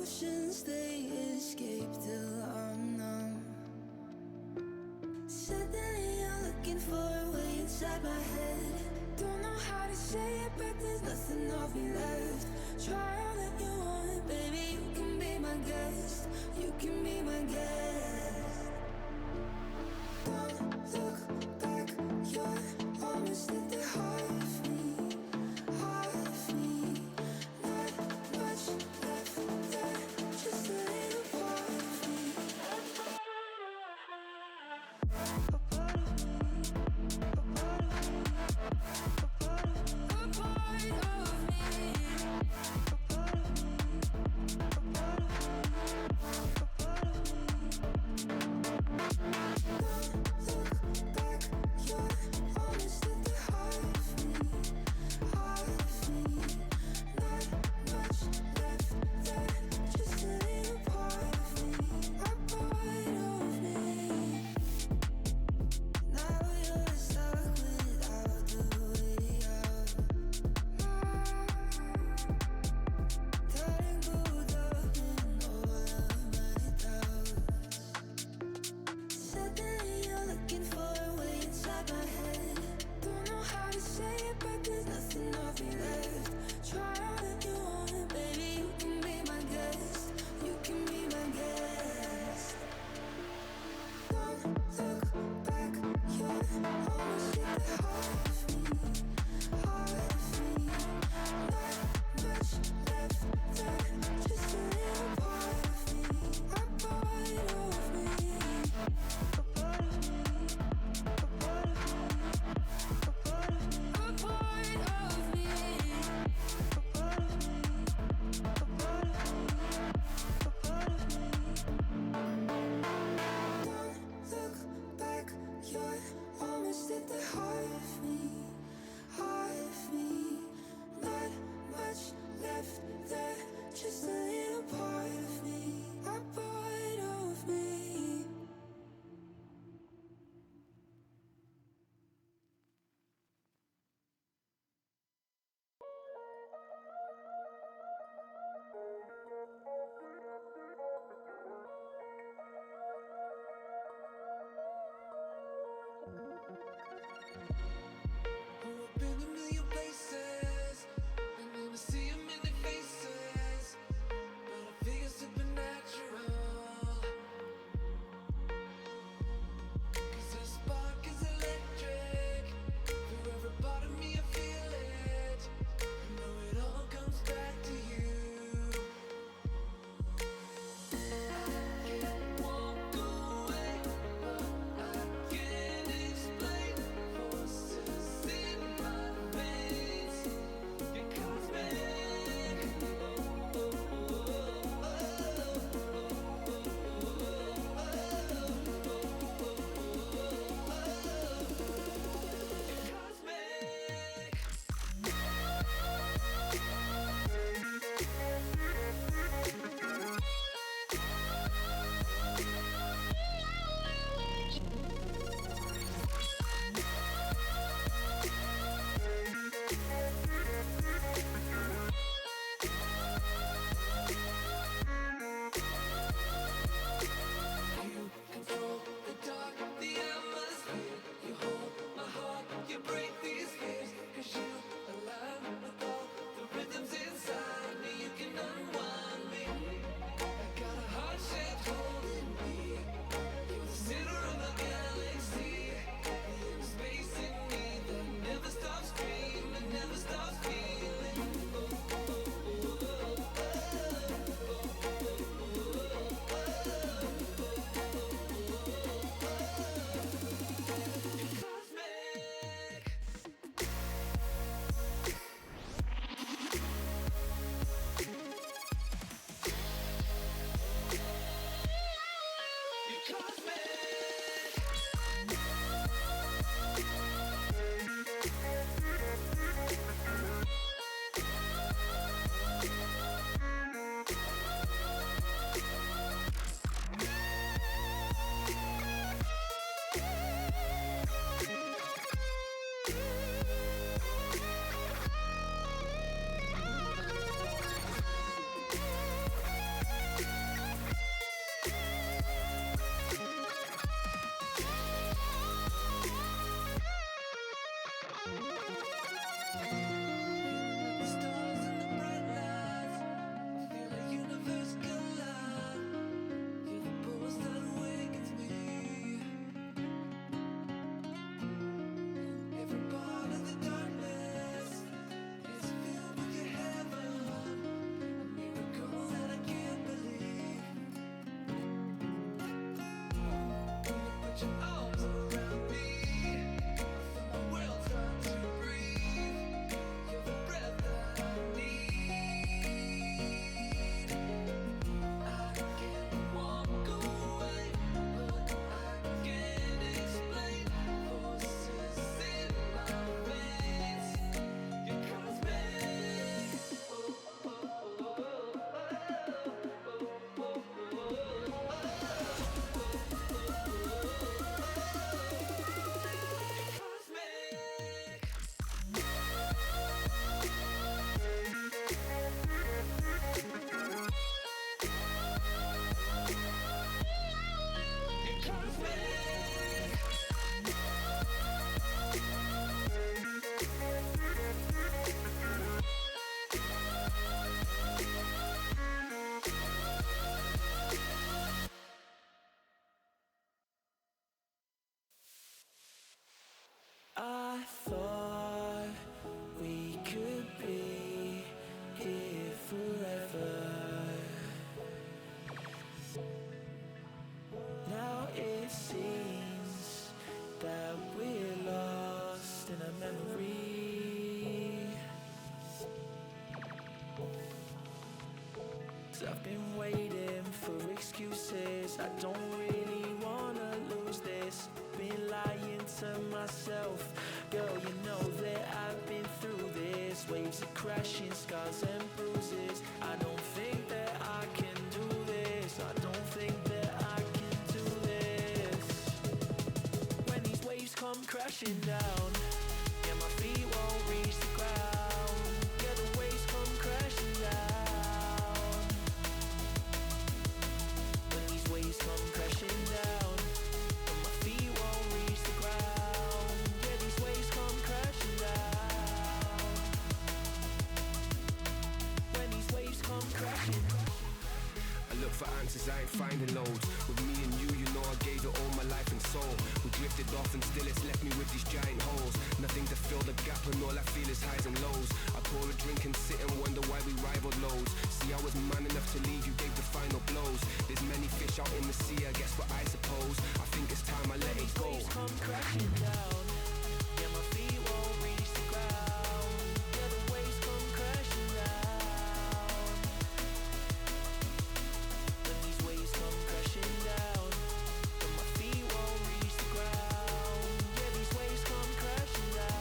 emotions, they escape till I'm numb. Suddenly you're looking for a way inside my head. Don't know how to say it, but there's nothing of me left. Try all that you want, baby, you can be my guest. You can be my guest. Don't look back, you're almost at the heart of me, heart of me. Not much left there, just a little part of me. A part of me, a part of me, a part of me, a part of me, a part of me, a part of me, a part of me. been waiting for excuses. I don't really wanna lose this. Been lying to myself. Girl, you know that I've been through this. Waves are crashing, scars and bruises. I don't think that I can do this. I don't think that I can do this. When these waves come crashing down, yeah, my feet won't reach the ground. Yeah, the waves come crashing down. When these waves come crashing down, and my feet won't reach the ground. Yeah, these waves come crashing down. When these waves come crashing. I look for answers, I ain't finding loads. With me and you know I gave it all my life and soul. We drifted off and still it's left me with these giant holes. Nothing to fill the gap and all I feel is highs and lows. I pour a drink and sit and wonder why we rivaled loads. See, I was man enough to leave, you gave the final blows. There's many fish out in the sea, I guess what I suppose. I think it's time I let it go. Waves come crashing down. Yeah, my feet won't reach the ground. Yeah, the waves come crashing down. When these waves come crashing down, but my feet won't reach the ground. Yeah, these waves come crashing down.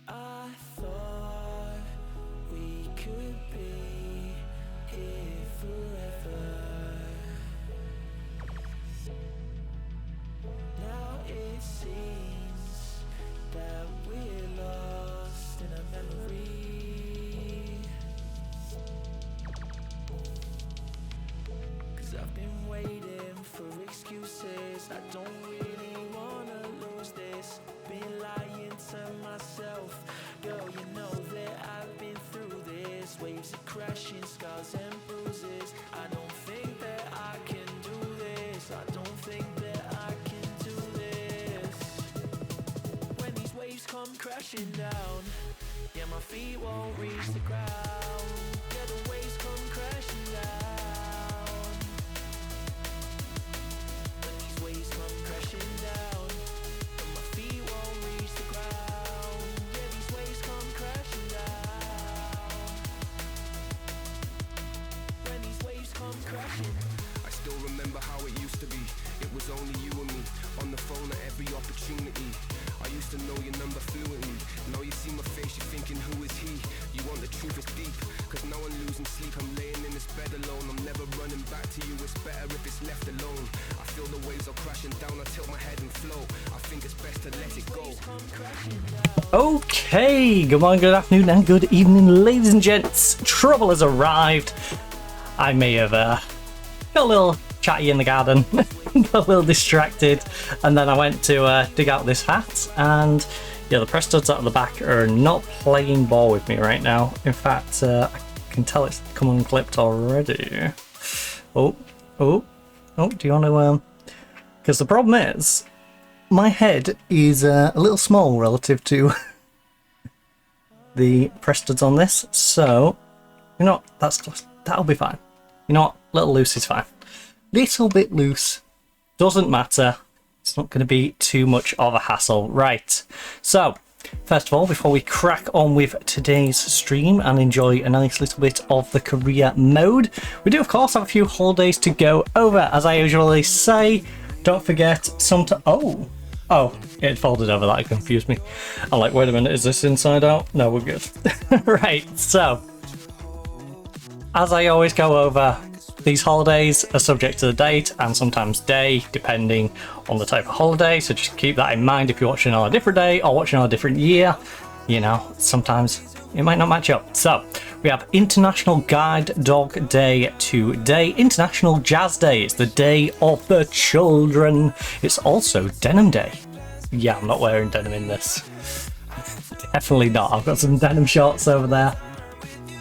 I thought we could be here forever. Now it seems that we're lost in a memory. 'Cause I've been waiting for excuses. I don't really wanna lose this. Been lying to myself. Girl, you know that I've been through this. Waves are crashing, scars and bruises. I don't think that I can do this. I don't think that I can do this. When these waves come crashing down, yeah, my feet won't reach the ground. Yeah, the waves come crashing down. When these waves come crashing down, and my feet won't reach the ground. Yeah, these waves come crashing down. When these waves come crashing. I still remember how it used to be. It was only you and me, on the phone at every opportunity. I used to know your number fluently. Now you see my face, you're thinking, who is he? You want the truth, it's deep. Cause now I'm losing sleep, I'm laying in this bed alone. I'm never running back to you, it's better if it's left alone. I feel the waves are crashing down, I tilt my head and float. I think it's best to let it go. Okay, good morning, good afternoon, and good evening, ladies and gents. Trouble has arrived. I may have got a little chatty in the garden, got a little distracted, and then I went to dig out this hat, and yeah, the press studs out of the back are not playing ball with me right now. In fact, I can tell it's come unclipped already. Oh, do you want to, because the problem is, my head is a little small relative to the press studs on this, so, you know, that'll be fine. You know what, little loose is fine. Little bit loose, doesn't matter. It's not going to be too much of a hassle. Right, so first of all, before we crack on with today's stream and enjoy a nice little bit of the career mode, we do of course have a few holidays to go over. As I usually say, don't forget oh, it folded over, that confused me. I'm like, wait a minute, is this inside out? No, we're good. Right, so as I always go over, these holidays are subject to the date and sometimes day, depending on the type of holiday. So just keep that in mind if you're watching on a different day or watching on a different year. You know, sometimes it might not match up. So we have International Guide Dog Day today, International Jazz Day. It's the day of the children. It's also Denim Day. Yeah, I'm not wearing denim in this. Definitely not. I've got some denim shorts over there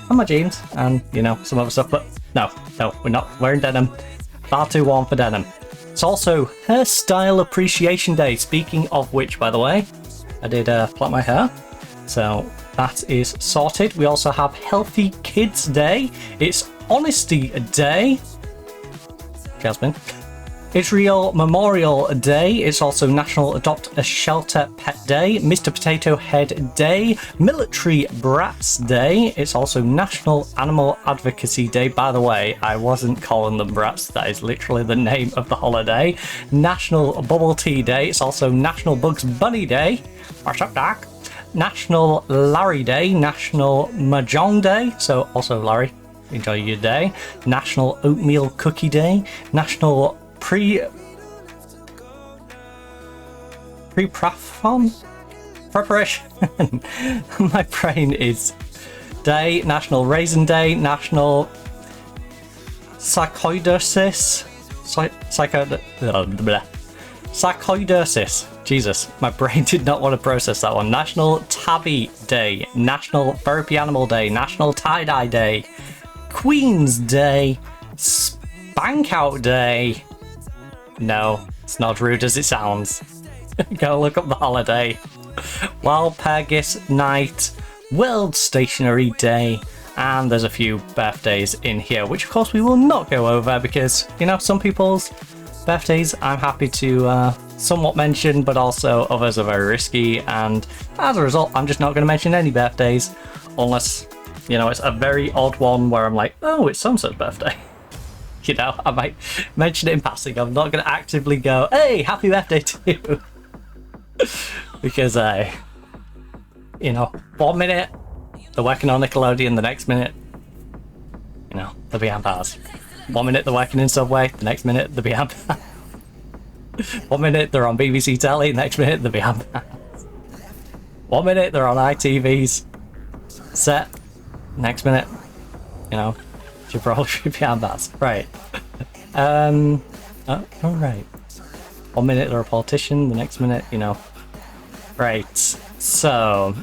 and my jeans and, you know, some other stuff, but no, we're not wearing denim. Far too warm for denim. It's also Hairstyle Appreciation Day. Speaking of which, by the way, I did plait my hair, so that is sorted. We also have Healthy Kids Day. It's Honesty Day. Jasmine. Israel Memorial Day. It's also National Adopt a Shelter Pet Day, Mr. Potato Head Day, Military Brats Day. It's also National Animal Advocacy Day. By the way, I wasn't calling them brats. That is literally the name of the holiday. National Bubble Tea Day. It's also National Bugs Bunny Day. What's up, Doc? National Larry Day. National Mahjong Day. So also Larry, enjoy your day. National Oatmeal Cookie Day. National preparation. My brain is day. National Raisin Day. National Sarcoidosis. Sarcoidosis. Jesus, my brain did not want to process that one. National Tabby Day. National Therapy Animal Day. National Tie-Dye Day. Queen's Day. Spank Out Day. No, it's not rude as it sounds. Go look up the holiday. Walpurgis Night, World Stationery Day, and there's a few birthdays in here, which of course we will not go over because, you know, some people's birthdays I'm happy to somewhat mention, but also others are very risky, and as a result I'm just not going to mention any birthdays unless, you know, it's a very odd one where I'm like, oh, it's so-and-so's birthday. You know, I might mention it in passing. I'm not going to actively go, hey, happy birthday to you. Because, you know, 1 minute, they're working on Nickelodeon, the next minute, you know, they'll be Ampars. 1 minute, they're working in Subway, the next minute, they'll be Ampars. 1 minute, they're on BBC Telly, the next minute, they'll be Ampars. 1 minute, they're on ITV's set, next minute, you know, you probably should be Ampars. Right. Oh, right. 1 minute they're a politician, the next minute, you know. Right. So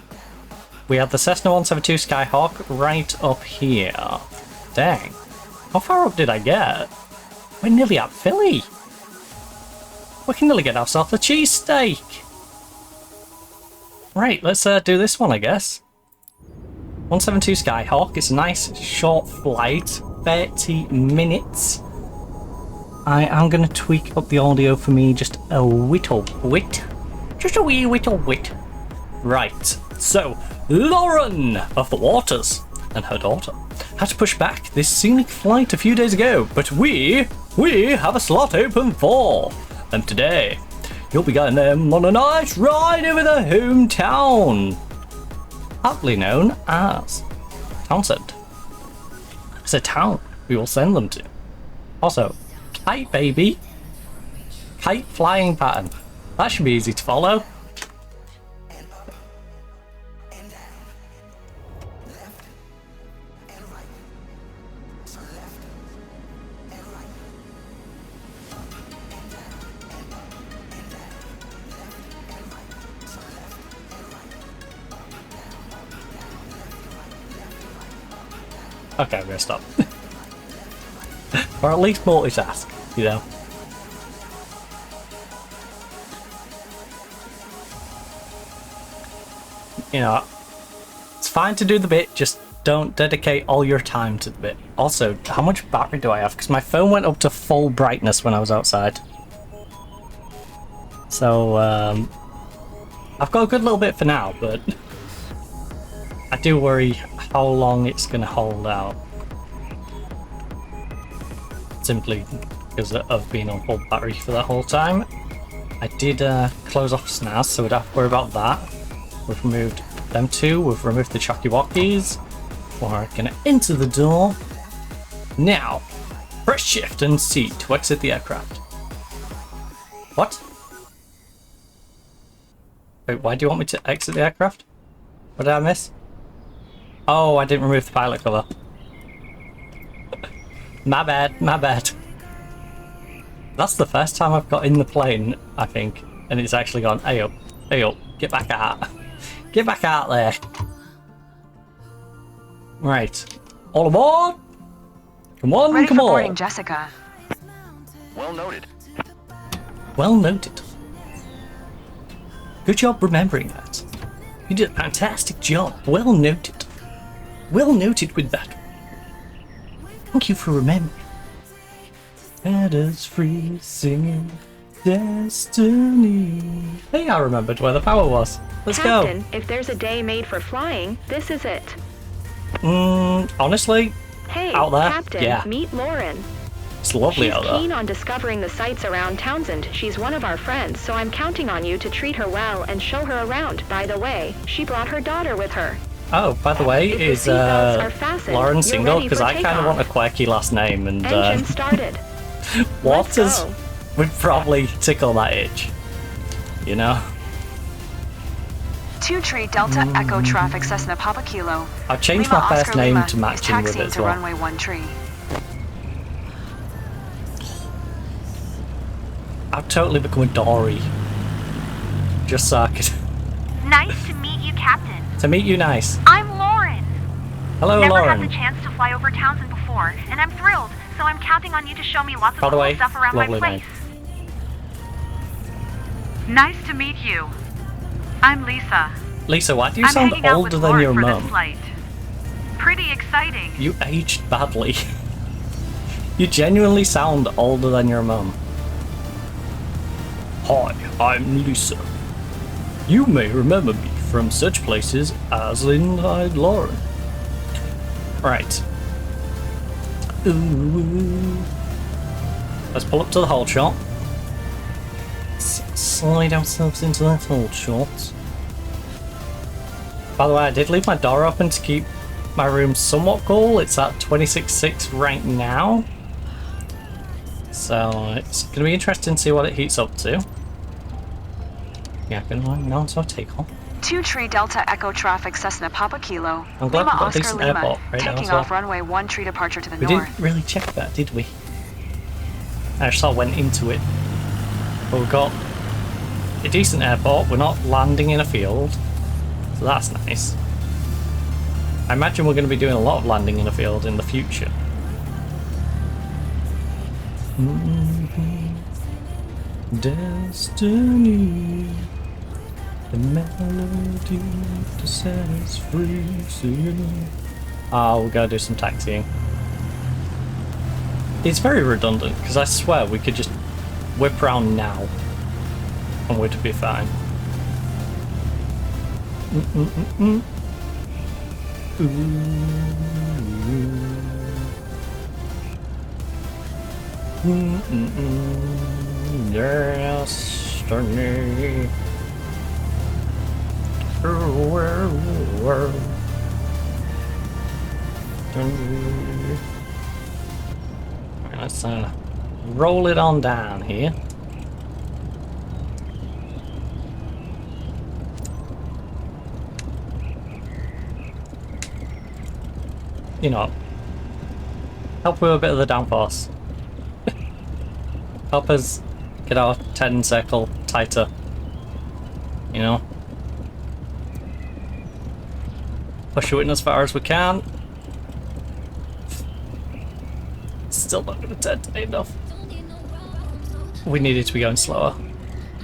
we have the Cessna 172 Skyhawk right up here. Dang. How far up did I get? We're nearly at Philly. We can nearly get ourselves a cheesesteak. Right, let's do this one, I guess. 172 Skyhawk. It's a nice short flight, 30 minutes. I am going to tweak up the audio for me just a little bit. Just a wee little bit. Right, so Lauren of the Waters and her daughter had to push back this scenic flight a few days ago, but we have a slot open for them today. You'll be getting them on a nice ride over the hometown, aptly known as Townsend. It's a town we will send them to. Also, kite baby, kite flying pattern. That should be easy to follow. Okay, I'm gonna stop. Or at least multitask, you know. You know, it's fine to do the bit, just don't dedicate all your time to the bit. Also, how much battery do I have? Because my phone went up to full brightness when I was outside. So, I've got a good little bit for now, but I do worry how long it's going to hold out. Simply because of being on full battery for the whole time. I did close off SNAS, so we don't have to worry about that. We've removed them two, we've removed the Chocky-Wockies. We're going to enter the door. Now, press shift and C to exit the aircraft. What? Wait, why do you want me to exit the aircraft? What did I miss? Oh, I didn't remove the pilot cover. My bad, my bad. That's the first time I've got in the plane, I think, and it's actually gone, hey up, get back out. Get back out there. Right. All aboard! Come on, Ready come for on. boarding, Jessica. Well noted. Well noted. Good job remembering that. You did a fantastic job. Well noted. Well noted with that. Thank you for remembering. Feathers free singing Destiny. Hey, I remembered where the power was. Let's Captain, if there's a day made for flying, this is it. go. Honestly, Hey, out there, Captain, yeah. meet Lauren. It's lovely She's out there. keen on discovering the sights around Townsend. She's one of our friends, so I'm counting on you to treat her well and show her around. By the way, she brought her daughter with her. Oh, by the way, If the is seatbelts are fastened, Lauren you're single? ready Because for I kind of takeoff. want a quirky last name, and Engine started. Waters Let's go. would probably tickle that itch. You know? 2 Tree Delta Echo Traffic Cessna Papa Kilo. I've changed Lima my first Oscar name Lima to is matching with it taxiing as to well. runway 13. I've totally become a Dory. Just so I could... Nice to meet you, Captain. to meet you, nice. I'm Lauren. Hello, Never Lauren. had the chance to fly over Townsend before, and I'm thrilled, so I'm counting on you to show me lots of By the cool way, stuff around my lovely place. Nice to meet you. I'm Lisa. Lisa, why do you I'm sound hanging out older with than Lauren your for this mum? flight. Pretty exciting. You aged badly. You genuinely sound older than your mum. Hi, I'm Lisa. You may remember me from such places as Inside Lauren. Right. Ooh. Let's pull up to the hold shot. Slide ourselves into that hold shot. By the way, I did leave my door open to keep my room somewhat cool. It's at 26.6 right now. So it's going to be interesting to see what it heats up to. Yeah, good one. Now it's our takeoff. 2 Tree Delta Echo Traffic Cessna Papa Kilo. I'm glad Lima we've got a Oscar decent Lima. airport right now Taking as well. off runway 13 departure to the We north. didn't really check that, did we? I just sort of went into it. But we've got a decent airport. We're not landing in a field. So that's nice. I imagine we're going to be doing a lot of landing in a field in the future. Destiny, the melody to set us free. We gotta do some taxiing. It's very redundant because I swear we could just whip around now and we'd be fine. Destiny. Let's roll it on down here. You know, help with a bit of the downforce. Help us get our 10 circle tighter. You know? Push it in as far as we can. Still not going to turn tight enough. We needed to be going slower.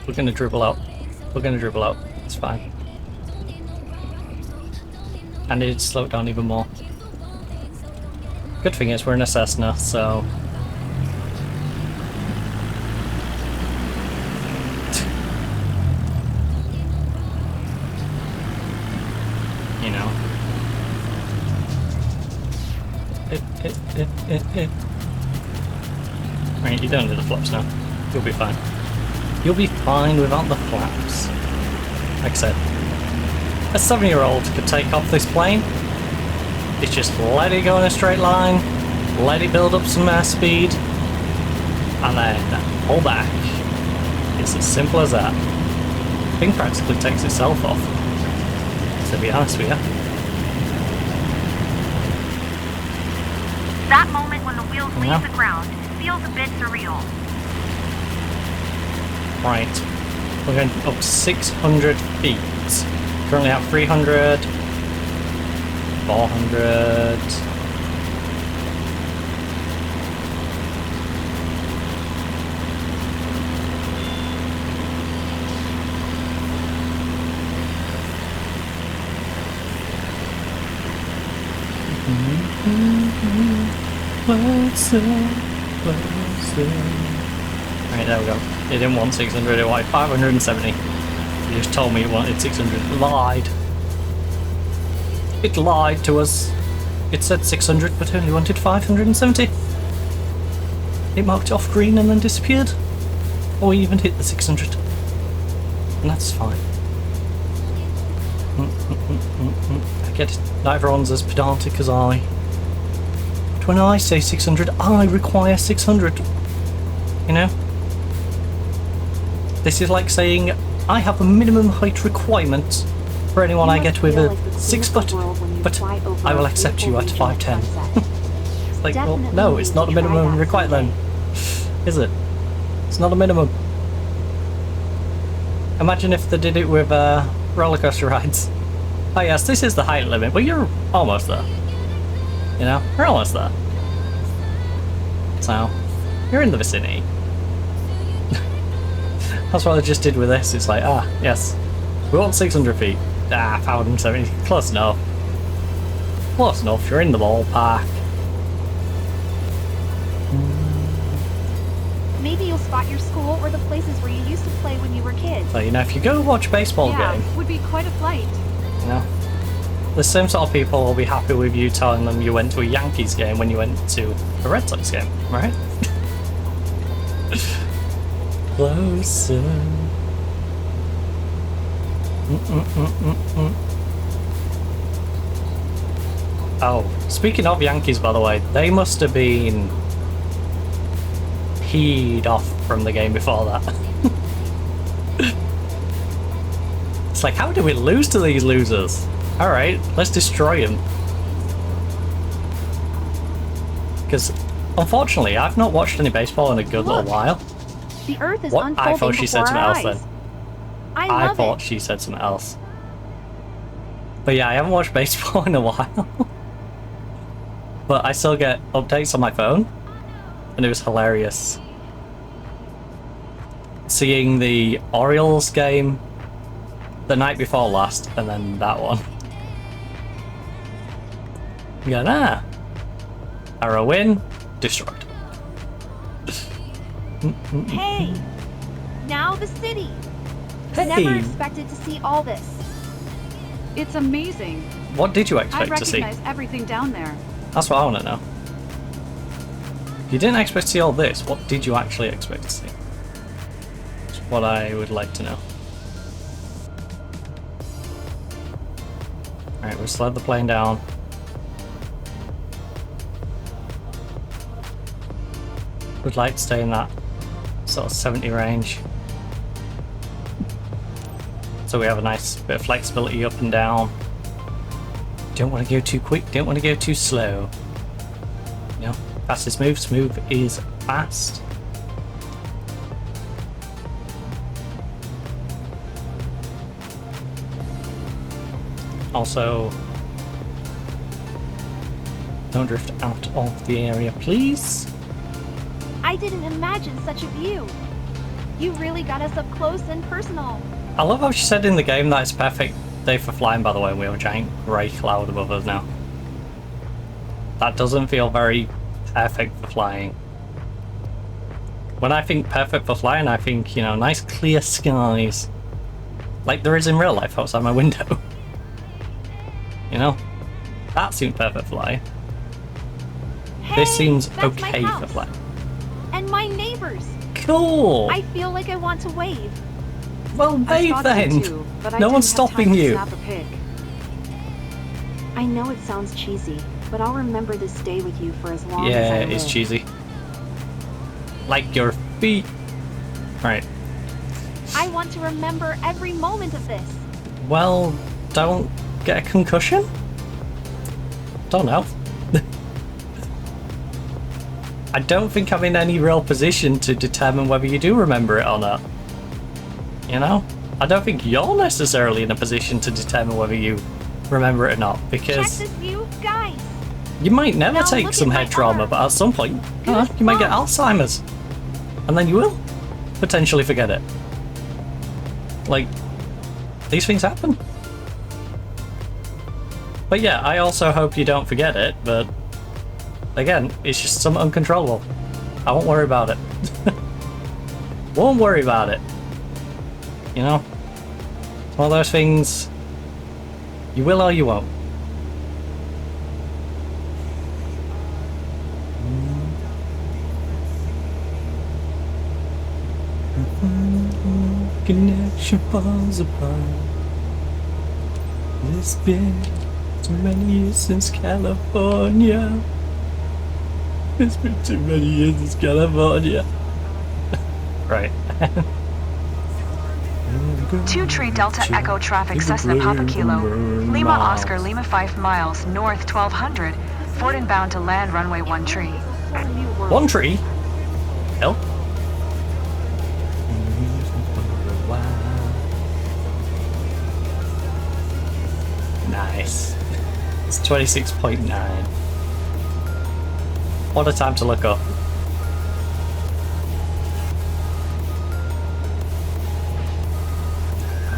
We're going to dribble out. We're going to dribble out. It's fine. I needed to slow it down even more. Good thing is we're in a Cessna, so... you know. Right, you don't need the flaps now. You'll be fine. You'll be fine without the flaps. Like I said, a 7-year-old could take off this plane. It's just let it go in a straight line, let it build up some airspeed, and then pull back. It's as simple as that. The thing practically takes itself off, to be honest with you. That moment when the wheels leave Yeah. the ground feels a bit surreal. Right, we're going up 600 feet. Currently at 300, 400. Closer, closer. Right, there we go. It didn't want 600, it wanted 570. It just told me it wanted 600. It lied. It lied to us. It said 600, but only wanted 570. It marked off green and then disappeared. Or even hit the 600. And that's fine. I get it. Not everyone's as pedantic as I. But when I say 600, I require 600. You know? This is like saying, I have a minimum height requirement for anyone I get with a 6 foot, but I will accept you at 5'10". It's like, well, no, it's not a minimum required then. Is it? It's not a minimum. Imagine if they did it with roller coaster rides. Oh yes, this is the height limit, but you're almost there. You know, we're almost there. So, you're in the vicinity. That's what I just did with this. It's like, ah, yes, we want 600 feet. Ah, 570. Close enough. Close enough. You're in the ballpark. Maybe you'll spot your school or the places where you used to play when you were kids. So, you know, if you go watch a baseball game, would be quite a flight. you know, the same sort of people will be happy with you telling them you went to a Yankees game when you went to a Red Sox game, right? Closer. Oh, speaking of Yankees, by the way, they must have been peed off from the game before that. It's like, how do we lose to these losers? Alright, let's destroy them. Because, unfortunately, I've not watched any baseball in a good little while. The Earth is What? unfolding I thought she said before something our else then. eyes. I love thought it. she said something else. But yeah, I haven't watched baseball in a while. But I still get updates on my phone. And it was hilarious. Seeing the Orioles game the night before last, and then that one. You go, ah. Arrow win, destroyed. Hey! Now the city! Hey! Never expected to see all this. It's amazing. What did you I expect to see? recognize everything down there. That's what I want to know. You didn't expect to see all this. What did you actually expect to see? That's what I would like to know. Alright, we'll slide the plane down. Would like to stay in that sort of 70 range. So we have a nice bit of flexibility up and down. Don't want to go too quick, don't want to go too slow. You know, fast is smooth, smooth is fast. Also, don't drift out of the area, please. I didn't imagine such a view. You really got us up close and personal. I love how she said in the game that it's a perfect day for flying, by the way. We have a giant grey cloud above us now. That doesn't feel very perfect for flying. When I think perfect for flying, I think, you know, nice clear skies. Like there is in real life outside my window. You know? That seems perfect for flying. Hey, This seems that's my okay for house. flying. And my neighbors. Cool! I feel like I want to wave. Well, I wave thought so then! too, but I No didn't one's have time stopping to you. snap a pic. I know it sounds cheesy, but I'll remember this day with you for as long Yeah, as I it's live. cheesy. Like your feet. Right. I want to remember every moment of this. Well, don't get a concussion? Don't know. I don't think I'm in any real position to determine whether you do remember it or not. You know? I don't think you're necessarily in a position to determine whether you remember it or not, Check because this view, guys. you might never Now take look some at my head trauma, arm. but at some point, you might get Alzheimer's. And then you will potentially forget it. Like, these things happen. But yeah, I also hope you don't forget it, but Again, it's just something uncontrollable. I won't worry about it. Won't worry about it. You know? It's one of those things, you will or you won't. Connection falls apart. It's been too many years since California. It's been too many years since California. Right. 2 Tree Delta Echo traffic Cessna Papa Kilo. Lima Oscar Lima 5 miles north 1200. Ford inbound to land runway 1 tree. One tree? Hell. Nice. It's 26.9. What a time to look up.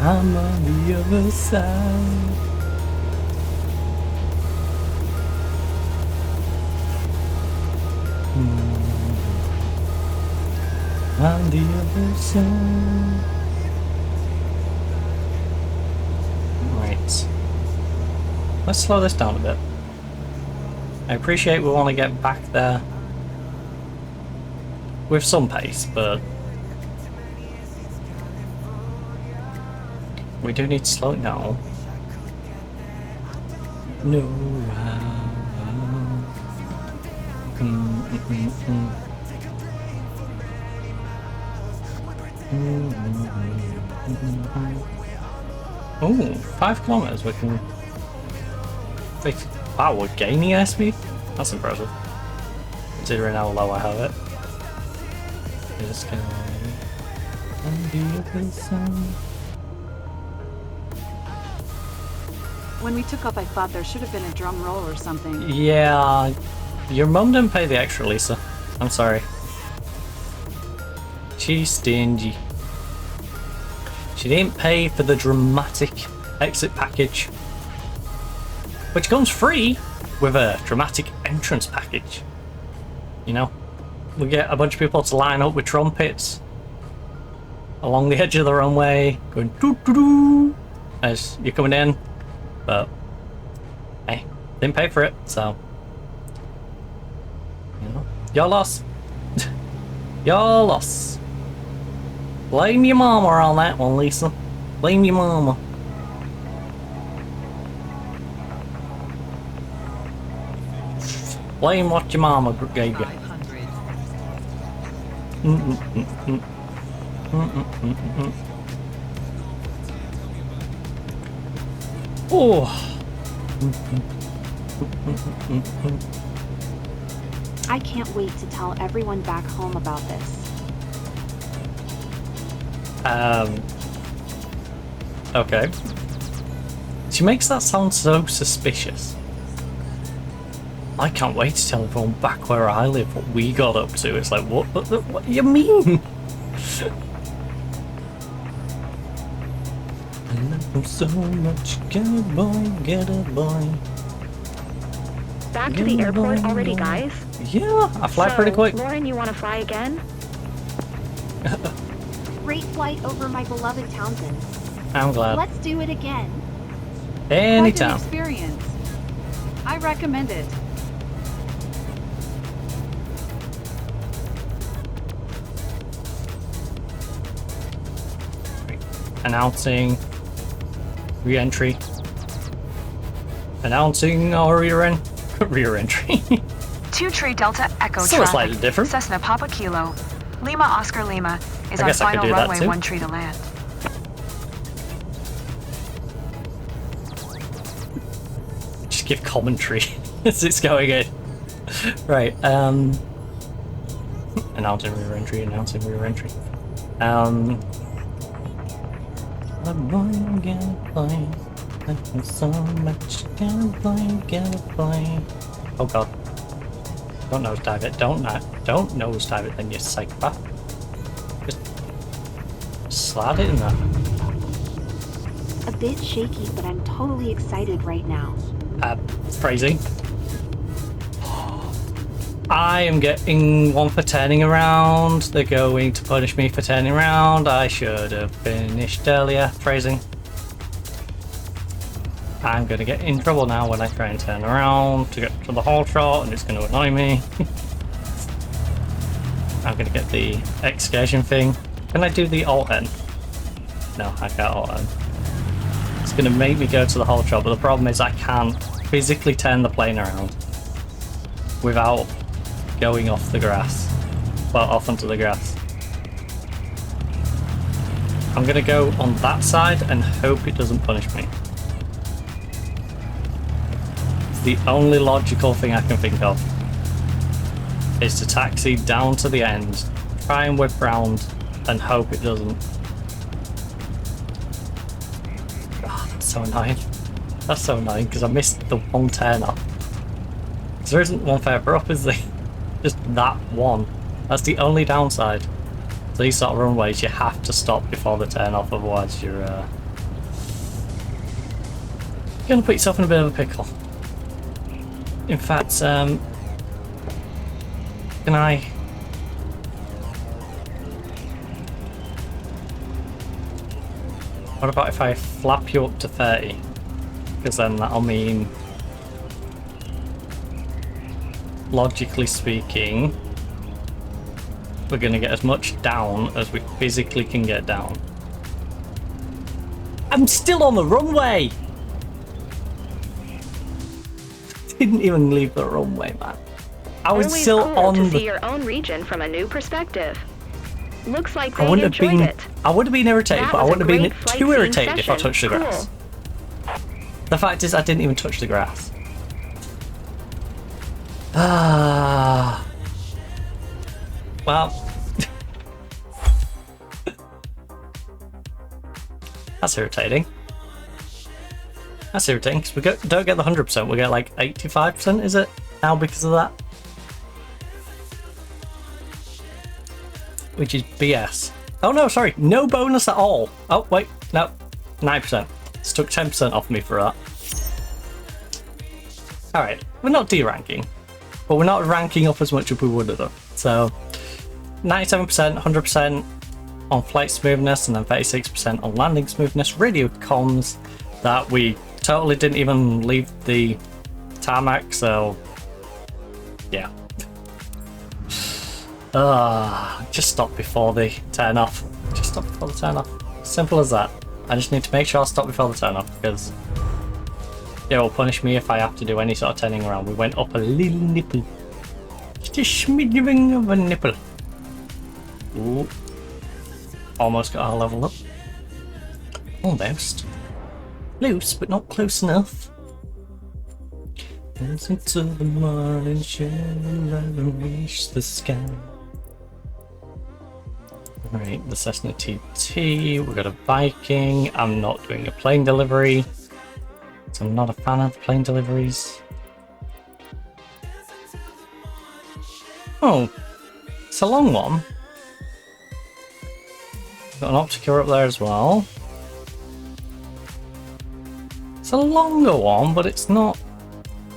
I'm on the other side. On the other side. Right. Let's slow this down a bit. I appreciate we want to get back there with some pace, but we do need to slow it down. No. Oh, 5 kilometers. We can. Wow, we're gaining airspeed? That's impressive. Considering how low I have it. Just going on the other side. When we took off, I thought there should have been a drum roll or something. Yeah, your mum didn't pay the extra, Lisa. I'm sorry. She's stingy. She didn't pay for the dramatic exit package, which comes free with a dramatic entrance package. You know, we get a bunch of people to line up with trumpets along the edge of the runway, going doo doo doo as you're coming in. But hey, didn't pay for it, so you know, your loss. Your loss. Blame your mama on that one, Lisa. Blame your mama. Blame what your mama gave you. Oh. I can't wait to tell everyone back home about this. Okay. She makes that sound so suspicious. I can't wait to tell everyone back where I live what we got up to. It's like, what do you mean? I love him so much. Get a boy. Back to the airport already, guys? Yeah, I fly pretty quick. Lauren, you want to fly again? Great flight over my beloved Townsend. I'm glad. Let's do it again. Quite an Anytime. experience. I recommend it. Announcing re-entry. Announcing our re-entry. 2 Tree Delta Echo So traffic. slightly different. Cessna Papa Kilo. Lima Oscar Lima is I on guess I could final do that runway too. 1 tree to land. Just give commentary as it's going in. Right, announcing re-entry. I'm gonna play. Nothing so much. Gonna play. Oh god. Don't nosedive it. Don't nosedive it then, you psychopath. Just slide it in there. A bit shaky, but I'm totally excited right now. Phrasing. I am getting one for turning around. They're going to punish me for turning around. I should have finished earlier. Phrasing. I'm going to get in trouble now when I try and turn around to get to the whole shot, and it's going to annoy me. I'm going to get the excursion thing. Can I do the Alt-N? No, I can't Alt-N. It's going to make me go to the whole shot, but the problem is I can't physically turn the plane around without going off the grass. Well, off onto the grass. I'm going to go on that side and hope it doesn't punish me. It's the only logical thing I can think of. Is to taxi down to the end, try and whip round, and hope it doesn't. Oh, that's so annoying. That's so annoying because I missed the one turn off. Because there isn't one further up, is there? Just that one. That's the only downside. So these sort of runways, you have to stop before the turn off, otherwise you're gonna put yourself in a bit of a pickle. In fact, can I? What about if I flap you up to 30? Because then that'll mean, logically speaking, we're going to get as much down as we physically can get down. I'm still on the runway! Didn't even leave the runway, man. I was Always still cool on to the... see your own region from a new perspective. Looks like I they wouldn't have enjoyed been. it. I would have been irritated, That but I was a wouldn't have been great flight too scene irritated if I session. touched the grass. The fact is, I didn't even touch the grass. Ah. Well. That's irritating. That's irritating because we don't get the 100%. We get like 85%. Is it now because of that? Which is BS. Oh no, sorry, no bonus at all. Oh wait, no, 9%. It's took 10% off me for that. All right, we're not D-ranking, but we're not ranking up as much as we would have done. So 97%, 100% on flight smoothness, and then 36% on landing smoothness. Radio comms that we totally didn't even leave the tarmac, so yeah. Just stop before the turn off. Just stop before the turn off. Simple as that. I just need to make sure I stop before the turn off because it will punish me if I have to do any sort of turning around. We went up a little nipple. Just a smidgering of a nipple. Ooh. Almost got our level up. Almost. Loose, but not close enough. Listen to the morning show and reach the sky. Alright, the Cessna TT, we've got a Viking. I'm not doing a plane delivery, so I'm not a fan of plane deliveries. Oh, it's a long one. Got an Opticure up there as well. It's a longer one, but it's not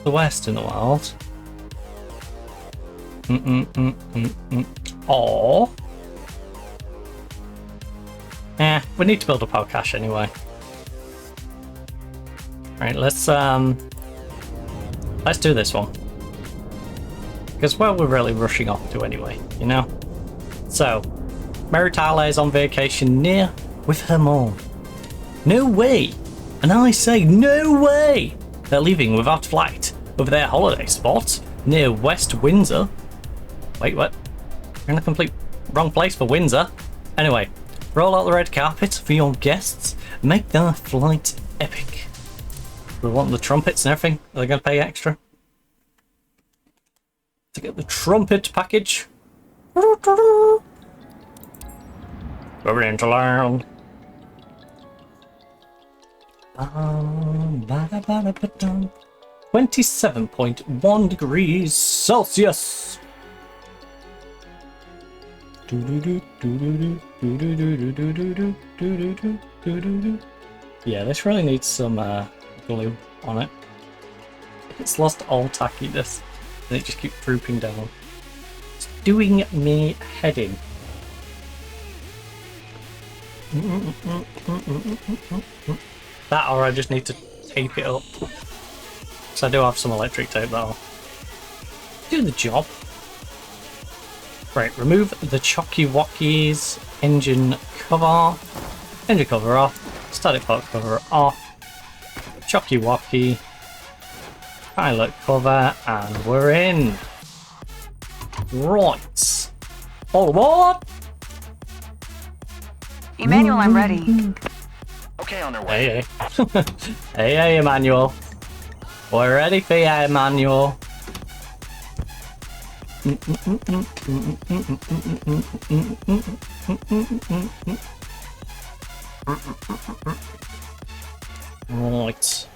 the worst in the world. Or we need to build up our cache anyway. Right, let's do this one. Because well, we're really rushing off to anyway, you know? So, Meritale is on vacation near with her mom. No way! And I say no way! They're leaving without flight over their holiday spot near West Windsor. Wait, what? You're in the complete wrong place for Windsor. Anyway, roll out the red carpet for your guests. Make their flight epic. We want the trumpets and everything. Are they going to pay extra to get the trumpet package? We're into land. 27.1 degrees Celsius. Yeah, this really needs some glue on it. It's lost all tackiness and it just keeps drooping down. doing me head in. That, or I just need to tape it up. So I do have some electric tape that'll do the job. Right, remove the chocky-wockies, engine cover off, static part cover off, chocky-wocky, pilot cover, and we're in. Right. All aboard! Emmanuel, I'm ready. Okay, on their way. Hey, hey. Hey, Emmanuel. We're ready for you, Emmanuel. Right.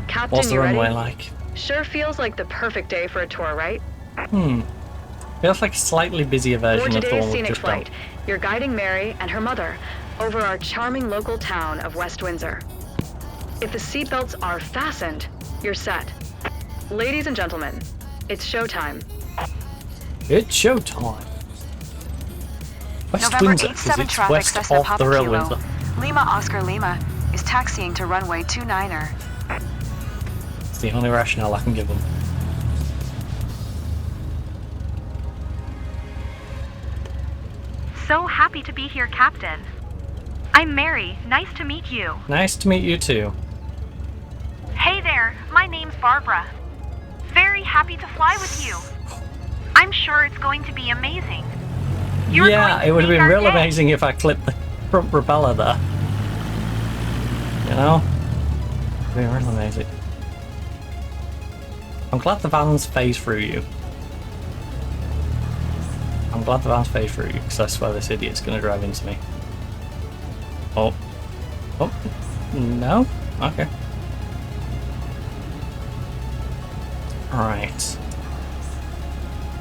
Captain, What's the you ready? runway like? Sure feels like the perfect day for a tour, right? Feels like a slightly busier For version of the today's one we've scenic just done. flight, you're guiding Mary and her mother over our charming local town of West Windsor. If the seatbelts are fastened, you're set. Ladies and gentlemen, it's showtime. It's showtime. West November Windsor, 87 it's traffic, west Cessna of the Papa real Kilo. Windsor. Lima Oscar Lima is taxiing to runway 29er. It's the only rationale I can give them. So happy to be here, Captain. I'm Mary. Nice to meet you. Nice to meet you too. Hey there, my name's Barbara. Very happy to fly with you. I'm sure it's going to be amazing. You're Yeah, going to it would have make been our real day. amazing if I clipped the front propeller there. You know? It'd be real amazing. I'm glad the van's phased through you. I'm glad the van's phased through you, because I swear this idiot's going to drive into me. Oh. Oh. No? Okay. Alright.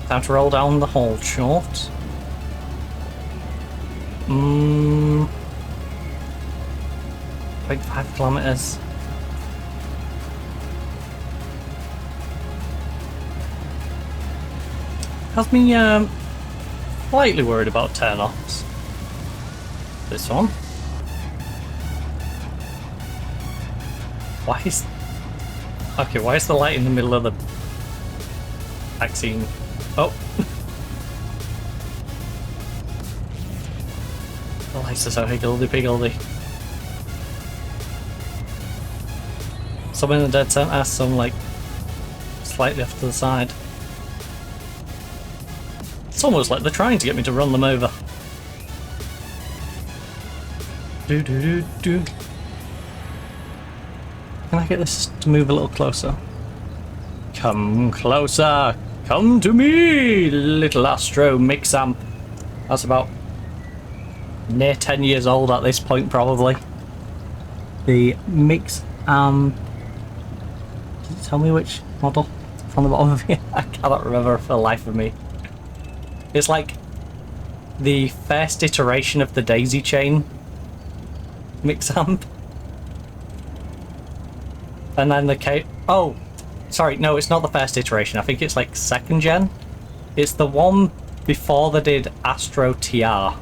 Time to roll down the whole short. Like 5 kilometers. Has me slightly worried about turn-offs. This one. Why is... Okay, why is the light in the middle of the vaccine? Oh. The lights are so higgledy-piggledy. Some in the dead centre, some like slightly off to the side. It's almost like they're trying to get me to run them over. Do do do do. Can I get this to move a little closer? Come closer! Come to me, little Astro mix amp. That's about near 10 years old at this point, probably. The mix amp. Does it tell me which model? From the bottom of here? I cannot remember for the life of me. It's like the first iteration of the daisy chain mix amp. And then the oh, sorry, no, it's not the first iteration. I think it's like second gen. It's the one before they did Astro TR.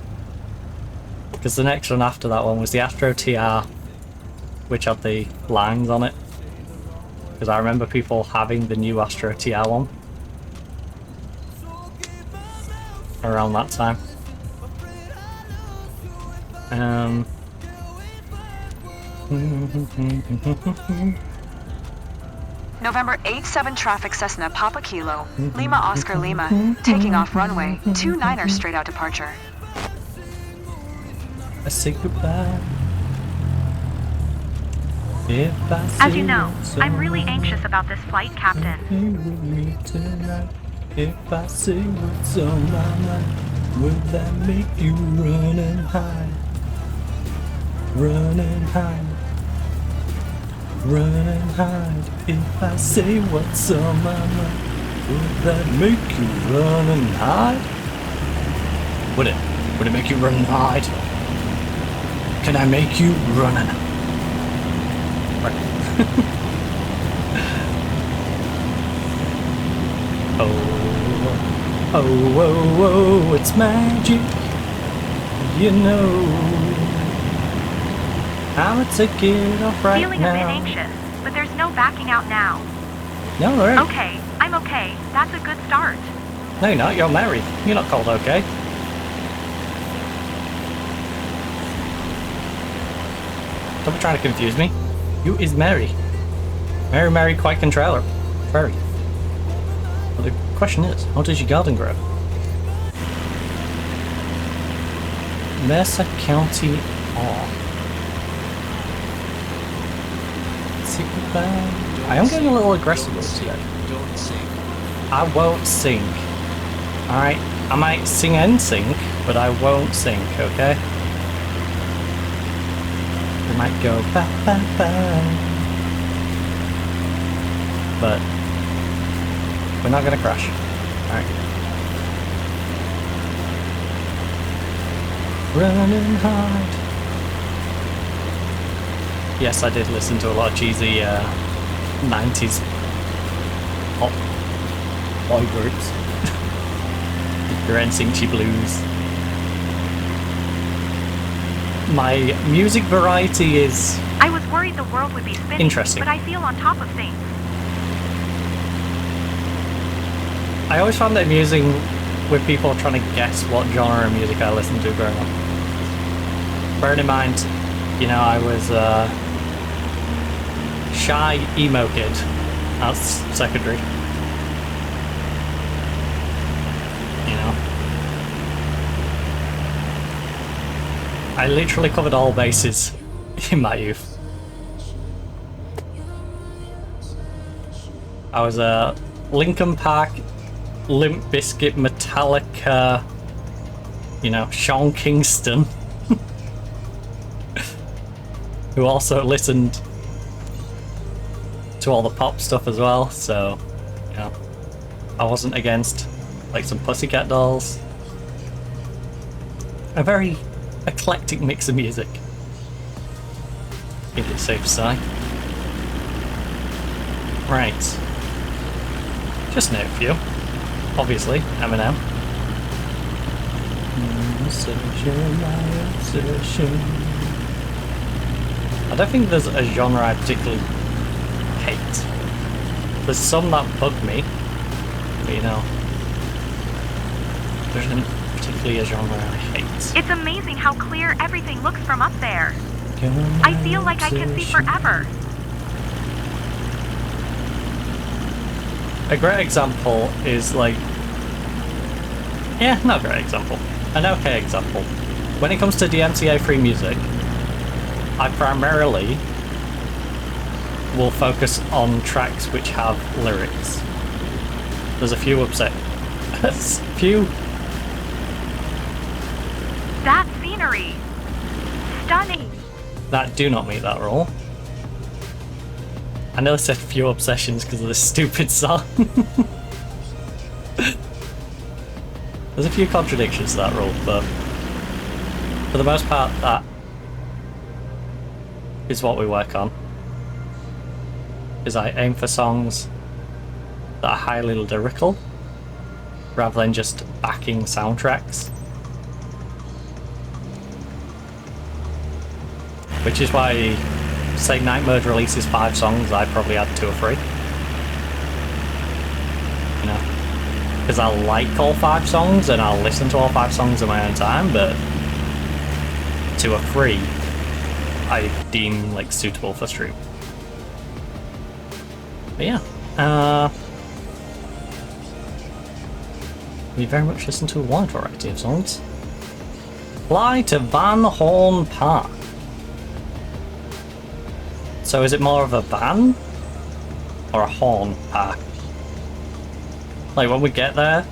Because the next one after that one was the Astro TR, which had the lines on it. Because I remember people having the new Astro TR one around that time. November 87 traffic, Cessna Papa Kilo. Lima Oscar Lima, taking off runway 29er straight out departure. I say goodbye. If I As see you know, so I'm really anxious about this flight, Captain. you with me tonight. If I see what's on my mind, will that make you run and hide? Run and hide. Run and hide. If I say what's on my mind, will that make you run and hide? Would it? Would it make you run and hide? Can I make you run and hide? Right. Oh. Oh, whoa, whoa, it's magic. You know. I'ma take it off right Feeling now. a bit anxious, but there's no backing out now. No, there ain't. Okay, I'm okay. That's a good start. No, you're not. You're married. You're not called okay. Don't be trying to confuse me. You is Mary. Mary, quite controller. Very. But the question is, how does your garden grow? Mercer County R. I am getting a little aggressive today. I won't sing. Alright? I might sing and sing, but I won't sing, okay? We might go ba ba ba. But we're not gonna crash. Alright. Running hard. Yes, I did listen to a lot of cheesy 90s pop boy groups. Your NSYNC Blues. My music variety is I was worried the world would be spinning, interesting. but I feel on top of things. I always found it amusing with people trying to guess what genre of music I listened to growing up. Bearing in mind, you know, I was shy emo kid. That's secondary. You know. I literally covered all bases in my youth. I was a Linkin Park, Limp Bizkit, Metallica, you know, Sean Kingston, who also listened to all the pop stuff as well, so, you know, I wasn't against, like, some Pussycat Dolls. A very eclectic mix of music, I think it's safe to say. Right. Just name a few. Obviously, Eminem. I don't think there's a genre I particularly hate. There's some that bug me, but you know, there isn't particularly a genre I hate. It's amazing how clear everything looks from up there. I feel like I can see forever. A great example is like, yeah, not a great example, an okay example. When it comes to DMCA free music, I primarily will focus on tracks which have lyrics. There's a few That scenery. Stunning. that do not meet that rule. I nearly said few obsessions because of this stupid song. There's a few contradictions to that rule, but for the most part, that is what we work on. Is I aim for songs that are highly lyrical, rather than just backing soundtracks. Which is why, say Night Mode releases 5 songs, I probably add 2 or 3. You know, because I like all 5 songs and I'll listen to all 5 songs in my own time, but 2 or 3 I deem like suitable for stream. But yeah, we very much listen to a wide variety of songs. Fly to Van Horn Park. So is it more of a van or a horn park? Like when we get there,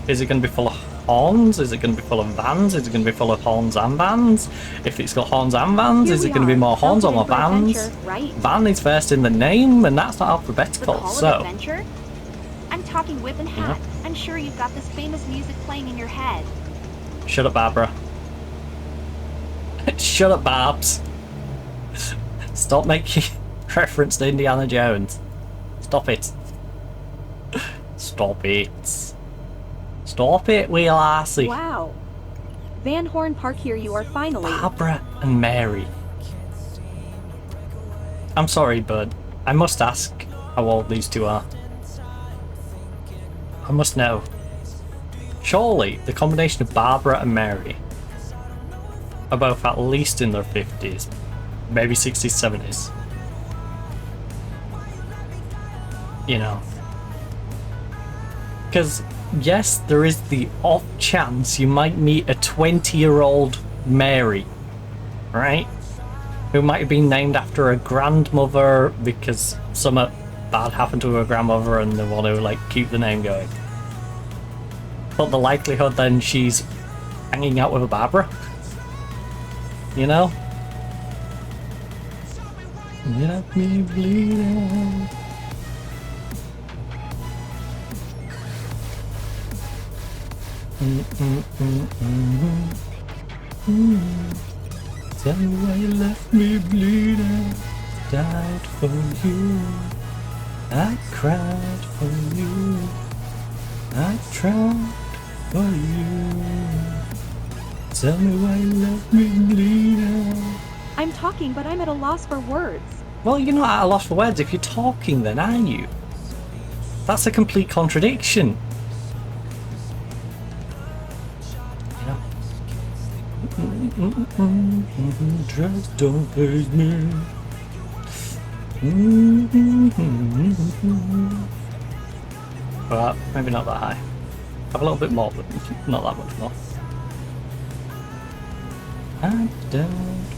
is it going to be full of horns? Is it going to be full of vans? Is it going to be full of horns and vans? If it's got horns and vans, is it going to be more horns or more vans? Right? Van is first in the name, and that's not alphabetical, With the Hall so... of Adventure? I'm talking whip and hat. I'm sure you've got this famous music playing in your head. Shut up, Barbara. Shut up, Barbs. Stop making reference to Indiana Jones. Stop it. Stop it. Stop it, Wheel Arsey. Wow. Van Horn Park, here you are finally. Barbara and Mary. I'm sorry, but I must ask how old these two are. I must know. Surely the combination of Barbara and Mary are both at least in their 50s, maybe 60s, 70s. You know. Because, yes, there is the off chance you might meet a 20-year-old Mary, right? Who might have been named after a grandmother because something bad happened to her grandmother and they want to, like, keep the name going. But the likelihood then she's hanging out with a Barbara, you know? Let me bleed out. Tell me why you left me bleeding. Died for you. I cried for you. I tried for you. Tell me why you left me bleeding. I'm talking, but I'm at a loss for words. Well, you're not at a loss for words if you're talking then, aren't you? That's a complete contradiction. Just don't faze me. Well, maybe not that high. Have a little bit more, but not that much more. I died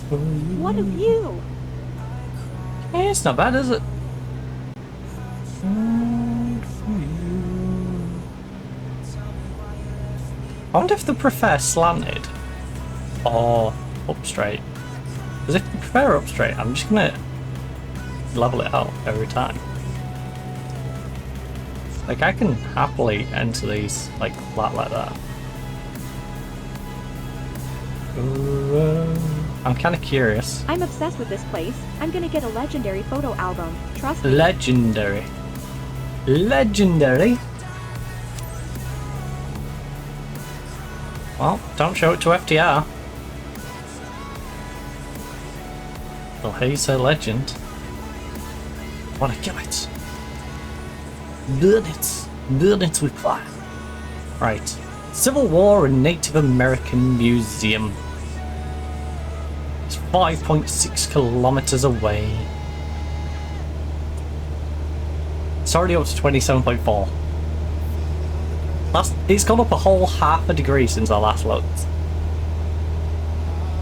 for you. What of you? Hey, it's not bad, is it? I wonder if they prefer slanted or up straight. Because if you prefer up straight, I'm just gonna level it out every time. Like, I can happily enter these like flat like that. I'm kind of curious. I'm obsessed with this place. I'm gonna get a legendary photo album. Trust me. Legendary. Legendary? Well, don't show it to FTR. Well, hey, you say legend. Wanna kill it? Burn it. Burn it with fire. Right. Civil War and Native American Museum. It's 5.6 kilometers away. It's already up to 27.4. It's gone up a whole half a degree since I last looked.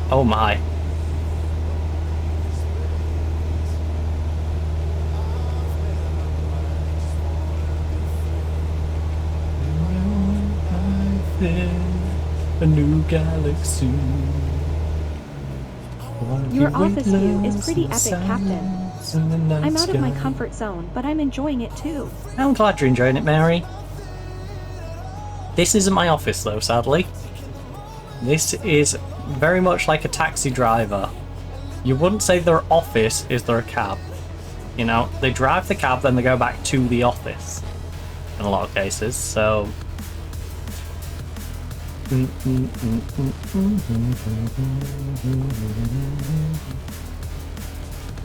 Oh my. A new galaxy. Your office view is pretty epic, Captain. I'm out of my comfort zone, but I'm enjoying it too. I'm glad you're enjoying it, Mary. This isn't my office though, sadly. This is very much like a taxi driver. You wouldn't say their office is their cab. You know, they drive the cab, then they go back to the office. In a lot of cases, so...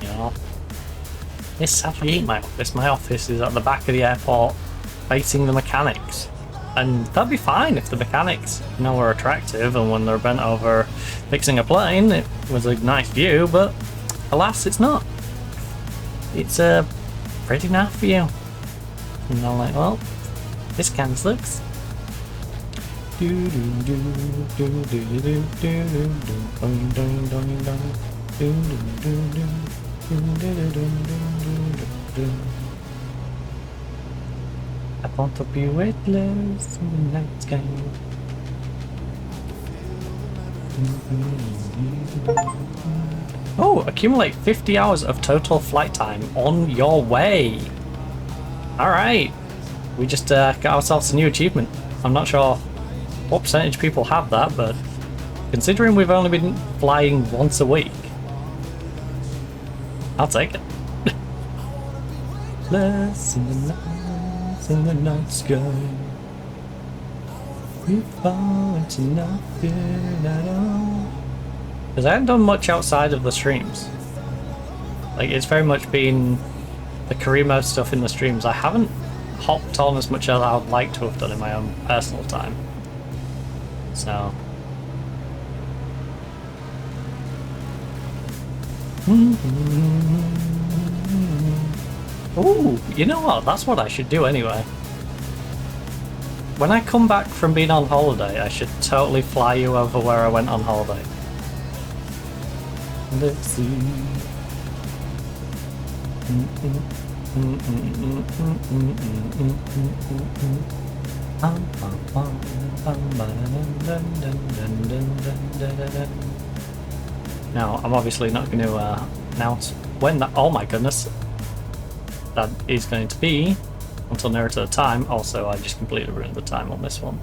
Yeah. This sadly ain't my office. My office is at the back of the airport, facing the mechanics. And that'd be fine if the mechanics, you know, were attractive, and when they're bent over fixing a plane, it was a nice view, but alas, it's not. It's a pretty naff view. And I'm like, well, this kind of sucks. I want to be weightless in the night sky. Oh, accumulate 50 hours of total flight time on your way. Alright, we just got ourselves a new achievement. I'm not sure what percentage of people have that, but considering we've only been flying once a week, I'll take it. Less in the night sky. We fall into nothing at all. Because I haven't done much outside of the streams. Like, it's very much been the career mode stuff in the streams. I haven't hopped on as much as I would like to have done in my own personal time. So... Ooh, you know what? That's what I should do anyway. When I come back from being on holiday, I should totally fly you over where I went on holiday. Let's see. Now, I'm obviously not going to announce when that. Oh my goodness, that is going to be until nearer to the time. Also, I just completely ruined the time on this one.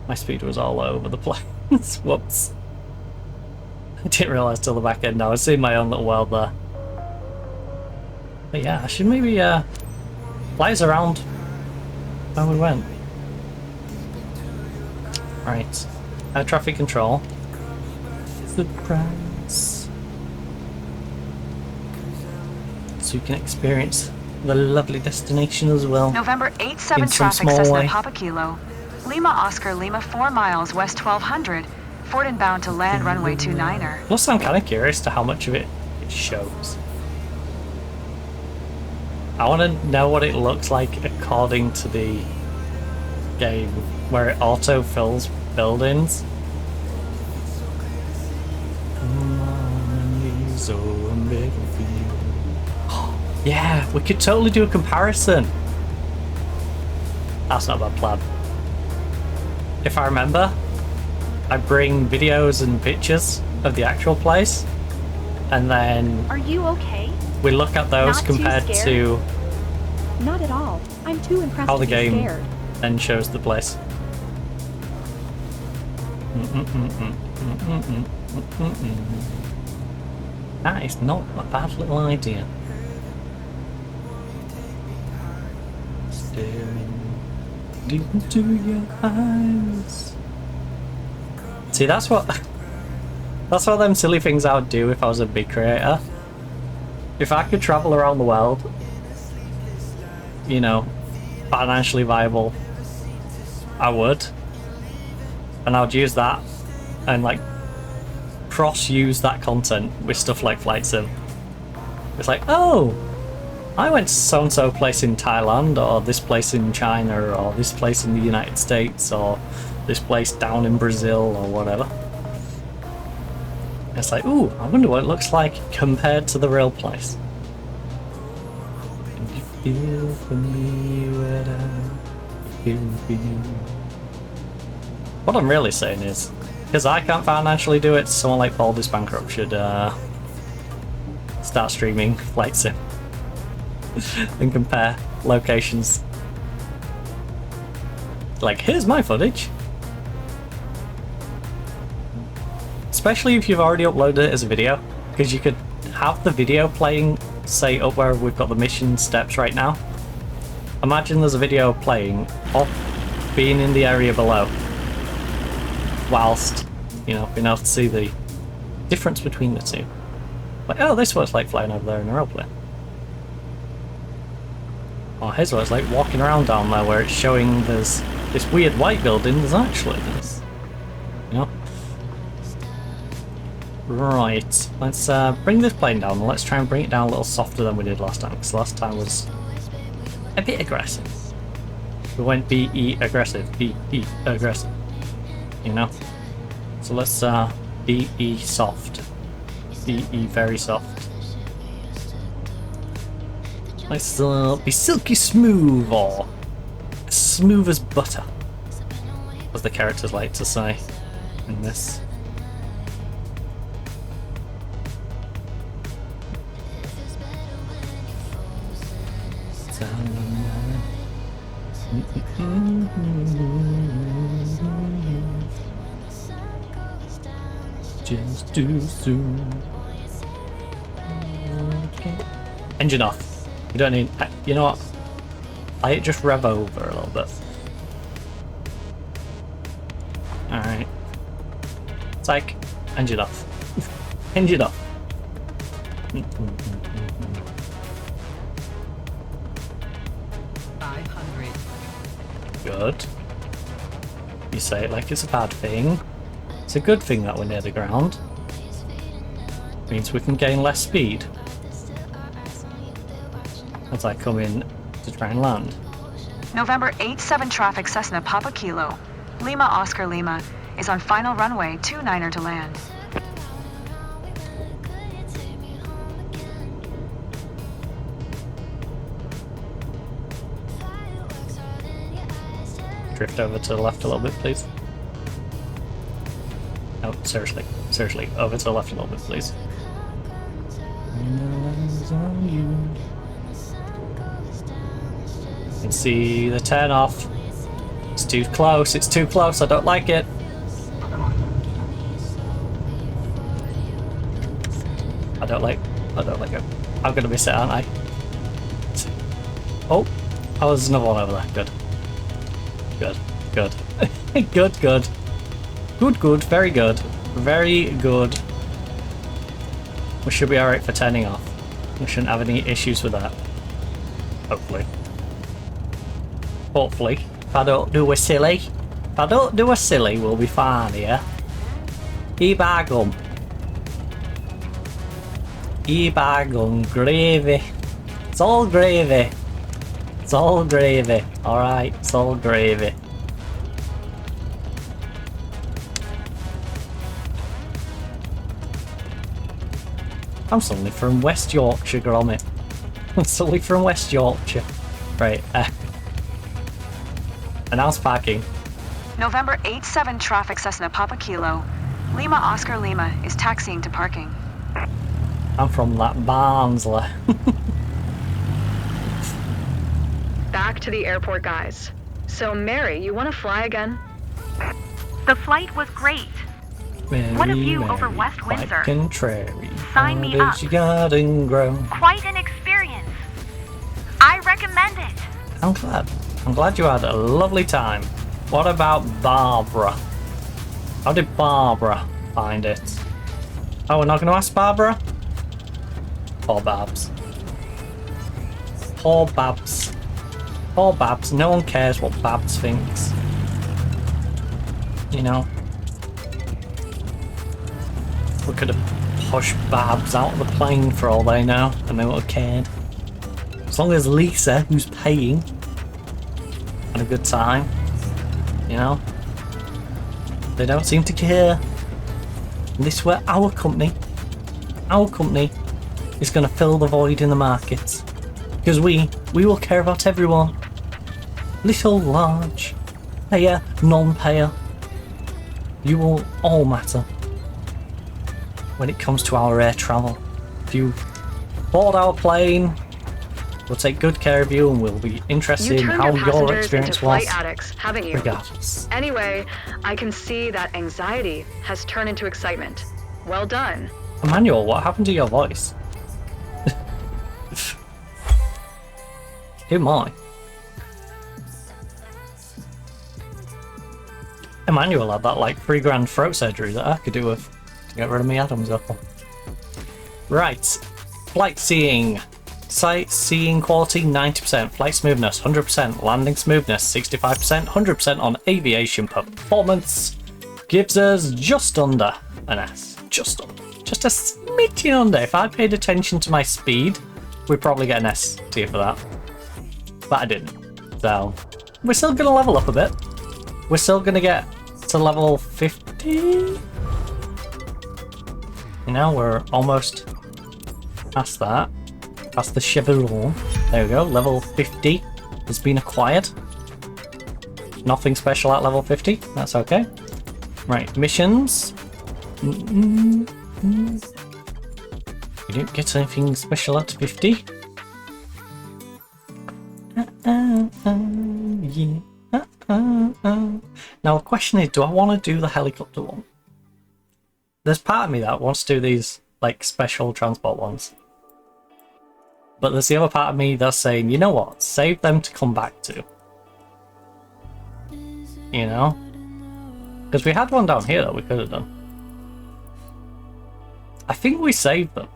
My speed was all over the place. Whoops. I didn't realise till the back end. I was seeing my own little world there. But yeah, I should maybe fly us around where we went. Right. Air traffic control. Surprise. So you can experience the lovely destination as well. November 8-7 traffic, Cessna Papa Kilo. Lima Oscar Lima 4 miles west 1200. Ford inbound to land runway 29er. Plus, I'm kind of curious to how much of it shows. I want to know what it looks like according to the game, where it auto fills buildings. Yeah, we could totally do a comparison. That's not a bad plan. If I remember, I bring videos and pictures of the actual place, and then Are you okay? we look at those Not compared to Not at all. I'm too impressed how the to be game scared. then shows the place. That is not a bad little idea. Staring deep into your eyes. See, that's what them silly things I would do if I was a big creator. If I could travel around the world, you know, financially viable, I would. And I would use that and like cross-use that content with stuff like Flight Sim. It's like, oh, I went to so-and-so place in Thailand, or this place in China, or this place in the United States, or this place down in Brazil, or whatever. It's like, ooh, I wonder what it looks like compared to the real place. And you feel for me what I feel for you. What I'm really saying is, because I can't financially do it, someone like Paul This Bankrupt should start streaming Flight Sim and compare locations. Like, here's my footage. Especially if you've already uploaded it as a video, because you could have the video playing, say, up where we've got the mission steps right now. Imagine there's a video playing of being in the area below, whilst, you know, being able to see the difference between the two. Like, oh, this was like flying over there in an aeroplane. Or here's what it's like walking around down there, where it's showing there's this weird white building, there's actually this. You know? Right, let's bring this plane down, and let's try and bring it down a little softer than we did last time, because last time was a bit aggressive. We went BE aggressive, BE aggressive, you know? So let's BE soft, BE very soft. Let's be silky smooth, or smooth as butter, as the characters like to say in this. Just too soon. Engine off. You don't need. You know what? I just rev over a little bit. Alright. Psych. Engine off. Engine off. 500. Good. You say it like it's a bad thing. It's a good thing that we're near the ground. Means we can gain less speed as I come in to try and land. November 87 traffic Cessna Papa Kilo. Lima Oscar Lima is on final runway 29er to land. Drift over to the left a little bit, please. Oh, seriously. Seriously, over to the left a little bit, please. You can see the turn off. It's too close, it's too close, I don't like it. I don't like it. I'm gonna miss it, aren't I? Oh, there's another one over there. Good. Good. Good. Good, good. Good, good. Very good. Very good. We should be alright for turning off. We shouldn't have any issues with that. Hopefully. Hopefully. If I don't do a silly. If I don't do a silly, we'll be fine here. E-bagum. E-bagum. Gravy. It's all gravy. It's all gravy. Alright, it's all gravy. I'm suddenly from West Yorkshire, Gromit. I'm suddenly from West Yorkshire. Right, announce parking. November 87 traffic Cessna Papa Kilo. Lima Oscar Lima is taxiing to parking. I'm from that Barnsley. Back to the airport, guys. So, Mary, you want to fly again? The flight was great. What a view over West Windsor. Contrary. Sign me up. You garden grow. Quite an experience. I recommend it. I'm glad. I'm glad you had a lovely time. What about Barbara? How did Barbara find it? Oh, we're not going to ask Barbara? Poor Babs. Poor Babs. Poor Babs. No one cares what Babs thinks. You know? We could have pushed Babs out of the plane for all they know, and they would have cared. As long as Lisa, who's paying, had a good time, you know? They don't seem to care. And this is where our company is going to fill the void in the markets. Because we will care about everyone. Little, large, payer, non-payer. You will all matter when it comes to our air travel. If you board our plane, we'll take good care of you and we'll be interested in how your experience was. Flight addicts, haven't you? Regardless. Anyway, I can see that anxiety has turned into excitement. Well done. Emmanuel, what happened to your voice? Who am I? Emmanuel had that like $3,000 throat surgery that I could do with to get rid of my Adam's apple. Right, flight seeing. Sightseeing quality 90%, flight smoothness 100%, landing smoothness 65%, 100% on aviation performance gives us just under an S. Just under. Just a smidgen under. If I paid attention to my speed, we'd probably get an S tier for that. But I didn't. So, we're still going to level up a bit. We're still going to get to level 50. You know, we're almost past that. Past the Chevron. There we go, level 50 has been acquired. Nothing special at level 50, that's okay. Right, missions. You don't get anything special at 50. Yeah. Now the question is, do I want to do the helicopter one? There's part of me that wants to do these like special transport ones. But there's the other part of me that's saying, you know what, save them to come back to. You know? Because we had one down here that we could have done. I think we saved them.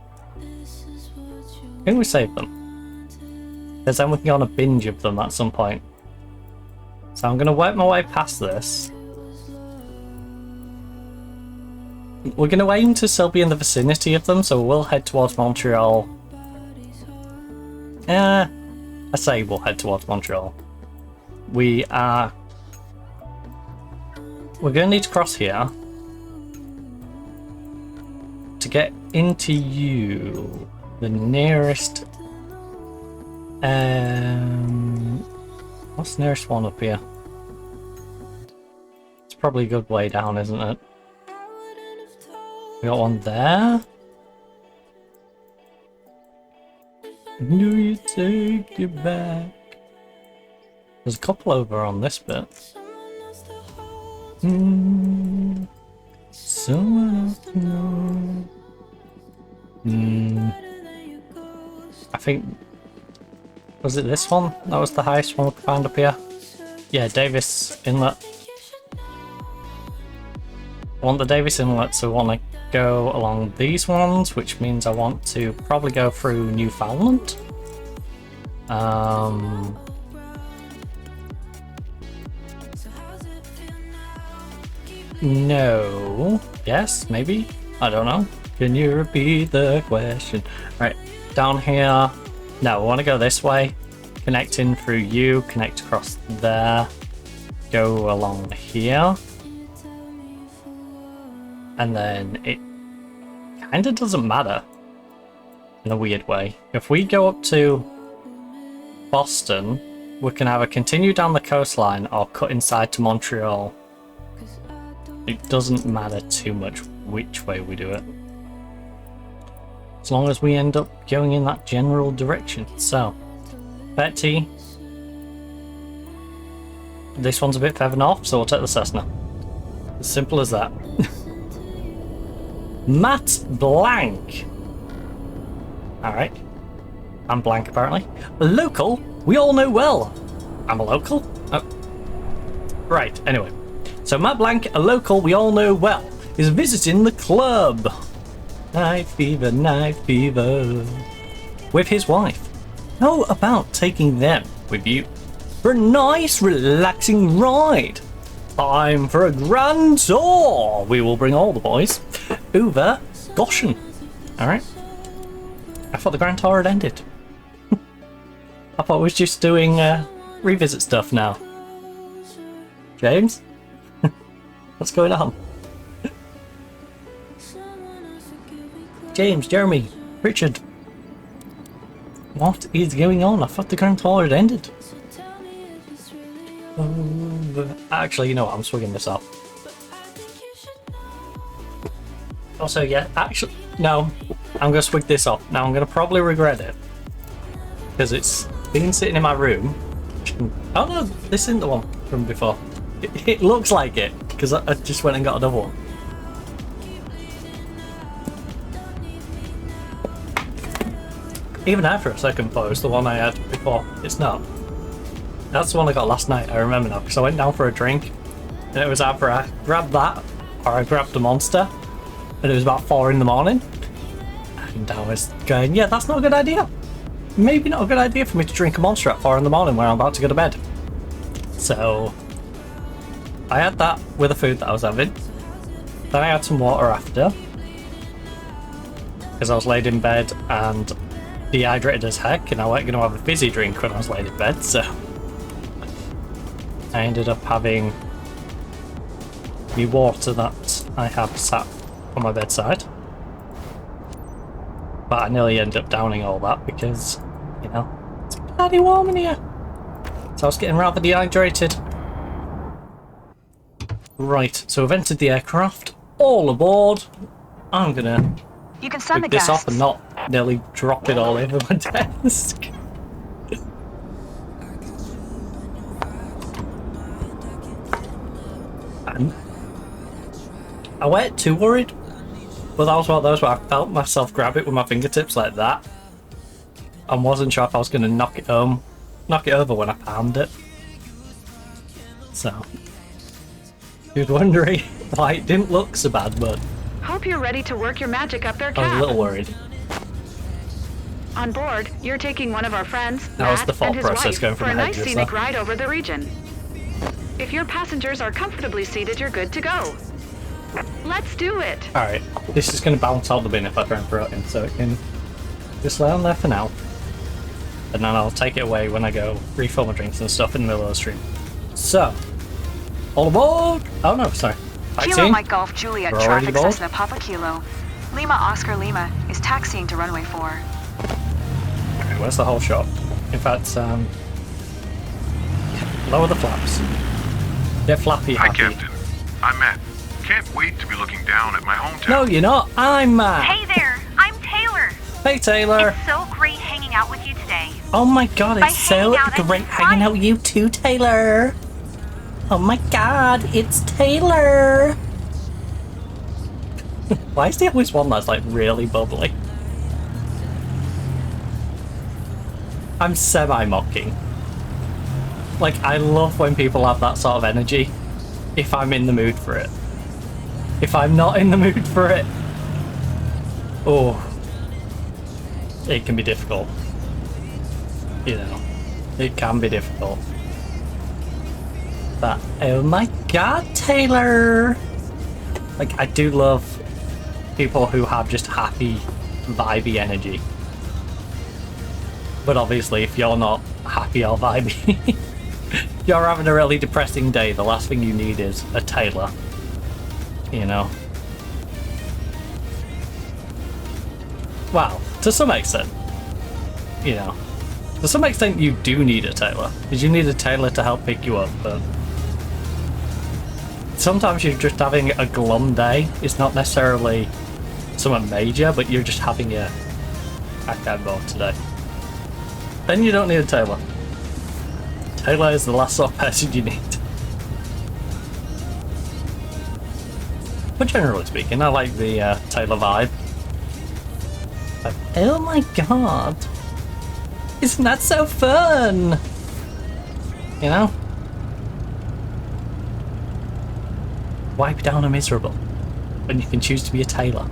Because then we can go on a binge of them at some point. So I'm going to work my way past this. We're going to aim to still be in the vicinity of them, so we'll head towards Montreal. I say we'll head towards Montreal. We're going to need to cross here to get into you. The nearest... what's the nearest one up here? It's probably a good way down, isn't it? We got one there. Do you take it back? There's a couple over on this bit. Someone else to know. I think... Was it this one? That was the highest one we could find up here? Yeah, Davis Inlet. I want the Davis Inlet, so I want to go along these ones, which means I want to probably go through Newfoundland. No. Yes, maybe? I don't know. Can you repeat the question? Right, down here. No, we want to go this way. Connect in through you, connect across there. Go along here. And then it kind of doesn't matter in a weird way. If we go up to Boston, we can either continue down the coastline or cut inside to Montreal. It doesn't matter too much which way we do it, as long as we end up going in that general direction. So, Betty, this one's a bit further north, so we'll take the Cessna. As simple as that. Matt Blank. Alright. I'm Blank, apparently. A local we all know well. I'm a local? Oh. Right, anyway. So Matt Blank, a local we all know well, is visiting the club. Night fever, with his wife. How about taking them with you for a nice, relaxing ride? Time for a grand tour. We will bring all the boys over Goshen. Alright. I thought the grand tour had ended. I thought we was just doing revisit stuff now. James? What's going on? James, Jeremy, Richard. What is going on? I thought the grand tour had ended. Actually, you know what? I'm swigging this up. Also, yeah, actually, no. I'm going to swig this up. Now, I'm going to probably regret it. Because it's been sitting in my room. Oh no, this isn't the one from before. It looks like it, because I just went and got another one. Even I for a second thought it was the one I had before. It's not. That's the one I got last night, I remember now, because I went down for a drink, and it was either I grabbed that, or I grabbed the Monster, and it was about 4 in the morning, and I was going, yeah, that's not a good idea. Maybe not a good idea for me to drink a Monster at 4 in the morning when I'm about to go to bed. So, I had that with the food that I was having, then I had some water after, because I was laid in bed and dehydrated as heck, and I wasn't going to have a fizzy drink when I was laid in bed, so I ended up having the water that I have sat on my bedside. But I nearly ended up downing all that because, you know, it's bloody warm in here. So I was getting rather dehydrated. Right, so I've entered the aircraft. All aboard. I'm gonna pick this up and not nearly drop it all over my desk. And I weren't too worried, but that was one of those where I felt myself grab it with my fingertips like that and wasn't sure if I was going to knock it over when I palmed it. So He was wondering why it didn't look so bad, but Hope you're ready to work your magic up their I was a cab. little worried. On board, you're taking one of our friends, That was Matt, the thought and his process wife going for through a my head nice just scenic there. ride over the region. If your passengers are comfortably seated, you're good to go. Let's do it. Alright, this is going to bounce out the bin if I try and throw it in, so it can just lay on there for now. And then I'll take it away when I go refill my drinks and stuff in the middle of the stream. So, all aboard! Oh no, sorry. Kilo Taxiing? Mike Golf Juliet We're already traffic aboard? Cessna Papa Kilo. Lima Oscar Lima is taxiing to runway 4. Okay, where's the whole shot? In fact, lower the flaps. Get flappy Hi, happy. Captain. I'm Matt. Can't wait to be looking down at my hometown. No, you're not. I'm Matt. Hey there, I'm Taylor. Hey, Taylor. It's so great hanging out with you today. Oh my god, By it's so hanging out, I great mean hanging out with you too, Taylor. Oh my god, it's Taylor. Why is there always one that's like really bubbly? I'm semi-mocking. Like, I love when people have that sort of energy, if I'm in the mood for it. If I'm not in the mood for it, oh, it can be difficult. You know, it can be difficult. But, oh my god, Taylor! Like, I do love people who have just happy, vibey energy. But obviously, if you're not happy or vibey, you're having a really depressing day, the last thing you need is a Taylor. You know? Well, to some extent. You know. To some extent you do need a Taylor. Because you need a Taylor to help pick you up, but sometimes you're just having a glum day. It's not necessarily something major, but you're just having a I can't go today. Then you don't need a Taylor. Taylor is the last sort of person you need. But generally speaking, I like the Taylor vibe. Like, oh my god! Isn't that so fun? You know? Wipe down a miserable when you can choose to be a Taylor.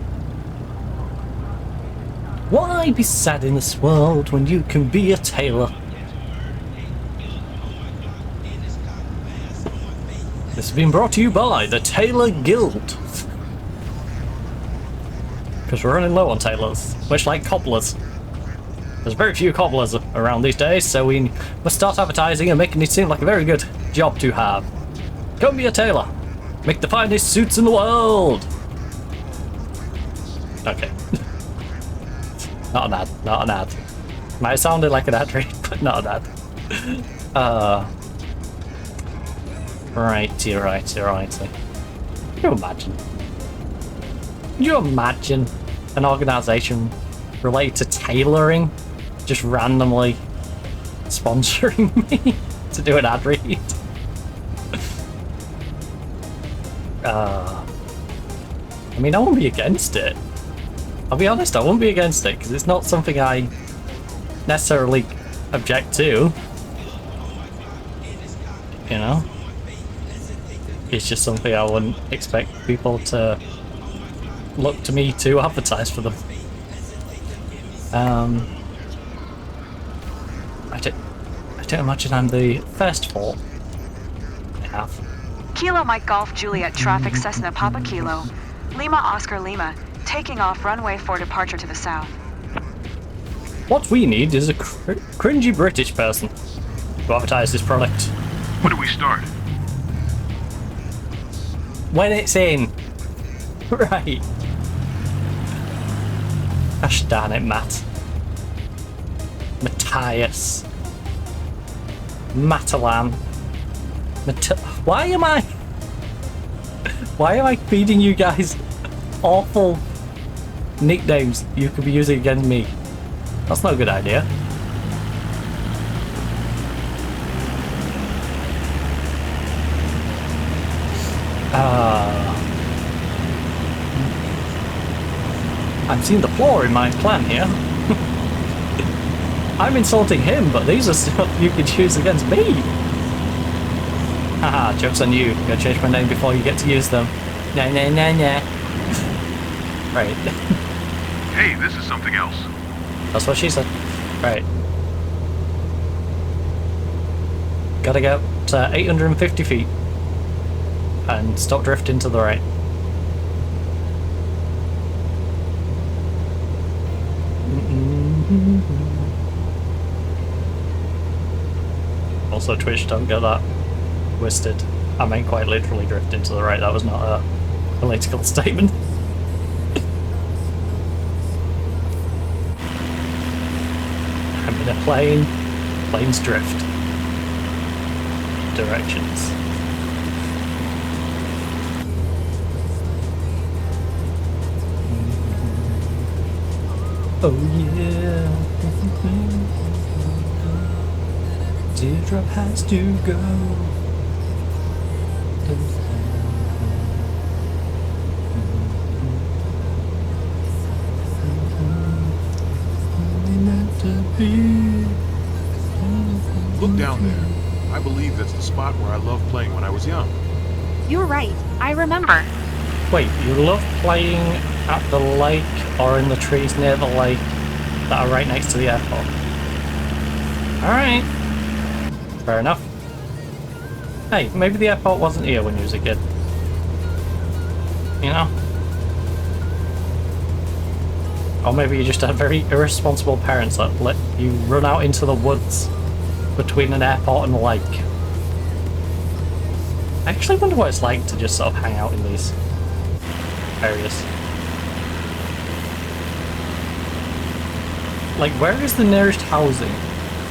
Why be sad in this world when you can be a Taylor? This has been brought to you by the Taylor Guild. Because we're running low on tailors, much like cobblers. There's very few cobblers around these days, so we must start advertising and making it seem like a very good job to have. Come be a tailor. Make the finest suits in the world. Okay. Not an ad, not an ad. Might have sounded like an ad read, but not an ad. Righty. Can you imagine? Can you imagine an organisation related to tailoring just randomly sponsoring me to do an ad read? I mean, I won't be against it. I'll be honest, I won't be against it because it's not something I necessarily object to. You know? It's just something I wouldn't expect people to look to me to advertise for them. I don't imagine I'm the first fault I have. Kilo Mike Golf Juliet traffic Cessna Papa Kilo. Lima Oscar Lima, taking off runway 4 departure to the south. What we need is a cringy British person to advertise this product. When do we start? When it's in. Right. Gosh darn it, Matt. Matthias. Matalan. Why am I feeding you guys awful nicknames you could be using against me? That's not a good idea. I'm seeing the flaw in my plan here. I'm insulting him, but these are stuff you could use against me. Haha, joke's on you. Gotta change my name before you get to use them. Nah, nah, nah, nah. Right. Hey, this is something else. That's what she said. Right. Gotta get to 850 feet. And stop drifting to the right. Also, Twitch, don't get that twisted. I meant quite literally drifting to the right. That was not a political statement. I'm in a plane. Planes drift. Directions. Oh yeah. Teardrop has to go. Look down there. I believe that's the spot where I loved playing when I was young. You're right, I remember. Wait, you love playing at the lake or in the trees near the lake that are right next to the airport? Alright. Fair enough. Hey, maybe the airport wasn't here when you was a kid. You know? Or maybe you just had very irresponsible parents that let you run out into the woods between an airport and a lake. I actually wonder what it's like to just sort of hang out in these areas. Like, where is the nearest housing?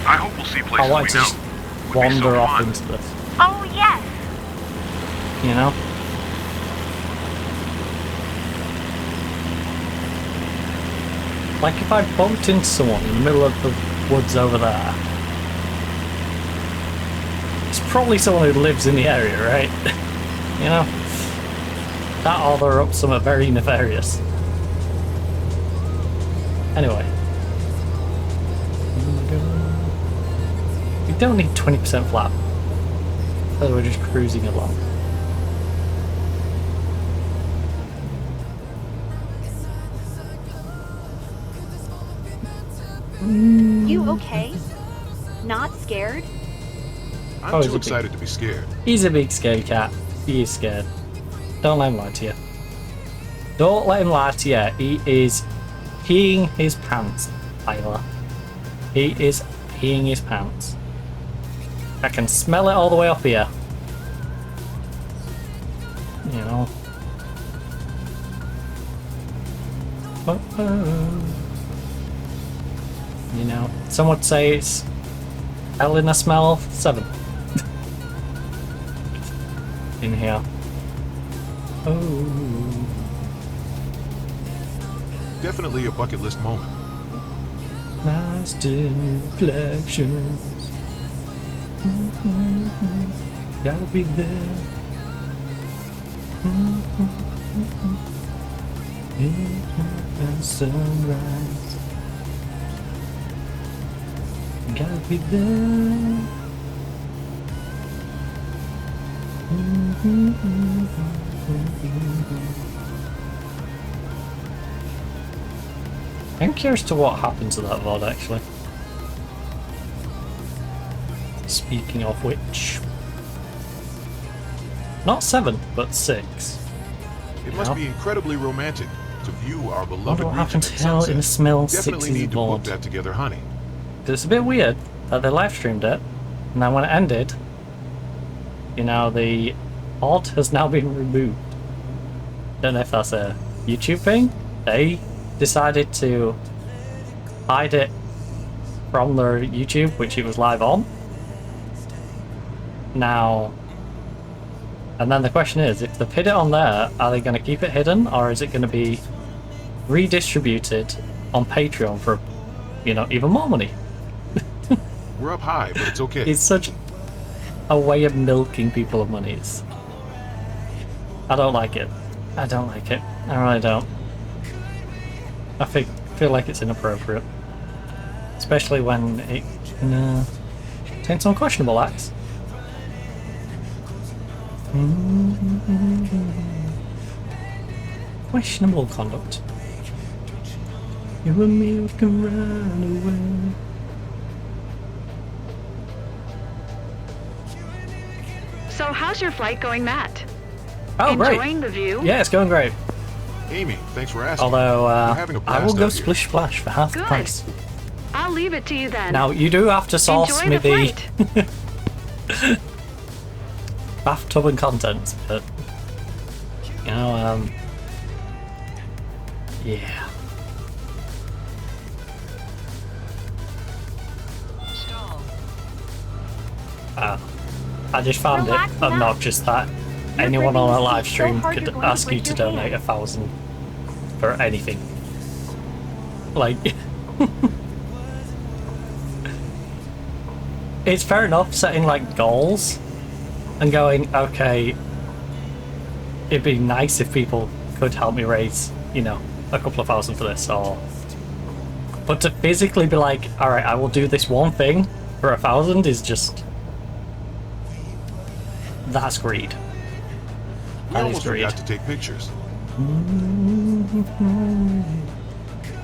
I hope we'll see places I want we to know. just Would be wander so off fun. into this, Oh, yes. you know? Like if I bumped into someone in the middle of the woods over there, it's probably someone who lives in the area, right? You know? That or they're up somewhere very nefarious. Anyway. We don't need 20% flap. So we're just cruising along. You okay? Not scared? I'm Oh, too excited to be scared. He's a big scared cat. He is scared. Don't let him lie to you. Don't let him lie to you. He is peeing his pants, Tyler. He is peeing his pants. I can smell it all the way up here. You know. You know, some would say it's hell in a smell of 7. In here. Oh. Definitely a bucket list moment. Nice deflections. Gotta be there. And sunrise. Gotta be there. I'm curious to what happened to that VOD actually. Speaking of which, not 7, but 6. It must be incredibly romantic to view our beloved Wonder what region happened at to Hell in a sunset. Smell Definitely 6's need to book VOD. that together, honey. It's a bit weird that they live streamed it, and then when it ended, you know, the VOD has now been removed. Don't know if that's a YouTube thing. They decided to hide it from their YouTube, which it was live on. Now, and then the question is, if they've hid it on there, are they going to keep it hidden, or is it going to be redistributed on Patreon for, you know, even more money? We're up high, but it's okay. It's such a way of milking people of money. I don't like it. I don't like it. I really don't. I feel like it's inappropriate. Especially when it contains some questionable acts. Questionable conduct. You and me we can run away. So how's your flight going, Matt? Oh, Enjoying great. the view? Yeah, it's going great. Amy, thanks for asking. Although, We're having a I will blast go out here. splish splash for half the Good. price. I'll leave it to you then. Now, you do have to source Enjoy me the the bathtub and contents, but, you know, yeah. I just found Relax it now. obnoxious that You're anyone on a gripping live the seat stream so hard could you're going to ask you break to your donate hand. 1,000 for anything. Like, it's fair enough setting like goals and going, okay, it'd be nice if people could help me raise, you know, a couple of thousand for this, or but to physically be like, all right, I will do this one thing for 1,000 is just, that's greed. We That is almost greed. forgot to take pictures.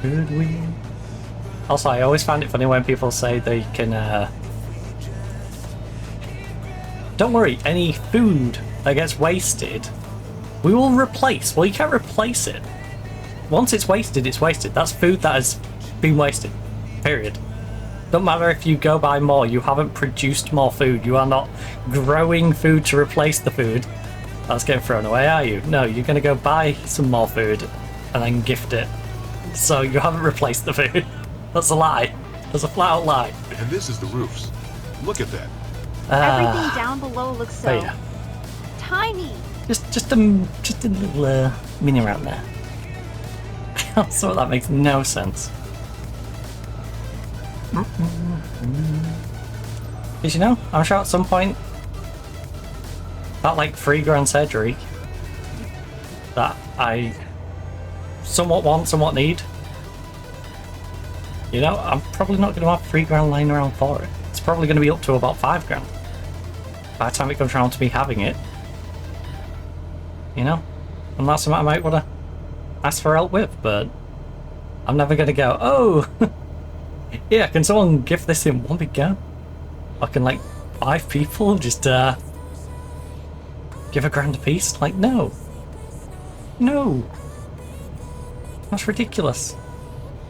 Could we? Also, I always find it funny when people say they can, don't worry, any food that gets wasted, we will replace. Well, you can't replace it. Once it's wasted, it's wasted. That's food that has been wasted. Period. Don't matter if you go buy more, you haven't produced more food. You are not growing food to replace the food that's getting thrown away, are you? No, you're going to go buy some more food and then gift it. So you haven't replaced the food. That's a lie. That's a flat out lie. And this is the roofs. Look at that. Everything down below looks so Oh yeah. tiny. Just a little mini around there. So that makes no sense. Because you know, I'm sure at some point that like $3,000 surgery that I somewhat want, somewhat need. You know, I'm probably not going to have $3,000 lying around for it. It's probably going to be up to about $5,000 by the time it comes around to me having it. You know, and that's something I might want to ask for help with, but I'm never going to go, oh, yeah, can someone gift this in one big go? I can, like, 5 people just give $1,000 a piece? Like, no. No. That's ridiculous.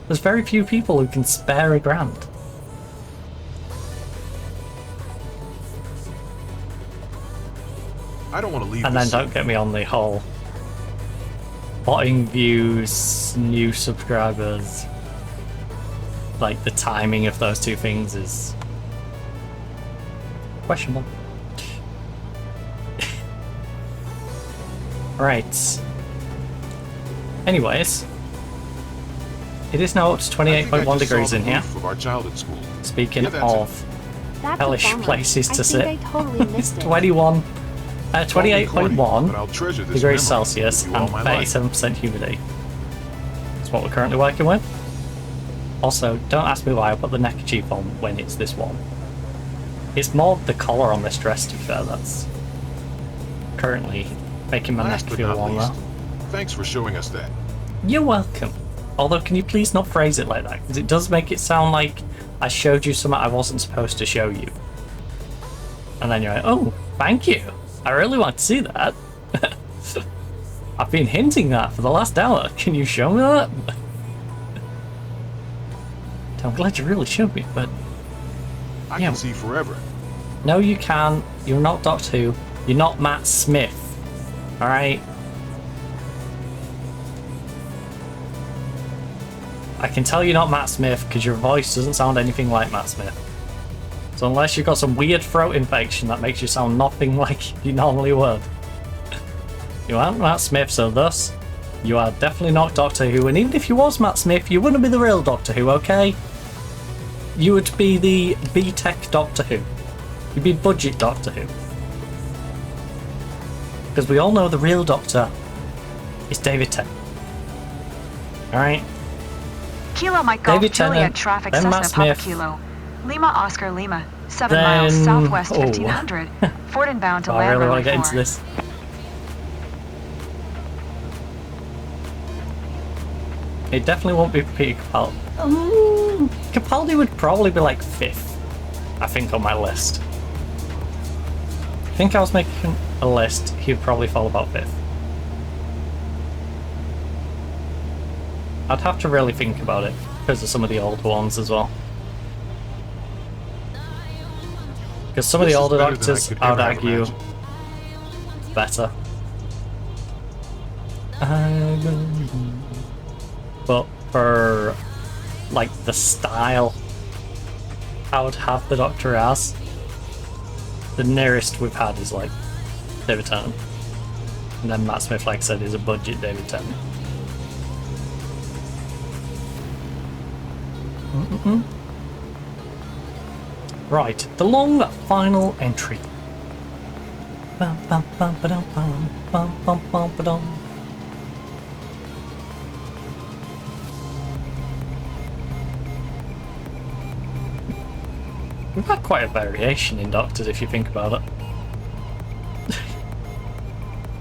There's very few people who can spare $1,000. I don't want to leave And then this don't get me on the whole botting views, new subscribers. Like, the timing of those two things is questionable. Right. Anyways, it is now up to 28.1 degrees in here. Of our childhood school. Speaking Yeah, that's of That's hellish a bummer. places to I sit, think I totally missed it's it. 28.1 But I'll treasure this degrees memory Celsius with you all and my life. 37% humidity. That's what we're currently working with. Also, don't ask me why I put the neckerchief on when it's this warm. It's more the collar on this dress, to be fair, that's currently making my Last neck but feel not warm least, though. thanks for showing us that. You're welcome. Although, can you please not phrase it like that? Because it does make it sound like I showed you something I wasn't supposed to show you. And then you're like, oh, thank you. I really want to see that. I've been hinting that for the last hour. Can you show me that? I'm glad you really showed me, but I Yeah. can see forever. no, you can't. You're not Doctor Who. You're not Matt Smith. Alright? I can tell you're not Matt Smith because your voice doesn't sound anything like Matt Smith. So unless you've got some weird throat infection that makes you sound nothing like you normally would, you aren't Matt Smith, so thus, you are definitely not Doctor Who. And even if you was Matt Smith, you wouldn't be the real Doctor Who, okay? You would be the B-Tech Doctor Who. You'd be budget Doctor Who. Because we all know the real Doctor is David Tennant. Alright? Kilo Mike Golf David Juliet Tennant, Traffic then Matt Cessna Papa Smith. Kilo. Lima Oscar Lima. 7 then... miles southwest, oh. 1500. Ford inbound to I land really runway want to get 4. into this. It definitely won't be Peter Capaldi. Capaldi would probably be like 5th, I think, on my list. I think I was making a list, he'd probably fall about 5th. I'd have to really think about it, because of some of the older ones as well. Because some of the older Doctors, I would argue, better. But for, like, the style I would have the Doctor as, the nearest we've had is, like, David Tennant. And then Matt Smith, like I said, is a budget David Tennant. Right, the long final entry. Bum, bum, bum, ba-dum, bum, bum, bum, bum, ba-dum. We've had quite a variation in Doctors if you think about it.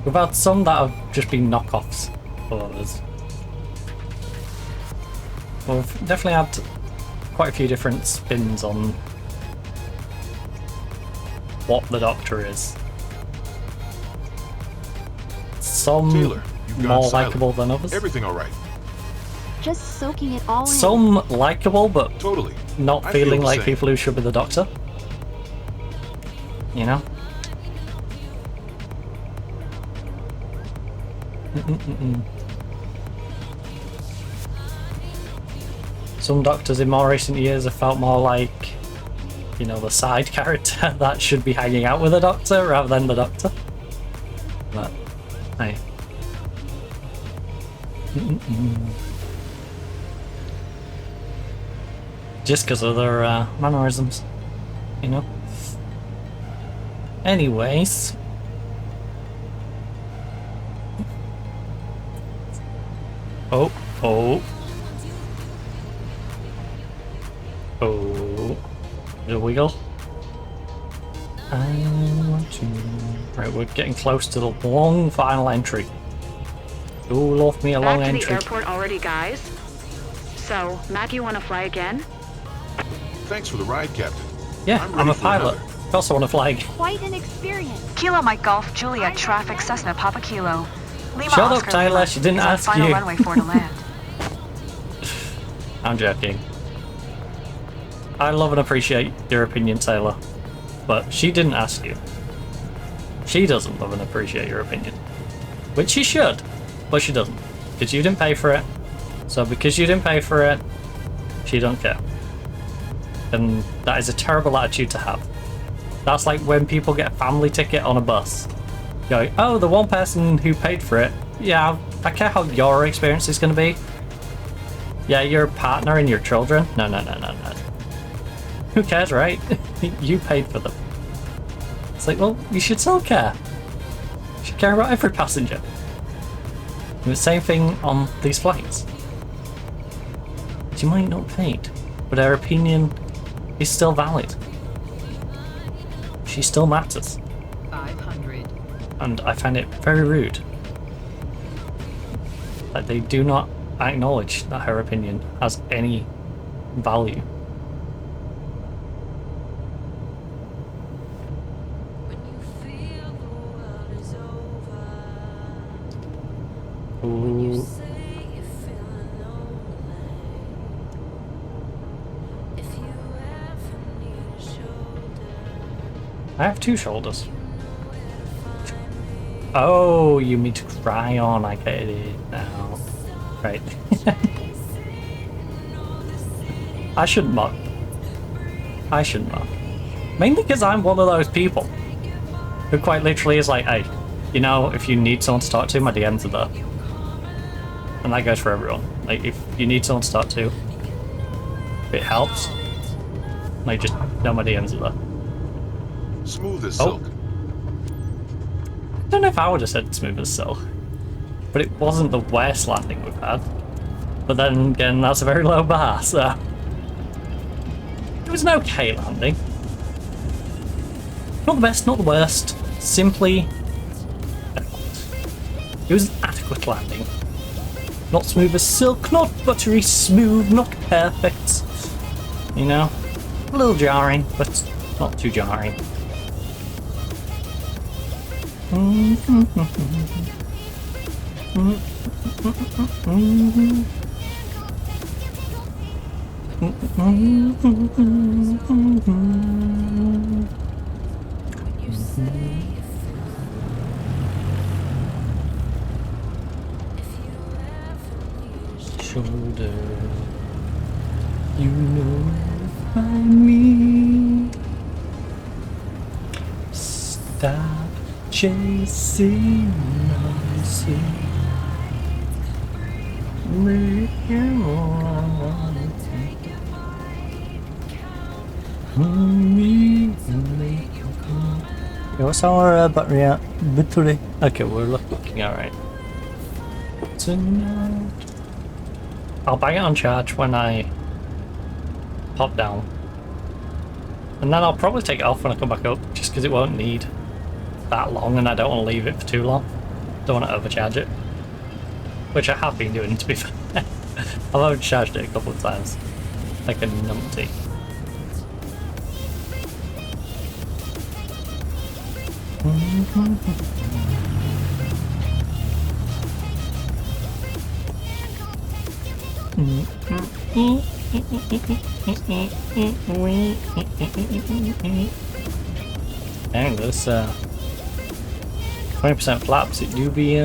We've had some that have just been knockoffs of others. We've definitely had quite a few different spins on what the Doctor is. Some Taylor, more likeable than others. Everything all right? Just soaking it all in. Some likeable, but Totally. not I feeling feel the like same. people who should be the Doctor. You know? Some Doctors in more recent years have felt more like, you know, the side character that should be hanging out with the Doctor rather than the Doctor. But, hey. Just because of their mannerisms, you know? Anyways. Oh. The wiggle. I want to... Right, we're getting close to the long final entry. Oh, love me a long entry. Back to the airport already, guys? So, Mac, you want to fly again? Thanks for the ride, Captain. Yeah, I'm a for pilot. another. I also want to fly. Quite an experience. Kilo Mike Golf Juliet traffic Cessna Papa Kilo. Lima Shut up, Oscar Tyler, Lima she didn't is on ask final you. runway 4 to land. I'm joking. I love and appreciate your opinion, Taylor. But she didn't ask you. She doesn't love and appreciate your opinion. Which she should, but she doesn't. Because you didn't pay for it. So because you didn't pay for it, she don't care. And that is a terrible attitude to have. That's like when people get a family ticket on a bus. Go, oh, the one person who paid for it. Yeah, I care how your experience is going to be. Yeah, your partner and your children. No. Who cares, right? You paid for them. It's like, well, you should still care. You should care about every passenger. And the same thing on these flights. She might not have paid, but her opinion is still valid. She still matters. 500. And I find it very rude that they do not acknowledge that her opinion has any value. Ooh. I have two shoulders. Oh, you mean to cry on? I get it now. Right. I shouldn't mock. Mainly because I'm one of those people who quite literally is like, hey, you know, if you need someone to talk to, my DMs are there. And that goes for everyone. Like, if you need someone to talk to, if it helps, like, just know my DMs are there. Smooth as silk. I don't know if I would have said smooth as silk, but it wasn't the worst landing we've had. But then again, that's a very low bar, so it was an okay landing. Not the best, not the worst. Simply it was an adequate landing. Not smooth as silk, not buttery smooth, not perfect. You know, a little jarring, but not too jarring. Shoulder, you know I me. Stop chasing us. What's our battery at? Battery. Okay, we're looking alright. Tonight. I'll bang it on charge when I pop down. And then I'll probably take it off when I come back up, just because it won't need that long and I don't want to leave it for too long. Don't want to overcharge it. Which I have been doing, to be fair. I've overcharged it a couple of times. Like a numpty. Dang, this 20% flaps, it do be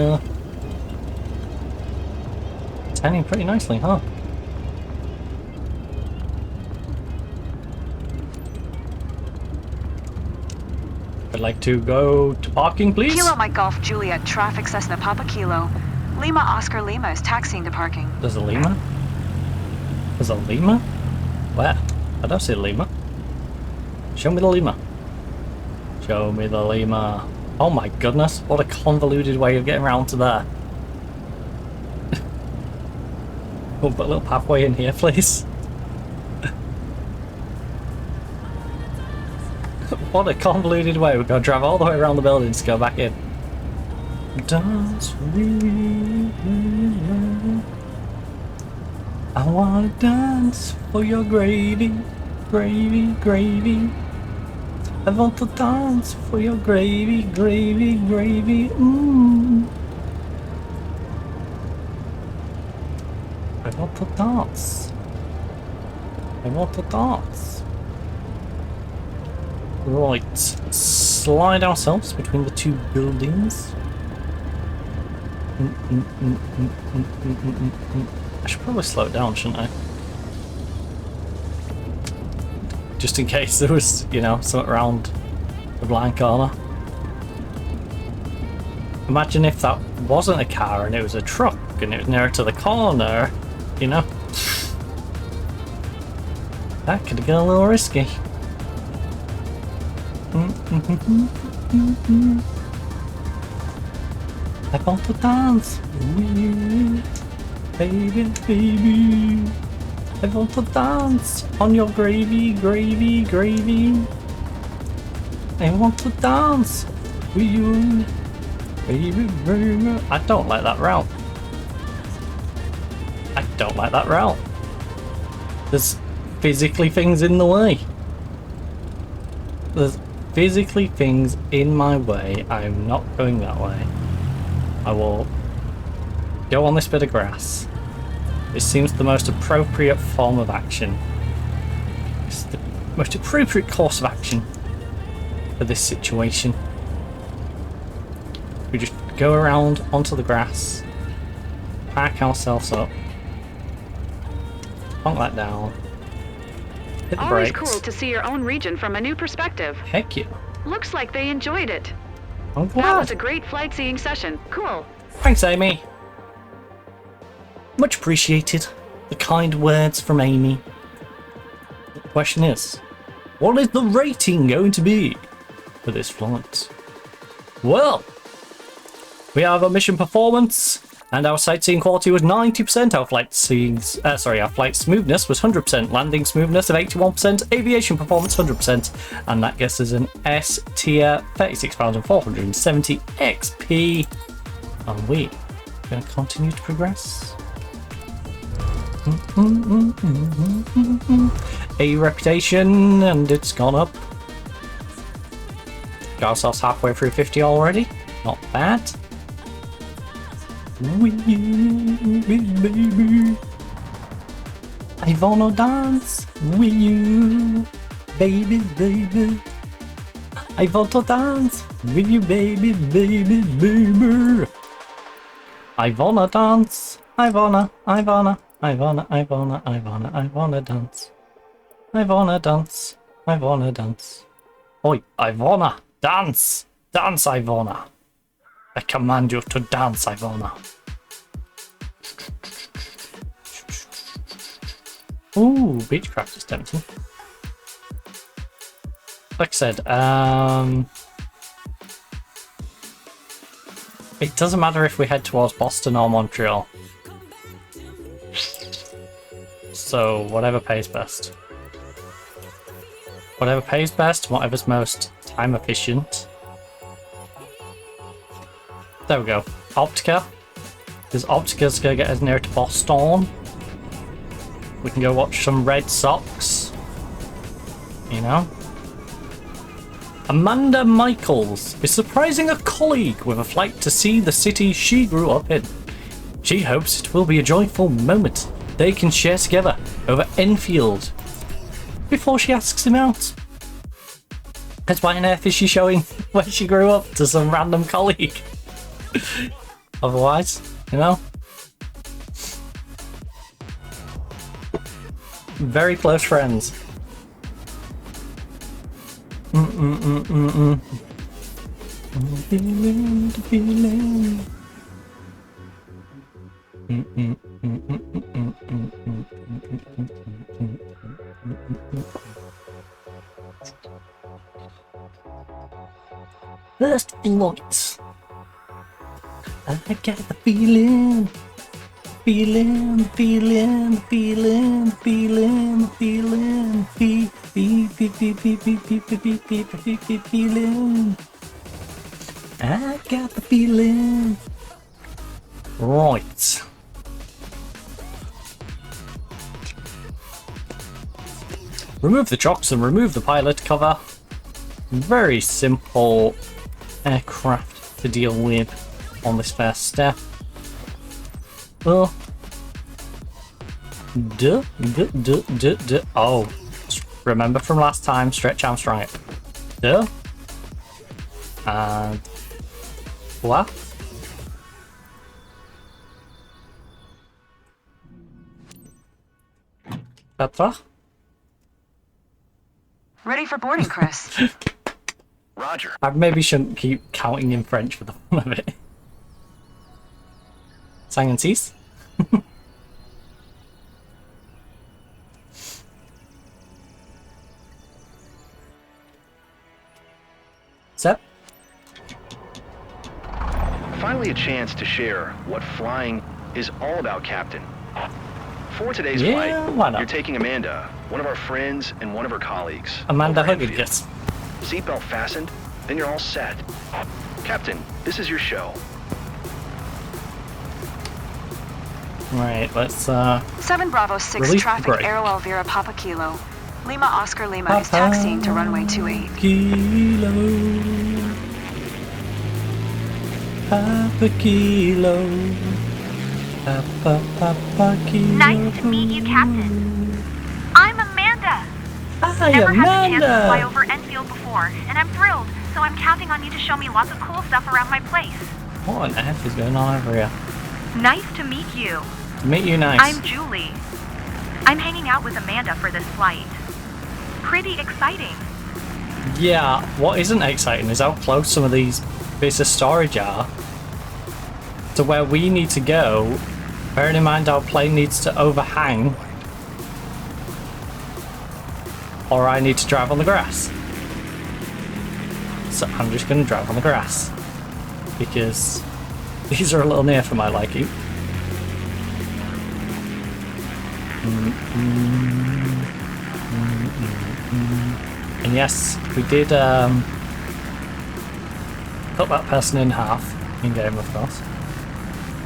turning pretty nicely, huh? I'd like to go to parking, please. Kilo Mike Golf Juliet, traffic Cessna Papa Kilo. Lima Oscar Lima is taxiing to parking. There's a Lima? There's a Lima? Where? I don't see a Lima. Show me the Lima. Show me the Lima. Oh my goodness, what a convoluted way of getting around to there. We'll put a little pathway in here, please. What a convoluted way. We're going to drive all the way around the building to go back in. Dance with me. I want to dance for your gravy, gravy, gravy. I want to dance for your gravy, gravy, gravy. I want to dance. I want to dance. Right, slide ourselves between the two buildings. I should probably slow it down, shouldn't I? Just in case there was, you know, something around the blind corner. Imagine if that wasn't a car and it was a truck and it was nearer to the corner, you know? That could have got a little risky. I want to dance with baby, baby. I want to dance on your gravy, gravy, gravy. I want to dance with you, baby, baby. I don't like that route. I don't like that route. There's physically things in the way. There's physically things in my way. I'm not going that way. I will go on this bit of grass. This seems the most appropriate form of action. It's the most appropriate course of action for this situation. We just go around onto the grass, pack ourselves up, plonk that down, hit the Always brakes. cool to see your own region from a new perspective. Heck yeah. Looks like they enjoyed it. I'm That glad. was a great flight seeing session. Cool. Thanks, Amy. Much appreciated. The kind words from Amy. The question is, what is the rating going to be for this flight? Well, we have a mission performance And our sightseeing quality was 90%. Our flight smoothness was 100%. Landing smoothness of 81%. Aviation performance 100%. And that gets us an S tier, £36,470 XP. Are we going to continue to progress? A reputation, and it's gone up. Got ourselves halfway through 50 already. Not bad. Baby, I wanna dance with you, baby, baby. I want to dance with you, baby, baby, baby. I wanna dance. I wanna dance. I wanna dance. Oi, I wanna dance. Dance, I wanna. I command you to dance, Ivana. Ooh, Beechcraft is tempting. Like I said, it doesn't matter if we head towards Boston or Montreal. So, whatever pays best. Whatever pays best, whatever's most time efficient. There we go. Optica. Because Optica's going to get us near to Boston. We can go watch some Red Sox. You know? Amanda Michaels is surprising a colleague with a flight to see the city she grew up in. She hopes it will be a joyful moment they can share together over Enfield. Before she asks him out. Because why on earth is she showing where she grew up to some random colleague? Otherwise, you know, very close friends. First flight. I got the feeling, feeling, feeling, feeling, feeling, feeling, feeling. I got the feeling. Right. Remove the chocks and remove the pilot cover. Very simple aircraft to deal with on this first step. Oh. Oh. Remember from last time, stretch arm strike. Duh. And what? Petra? Ready for boarding, Chris. Roger. I maybe shouldn't keep counting in French for the fun of it. Sang and cease. Sep? Finally a chance to share what flying is all about, Captain. For today's why flight, not? you're taking Amanda, one of our friends and one of her colleagues. Amanda over Huggins, Enfield. yes. Seatbelt fastened, then you're all set. Captain, this is your show. Right, let's 7 Bravo 6 Release traffic break. Aero Elvira Papa Kilo. Lima Oscar Lima is taxiing to runway 28. Kilo. Papa Kilo. Papa Kilo. Nice to meet you, Captain. I'm Amanda. Hi, Never had the chance to fly Amanda. over Enfield before, and I'm thrilled, so I'm counting on you to show me lots of cool stuff around my place. What on earth is going on over here? Nice to meet you. Meet you nice. I'm Julie. I'm hanging out with Amanda for this flight. Pretty exciting. Yeah, what isn't exciting is how close some of these bits of storage are to where we need to go, bearing in mind our plane needs to overhang, or I need to drive on the grass. So I'm just going to drive on the grass, because These are a little near for my liking. And yes, we did cut that person in half in game, of course.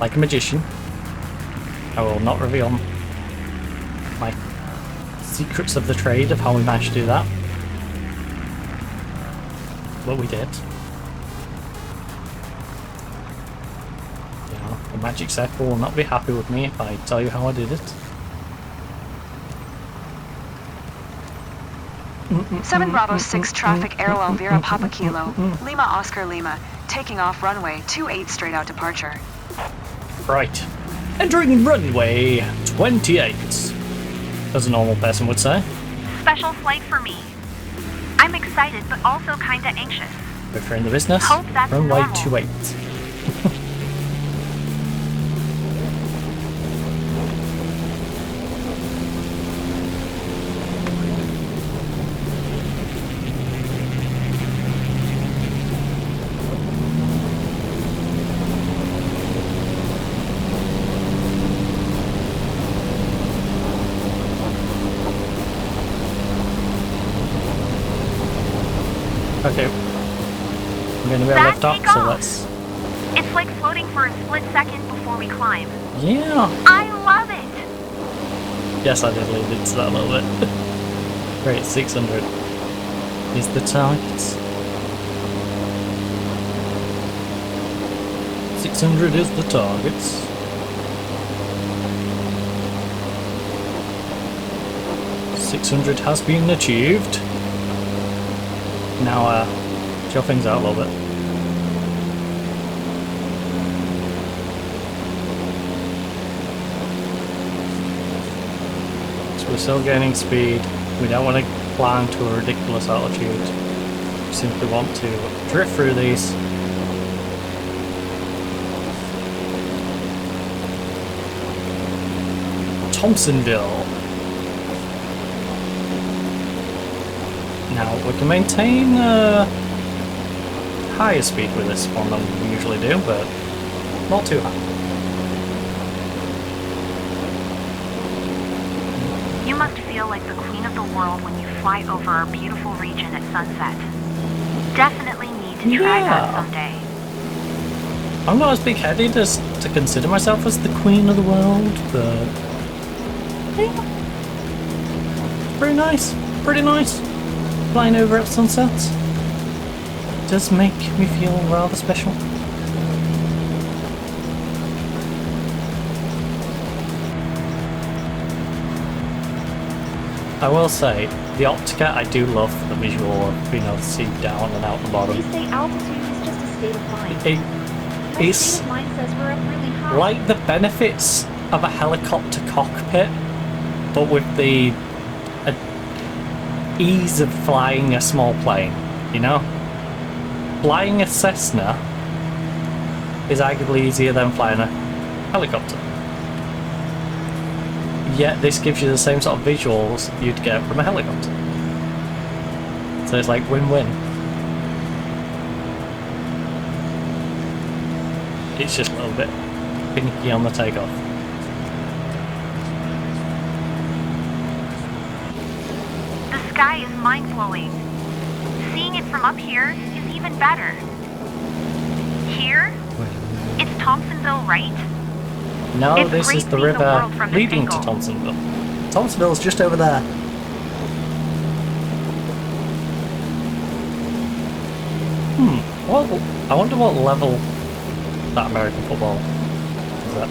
Like a magician. I will not reveal my secrets of the trade of how we managed to do that. But we did. Yeah, the magic circle will not be happy with me if I tell you how I did it. 7 Bravo 6 traffic Aero Elvira Papa Kilo, Lima Oscar Lima, taking off runway 28 straight out departure. Right. Entering runway 28, as a normal person would say. Special flight for me. I'm excited, but also kinda anxious. If you're in the business, Hope that's runway normal. 28. Okay, I'm going to be left off, so let's... It's like floating for a split second before we climb. Yeah! I love it! Yes, I did lead into that a little bit. Great, 600 is the target. 600 is the target. $600 has been achieved. Now, chill things out a little bit. So we're still gaining speed. We don't want to climb to a ridiculous altitude. We simply want to drift through these. Thompsonville. Now, we can maintain higher speed with this one than we usually do, but not too high. You must feel like the queen of the world when you fly over our beautiful region at sunset. Definitely need to try that someday. I'm not as big-headed as to consider myself as the queen of the world, but... yeah. Pretty nice. Pretty nice. Flying over at sunset does make me feel rather special. I will say, the Optica I do love the visual of being able to see down and out the bottom. They say altitude is just a state of mind. It's state of mind says we're up really high. like the benefits of a helicopter cockpit, but with the ease of flying a small plane, you know? Flying a Cessna is arguably easier than flying a helicopter. Yet this gives you the same sort of visuals you'd get from a helicopter. So it's like win-win. It's just a little bit finicky on the takeoff. The sky is mind-blowing. Seeing it from up here is even better. Here? It's Thompsonville, right? No, It's this great is the seeing the river world from this leading to angle. Thompsonville. Thompsonville's just over there. Well, I wonder what level that American football is at.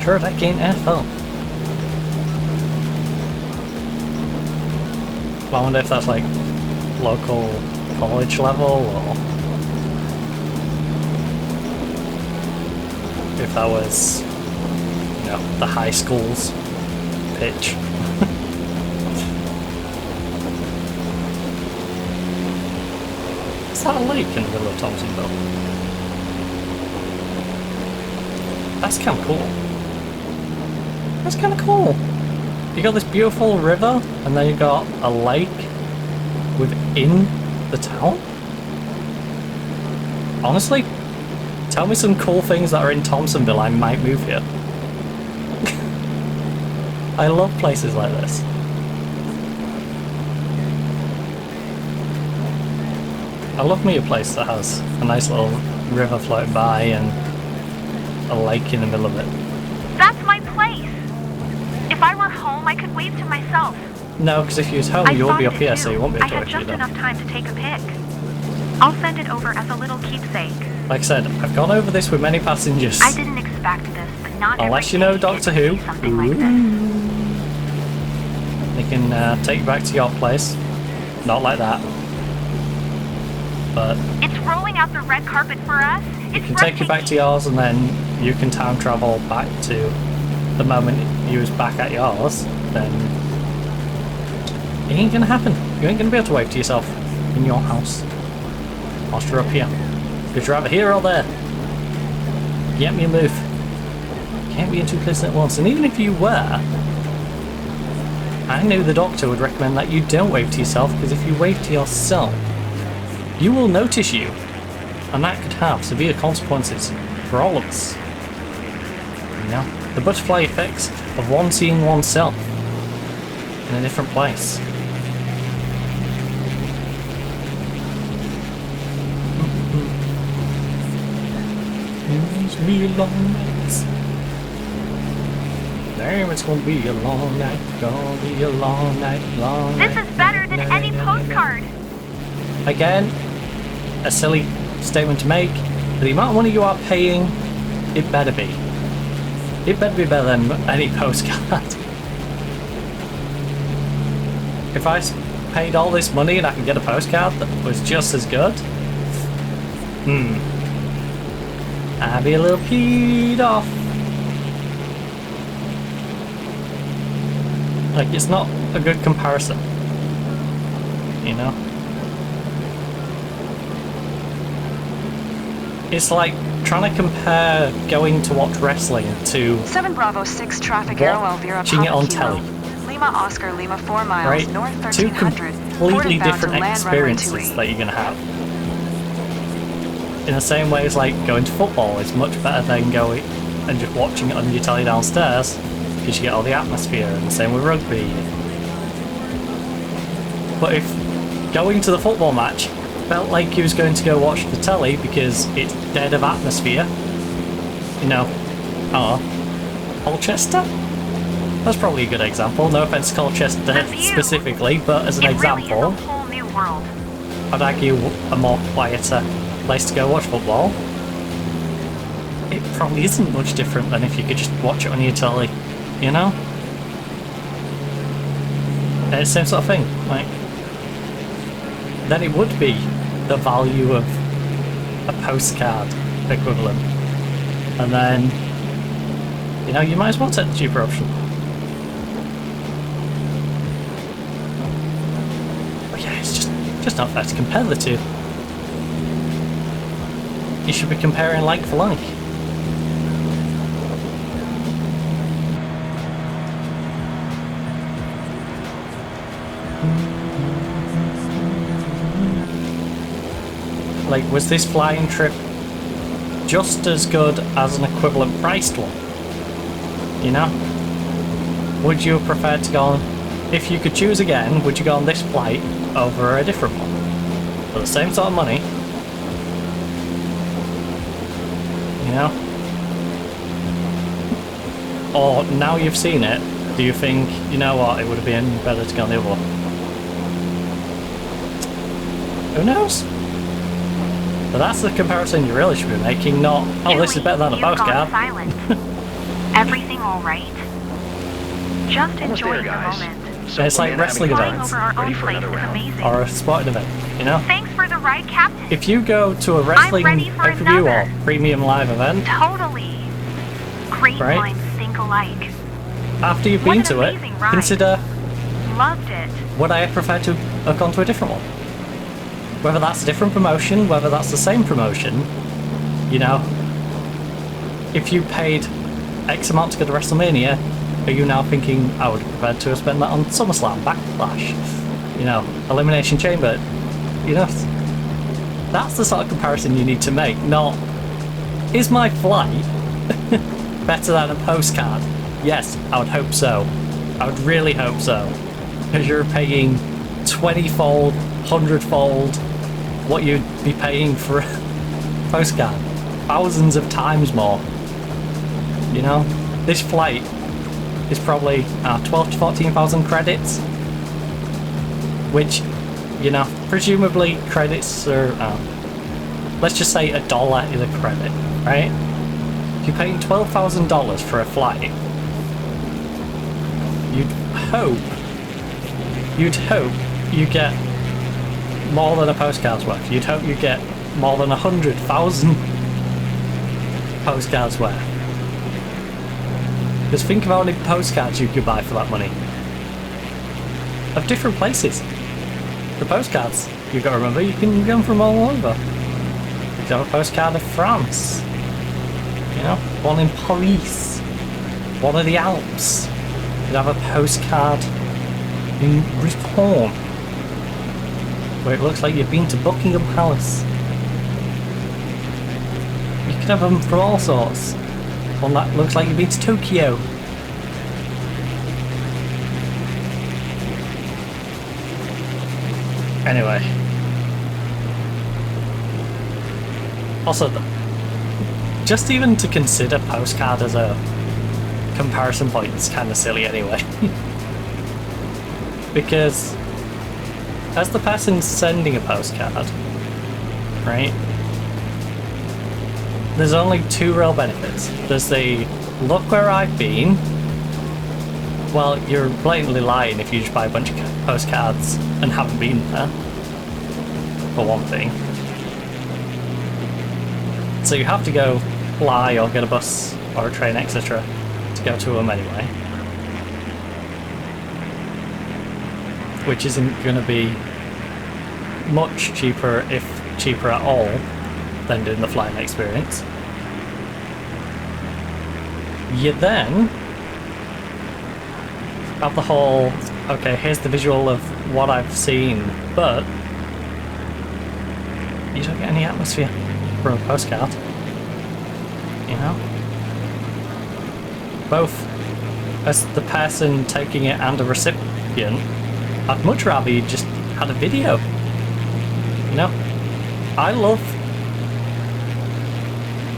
Sure, that ain't NFL. I wonder if that's like local college level or if that was, you know, the high school's pitch. Is that a lake in the middle of Thompsonville? That's kind of cool. That's kind of cool. You got this beautiful river, and then you got a lake within the town. Honestly, Tell me some cool things that are in Thompsonville, I might move here. I love places like this. I love me a place that has a nice little river floating by and a lake in the middle of it. That's my place. If I were home, I could wave to myself. No, because if you was home, you would be up here, so you won't be able to I wave had to just you enough time to take a pic. I'll send it over as a little keepsake. Like I said, I've gone over this with many passengers. I didn't expect this, but not Unless you every know day Doctor gets to Who. see something like this. They can take you back to your place. Not like that. But It's rolling out the red carpet for us. it can take you back to yours, and then you can time travel back to the moment you was back at yours. Then it ain't gonna happen. You ain't gonna be able to wave to yourself in your house whilst you're up here. Because you're either here or there. Get me a move. Can't be in two places at once. And even if you were, I knew the doctor would recommend that you don't wave to yourself, because if you wave to yourself, you will notice you. And that could have severe consequences for all of us. You know? The butterfly effects of one seeing oneself in a different place. It's me a long night. Damn, it's gonna be a long night. Gonna be a long night, long night. This is better than any postcard. Again, a silly statement to make. For the amount of money you are paying, it better be. It better be better than any postcard. If I paid all this money and I could get a postcard that was just as good, I'd be a little peed off. Like, it's not a good comparison, you know? It's like trying to compare going to watch wrestling to 7 Bravo 6 traffic Arrow Elvira watching it on Papa telly. Kilo. Lima Oscar Lima 4 miles Right? north Two 1300. completely bound to different land runway experiences 28. that you're going to have. In the same way as like going to football is much better than going and just watching it on your telly downstairs, because you get all the atmosphere, and the same with rugby. But if going to the football match felt like you was going to go watch the telly because it's dead of atmosphere, you know, Colchester? That's probably a good example. No offense to Colchester specifically, but as an example, really is a whole new world. I'd argue a more quieter place to go watch football. It probably isn't much different than if you could just watch it on your telly, you know? It's the same sort of thing. Like, then it would be the value of a postcard equivalent. And then, you know, you might as well take the cheaper option. But yeah, it's just not fair to compare the two. You should be comparing like for like. Like, was this flying trip just as good as an equivalent priced one? You know? Would you have preferred to go on, if you could choose again, would you go on this flight over a different one? For the same sort of money? You know? Or now you've seen it, do you think, you know what, it would have been better to go on the other one? Who knows? But that's the comparison you really should be making, not, oh, this is better than a postcard. Silent. Everything all right? Just Almost enjoying there, the guys. moment. It's like wrestling Flying events, over our Ready own for place another is round. amazing. or a sporting event, you know? Thanks for the ride, Captain. If you go to a wrestling ready for pay-per-view or another. premium live event, Totally. Great Right. minds think alike. after you've What been an to it, amazing ride. consider, Loved it. would I have preferred to have gone to a different one? Whether that's a different promotion, whether that's the same promotion, you know, if you paid X amount to go to WrestleMania, are you now thinking, I would have preferred to have spent that on SummerSlam, Backlash, you know, Elimination Chamber? You know, that's the sort of comparison you need to make, not Is my flight better than a postcard? Yes, I would hope so. I would really hope so. Because you're paying 20-fold, 100-fold what you'd be paying for a postcard. Thousands of times more. You know? This flight is probably 12 to 14,000 credits. Which, you know, presumably credits are... let's just say $1 is a credit, right? If you're paying $12,000 for a flight, you'd hope you get more than a postcard's worth. You'd hope you get more than 100,000 postcards worth. Because think of how many postcards you could buy for that money. Of different places. The postcards, you've got to remember, you can get them from all over. You could have a postcard of France. You know, one in Paris. One of the Alps. You could have a postcard in Britain, where it looks like you've been to Buckingham Palace. You could have them from all sorts. One that looks like you've been to Tokyo. Anyway. Also, just even to consider postcard as a comparison point is kind of silly anyway. Because as the person sending a postcard, right, there's only two real benefits. There's the look where I've been. Well, you're blatantly lying if you just buy a bunch of postcards and haven't been there, for one thing. So you have to go fly or get a bus or a train, etc. to go to them anyway. Which isn't going to be much cheaper, if cheaper at all, than doing the flying experience. You then have the whole, okay, here's the visual of what I've seen, but you don't get any atmosphere from a postcard. You know? Both as the person taking it and a recipient, I'd much rather you just had a video. You know? I love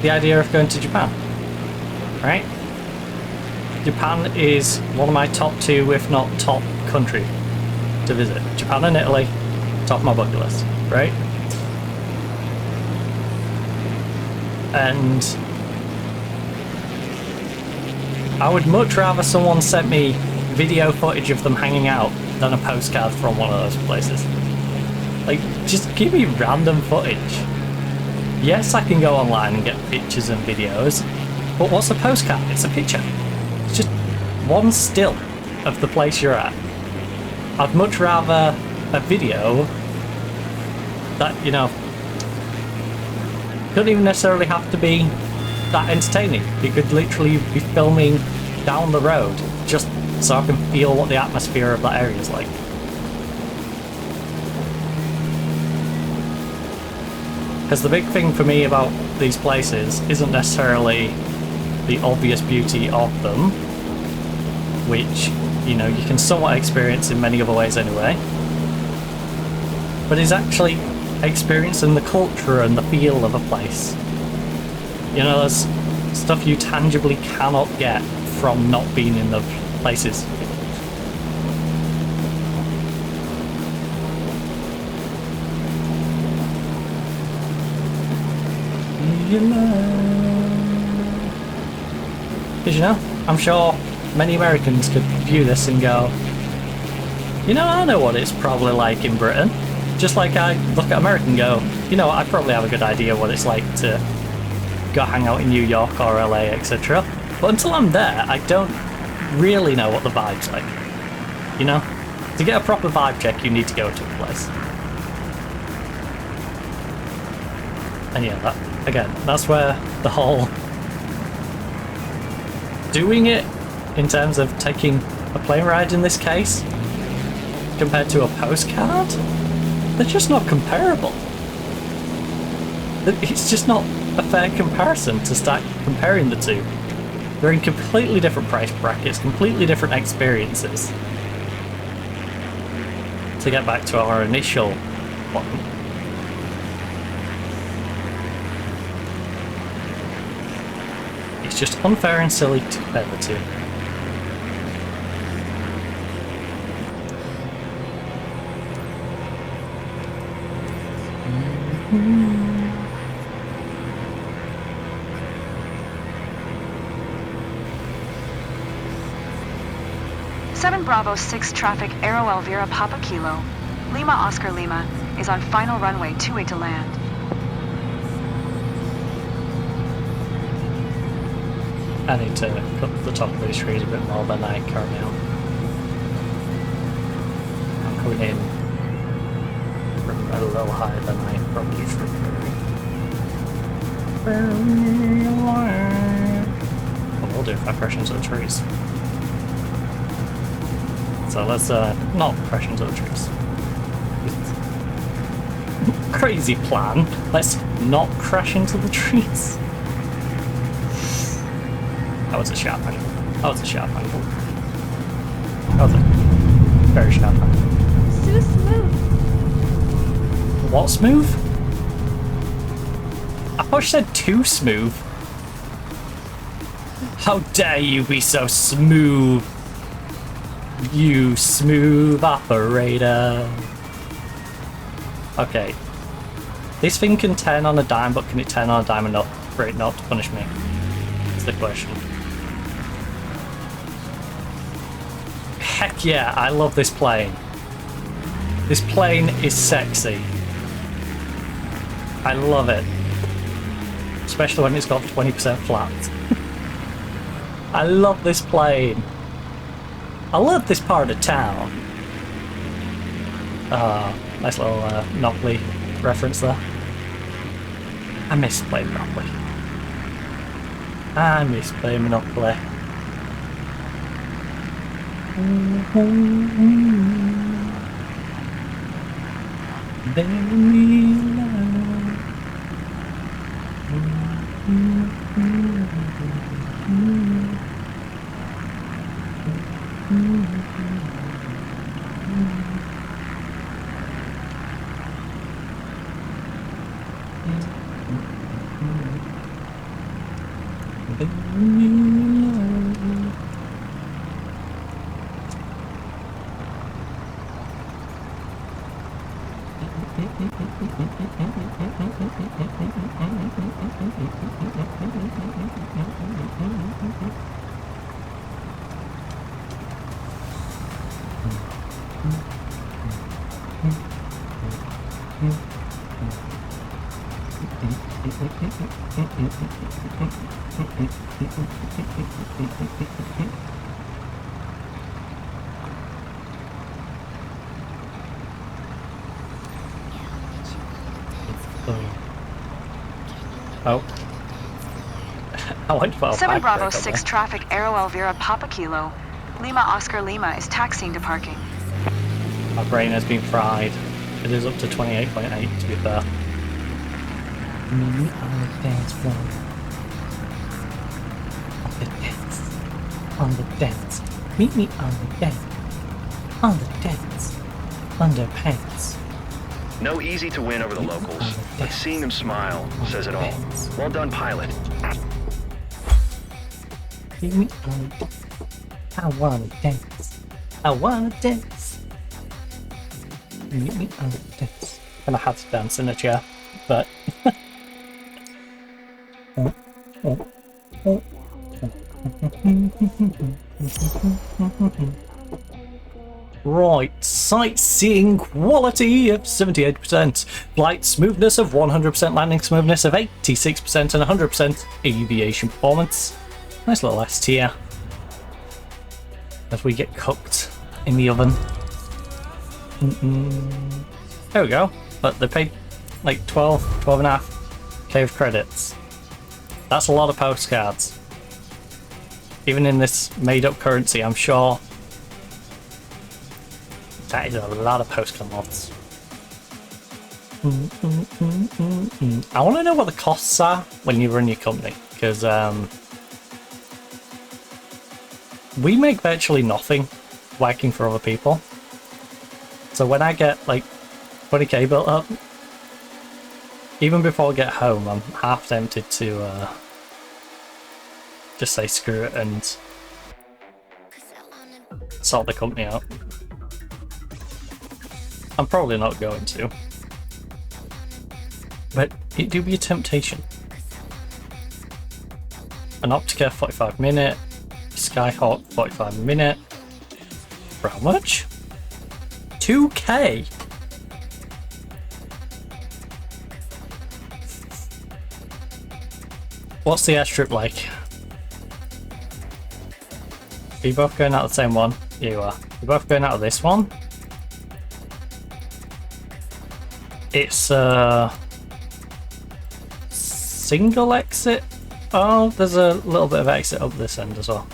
the idea of going to Japan. Right? Japan is one of my top two, if not top country to visit. Japan and Italy, top of my bucket list, right? And I would much rather someone sent me video footage of them hanging out than a postcard from one of those places. Like, just give me random footage. Yes, I can go online and get pictures and videos, but what's a postcard? It's a picture. It's just one still of the place you're at. I'd much rather a video that, you know, couldn't even necessarily have to be that entertaining. You could literally be filming down the road just so I can feel what the atmosphere of that area is like. Because the big thing for me about these places isn't necessarily the obvious beauty of them, which, you know, you can somewhat experience in many other ways anyway, but is actually experiencing the culture and the feel of a place. You know, there's stuff you tangibly cannot get from not being in the places. Because, you know, I'm sure many Americans could view this and go, you know, I know what it's probably like in Britain. Just like I look at America and go, you know, I probably have a good idea what it's like to go hang out in New York or LA, etc. But until I'm there, I don't really know what the vibe's like. You know? To get a proper vibe check, you need to go to a place. And yeah, that, again, that's where the whole doing it in terms of taking a plane ride in this case compared to a postcard, they're just not comparable. It's just not a fair comparison to start comparing the two. They're in completely different price brackets, completely different experiences. To get back to our initial point. It's just unfair and silly to compare the two. Bravo 6 traffic Aero Elvira Papa Kilo. Lima Oscar Lima is on final runway 28 to land. I need to cut the top of these trees a bit more than I currently am. I'm coming in from a little higher than I probably should be. What we'll do if I crash into the trees. So let's not crash into the trees. Crazy plan. Let's not crash into the trees. That was a sharp angle. That was a sharp angle. That was a very sharp angle. So smooth. What smooth? I thought you said too smooth. How dare you be so smooth? You smooth operator. Okay. This thing can turn on a dime, but can it turn on a dime enough for it not to punish me? That's the question. Heck yeah, I love this plane. This plane is sexy. I love it. Especially when it's got 20% flat. I love this plane. I love this part of town. Nice little Monopoly reference there. I miss playing Monopoly. I miss playing Monopoly. Oh. I went for 7 Bravo 6 traffic Aero Elvira Papa Kilo. Lima Oscar Lima is taxiing to parking. My brain has been fried. It is up to 28.8 to be fair. Meet me on the dance floor. On the dance. On the dance. Meet me on the dance. On the dance. Underpants. No easy to win over the locals, but seeing them smile says it all. Well done, pilot. Meet me on the dance. I wanna dance. I wanna dance. Meet me on the dance. And I had to dance in a chair, but right, sightseeing quality of 78%, flight smoothness of 100%, landing smoothness of 86%, and 100% aviation performance. Nice little S tier as we get cooked in the oven. There we go. But they paid like 12.5k of credits. That's a lot of postcards. Even in this made-up currency, I'm sure that is a lot of postcards. I want to know what the costs are when you run your company, because we make virtually nothing working for other people. So when I get like 20k built up, even before I get home, I'm half tempted to just say screw it and sort the company out. I'm probably not going to, but it do be a temptation. An Optica 45 minute, Skyhawk 45 minute. For how much? 2k. What's the airstrip like? Are you both going out of the same one? Yeah, you are. You're both going out of this one. It's a single exit. Oh, there's a little bit of exit up this end as well.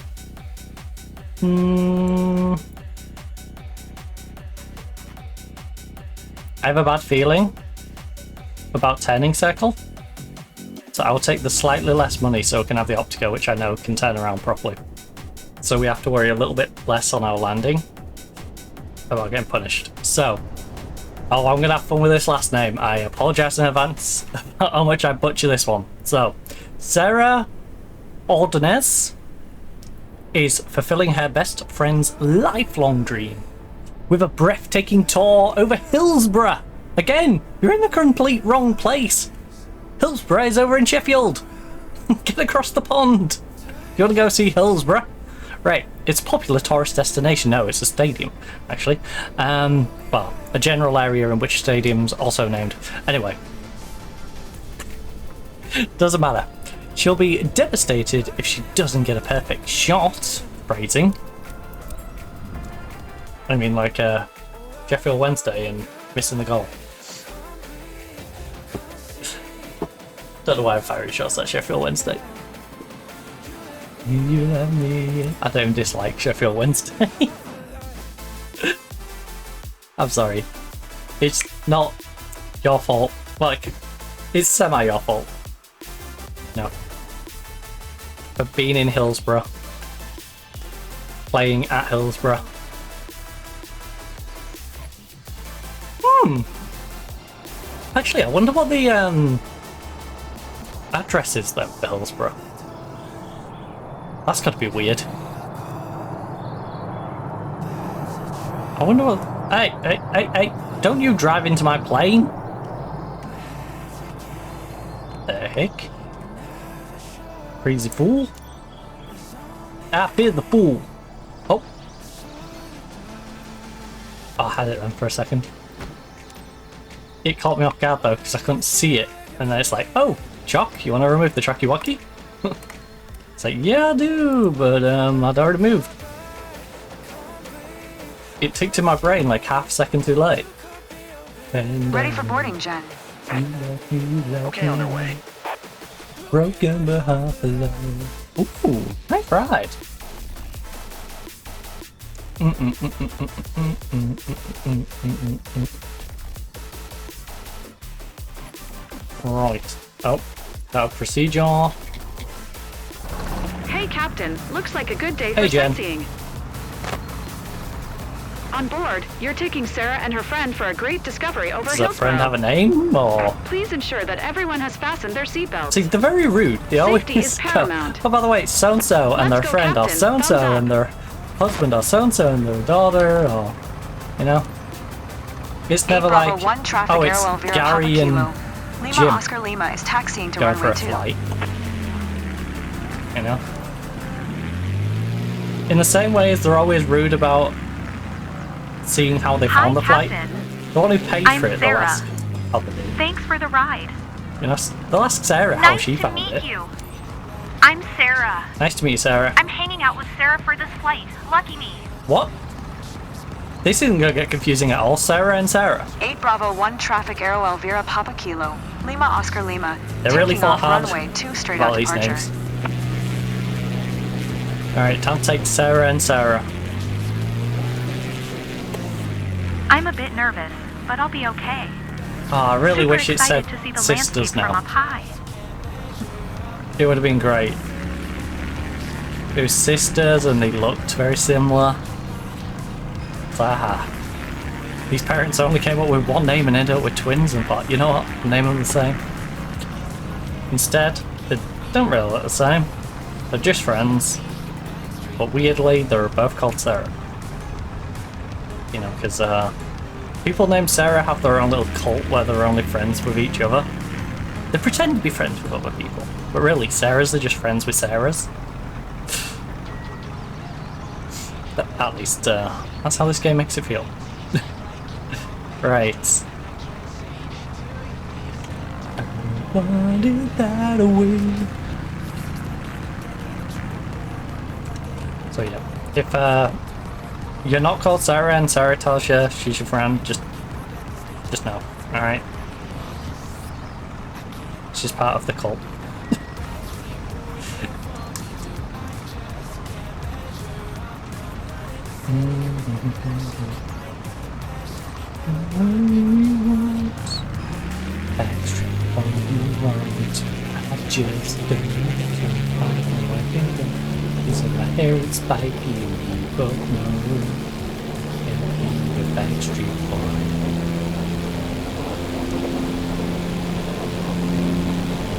I have a bad feeling about turning circle. So I'll take the slightly less money so we can have the Optica, which I know can turn around properly. So we have to worry a little bit less on our landing about getting punished. So, I'm going to have fun with this last name. I apologise in advance how much I butcher this one. So, Sarah Ordonez is fulfilling her best friend's lifelong dream with a breathtaking tour over Hillsborough. Again, you're in the complete wrong place. Hillsborough is over in Sheffield. Get across the pond. You want to go see Hillsborough? Right, it's a popular tourist destination. No, it's a stadium, actually. Well, a general area in which stadium's also named. Anyway. Doesn't matter. She'll be devastated if she doesn't get a perfect shot. Phrasing. I mean, like, Sheffield Wednesday and missing the goal. Don't know why I'm firing shots at Sheffield Wednesday. You love me. I don't dislike Sheffield Wednesday. I'm sorry. It's not your fault. Like, it's semi your fault. No. For being in Hillsborough. Playing at Hillsborough. Actually, I wonder what the address is then for Hillsborough. That's gotta be weird. I wonder what... Hey! Don't you drive into my plane? The heck? Crazy fool. I fear the fool. Oh. I had it then for a second. It caught me off guard though, because I couldn't see it. And then it's like, oh, Choc, you want to remove the tracky-wacky? It's like, yeah, I do, but I'd already moved. It ticked in my brain like half a second too late. And, Ready for boarding, Jen. Okay, on our way. Broken but half alive. Ooh, nice ride. Right. Oh, that'll procedure. Hey, Captain. Looks like a good day Hey, for Jen. sightseeing. On board, you're taking Sarah and her friend for a great discovery over Does that Hillsborough. friend have a name, or...? Please ensure that everyone has fastened their seatbelts. See, they're very rude. They always Safety is go, paramount. oh, by the way, so-and-so and Let's their go, friend, or Captain. so-and-so Thumbs up. and their husband, or so-and-so and their daughter, or... You know? It's never Bravo like, 1 traffic, oh, it's Airwell Vera Gary Papa and Kilo. Lima Jim Oscar Lima is taxiing to going for runway a 2. flight. You know? In the same way as they're always rude about seeing how they found the flight. Captain. The one who paid I'm for it, Sarah. they'll ask how they did. Thanks for the ride. You know, they'll ask Sarah how Nice she to found meet it. you. I'm Sarah. Nice to meet you, Sarah. I'm hanging out with Sarah for this flight. Lucky me. What? This isn't going to get confusing at all. Sarah and Sarah. 8 Bravo 1 traffic, Airwell Vera Papa Kilo. Lima Oscar Lima. They really taking thought off hard runway 2 straight about out these departure. names. Alright, time to take Sarah and Sarah. I'm a bit nervous, but I'll be okay. Oh, I really Super wish it said excited to see the sisters landscape from now. up high. It would have been great. It was sisters and they looked very similar. Ah. These parents only came up with one name and ended up with twins and thought, you know what, name them the same. Instead, they don't really look the same. They're just friends. But weirdly, they're both called Sarah. You know, because people named Sarah have their own little cult where they're only friends with each other. They pretend to be friends with other people. But really, Sarahs are just friends with Sarahs. But at least, that's how this game makes it feel. Right. I wanted that away. So yeah, if you're not called Sarah and Sarah tells you she's your friend, just know, alright? She's part of the cult. Extra on the road, I just don't find my finger. Is in my hair, it's spiky, you both know. And the Backstreet Boy.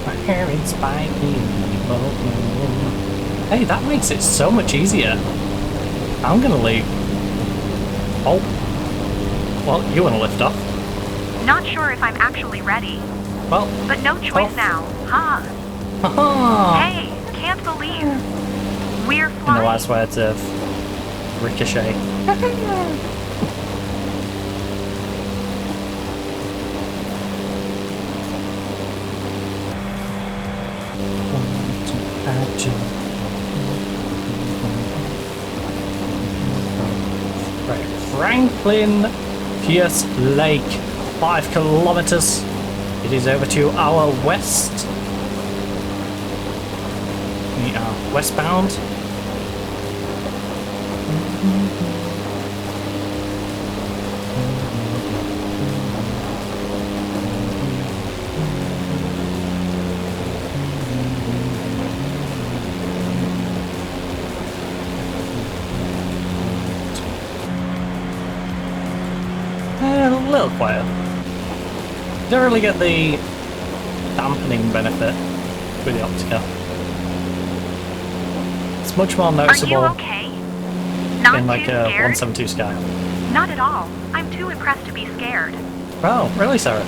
My hair is spiky, you both know. Hey, that makes it so much easier. I'm gonna leave. Oh. Well, you wanna lift off? Not sure if I'm actually ready. Well. But no choice now, huh? Haha! Hey, can't believe. We're In the flying. last words of Ricochet. Right, Franklin Pierce Lake, 5 kilometers. It is over to our west. We are westbound. A little quiet. Don't really get the dampening benefit with the Optica. It's much more noticeable Are you okay? Not in like too a scared? 172 Sky. Not at all. I'm too impressed to be scared. Oh, really, Sarah?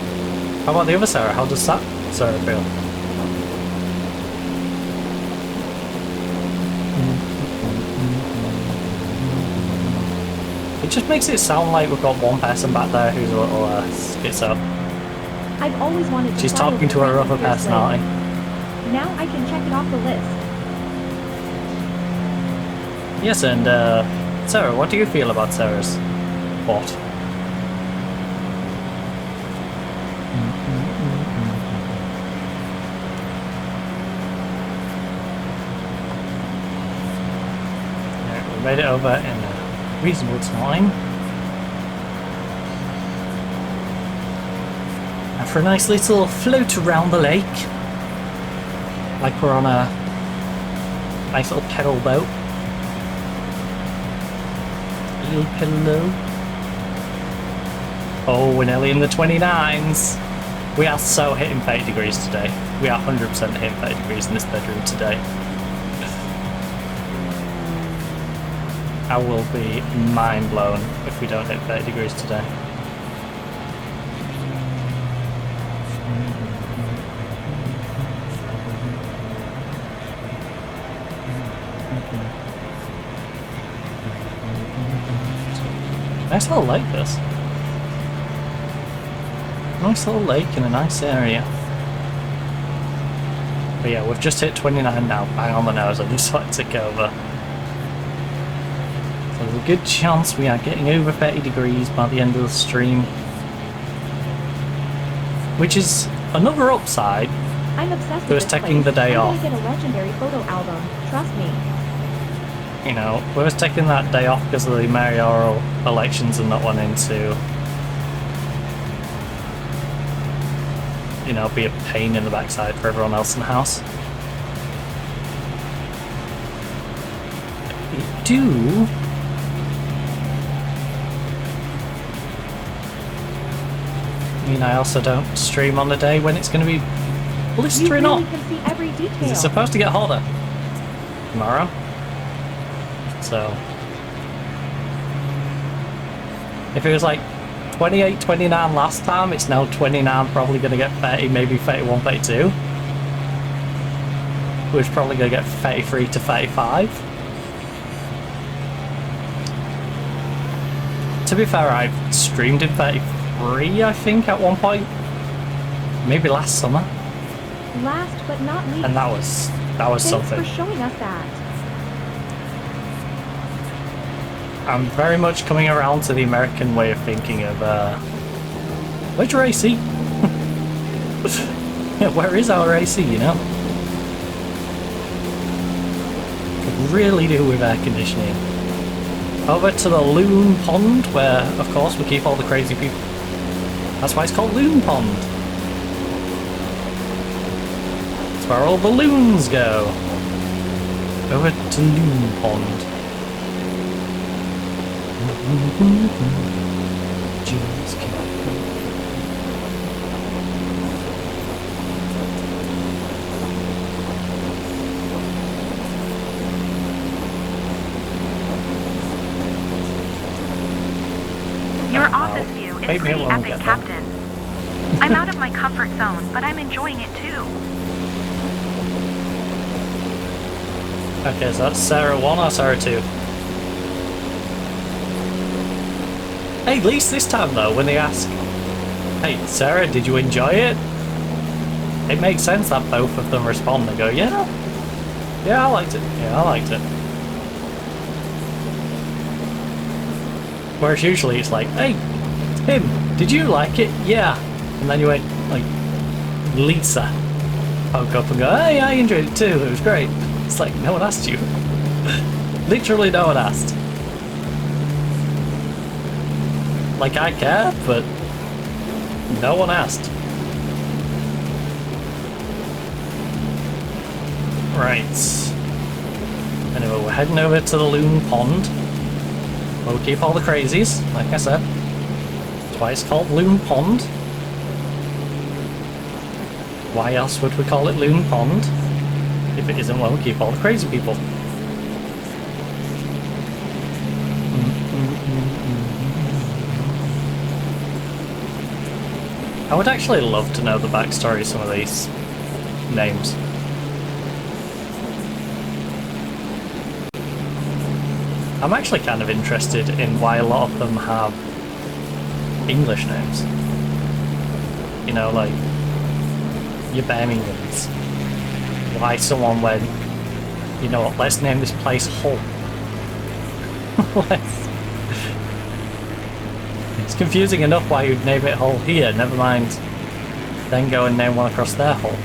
How about the other Sarah? How does that Sarah feel? It just makes it sound like we've got one person back there who's a little schizo. I've always wanted to She's fly talking with to her Franklin other Pierce personality. Lake. Now I can check it off the list. Yes, and Sarah, what do you feel about Sarah's what? Yeah, we made it over in a reasonable time. And for a nice little float around the lake, like we're on a nice little pedal boat. Little pillow. Oh, we're nearly in the 29s. We are so hitting 30 degrees today. We are 100% hitting 30 degrees in this bedroom today. I will be mind blown if we don't hit 30 degrees today. Nice little lake, this. Nice little lake in a nice area. But yeah, we've just hit 29 now, bang on the nose. I just like to tick over. So there's a good chance we are getting over 30 degrees by the end of the stream. Which is another upside. I'm obsessed It with was this taking place. the day I'm off. gonna get a legendary photo album. Trust me. You know, we was taking that day off because of the mayoral elections and not wanting to you know, be a pain in the backside for everyone else in the house. Do I mean, I also don't stream on the day when it's going to be blistering You really hot. can see every detail. It's supposed to get hotter tomorrow. So if it was like 28, 29 last time, it's now 29, probably going to get 30, maybe 31, 32. Which is probably going to get 33 to 35. To be fair, I've streamed in 33, I think, at one point. Maybe last summer. Last but not least. And that was Thanks something. for showing us that. I'm very much coming around to the American way of thinking of, where's your AC? Yeah, where is our AC, you know? Could really do with air conditioning. Over to the Loon Pond, where, of course, we keep all the crazy people. That's why it's called Loon Pond. That's where all the loons go. Over to Loon Pond. Just keep Your office view is Maybe pretty it won't epic, get there. Captain. I'm out of my comfort zone, but I'm enjoying it too. Okay, so that's Sarah 1 or Sarah 2? Hey, at least this time though, when they ask, hey, Sarah, did you enjoy it? It makes sense that both of them respond and go, yeah, I liked it, yeah, I liked it. Whereas usually it's like, hey, Tim, did you like it? Yeah. And then you went, like, Lisa, poke up and go, hey, I enjoyed it too, it was great. It's like, no one asked you. Literally no one asked. Like, I care, but no one asked. Right. Anyway, we're heading over to the Loon Pond. We'll keep all the crazies, like I said. That's why it's called Loon Pond. Why else would we call it Loon Pond? If it isn't, well, we'll keep all the crazy people. I would actually love to know the backstory of some of these names. I'm actually kind of interested in why a lot of them have English names. You know, like your Birminghams. Why someone went, you know what, let's name this place Hull. It's confusing enough why you'd name it Hull here, never mind then go and name one across their Hull.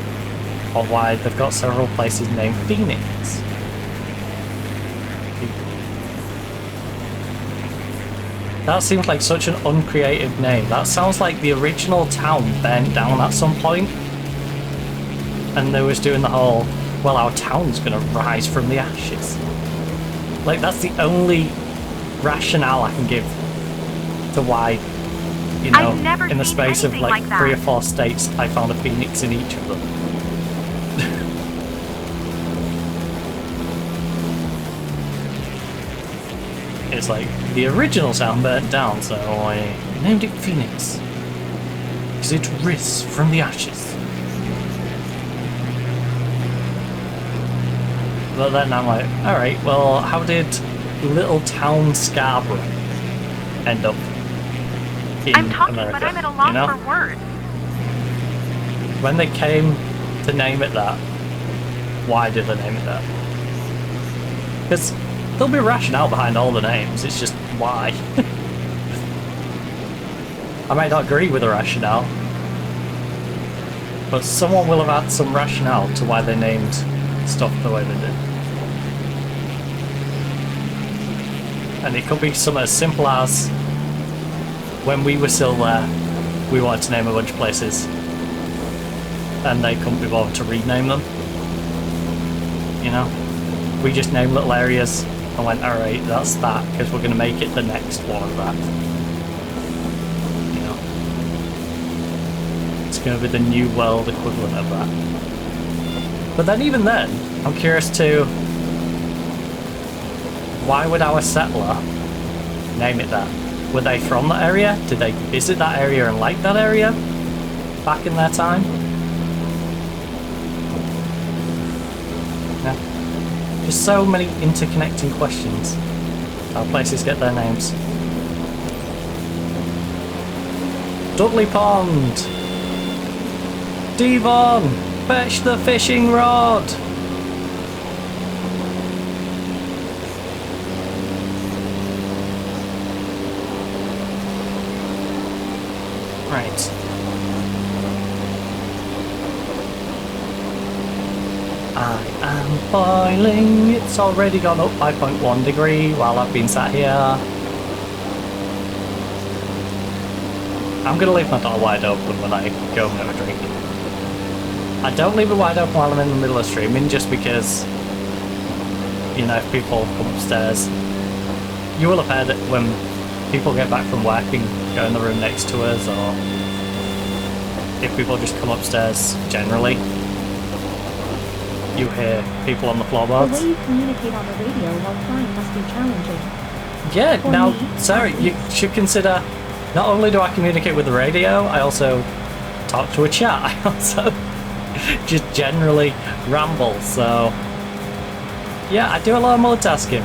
Or why they've got several places named Phoenix. That seems like such an uncreative name. That sounds like the original town burnt down at some point. And they was doing the whole, well, our town's gonna rise from the ashes. Like, that's the only rationale I can give to why, you know, in the space of like 3 or 4 states, I found a phoenix in each of them. It's like, the original town burnt down, so I named it Phoenix. Because it rose from the ashes. But then I'm like, alright, well, how did Little Town Scarborough end up in I'm talking, America? but I'm at a loss you know? for words. When they came to name it that, why did they name it that? Because there'll be a rationale behind all the names, it's just why. I might not agree with the rationale, but someone will have had some rationale to why they named stuff the way they did. And it could be something as simple as, when we were still there, we wanted to name a bunch of places. and they couldn't be bothered to rename them. You know? We just named little areas and went, alright, that's that, because we're going to make it the next one of that. You know? It's going to be the new world equivalent of that. But then even then, I'm curious to... Why would our settler name it that? Were they from that area? Did they visit that area and like that area back in their time? Yeah. Just so many interconnecting questions. How places get their names. Dudley Pond! Devon! Fetch the fishing rod! Right. I am boiling. It's already gone up 5.1 degree while I've been sat here. I'm gonna leave my door wide open when I go and have a drink. I don't leave it wide open while I'm in the middle of streaming just because, you know, if people come upstairs, you will have heard it when people get back from work and go in the room next to us, or if people just come upstairs generally, you hear people on the floorboards. The way you communicate on the radio while flying must be challenging. Yeah, For now, me, sorry, you should consider, not only do I communicate with the radio, I also talk to a chat. I also just generally ramble, so yeah, I do a lot of multitasking.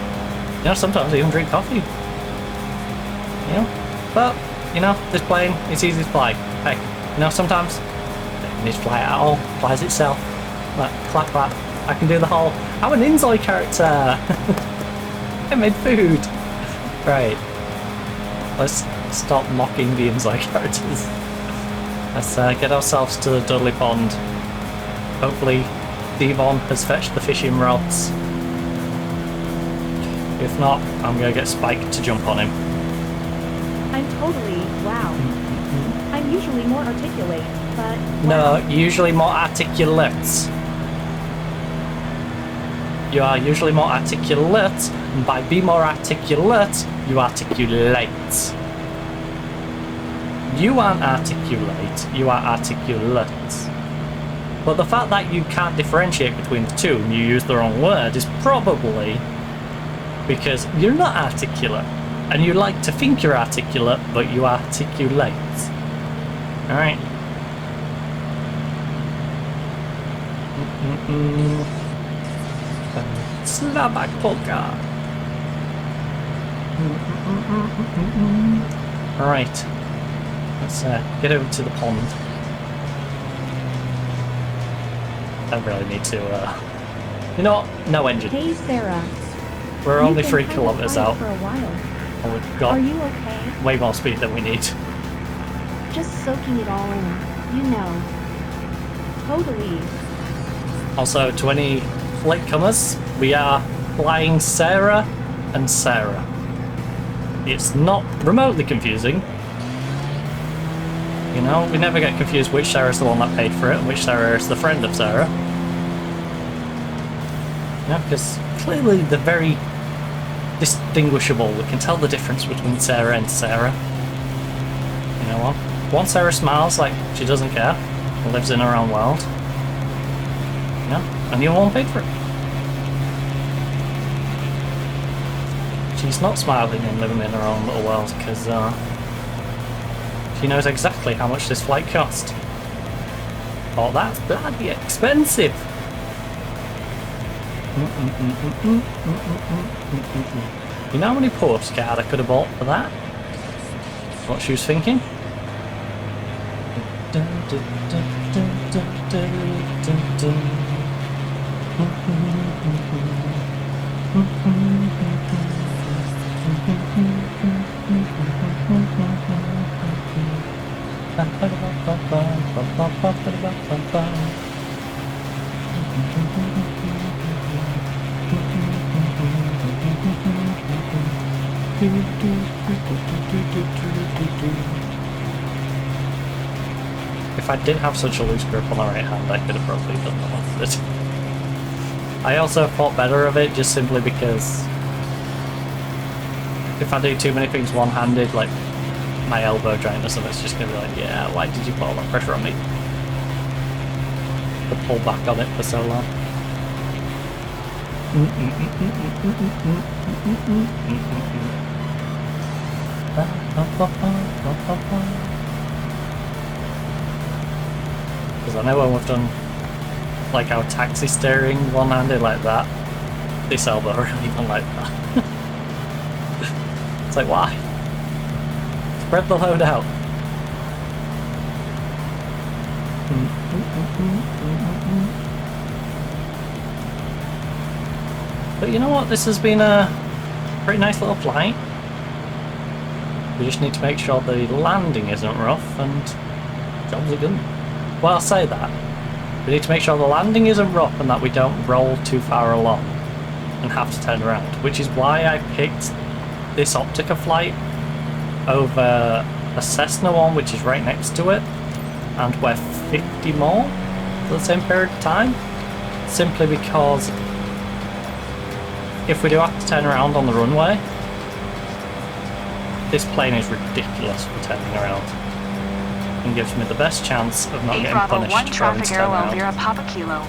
You know, sometimes I even drink coffee. You know, but, you know, this plane, it's easy to fly. Hey, you know, sometimes it doesn't need to fly at all, it flies itself. Like, clap clap, I can do the whole, I'm an Inzoi character! I made food! Right, let's stop mocking the Inzoi characters. Let's get ourselves to the Dudley Pond. Hopefully Devon has fetched the fishing rods. If not, I'm gonna get Spike to jump on him. I'm totally, wow. I'm usually more articulate, but... No, usually more articulate. You are usually more articulate, and by be more articulate, you articulate. You aren't articulate, you are articulate. But the fact that you can't differentiate between the two and you use the wrong word is probably because you're not articulate. And you like to think you're articulate, but you articulate. Alright. Slabak polka. Alright. Let's get over to the pond. I really need to, you know what? No engine. Hey, Sarah. We're only 3 kilometers out. For a while. And we've got Are you okay? way more speed than we need. Just soaking it all in, you know. Totally. Also, to any latecomers, we are flying Sarah and Sarah. It's not remotely confusing. You know, we never get confused which Sarah's the one that paid for it and which Sarah is the friend of Sarah. You know, because clearly they're very distinguishable. We can tell the difference between Sarah and Sarah. You know what? One Sarah smiles like she doesn't care and lives in her own world. Yeah, and the other one paid for it. She's not smiling and living in her own little world because she knows exactly how much this flight cost. Oh, that's bloody expensive. You know how many postcards I could have bought for that? What she was thinking? If I didn't have such a loose grip on the right hand, I could have probably done the opposite. I also thought better of it just simply because if I do too many things one-handed, like my elbow joint or something, it's just going to be like, yeah, why did you put all that pressure on me? To pull back on it for so long. Because I know when we've done like our taxi steering one-handed like that, this elbow really don't like that. It's like, why? Spread the load out. But you know what? This has been a pretty nice little flight. We just need to make sure the landing isn't rough and jobs are good. Well, I'll say that. We need to make sure the landing isn't rough and that we don't roll too far along and have to turn around, which is why I picked this Optica flight over a Cessna one, which is right next to it, and we're 50 more for the same period of time, simply because if we do have to turn around on the runway, this plane is ridiculous for turning around and gives me the best chance of not getting punished Bravo 1 for having traffic to turn airwell around. Lira Papa Kilo.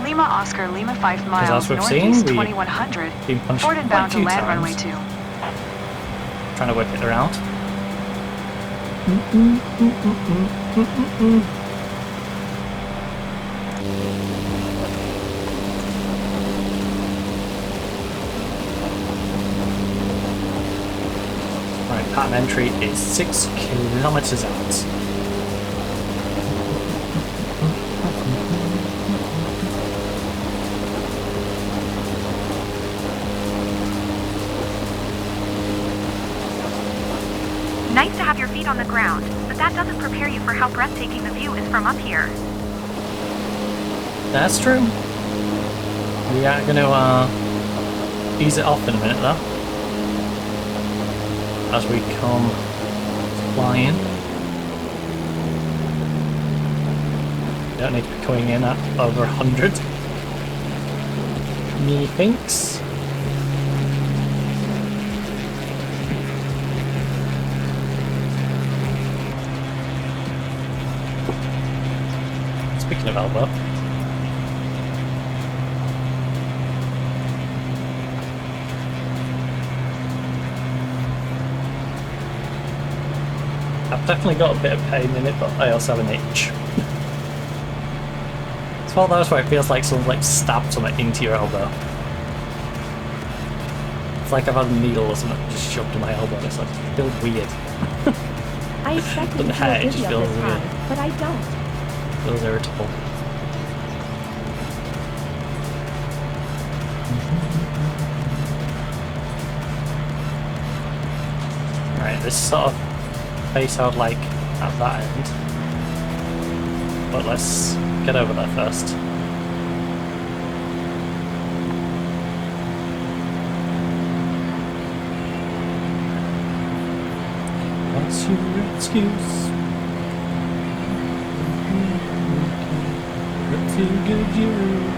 Lima Oscar Lima 5 as miles we've northeast seen, 2100. been punished Ford and quite a bound to few land times. runway 2. Trying to whip it around. Right, pattern entry is 6 kilometers out. Nice to have your feet on the ground, but that doesn't prepare you for how breathtaking the view is from up here. That's true. We are going to ease it off in a minute though, as we come flying. Don't need to be coming in at over 100. Methinks. Speaking of elbow. I've definitely got a bit of pain in it, but I also have an itch. It's one of those where it feels like someone's like stabbed something into your elbow. It's like I've had a needle or something just shoved in my elbow and it's like, it feels weird. I expected Doesn't to feel hurt, it just dizzy feels this weird. time, but I don't. Feels irritable. Right, this sort of face out like at that end. But let's get over there first. What's your excuse? What's your good use?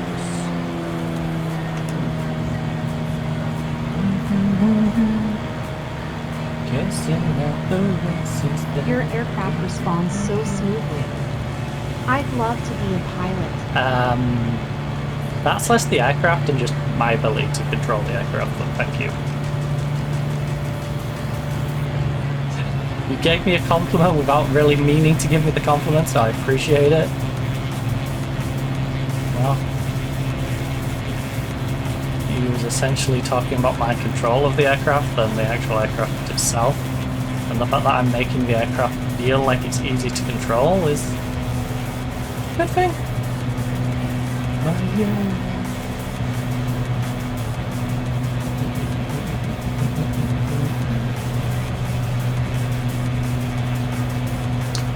Your aircraft responds so smoothly. I'd love to be a pilot. That's less the aircraft and just my ability to control the aircraft, but thank you. You gave me a compliment without really meaning to give me the compliment, so I appreciate it. Well, he was essentially talking about my control of the aircraft than the actual aircraft itself. And the fact that I'm making the aircraft feel like it's easy to control is a good thing.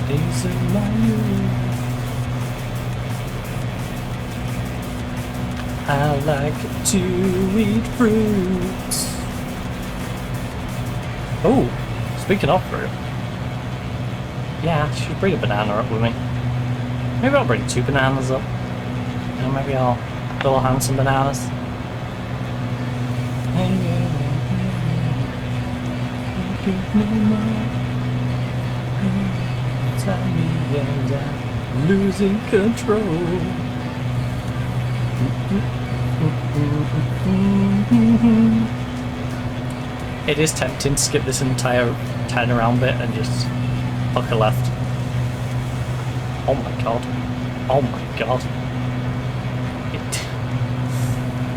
These are my I like to eat fruits. Oh, speaking of fruit. Yeah, I should bring a banana up with me. Maybe I'll bring 2 bananas up. And maybe I'll double hand some bananas. Losing control. It is tempting to skip this entire turnaround bit and just hook a left. Oh my god. Oh my god. I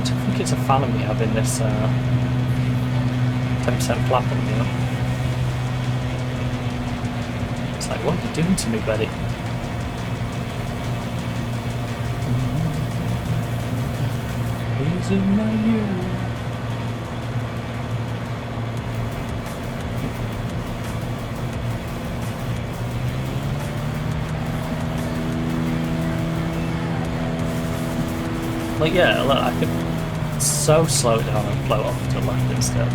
don't think it's a fan of me having this 10% flap on me. It's like, what are you doing to me, buddy? Losing my youth. Like, yeah, look, I could so slow it down and float off to the left instead.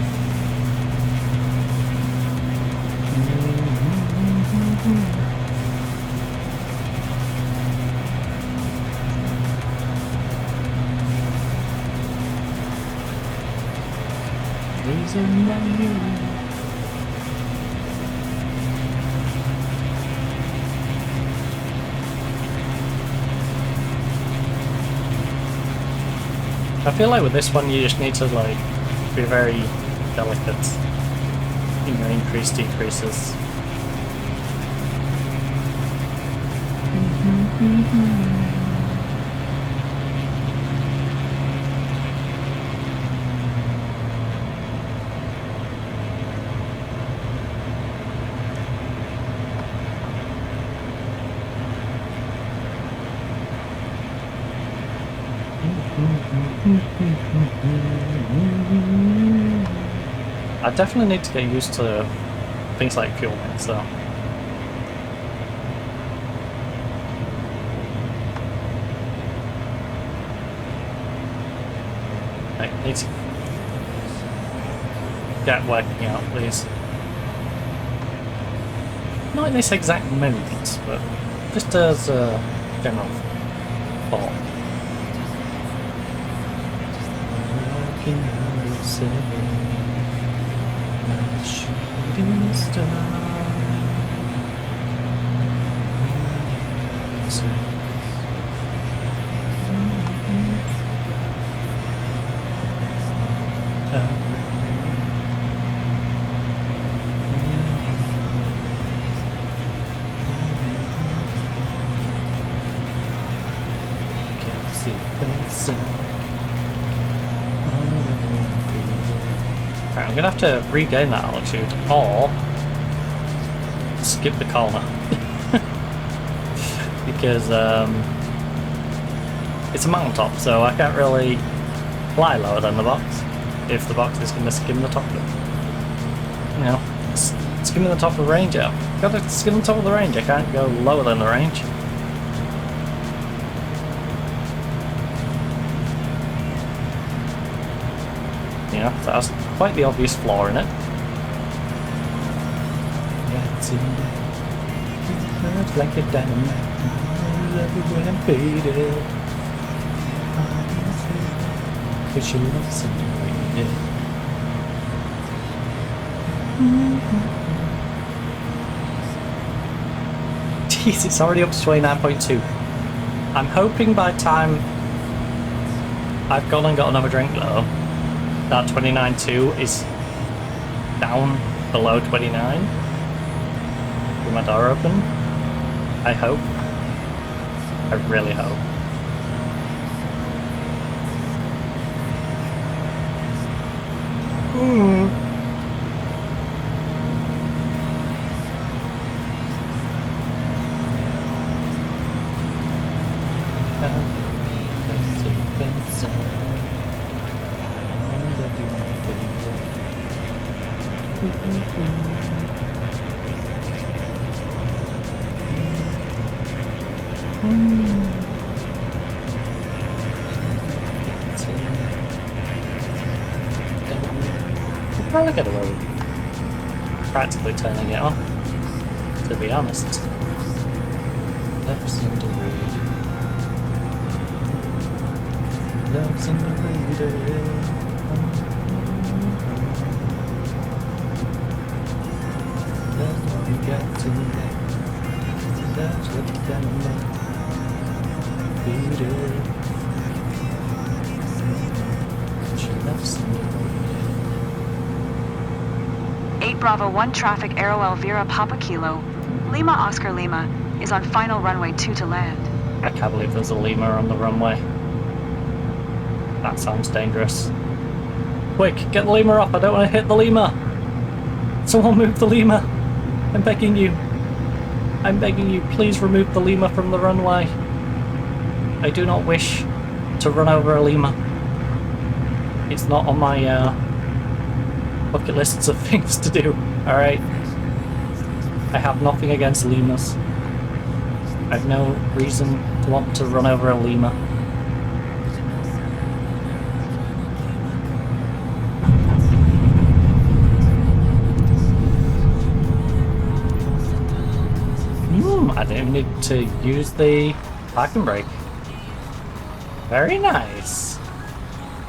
Losing my youth. I feel like with this one you just need to like be very delicate in your increase decreases. I definitely need to get used to things like fuel bits though. I need to get working out these. Not in this exact moment, but just as a general thought. Shooting star. Right, I'm gonna have to regain that altitude or skip the corner because it's a mountaintop, so I can't really fly lower than the box if the box is gonna skim the top of it. You know, skimming the top of the range out. Gotta skim the top of the range, I can't go lower than the range. Yeah, so that's quite the obvious flaw in it. Like a dynamite, when I'm faded. Cause you love something. Jeez, it's already up to 29.2. I'm hoping by the time I've gone and got another drink though, that 29.2 is down below 29 with my door open. I hope. I really hope. I'll probably get away with practically turning it on, to be honest. Love's underrated. Love's underrated. That's what we got tonight. That's what we got tonight. Beat it. She loves underrated. 8 Bravo 1 traffic Aero Elvira Papa Kilo. Lima Oscar Lima is on final runway 2 to land. I can't believe there's a lemur on the runway. That sounds dangerous. Quick, get the lemur up. I don't want to hit the lemur. Someone move the lemur. I'm begging you. I'm begging you, please remove the lemur from the runway. I do not wish to run over a lemur. It's not on my bucket lists of things to do. Alright. I have nothing against lemurs. I have no reason to want to run over a lemur. I didn't need to use the parking brake. Very nice.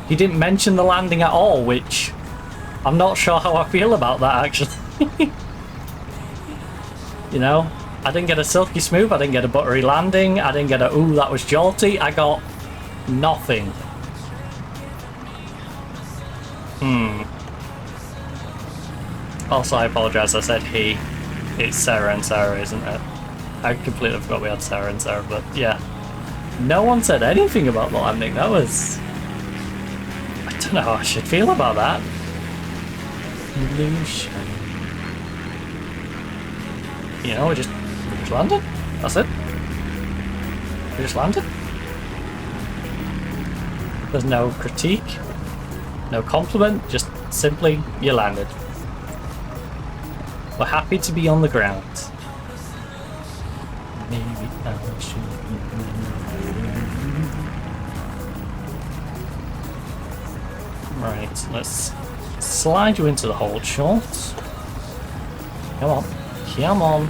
He didn't mention the landing at all, which I'm not sure how I feel about that actually. You know, I didn't get a silky smooth, I didn't get a buttery landing, I didn't get a ooh that was jolty, I got nothing. Also I apologise, I said he. It's Sarah and Sarah, isn't it? I completely forgot we had Sarah and Sarah, but yeah. No one said anything about the landing, that was... I don't know how I should feel about that. Illusion. You know, we just landed. That's it. We just landed. There's no critique, no compliment, just simply you landed. We're happy to be on the ground. Maybe I should. Right, let's slide you into the hold short. Come on. Come on.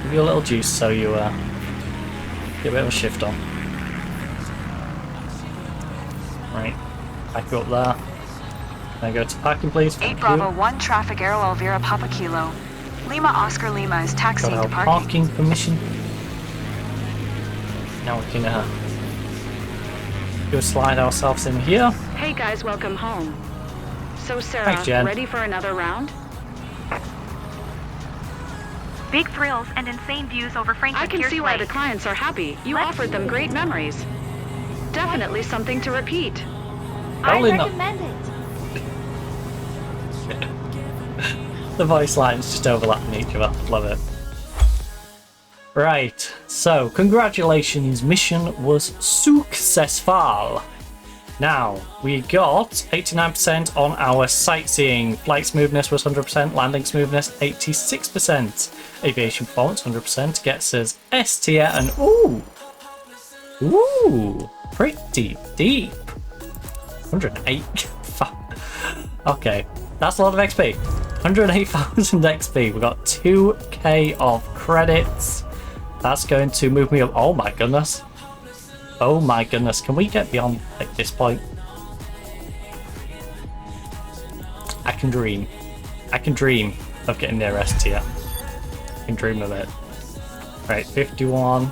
Give you a little juice so you get a bit of a shift on. Right. Back you up there. Then go to parking please. 8 Bravo 1 traffic Aero Elvira Papa Kilo. Lima Oscar Lima is taxiing to parking. Parking permission. Now we can go slide ourselves in here. Hey guys, welcome home. So Sarah, Thanks, Jen. ready for another round? Big thrills and insane views over Franklin I can Pierce see why Lake. the clients are happy. You Let's offered them great memories. Definitely something to repeat. Probably I not. recommend it. The voice lines just overlapping each other. Love it. Right, so congratulations, mission was successful. Now, we got 89% on our sightseeing. Flight smoothness was 100%, landing smoothness 86%. Aviation performance 100% gets us S tier and ooh, pretty deep. 108. Okay, that's a lot of XP. 108,000 XP. We got 2k of credits. That's going to move me up. Oh my goodness. Oh my goodness. Can we get beyond like this point? I can dream. I can dream of getting near S tier. I can dream of it. Right, 51.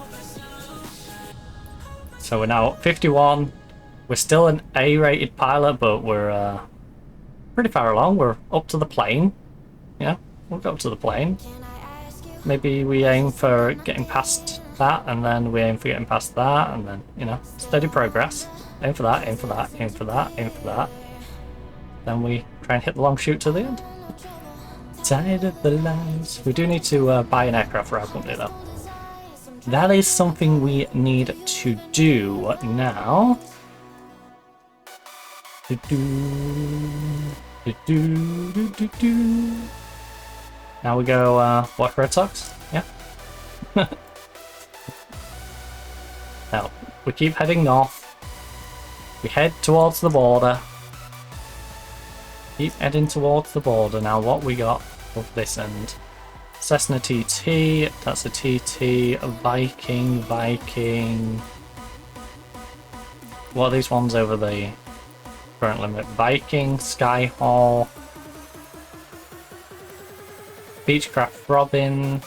So we're now at 51. We're still an A-rated pilot, but we're pretty far along. We're up to the plane. Yeah, we'll go up to the plane. Maybe we aim for getting past that, and then we aim for getting past that, and then, you know, steady progress. Aim for that, aim for that, aim for that, aim for that. Then we try and hit the long shoot to the end. Tired of the lines. We do need to buy an aircraft rapidly though. That is something we need to do now. Now we go watch Red Sox? Yeah. Now, we keep heading north. We head towards the border. Keep heading towards the border. Now what we got of this end? Cessna TT, that's a TT, a Viking. What are these ones over the current limit? Viking, Skyhawk, Beechcraft Robin,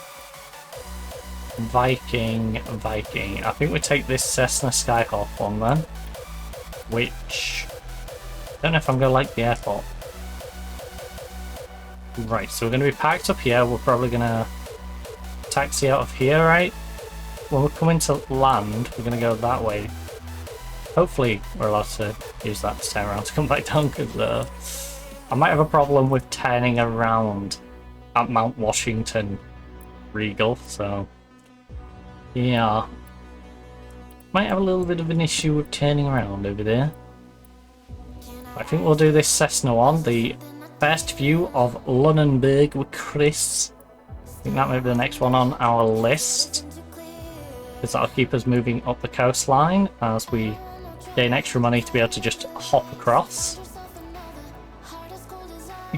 Viking. I think we take this Cessna Skyhawk one then, which I don't know if I'm going to like the airport. Right, so we're going to be parked up here. We're probably going to taxi out of here, right? When we're coming to land, we're going to go that way. Hopefully we're allowed to use that to turn around to come back down, because I might have a problem with turning around at Mount Washington Regal, so yeah. Might have a little bit of an issue with turning around over there. I think we'll do this Cessna one, the best view of Lunenburg with Chris. I think that might be the next one on our list, because that'll keep us moving up the coastline as we gain extra money to be able to just hop across.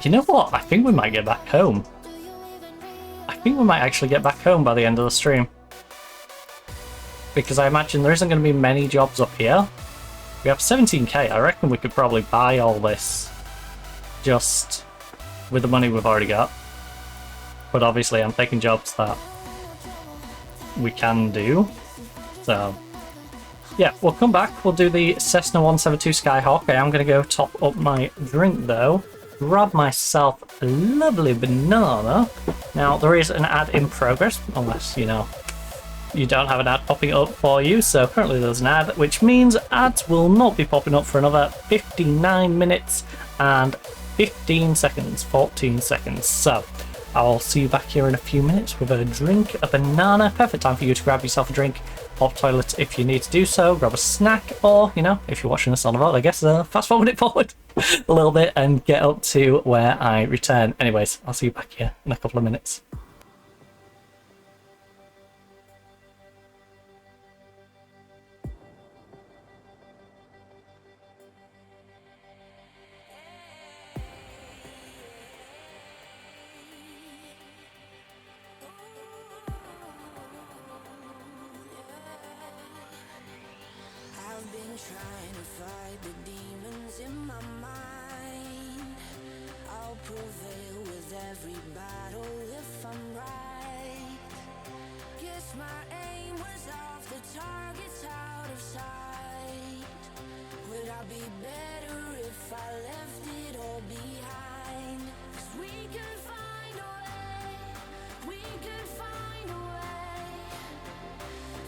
You know what? I think we might get back home. I think we might actually get back home by the end of the stream, because I imagine there isn't going to be many jobs up here. We have 17k. I reckon we could probably buy all this just with the money we've already got. But obviously I'm taking jobs that we can do. So yeah, we'll come back. We'll do the Cessna 172 Skyhawk. I am going to go top up my drink though. Grab myself a lovely banana. Now there is an ad in progress, unless, you know, you don't have an ad popping up for you. So currently there's an ad, which means ads will not be popping up for another 59 minutes and 14 seconds. So I'll see you back here in a few minutes with a drink, a banana. Perfect time for you to grab yourself a drink, pop toilet if you need to do so, grab a snack, or, you know, if you're watching this on a VOD, I guess fast forward it forward a little bit and get up to where I return. Anyways, I'll see you back here in a couple of minutes. I've been trying to fight the demons in my mind. I'll prevail with every battle if I'm right. Guess my aim was off, the target's out of sight. Would I be better if I left it all behind? 'Cause we could find a way, we could find a way.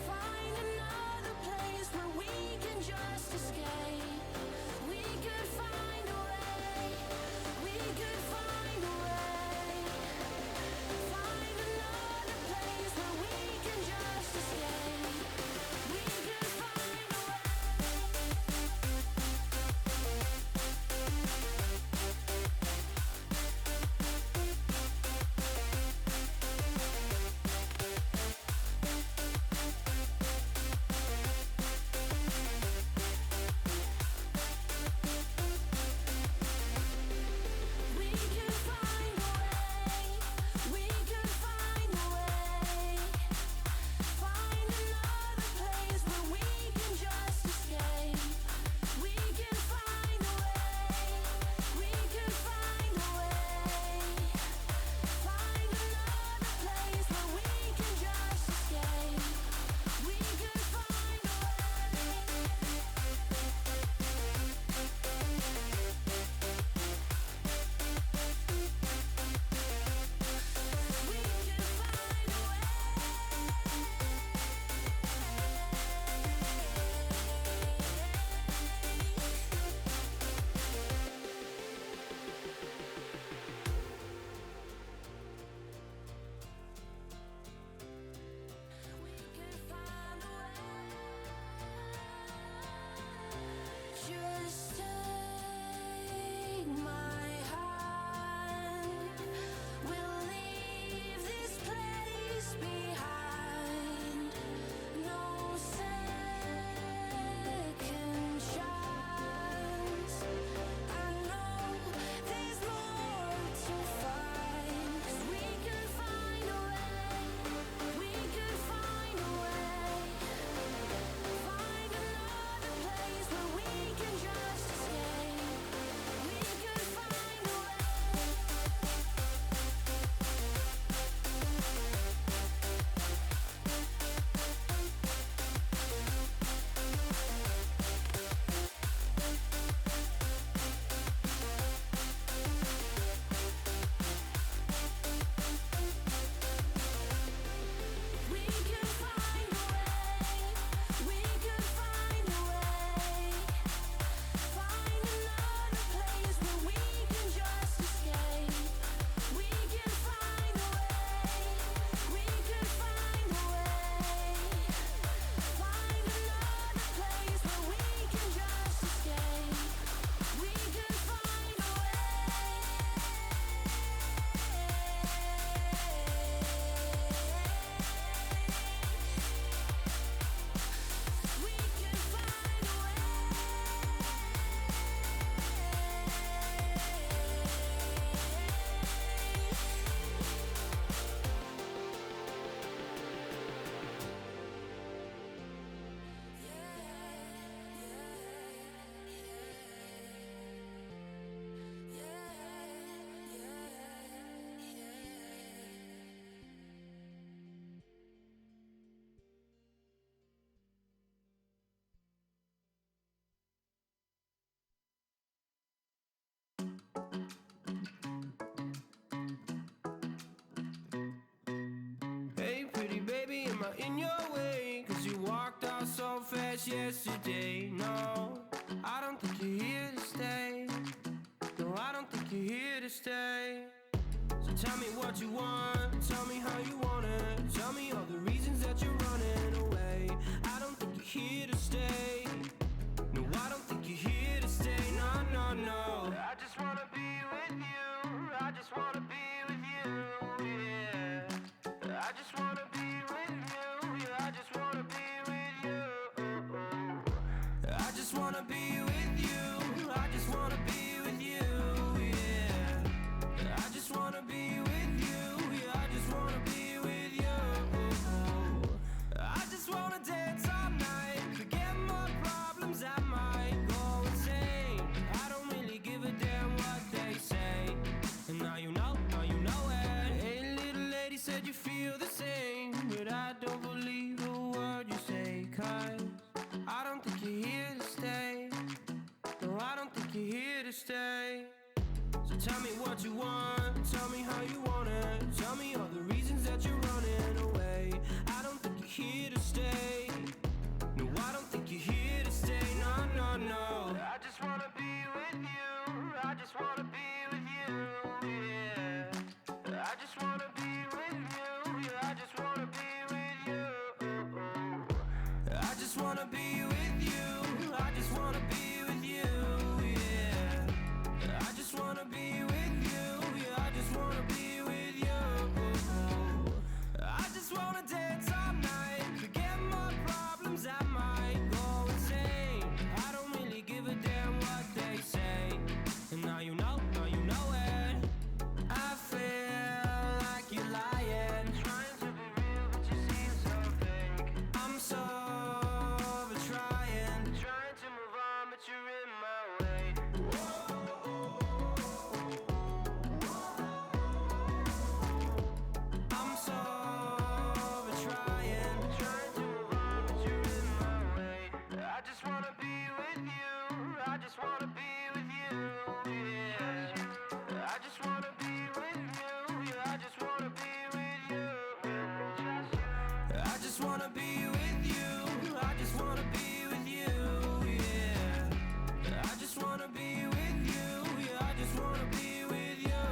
Find another place where we can just escape. We could find a way, we could find a way. Find another place where we can just escape. We could find a way. on your way, 'cause you walked out so fast yesterday. No, I don't think you're here to stay. No, I don't think you're here to stay. So tell me what you want, tell me how you want it. Tell me all the reasons that you're running away. I don't think you're here to stay. No, I don't think you're here to stay. No, no, no. I just wanna be with you. I just wanna be with you, yeah. I just wanna be with you. Yeah, I just wanna be with you. I just wanna be with you. I just wanna be with you, yeah. I just wanna be with you. Yeah, I just wanna be with you. I just wanna dance all night, forget my problems, I might go insane. I don't really give a damn what they say. And now you know it. Hey, little lady said you feel the same, but I don't believe a word you say, 'cause I don't think you're here to stay. No, I don't think you're here to stay. So tell me what you want, tell me how you want it. Tell me all the reasons that you're running away. I don't think you're here to stay. No, I don't think you're here to stay. No, no, no. I just wanna be with you. I just wanna be with you, yeah. I just wanna be with you. Yeah, I just wanna be with you. I just wanna be with you. I just wanna be with you, yeah. I just wanna be with you. Yeah, I just wanna be with you. I just wanna dance all night, forget my problems, I might go insane. I don't really give a damn what they say. And now you know it. I feel like you're lying, trying to be real, but you seem so fake. I'm so over trying to move on, but you're in my way. I'm so over trying to move on, but you're in my way. I just wanna be with you. I just wanna be with you, yeah. I just wanna be with you. Yeah, I just wanna be with you. I just wanna be with you. I just wanna be with you, yeah. I just wanna be with you. Yeah, I just wanna be with you.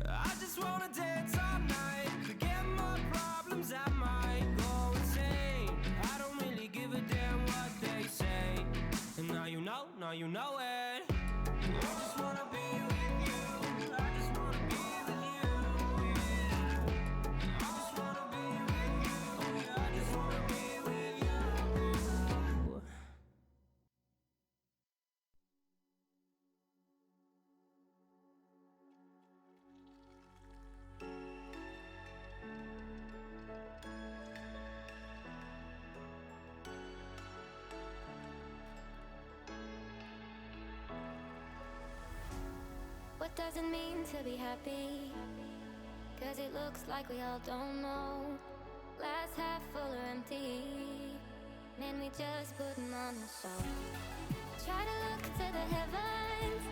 I just wanna dance all night, forget my problems, I might go insane. I don't really give a damn what they say. And now you know it. I just wanna be with you. I just wanna be with you, yeah. I just wanna be with you. Yeah, I just wanna be with you. What does it mean to be happy? 'Cause it looks like we all don't know. Glass half full or empty. Man, we just putting on a show. Try to look to the heavens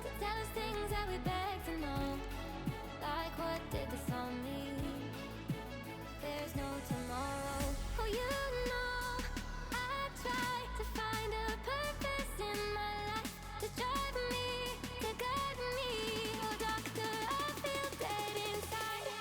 to tell us things that we beg to know. Like, what did this all mean? There's no tomorrow. Oh, you know, I try to find a purpose in my life to drive me, to guide me. Oh, doctor, I feel dead inside.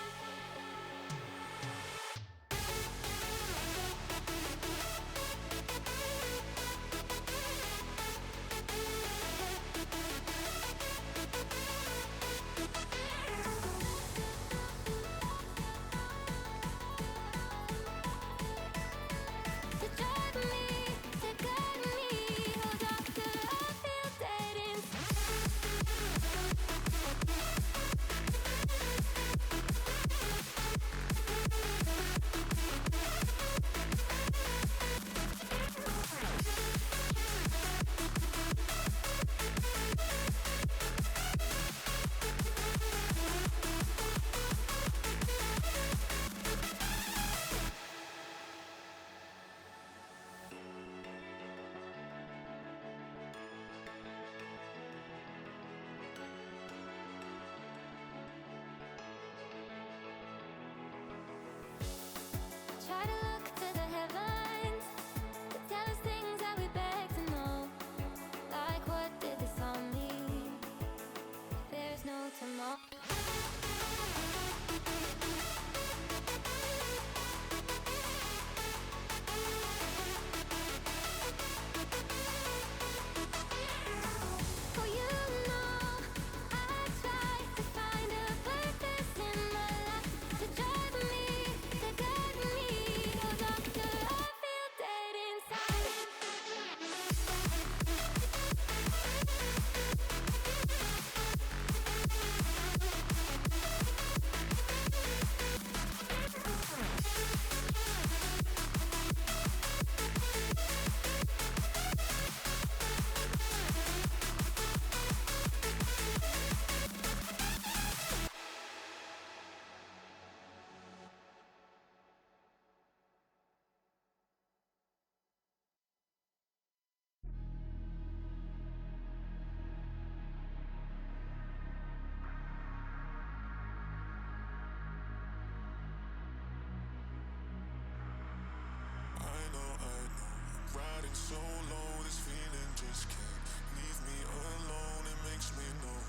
riding solo, this feeling just can't leave me alone. It makes me know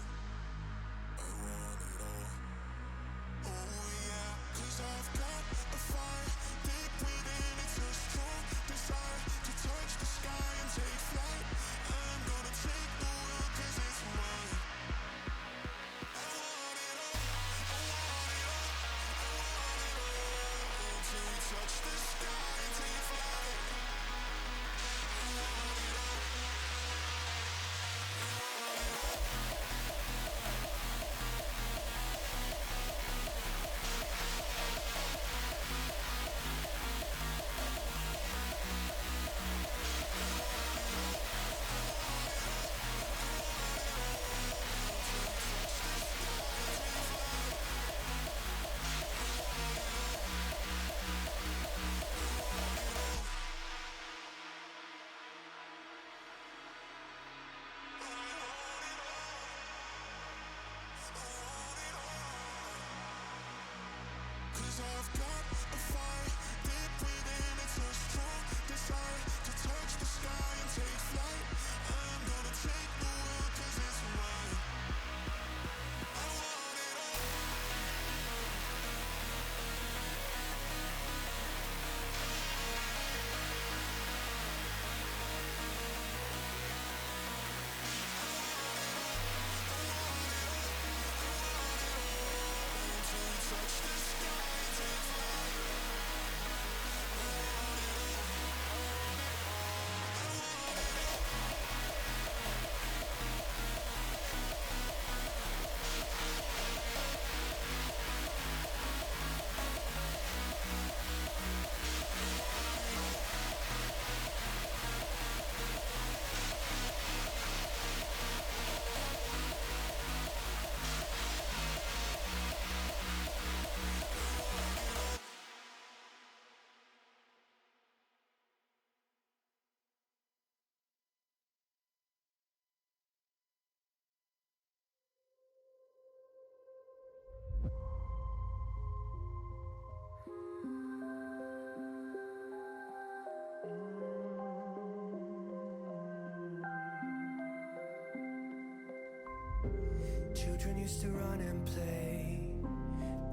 I want it all. Oh yeah, 'cause I've got a fire deep within. It's a strong desire to touch the sky and take flight. I'm gonna take the world 'cause it's mine. I want it all, I want it all, I want it all. Till we touch the sky and take flight. I want it all, I want it all. Children used to run and play.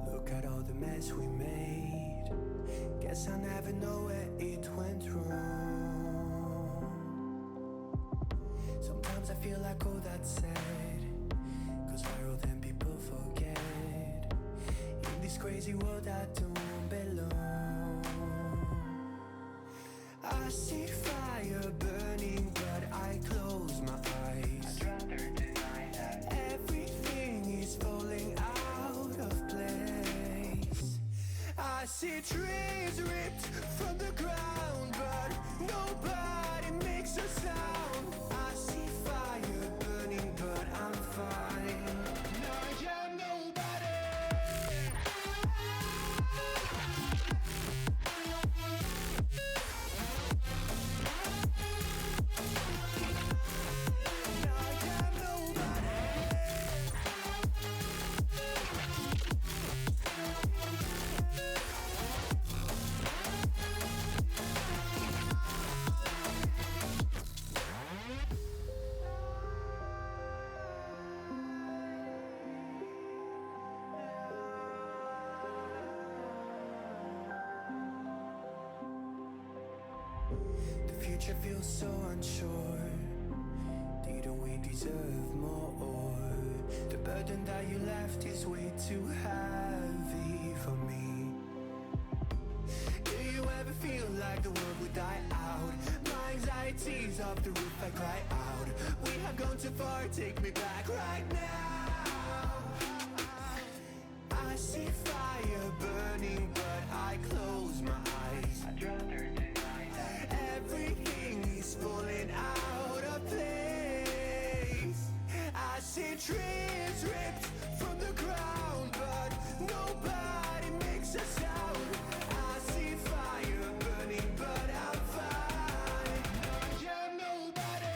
Look at all the mess we made. Guess I never know where it went wrong. Sometimes I feel like all that's said, 'cause viral then people forget. In this crazy world I don't belong. I see fire burning but I close my eyes. I'd rather deny that. Everything is falling out of place. I see trees ripped from the ground but nobody makes a sound. I see fire burning but I'm fine. No, I'm nobody. Feels so unsure. Didn't we deserve more? The burden that you left is way too heavy for me. Do you ever feel like the world would die out? My anxiety's off the roof, I cry out. We have gone too far, take me back right now. I see fire burning but I close my eyes. I'd rather deny that. Everything is falling out of place. I see trees ripped from the ground but nobody makes a sound. I see fire burning but I'm fine. I'm nobody.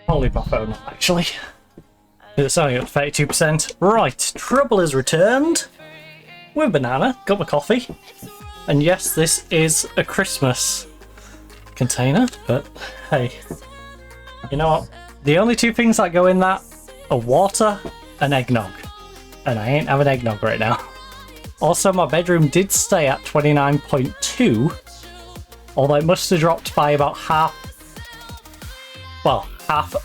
I'll leave my phone on, actually. It's only at 32%. Right, Trouble has returned. With banana, got my coffee. And yes, this is a Christmas container, but hey. You know what? The only two things that go in that are water and eggnog. And I ain't having eggnog right now. Also, my bedroom did stay at 29.2. Although it must have dropped by about half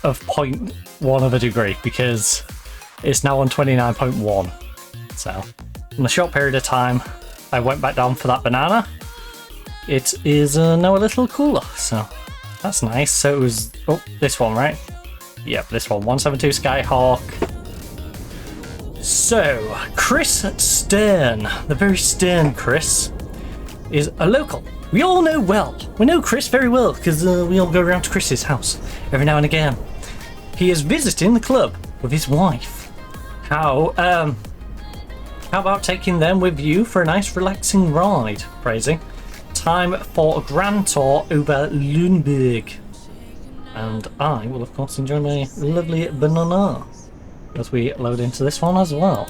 of 0.1 of a degree, because it's now on 29.1. So, in a short period of time, I went back down for that banana. It is now a little cooler, so that's nice. So it was, oh, this one, right? Yep, this one, 172 Skyhawk. So, Chris Stern, the very stern Chris, is a local. We all know well. We know Chris very well because we all go around to Chris's house every now and again. He is visiting the club with his wife. How about taking them with you for a nice relaxing ride? Phrasing. Time for a grand tour over Lüneburg. And I will of course enjoy my lovely banana as we load into this one as well.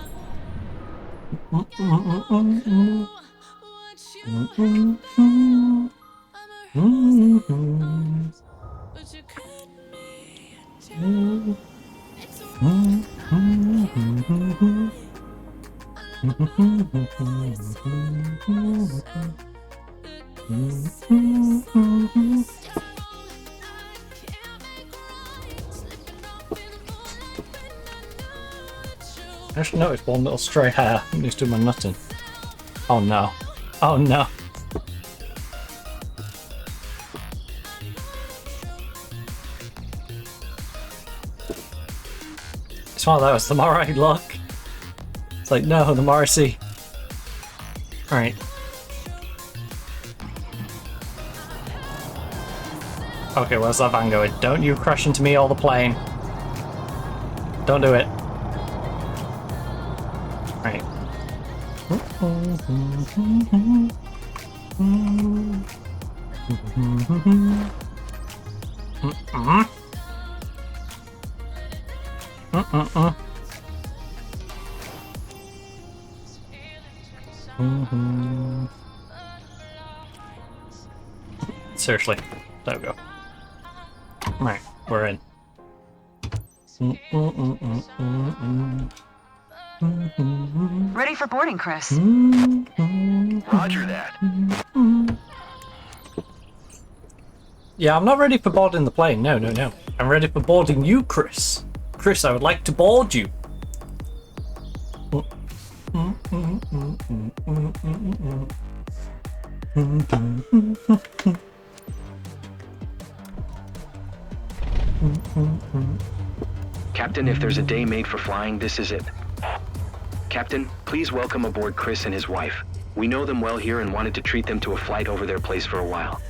I just noticed one little stray hair next to my nutting. Oh no. Oh no. It's one of those, the more I look, it's like, no, the more I see. Alright. Okay, where's that van going? Don't you crash into me or the plane. Don't do it. Right. Seriously, there we go. Right, we're in. Ready for boarding, Chris. Roger that. Yeah, I'm not ready for boarding the plane. No, no, no. I'm ready for boarding you, Chris. Chris, I would like to board you. Captain, if there's a day made for flying, this is it. Captain, please welcome aboard Chris and his wife. We know them well here and wanted to treat them to a flight over their place for a while.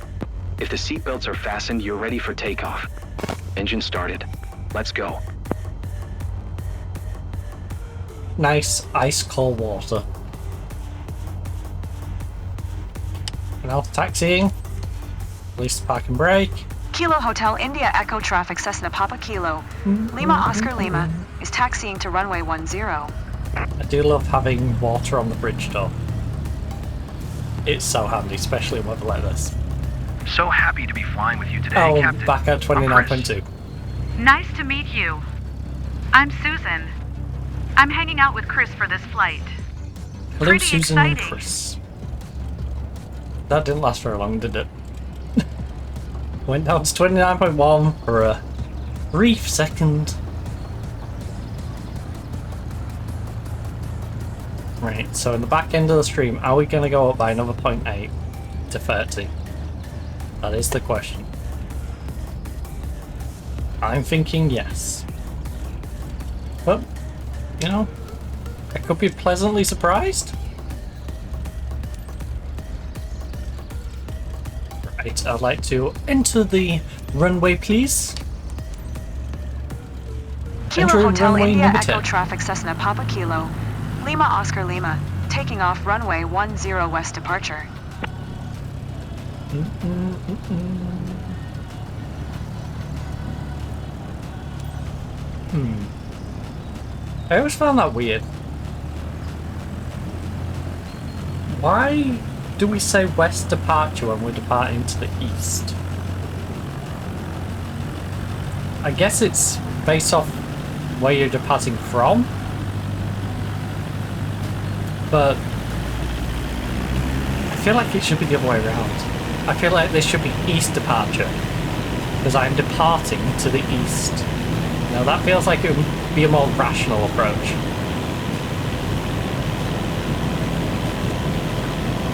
If the seatbelts are fastened, you're ready for takeoff. Engine started. Let's go. Nice ice cold water. Now taxiing. Release the park and brake. Kilo Hotel India Echo Traffic Cessna Papa Kilo. Lima Oscar Lima is taxiing to runway 10. I do love having water on the bridge door. It's so handy, especially in weather like this. So happy to be flying with you today, Oh, Captain. back at 29.2. Nice to meet you. I'm Susan. I'm hanging out with Chris for this flight. Hello, Pretty Susan and exciting. Chris. That didn't last very long, did it? Went down to 29.1 for a brief second. Right, so in the back end of the stream, are we going to go up by another 0.8 to 30? That is the question. I'm thinking yes. But, you know, I could be pleasantly surprised. Right, I'd like to enter the runway, please. Kilo Enter Hotel runway India number Echo 10. Traffic Cessna Papa Kilo. Lima Oscar Lima, taking off runway 10 west departure. I always found that weird. Why do we say west departure when we're departing to the east? I guess it's based off where you're departing from, but I feel like it should be the other way around. I feel like this should be east departure because I'm departing to the east. Now that feels like it would be a more rational approach.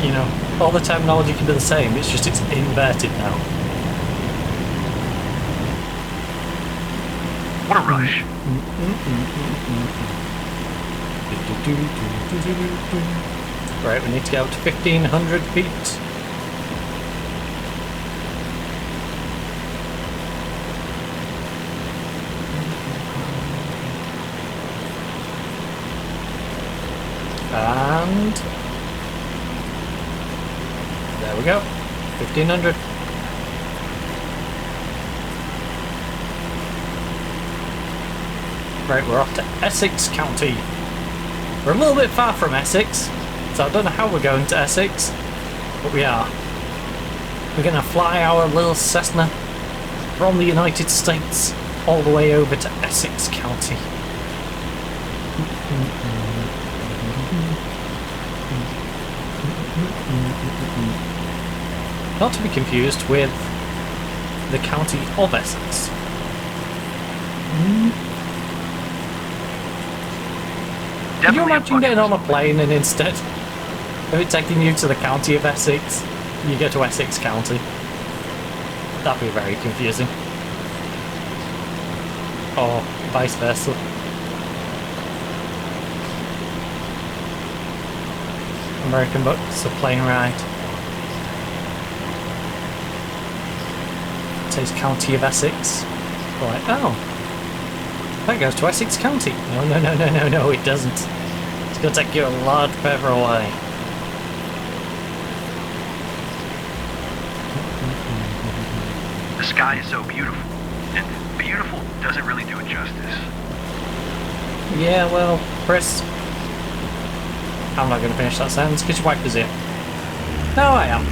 You know, all the terminology can be the same, it's just it's inverted now. What a rush. Right, we need to get up to 1,500 feet. And there we go, 1,500. Right, we're off to Essex County. We're a little bit far from Essex, so I don't know how we're going to Essex, but we are. We're going to fly our little Cessna from the United States all the way over to Essex County. Not to be confused with the county of Essex. Can you imagine getting on a plane and instead of it taking you to the county of Essex, you get to Essex County? That'd be very confusing. Or vice versa. American Books, a plane ride. It says County of Essex. We're like, oh, that goes to Essex County. No, it doesn't. It's going to take you a lot further away. The sky is so beautiful, and beautiful doesn't really do it justice. Yeah, well, Chris, I'm not going to finish that sentence because your wife is here. No, I am.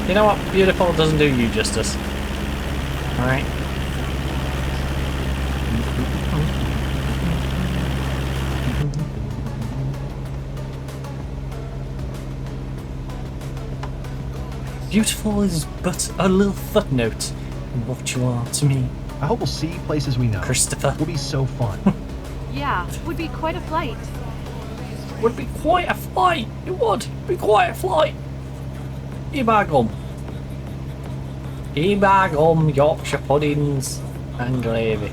You know what? Beautiful doesn't do you justice. Alright. Beautiful is but a little footnote in what you are to me. I hope we'll see places we know. Christopher. Will be so fun. Yeah, would be quite a flight. Would be quite a flight. It would be quite a flight. Ibagum. Ibagum, Yorkshire puddings and gravy.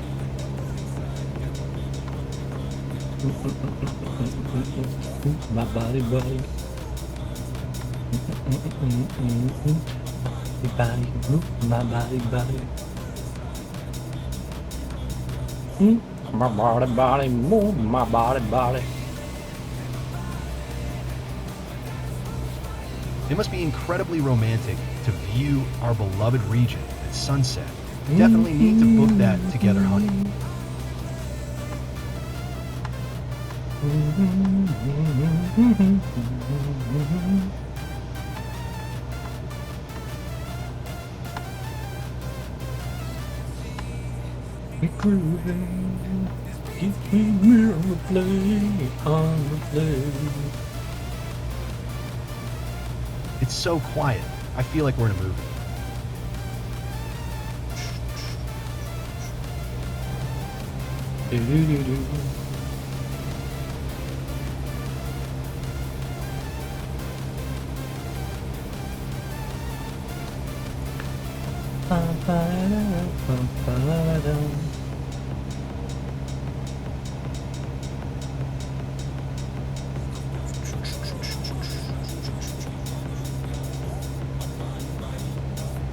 My body. My body. My body, move my body. It must be incredibly romantic to view our beloved region at sunset. Definitely need to book that together, honey. Keep me on the plane. It's so quiet. I feel like we're in a movie.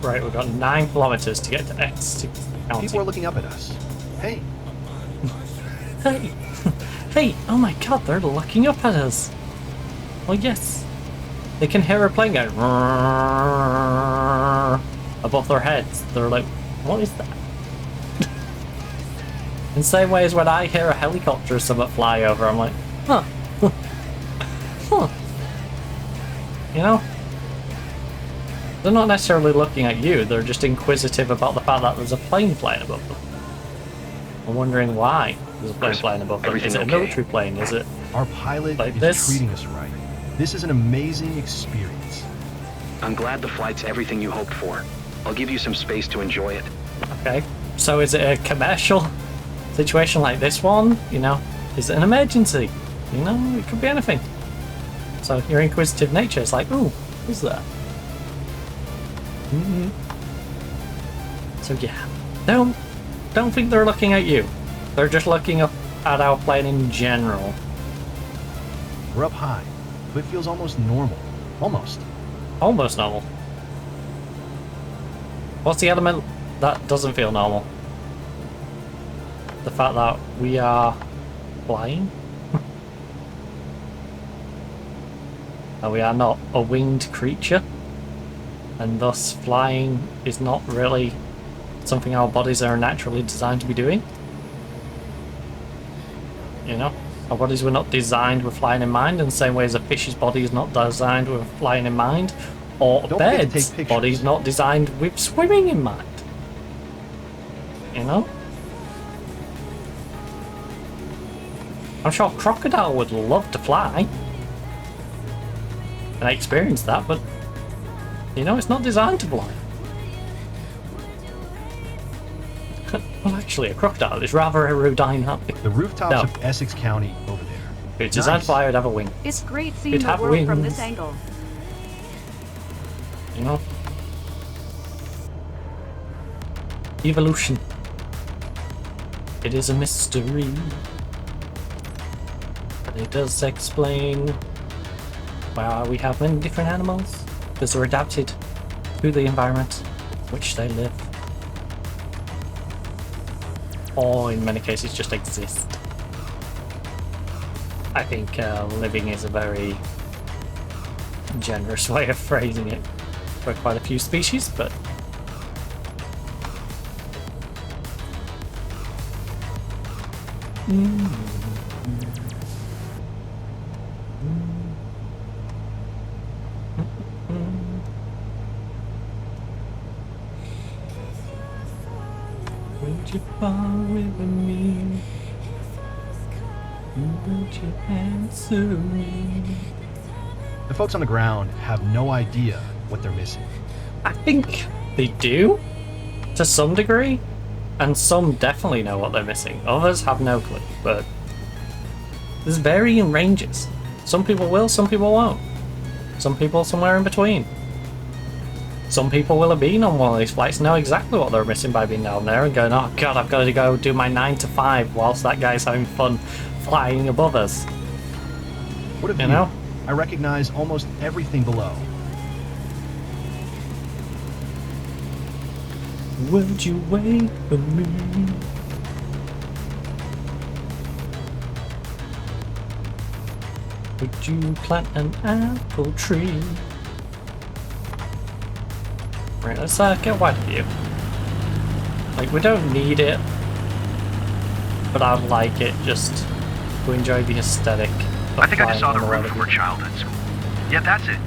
Right, we've got 9 kilometers to get to Essex County. People are looking up at us. Hey. Hey. Hey, oh my god, they're looking up at us. Well, yes. They can hear a plane go above their heads. They're like, what is that? In the same way as when I hear a helicopter or something fly over, I'm like, huh. Huh. You know? They're not necessarily looking at you, they're just inquisitive about the fact that there's a plane flying above them. I'm wondering why there's a plane flying above them. Is it a military plane? Is it Our pilot like is this? treating us right. This is an amazing experience. I'm glad the flight's everything you hoped for. I'll give you some space to enjoy it. Okay. So is it a commercial situation like this one? You know? Is it an emergency? You know, it could be anything. So your inquisitive nature is like, ooh, who's there? So yeah, don't think they're looking at you. They're just looking up at our plane in general. We're up high, but it feels almost normal. Almost. Almost normal. What's the element that doesn't feel normal? The fact that we are flying? And we are not a winged creature, and thus flying is not really something our bodies are naturally designed to be doing. You know, our bodies were not designed with flying in mind in the same way as a fish's body is not designed with flying in mind, or a bird's body is not designed with swimming in mind. You know? I'm sure a crocodile would love to fly. And I experienced that, but you know, it's not designed to fly. Well, actually, a crocodile is rather aerodynamic. The rooftops of Essex County over there. If it's designed to fly, it would have a wing. It's great seeing It'd the have world from wings. this angle. You know? Evolution. It is a mystery. But it does explain why we have many different animals. Because they're adapted to the environment in which they live. Or in many cases just exist. I think living is a very generous way of phrasing it for quite a few species, but would you fall with me? Would you answer me? The folks on the ground have no idea what they're missing. I think they do, to some degree, and some definitely know what they're missing. Others have no clue, but there's varying ranges. Some people will, some people won't. Some people somewhere in between. Some people will have been on one of these flights and know exactly what they're missing by being down there and going, oh god, I've got to go do my 9 to 5 whilst that guy's having fun flying above us. What a You view. know? I recognize almost everything below. Would you wait for me? Would you plant an apple tree? Right, let's get a wider view. Like, we don't need it, but I'd like it just to enjoy the aesthetic. I think I just saw the room from our childhood school. Yeah, that's it.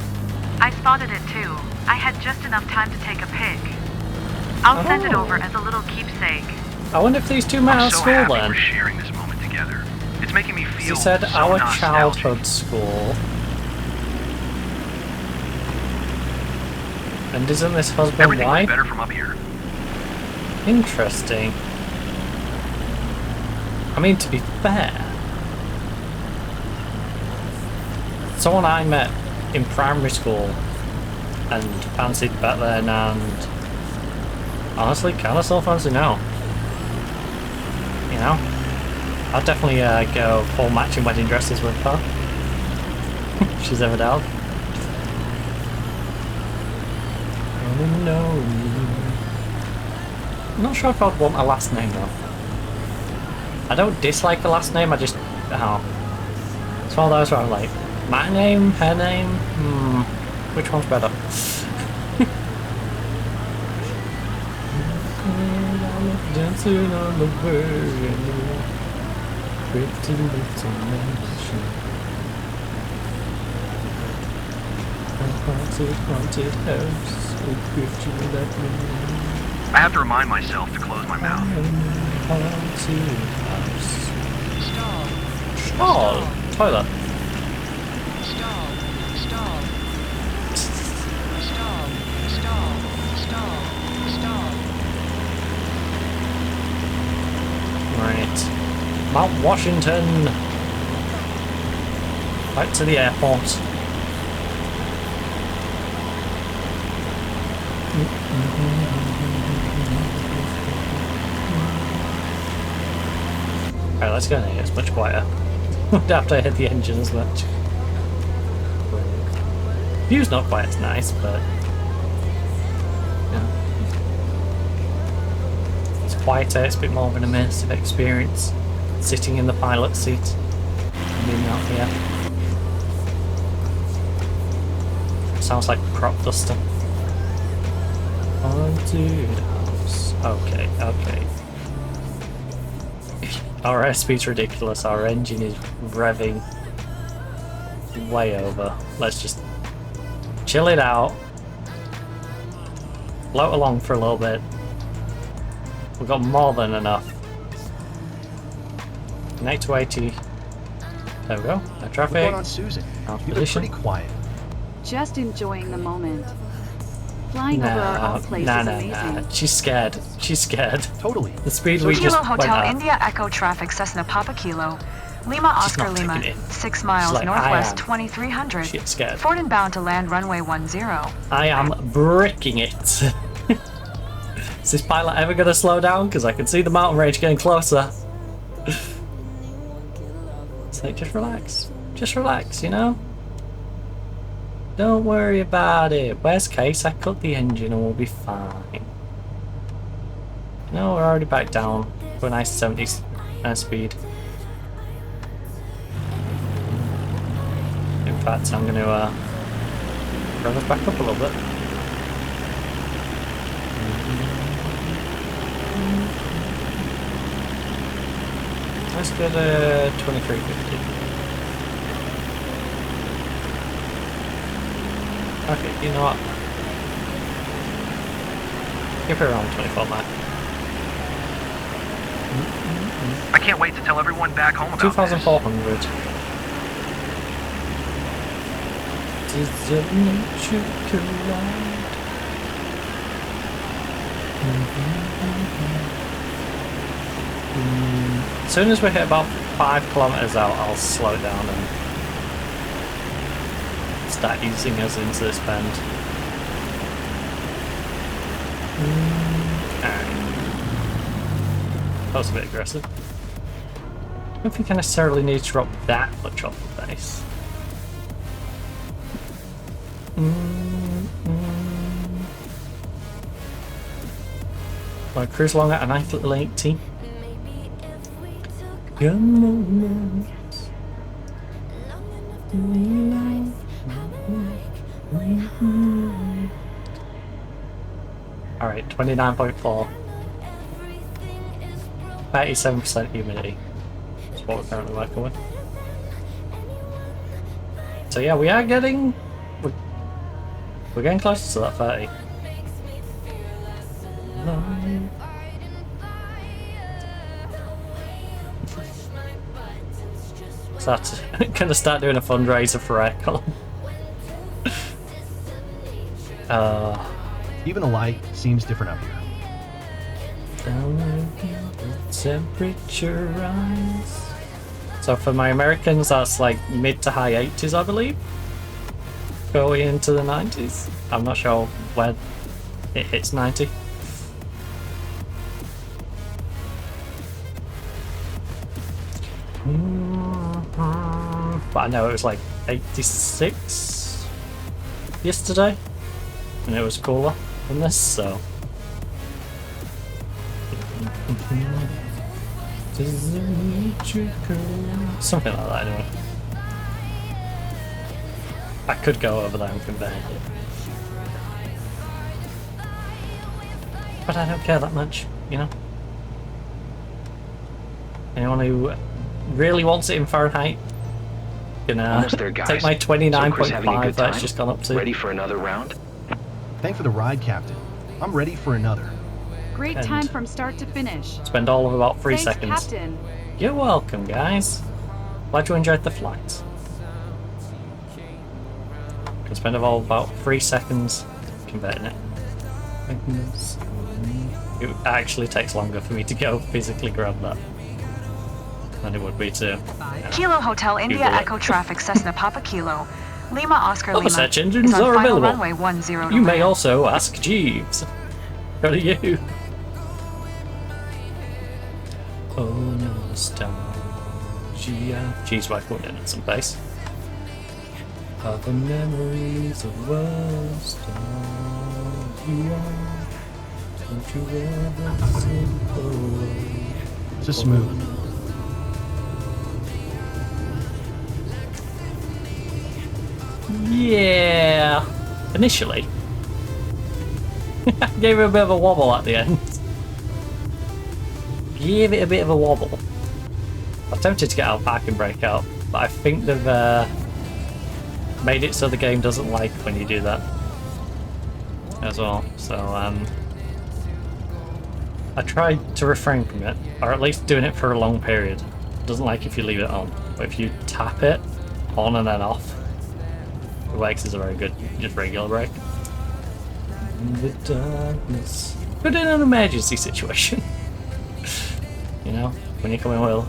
I spotted it too. I had just enough time to take a pic. I'll send it over as a little keepsake. I wonder if these two met I'm at so school happy then. we're sharing this moment together. It's making me feel She said so our nostalgic. childhood school. And isn't this husband Everything white? was better from up here. Interesting. I mean, to be fair, someone I met in primary school and fancied back then, and honestly, kind of still fancy now. You know, I'd definitely go full matching wedding dresses with her. If she's ever down. No. I'm not sure if I'd want a last name though. I don't dislike a last name, I Oh. It's one of those where I'm like, my name, her name, which one's better? Dancing on the verge, pretty little mansion. A haunted house, oh, could you let me? I have to remind myself to close my mouth. Haunted house. Stall. Toilet. Right. Mount Washington. Back to the airport. Alright, let's go in here. It's much quieter. After I hit the engine as much. View's not quite as nice, but yeah. It's quieter, it's a bit more of an immersive experience. Sitting in the pilot seat and being out here. Sounds like crop duster. Haunted house. Okay, okay. Our airspeed's ridiculous, our engine is revving way over. Let's just chill it out. Float along for a little bit. We've got more than enough. Connect to 80. There we go. No traffic. What's going on, Susan? You've been pretty quiet. Just enjoying the moment. Flying over our home place is amazing. Nah. She's scared. She's scared. Totally. The speed we Kilo just Hotel went at. India Echo Traffic Cessna Papa Kilo. Lima Oscar not Lima, taking it. 6 miles like, northwest 2300. She's scared. Ford inbound to land runway 10. I am bricking it. Is this pilot ever going to slow down? Because I can see the mountain range getting closer. It's like, just relax. Just relax, you know? Don't worry about it. Worst case, I cut the engine and we'll be fine. No, we're already back down to a nice 70 speed. In fact, I'm going to bring us back up a little bit. Let's go to 2350. Okay, you know what? Give her around 24 back. I can't wait to tell everyone back home about 2,400. Doesn't you collide? As soon as we hit about 5 kilometers out, I'll slow it down and start easing us into this bend. That was a bit aggressive. I don't think I necessarily need to drop that much off the base. I'll cruise along at a nice little 80. Alright, 29.4. 37% humidity. That's what we're currently working with. So yeah, we are getting... We're getting closer to that 30. So that's gonna start doing a fundraiser for Aircon. Even the light seems different up here. Temperature rise. So for my Americans, that's like mid to high 80s, I believe. Going into the 90s. I'm not sure when it hits 90. But I know it was like 86 yesterday, and it was cooler than this, so. Something like that anyway. I could go over there and convert it. But I don't care that much, you know? Anyone who really wants it in Fahrenheit, gonna Almost there, guys. take my So Chris, having a 29.5 good that's time? just gone up to. Ready for another round? Thanks for the ride, Captain. I'm ready for another. Great And- time from start to finish. Spend all of about 3 Thanks, seconds. Captain. You're welcome, guys. Glad you enjoyed the flight. Can spend all about 3 seconds converting it. It actually takes longer for me to go physically grab that than it would be to Kilo Hotel India Google it. Echo Traffic Cessna Papa Kilo. Lima Oscar Other Lima search is engines on are final available. runway 10 to You may land. also ask Jeeves. Go to you. Oh, nostalgia. Jeeves might put in at some place. Other memories of nostalgia. Don't you ever slip away. Just smooth. Yeah. Initially. Gave it a bit of a wobble at the end. Give it a bit of a wobble. I'm tempted to get out parking brake out, but I think they've made it so the game doesn't like when you do that as well. So I tried to refrain from it, or at least doing it for a long period. It doesn't like if you leave it on, but if you tap it on and then off, the Wax is a very good, just regular brake. In the darkness. But in an emergency situation. You know, when you're coming with a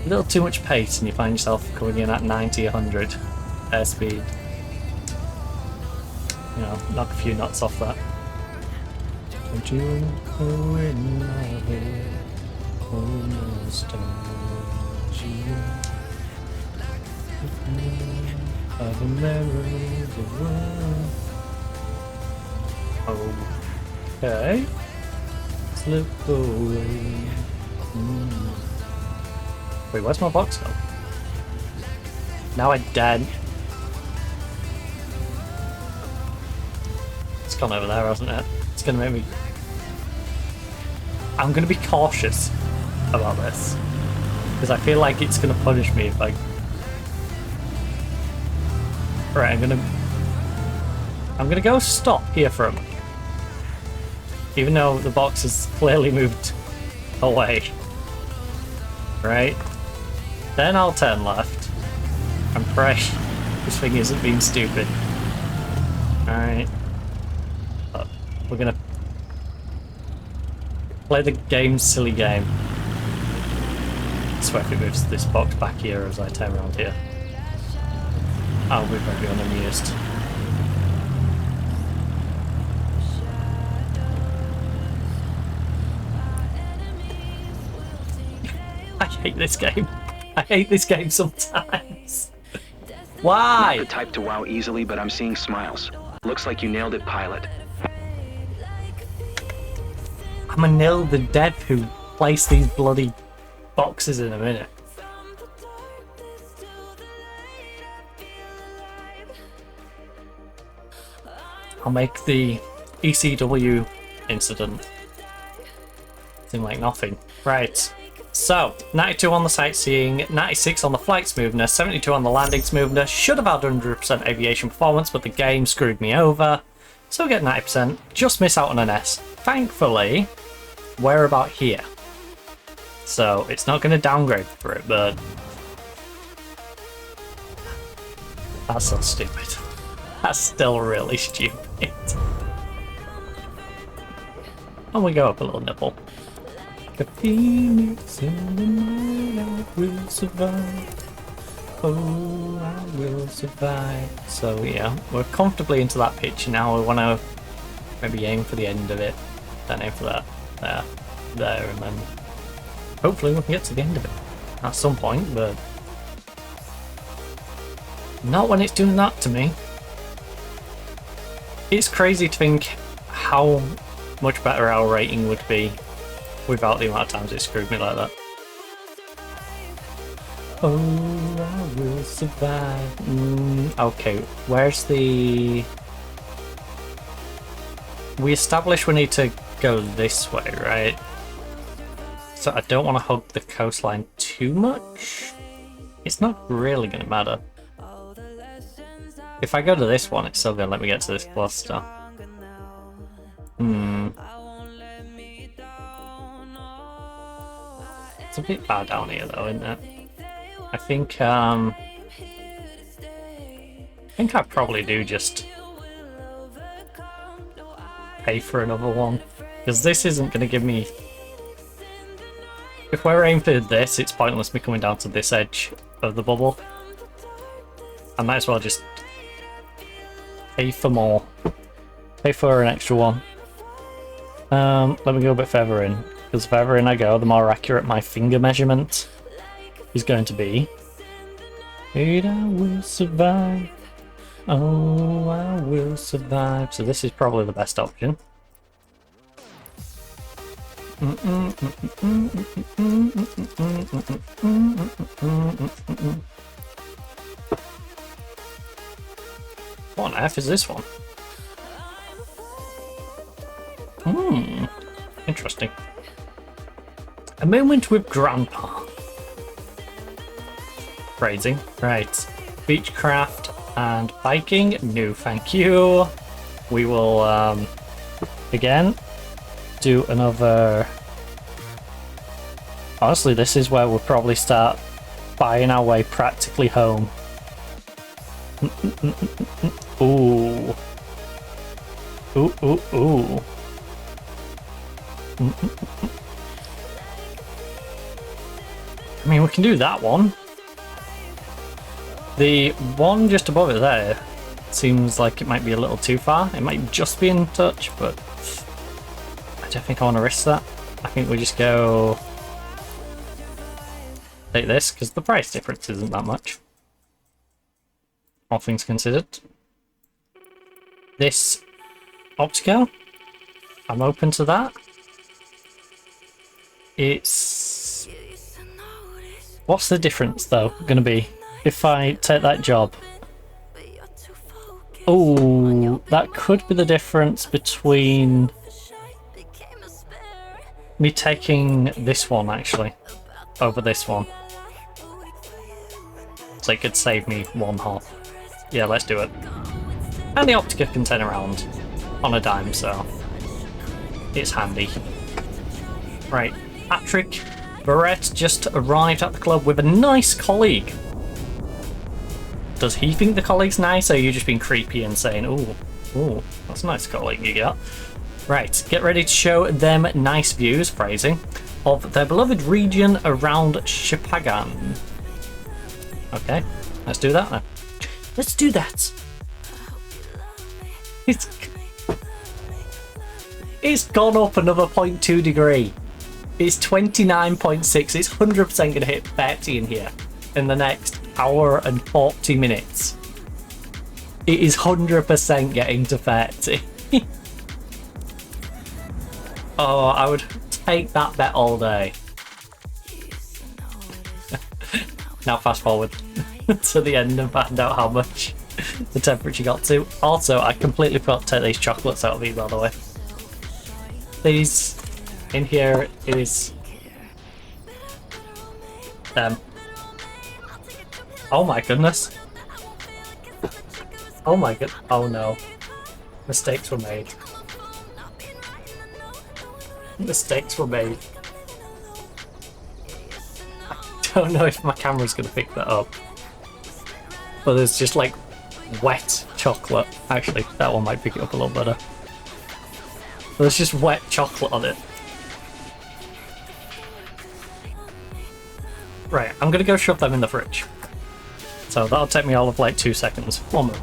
little too much pace and you find yourself coming in at 90, 100 airspeed. You know, knock a few knots off that. Don't you know in my head, oh nostalgia, of a memory of the world. Okay. Slip away. Wait, where's my box gone? Now I'm dead. It's gone over there, hasn't it? It's gonna make me... I'm gonna be cautious about this. Because I feel like it's gonna punish me if I... Right, I'm gonna go stop here for a moment. Even though the box has clearly moved away. Right? Then I'll turn left. And pray this thing isn't being stupid. Alright. We're gonna play the game's silly game. I swear if it moves this box back here as I turn around here, I'll be very unamused. I hate this game. I hate this game sometimes. Why? Not the type to wow easily, but I'm seeing smiles. Looks like you nailed it, pilot. I'm a nil the dev who placed these bloody boxes in a minute. I'll make the ECW incident seem like nothing. Right. So, 92 on the sightseeing, 96 on the flight smoothness, 72 on the landing smoothness. Should have had 100% aviation performance, but the game screwed me over. So we get 90%, just miss out on an S. Thankfully, we're about here. So it's not going to downgrade for it, but... That's so stupid. That's still really stupid. And we go up a little nipple. The phoenix in the night, I will survive. Oh, I will survive. So yeah, we're comfortably into that picture now. We want to maybe aim for the end of it, then aim for that, there, and then hopefully we can get to the end of it at some point, but not when it's doing that to me. It's crazy to think how much better our rating would be without the amount of times it screwed me like that. Oh, I will survive. Okay, where's the... We established we need to go this way, right? So I don't want to hug the coastline too much. It's not really going to matter. If I go to this one, it's still going to let me get to this cluster. It's a bit far down here though, isn't it? I think I probably do just pay for another one, because this isn't going to give me... If we're aiming for this, it's pointless me coming down to this edge of the bubble. I might as well just pay for more. Pay for an extra one. Let me go a bit further in, because the further in I go, the more accurate my finger measurement is going to be. I will survive. Oh, I will survive. So this is probably the best option. What on earth is this one? Interesting. A moment with Grandpa. Phrasing. Right. Beechcraft and biking. No, thank you. We will, again, do another... Honestly, this is where we'll probably start buying our way practically home. Ooh. Ooh, ooh, ooh. I mean, we can do that one. The one just above it there seems like it might be a little too far. It might just be in touch, but I don't think I want to risk that. I think we just go... take this, because the price difference isn't that much. All things considered. This Optico, I'm open to that. It's... What's the difference, though, going to be if I take that job? Oh, that could be the difference between me taking this one, actually, over this one. So it could save me one hop. Yeah, let's do it. And the Optica can turn around on a dime, so it's handy. Right, Patrick Barrett just arrived at the club with a nice colleague. Does he think the colleague's nice, or are you just being creepy and saying, ooh, that's a nice colleague you got? Right, get ready to show them nice views, phrasing, of their beloved region around Shipagan. Okay, let's do that then. Let's do that. It's gone up another 0.2 degree. It's 29.6. It's 100% going to hit 30 in here in the next hour and 40 minutes. It is 100% getting to 30. Oh, I would take that bet all day. Now fast forward to the end and find out how much the temperature got to. Also, I completely forgot to take these chocolates out of me, by the way. These in here is oh my goodness. Oh my god. Oh no. Mistakes were made. Mistakes were made. I don't know if my camera's gonna pick that up. But there's just like wet chocolate. Actually, that one might pick it up a little better. There's just wet chocolate on it. Right, I'm gonna go shove them in the fridge. So that'll take me all of like 2 seconds. 1 minute.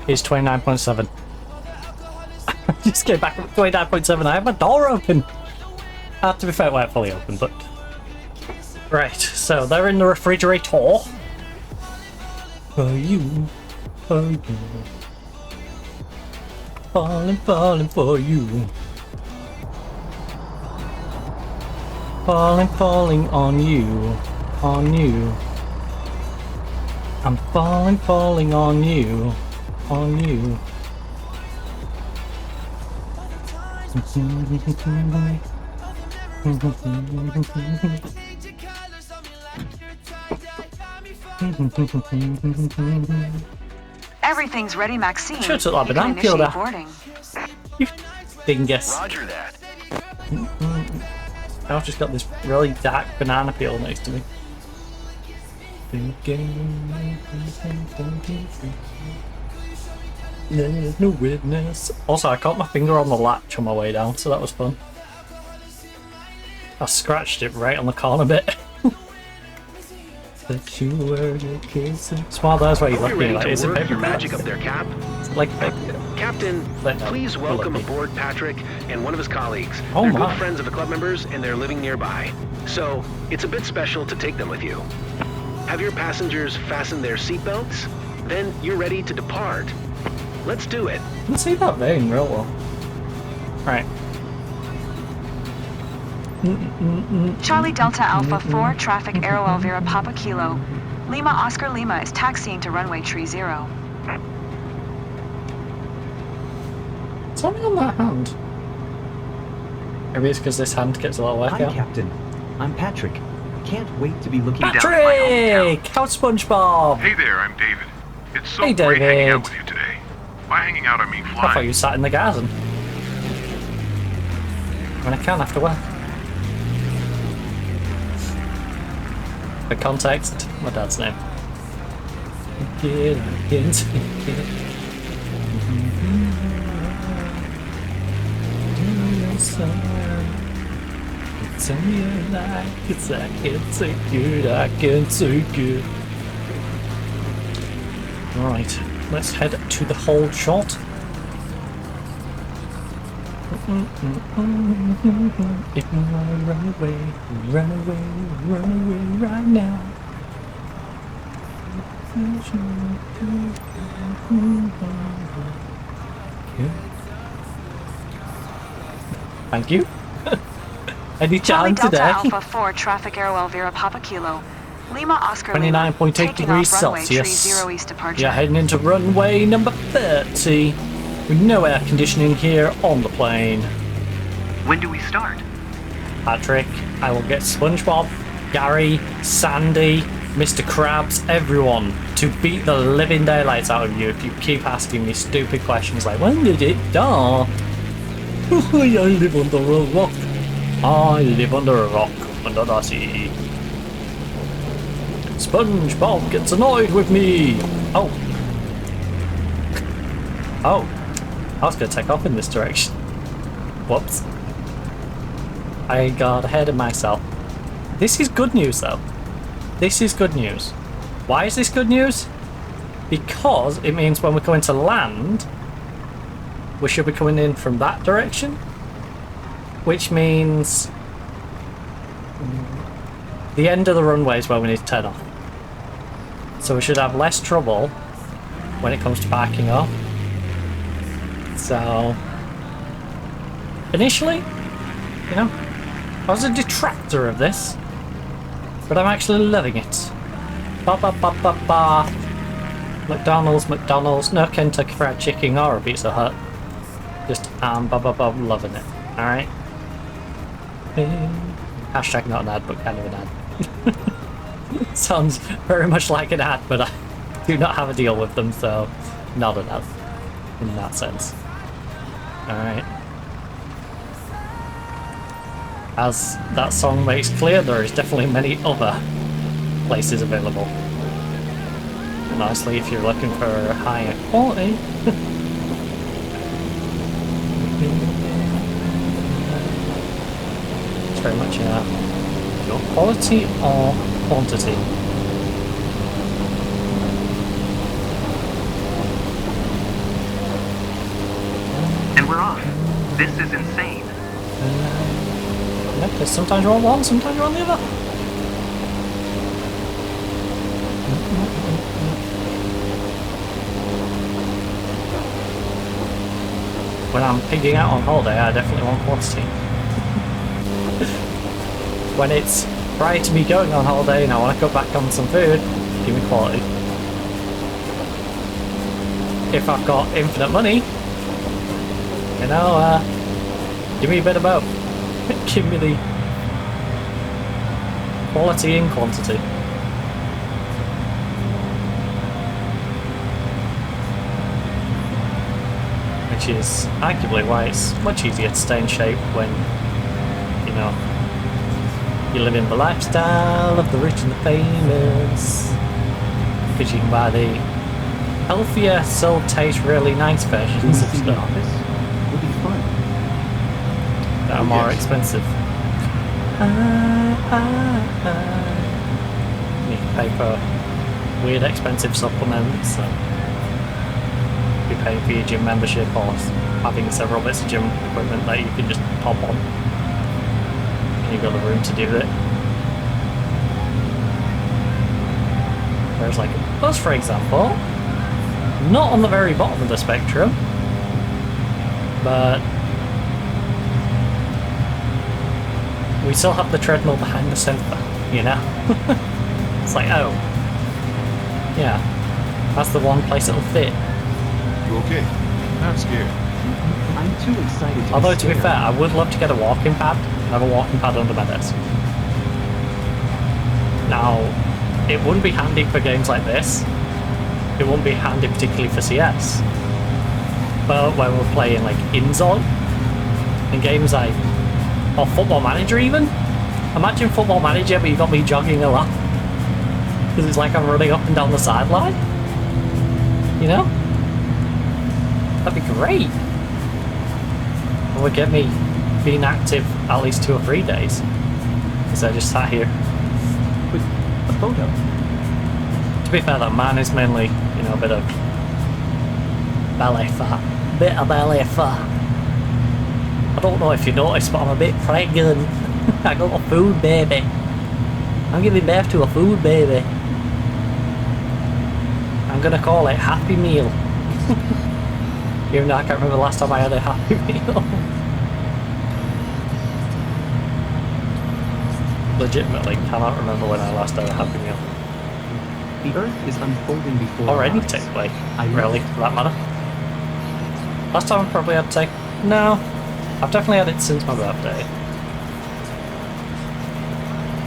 is 29.7. Just get back up to 29.7. I have my door open. To be fair, it weren't fully open, but... Right, so they're in the refrigerator. For you. For you. Falling, falling for you. Falling, falling on you. On you. I'm falling, falling on you. On you. Everything's ready, Maxine. Sure, it's a lot You of can banana peel initiate there. boarding. You dingus. Roger that. I've just got this really dark banana peel next to me. There's no witness. Also, I caught my finger on the latch on my way down, so that was fun. I scratched it right on the corner bit. That you were your kiss. It's one of those where you look at me like, is it paper your magic up there, Cap? It's like Captain, please welcome aboard Patrick and one of his colleagues. Oh, they're my. good friends of the club members and they're living nearby. So, it's a bit special to take them with you. Have your passengers fasten their seatbelts? Then you're ready to depart. Let's do it. I can see that vein real well. Right. Charlie Delta Alpha 4, traffic Aero Elvira Papa Kilo. Lima Oscar Lima is taxiing to runway tree 0. It's only on that hand. Maybe it's because this hand gets a lot of work Hi, out. Captain. I'm Patrick. Can't wait to be looking down at my own Patrick! How's SpongeBob? Hey there, I'm David. It's so Hey, great hanging out David. with you today. By hanging out, I mean I flying. thought you sat in the garden. When I can after work. For context, my dad's name. Right, let's head to the hold shot. If you wanna run away right now. Thank you. Any Charlie chance Delta today? Alpha 4, traffic Aero Elvira Papa Kilo. Lima Oscar 29.8 Lima, degrees taking off runway Celsius. tree 0 east departure. Yeah, heading into runway number 30. With no air conditioning here on the plane. When do we start? Patrick, I will get SpongeBob, Gary, Sandy, Mr. Krabs, everyone to beat the living daylights out of you if you keep asking me stupid questions like, when did it start? I live under a rock. I live under a rock, under the sea. SpongeBob gets annoyed with me. Oh. Oh. I was going to take off in this direction. Whoops. I got ahead of myself. This is good news, though. This is good news. Why is this good news? Because it means when we're going to land, we should be coming in from that direction. Which means the end of the runway is where we need to turn off. So we should have less trouble when it comes to backing off. So initially, you know, I was a detractor of this, but I'm actually loving it. Ba ba ba ba ba. McDonald's, no Kentucky Fried Chicken or a Pizza Hut. Just ba ba ba, loving it. All right. Hashtag not an ad, but kind of an ad. Sounds very much like an ad, but I do not have a deal with them, so not an ad in that sense. Alright. As that song makes clear, there is definitely many other places available. And honestly, if you're looking for higher quality, it's very much your quality or quantity. And we're off. This is insane. Yeah, because sometimes you're on one, sometimes you're on the other. When I'm pigging out on holiday, I definitely want quantity. When it's prior to me going on holiday and I want to cut back on some food, give me quality. If I've got infinite money, you know, give me a bit of both. Give me the quality and quantity. Which is arguably why it's much easier to stay in shape when, you know, you're living the lifestyle of the rich and the famous. Because you can buy the healthier, still taste really nice versions of stuff. Would be fun. That are more expensive. You can pay for weird expensive supplements. Be paying for your gym membership or having several bits of gym equipment that you can just pop on. And you've got the room to do it. Whereas like us, for example, not on the very bottom of the spectrum, but we still have the treadmill behind the sofa, you know? It's like, oh, yeah, that's the one place it'll fit. You okay? Not scared. I'm too excited to Although, to be fair, I would love to get a walking pad. I have a walking pad under my desk. Now, it wouldn't be handy for games like this. It wouldn't be handy particularly for CS. But when we're playing like in-zone, in games like, or Football Manager even. Imagine Football Manager, but you got me jogging a lot. Because it's like I'm running up and down the sideline. You know? That'd be great. It would get me being active at least 2 or 3 days. Because I just sat here. With a photo. To be fair, that man is mainly, you know, a bit of belly fat. Bit of belly fat. I don't know if you noticed, but I'm a bit pregnant. I got a food baby. I'm giving birth to a food baby. I'm gonna call it Happy Meal. Even though I can't remember the last time I had a Happy Meal. Legitimately cannot remember when I last had a Happy Meal. The Earth is unfolding before Or any our eyes. takeaway, I really, for that matter. Last time I probably had take. No, I've definitely had it since my birthday.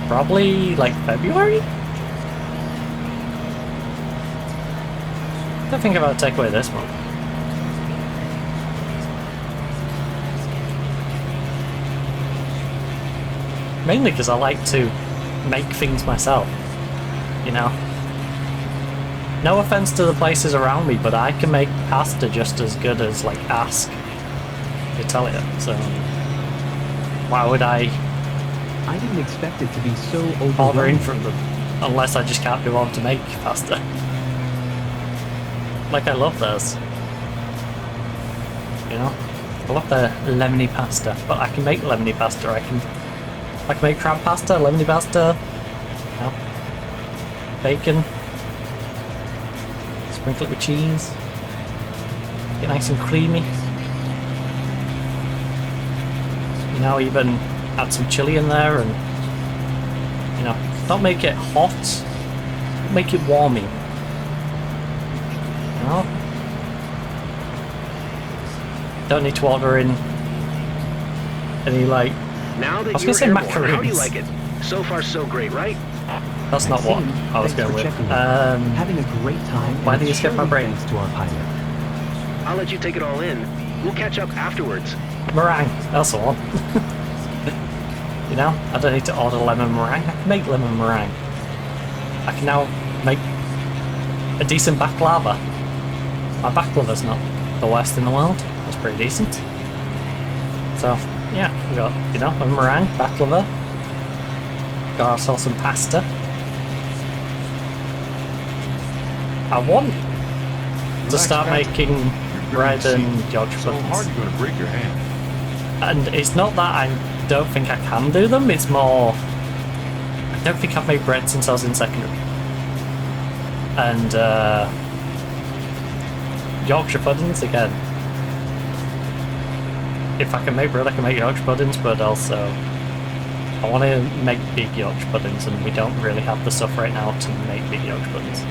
Probably like February? I don't think I've had a takeaway this month. Mainly because I like to make things myself, you know? No offense to the places around me, but I can make pasta just as good as, like, Ask Italian, so why would I didn't expect it to be so order in overwhelming. from them, unless I just can't be bothered to make pasta? Like, I love those. You know? I love the lemony pasta, but I can make lemony pasta, I can make crab pasta, lemony pasta, you know, bacon, sprinkle it with cheese, get nice and creamy. You know, even add some chili in there and, you know, not make it hot, make it warming. You know? Don't need to order in any, like, Now I that was you're gonna say airborne, macaroons. how do you like it? So far, so great, right? That's not what I was going with. Having a great time. Why and do you skip my surely brain? Thanks to our pilot. I'll let you take it all in. We'll catch up afterwards. Meringue, that's the one. You know, I don't need to order lemon meringue. I can make lemon meringue. I can now make a decent baklava. My baklava's not the worst in the world. It's pretty decent. So, yeah, we got, you know, lemon meringue, baklava. Got ourselves some pasta. I want to start making bread and Yorkshire So puddings. hard you're going to break your hand. And it's not that I don't think I can do them, it's more... I don't think I've made bread since I was in secondary. And, Yorkshire puddings, again. If I can make bread, I can make Yorkshire puddings, but also... I want to make big Yorkshire puddings, and we don't really have the stuff right now to make big Yorkshire puddings.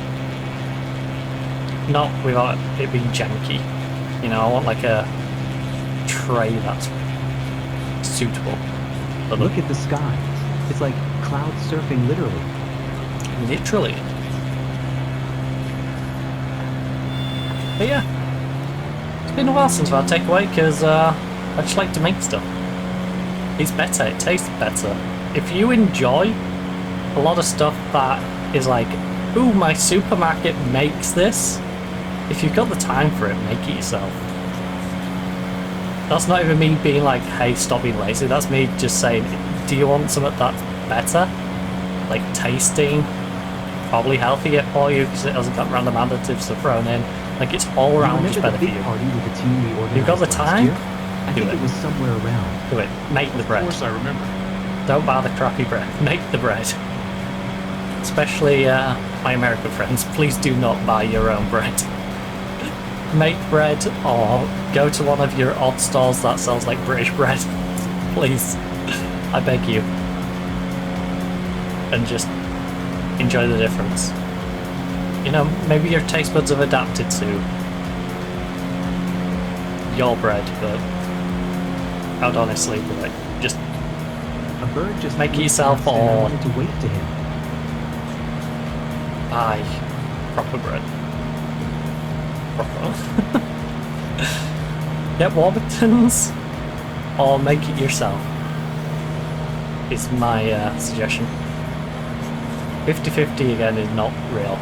Not without it being janky. You know, I want like a tray that's suitable. Look at the sky. It's like cloud surfing, literally. Literally. But yeah, it's been a while since I've had takeaway because I just like to make stuff. It's better, it tastes better. If you enjoy a lot of stuff that is like, ooh, my supermarket makes this, if you've got the time for it, make it yourself. That's not even me being like, hey, stop being lazy. That's me just saying, do you want something that's better? Like tasting, probably healthier for you because it hasn't got random additives thrown in. Like it's all around just better for you. You've got the time? Do it. It was somewhere around. Do it. Make the bread. Of course I remember. Don't buy the crappy bread. Make the bread. Especially my American friends, please do not buy your own bread. Make bread or go to one of your odd stores that sells like British bread. Please. I beg you. And just enjoy the difference. You know, maybe your taste buds have adapted to your bread, but I would honestly be like, just a bird just make it yourself or to wait to him. Buy proper bread. Proper. Get Warburtons or make it yourself is my suggestion. 50-50 again is not real.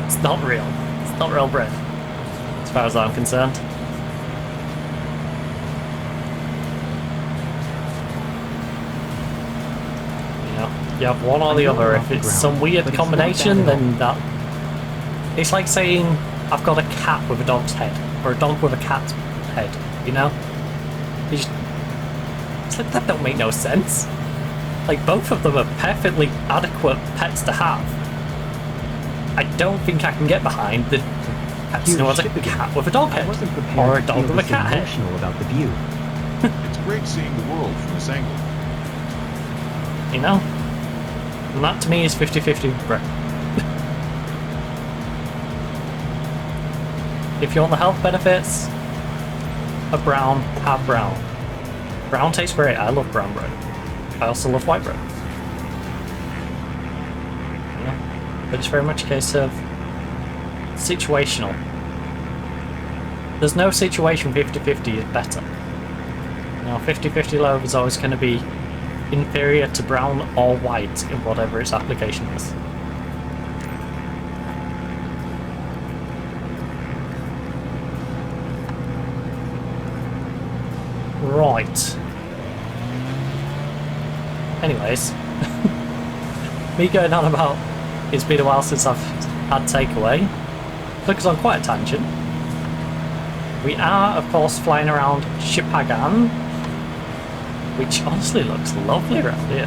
It's not real. It's not real bread, as far as I'm concerned. You have one or the other. If it's some weird combination, then that... It's like saying, I've got a cat with a dog's head, or a dog with a cat's head, you know? You just... It's like, that don't make no sense. Like, both of them are perfectly adequate pets to have. I don't think I can get behind the person who has a cat with a dog head, or a dog with a cat head. About the view. It's great seeing the world from this angle. You know? And that to me is 50-50 bread. If you want the health benefits of brown, have brown. Brown tastes great. I love brown bread. I also love white bread. Yeah. But it's very much a case of situational. There's no situation 50-50 is better. You know, 50-50 loaf is always going to be inferior to brown or white in whatever its application is. Right. Anyways, me going on about it's been a while since I've had takeaway took us on quite a tangent. We are, of course, flying around Shipagan, which honestly looks lovely around here.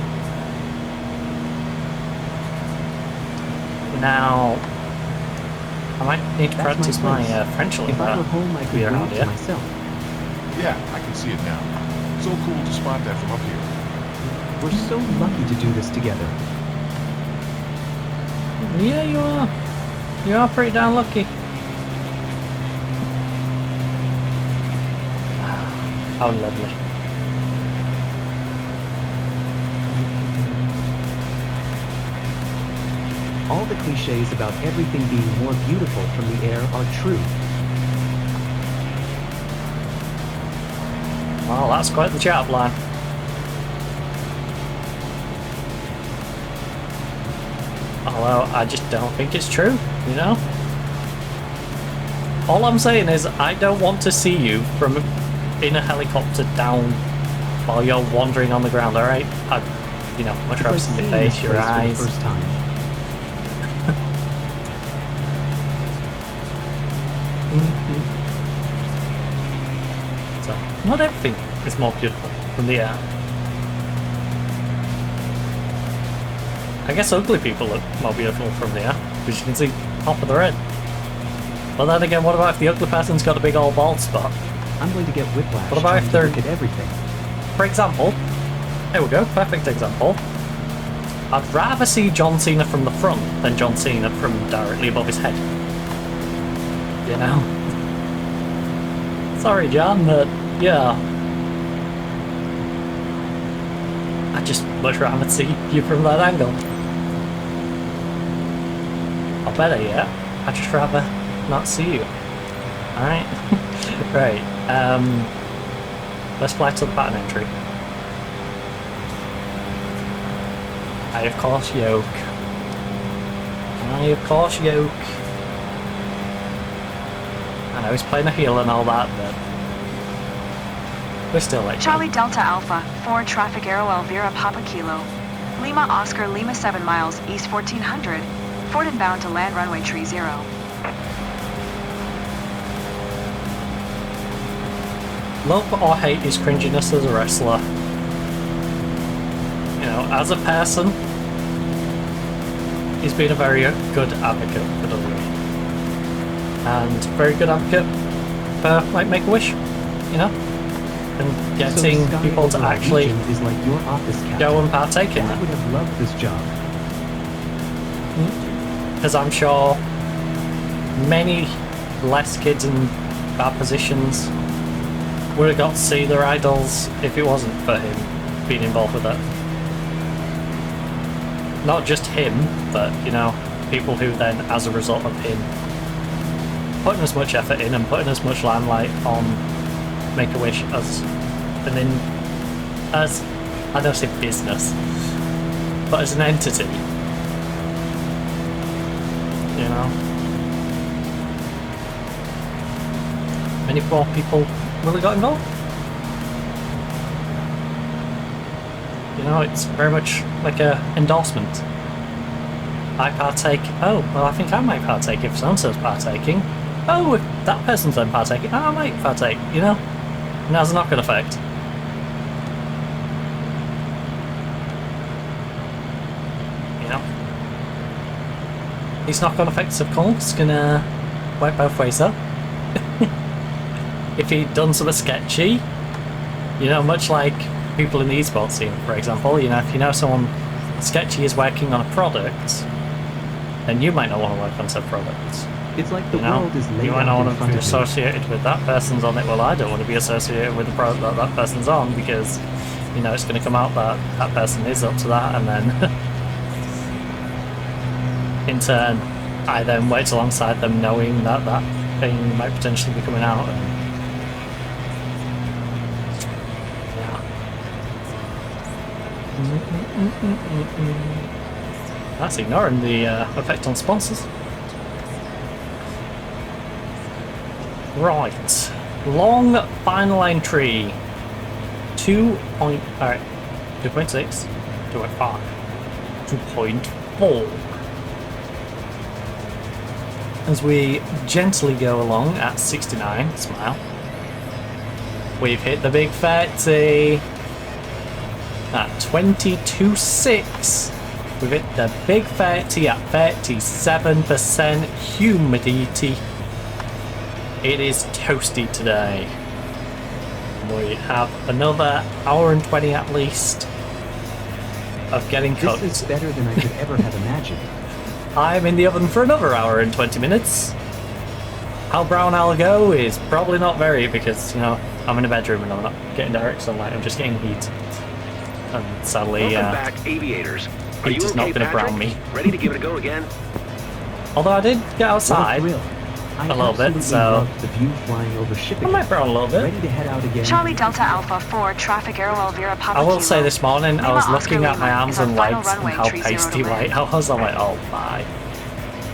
Now, I might need to practice my French a little bit around here. Yeah, I can see it now. So cool to spot that from up here. We're so lucky to do this together. Yeah, you are. You are pretty darn lucky. How lovely. All the cliches about everything being more beautiful from the air are true. Well, that's quite the chat line. Although, I just don't think it's true, you know? All I'm saying is, I don't want to see you from in a helicopter down while you're wandering on the ground, alright? You know, much rather see your face, your eyes. First time. Not everything is more beautiful from the air. I guess ugly people look more beautiful from the air, because you can see top of their head. But then again, what about if the ugly person's got a big old bald spot? I'm going to get whiplash. What about if they're... Look at everything. For example, there we go, perfect example. I'd rather see John Cena from the front than John Cena from directly above his head. You know? Sorry, John, but yeah. I'd just much rather see you from that angle. Or better yet, I'd just rather not see you. Alright? Right, let's fly to the pattern entry. I of course yoke. I of course yoke. I know he's playing a heel and all that, but we're still like Charlie Delta Alpha, 4 traffic Aero Elvira Papa Kilo. Lima Oscar Lima 7 miles east 1400, Ford inbound to land runway tree 0. Love or hate his cringiness as a wrestler. You know, as a person, he's been a very good advocate for WWE. And very good advocate for, like, Make-A-Wish, you know? And getting people to actually is like your office captain. go and partake in I that. would have loved this job. Because I'm sure many less kids in bad positions would have got to see their idols if it wasn't for him being involved with it. Not just him, but, you know, people who then, as a result of him putting as much effort in and putting as much limelight on Make-A-Wish as I don't say business, but as an entity. You know? Many more people really got involved. You know, it's very much like a endorsement. I partake. Oh, well, I think I might partake if so-and-so's partaking. Oh, if that person's then partaking, I might partake, you know? And that's a knock-on effect. You know? These knock-on effects, of course, can work both ways, though. If he'd done something sketchy, you know, much like people in the esports scene, for example, you know, if you know someone sketchy is working on a product, then you might not want to work on said product. It's like the You know, world is laid you might out not in want to front be of you. associated with that person's on it. Well, I don't want to be associated with the product that that person's on because, you know, it's going to come out that that person is up to that, and then in turn, I then worked alongside them knowing that that thing might potentially be coming out. And, yeah. That's ignoring the effect on sponsors. Right, long final entry, 2.6, 2.5, 2.4. As we gently go along at 69, smile, we've hit the big 30 at 22.6. We've hit the big 30 at 37% humidity. It is toasty today. We have another hour and 20 at least of getting cooked. This is better than I could ever have imagined. I'm in the oven for another hour and 20 minutes. How brown I'll go is probably not very, because, you know, I'm in a bedroom and I'm not getting direct sunlight, I'm just getting heat. And sadly, Welcome back, aviators. Are heat you is not okay, going to brown Patrick? me. Ready to give it a go again? Although I did get outside I a little bit, absolutely so love the view flying over ship I might brown a little bit. Ready to head out again. Charlie Delta Alpha 4 traffic Aero Elvira Papa I will Kilo. say this morning, I was Lima looking Oscar at my Lima arms is our and final legs and runway, how 30 pasty to white land. I was. I'm like, oh my.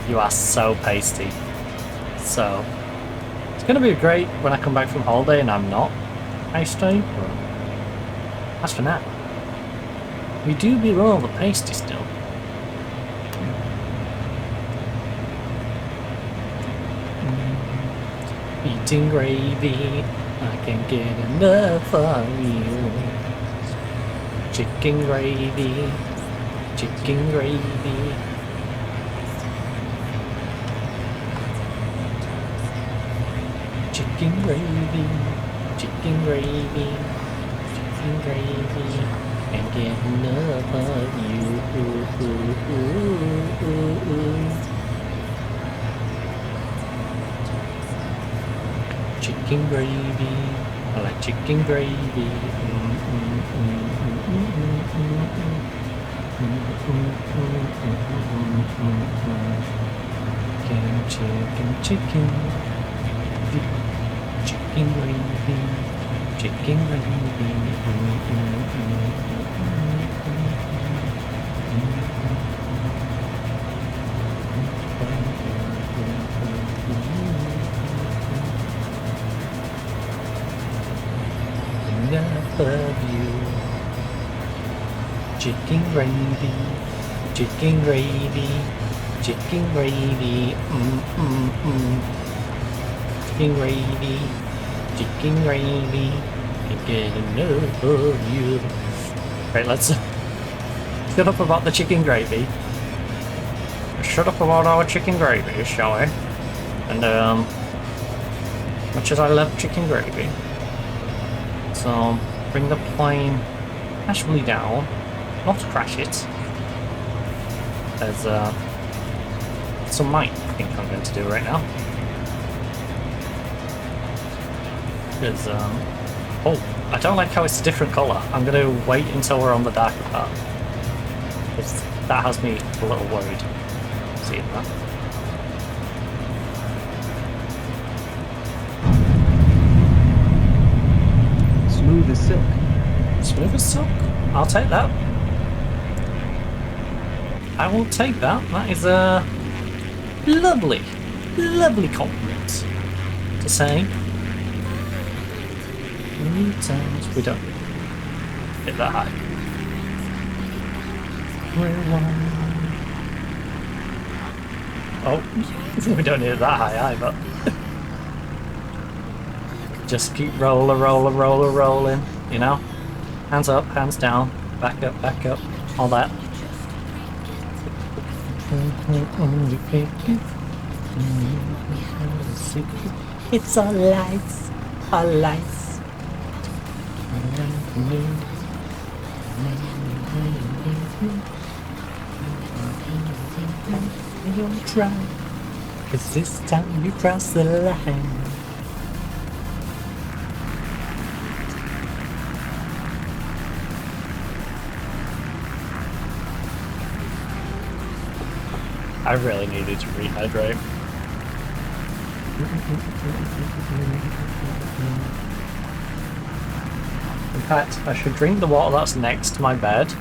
You are so pasty. So, it's going to be great when I come back from holiday and I'm not pasty. But as for now, we do be rather pasty still. Eating gravy I can't get enough of you. Chicken gravy, chicken gravy. Chicken gravy, chicken gravy, chicken gravy. Can't get enough of you. Chicken gravy, I like chicken gravy. Chicken, chicken, chicken gravy, chicken gravy. Enough of you. Chicken gravy, chicken gravy, chicken gravy. Chicken gravy, chicken gravy. Can't get enough of you. Right, let's shut up about the chicken gravy. Shut up about our chicken gravy, shall we? And much as I love chicken gravy, so bring the plane casually down, not crash it, as some might think I'm going to do right now. Because oh, I don't like how it's a different colour. I'm going to wait until we're on the darker part, because that has me a little worried. See that? Smooth as silk. Smooth as silk? I'll take that. I will take that. That is a lovely, lovely compliment to say. Many times we don't hit that high. Oh, we don't hit that high either. Just keep rolling, you know? Hands up, hands down, back up, all that. It's all lies, all lies. Don't try, 'cause this time you cross the line. I really needed to rehydrate. In fact, I should drink the water that's next to my bed,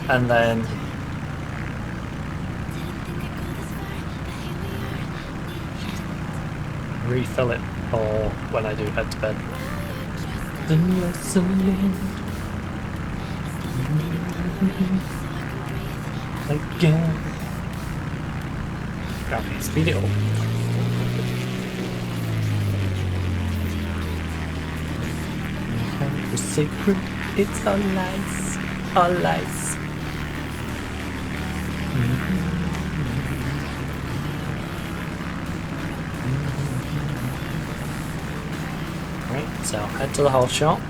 and then refill it for when I do head to bed. Again. Got me, speed it up. The secret, it's all lies, all lies. Right, so head to the whole shop.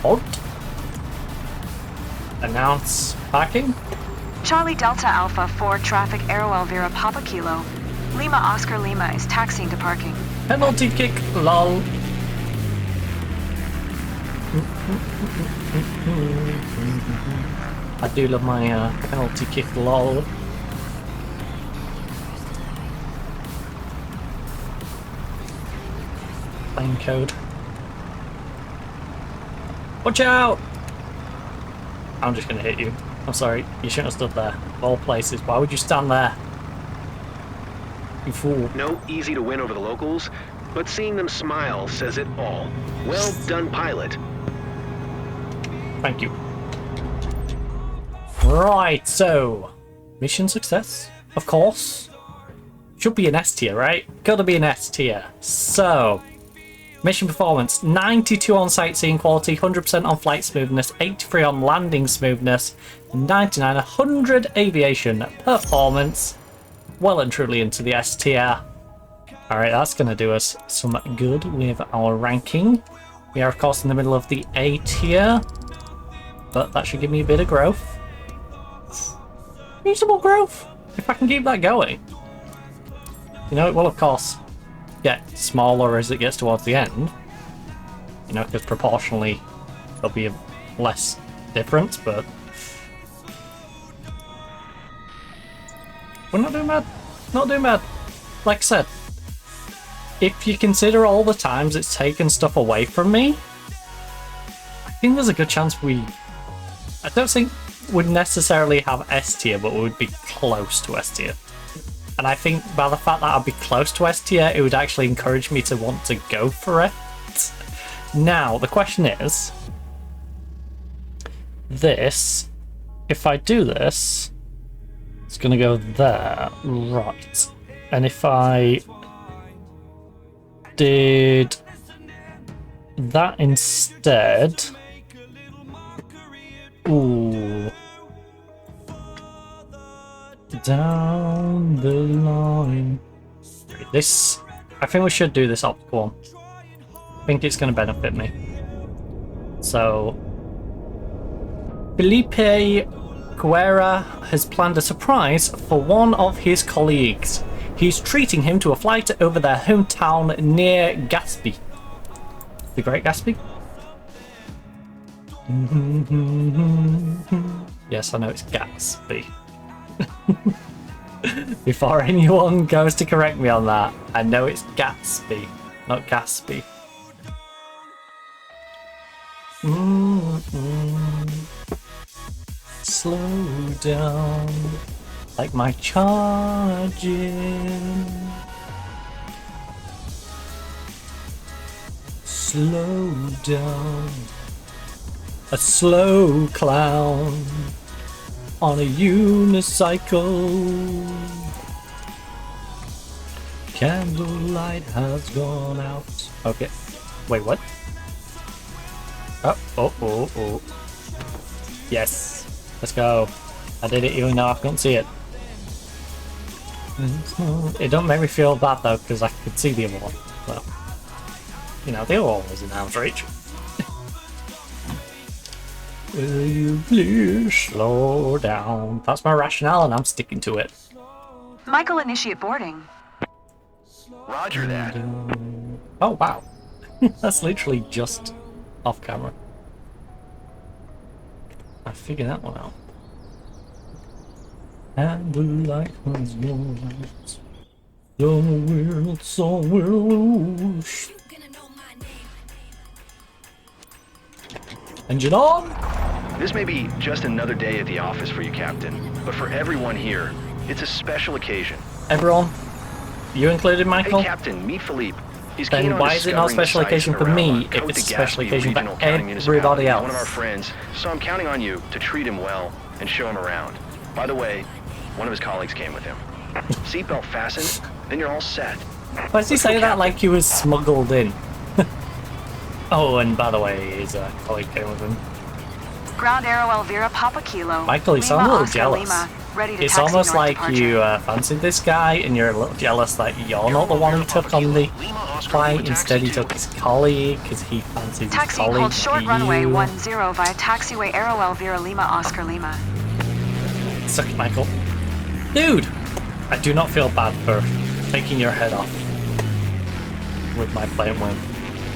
Halt. Announce parking. Charlie Delta Alpha 4 traffic Aero Elvira Papa Kilo. Lima Oscar Lima is taxiing to parking. Penalty kick, lol. I do love my penalty kick, lol. Lane code. Watch out! I'm just gonna hit you. I'm sorry, you shouldn't have stood there. Of all places, why would you stand there? You fool. No easy to win over the locals, but seeing them smile says it all. Well done, pilot. Thank you. Right, so mission success. of course. Should be an S tier, right? Gotta be an S tier. So, mission performance, 92 on sightseeing quality, 100% on flight smoothness, 83 on landing smoothness, 99, 100 aviation performance. Well and truly into the S tier. Alright, that's going to do us some good with our ranking. We are, of course, in the middle of the A tier, but that should give me a bit of growth. Reasonable growth, if I can keep that going. You know, it will, of course, get smaller as it gets towards the end. You know, because proportionally there'll be a less difference, but we're not doing bad. Not doing bad. Like I said, if you consider all the times it's taken stuff away from me, I think there's a good chance I don't think we'd necessarily have S tier, but we would be close to S tier. And I think by the fact that I'd be close to S tier, it would actually encourage me to want to go for it. Now, the question is, this, if I do this, it's going to go there, right. And if I did that instead, ooh, down the line. This, I think we should do this optical one. I think it's going to benefit me. So, Felipe Guerra has planned a surprise for one of his colleagues. He's treating him to a flight over their hometown near Gatsby. The Great Gatsby? Yes, I know it's Gatsby. Before anyone goes to correct me on that, I know it's Gatsby, not Gatsby. Slow down, like my charging. Slow down, a slow clown on a unicycle. Candlelight has gone out. Okay. Wait, what? Oh. Yes. Let's go. I did it even though I couldn't see it. It don't make me feel bad though, because I could see the other one. So, you know, they were always in arm's reach. Will you please slow down? That's my rationale and I'm sticking to it. Michael, initiate boarding. Roger that. Oh, wow. That's literally just off camera. I figured that one out. And the light was yours. So we'll lose. Engine on! This may be just another day at the office for you, Captain, but for everyone here, it's a special occasion. Everyone? You included, Michael? Hey, Captain, meet Philippe. He's then why is it not a special occasion for me if it's a special occasion for everybody else? One of our friends, so I'm counting on you to treat him well and show him around. By the way, one of his colleagues came with him. Seatbelt fastened, then you're all set. Why does he say that like he was smuggled in? Oh, and by the way, his colleague came with him. Ground Aero Elvira Papa Kilo. Michael, you sound a little jealous. Ready to it's taxi almost north like departure. you fancied this guy and you're a little jealous that you're not the one who took on the flight. Instead he took his colleague because he fancies his Taxiing colleague. hold short runway 10 via taxiway Aero Elvira Lima Oscar Lima. Suck it, Michael. Dude! I do not feel bad for taking your head off with my plane wing.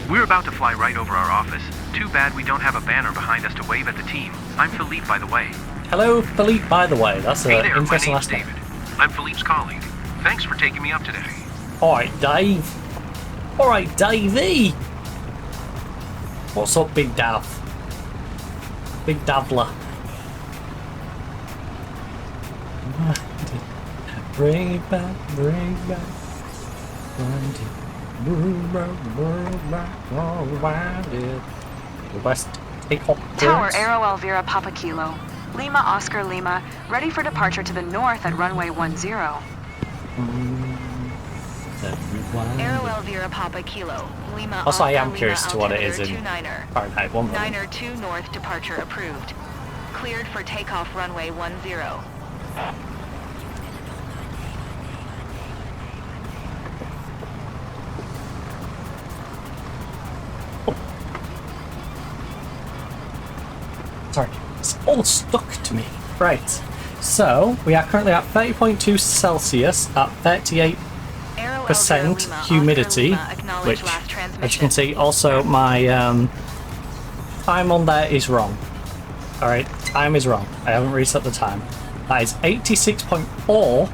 We're about to fly right over our office. Too bad we don't have a banner behind us to wave at the team. I'm Philippe, by the way. Hello, Philippe, by the way. That's an interesting last name. I'm Philippe's colleague. Thanks for taking me up today. Alright, Dave. Alright, Davey. What's up, Big Dav? Big Davler. Bring it back, bring it back. West, take off. Tower Aero Elvira Papa Kilo. Lima Oscar Lima, ready for departure to the north at runway 10. Aero Elvira Papa Kilo, Lima Also, I Oscar am curious Lima to what it is altimeter in 29er. Fahrenheit 1 million. Niner 2 north departure approved. Cleared for takeoff runway 10. Sorry, it's all stuck to me. Right, so we are currently at 30.2 Celsius at 38% humidity, which, as you can see, also my time on there is wrong. Alright, time is wrong. I haven't reset the time. That is 86.4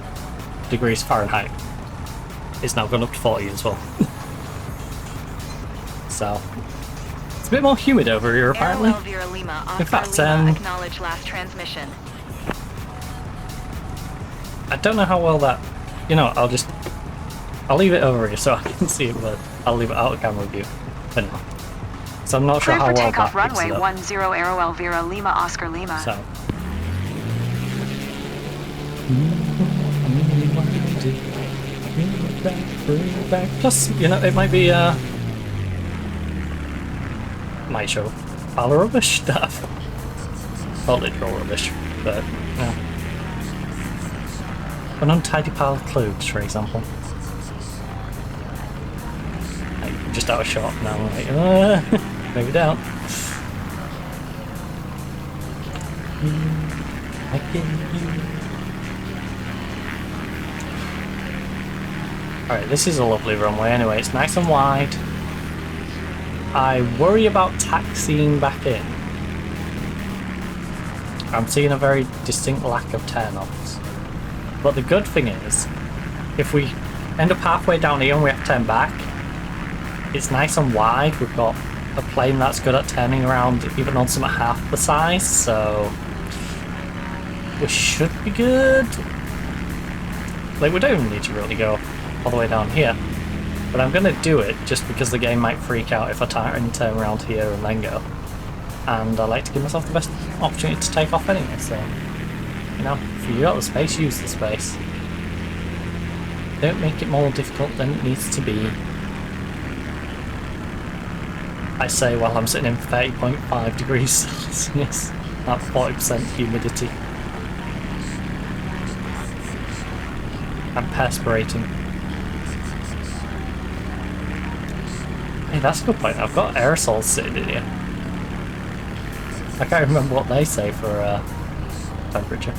degrees Fahrenheit. It's now gone up to 40 as well. So, it's a bit more humid over here apparently. In fact, acknowledge last transmission. I don't know how well that... You know, I'll leave it over here so I can see it, but I'll leave it out of camera view for now. So I'm not sure how well that takeoff picks runway it up. 10 Aero Elvira Lima Oscar Lima. So. Plus, you know, it might be might show pile of rubbish stuff. Not literal rubbish, but yeah. An untidy pile of clothes, for example. Like, just out of shot now, like, maybe down. I get you. Alright, this is a lovely runway anyway, it's nice and wide. I worry about taxiing back in. I'm seeing a very distinct lack of turn-offs. But the good thing is, if we end up halfway down here and we have to turn back, it's nice and wide. We've got a plane that's good at turning around even on some at half the size, so we should be good. Like, we don't even need to really go all the way down here. But I'm going to do it just because the game might freak out if I try and turn around here and then go. And I like to give myself the best opportunity to take off anyway, so... You know, if you got the space, use the space. Don't make it more difficult than it needs to be. I say while I'm sitting in 30.5 degrees Celsius at 40% humidity. I'm perspirating. Hey, that's a good point. I've got aerosols sitting in here. I can't remember what they say for temperature.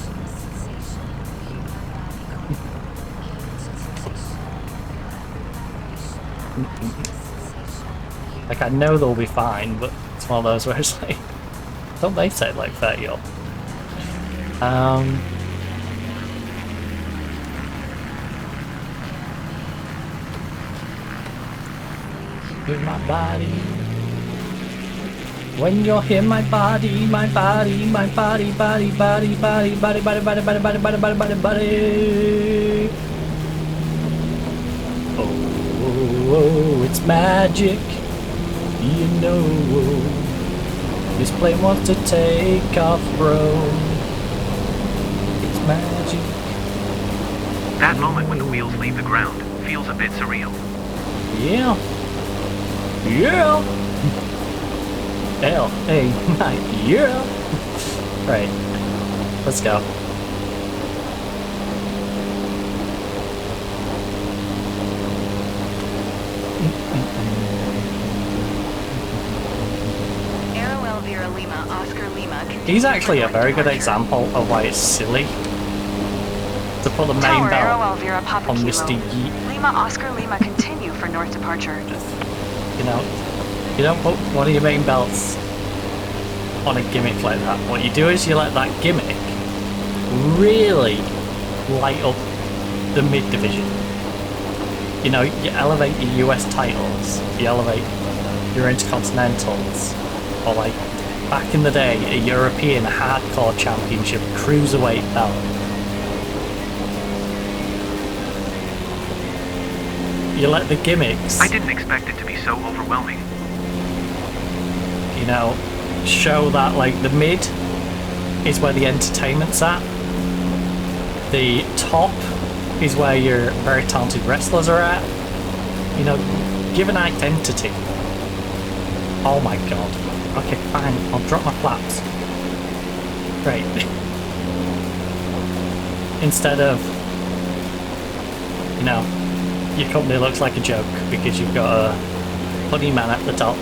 Like, I know they'll be fine, but it's one of those where it's like, don't they say like 30 up? With my body. When you're here, my body, my body, my body, body, body, body, body, body, body, body, body, body, body, body, body. Oh, it's magic. You know, this plane wants to take off, bro. It's magic. That moment when the wheels leave the ground feels a bit surreal. Yeah. Yeah. L-A, yeah. Right. Let's go. Aero Elvira Lima Oscar Lima. He's actually a very good example of why it's silly to put the main Tower Aero belt Elvira Papa on Kilo. Mr. Yeet. Lima Oscar Lima continue for north departure. You know, you don't put one of your main belts on a gimmick like that. What you do is you let that gimmick really light up the mid division. You know, you elevate your US titles, you elevate your Intercontinentals, or like back in the day, a European Hardcore Championship Cruiserweight belt. You let the gimmicks... I didn't expect it to be so overwhelming. You know, show that like the mid is where the entertainment's at. The top is where your very talented wrestlers are at. You know, give an identity. Oh my god. Okay, fine, I'll drop my flaps. Great. Instead of, you know, your company looks like a joke because you've got a funny man at the top.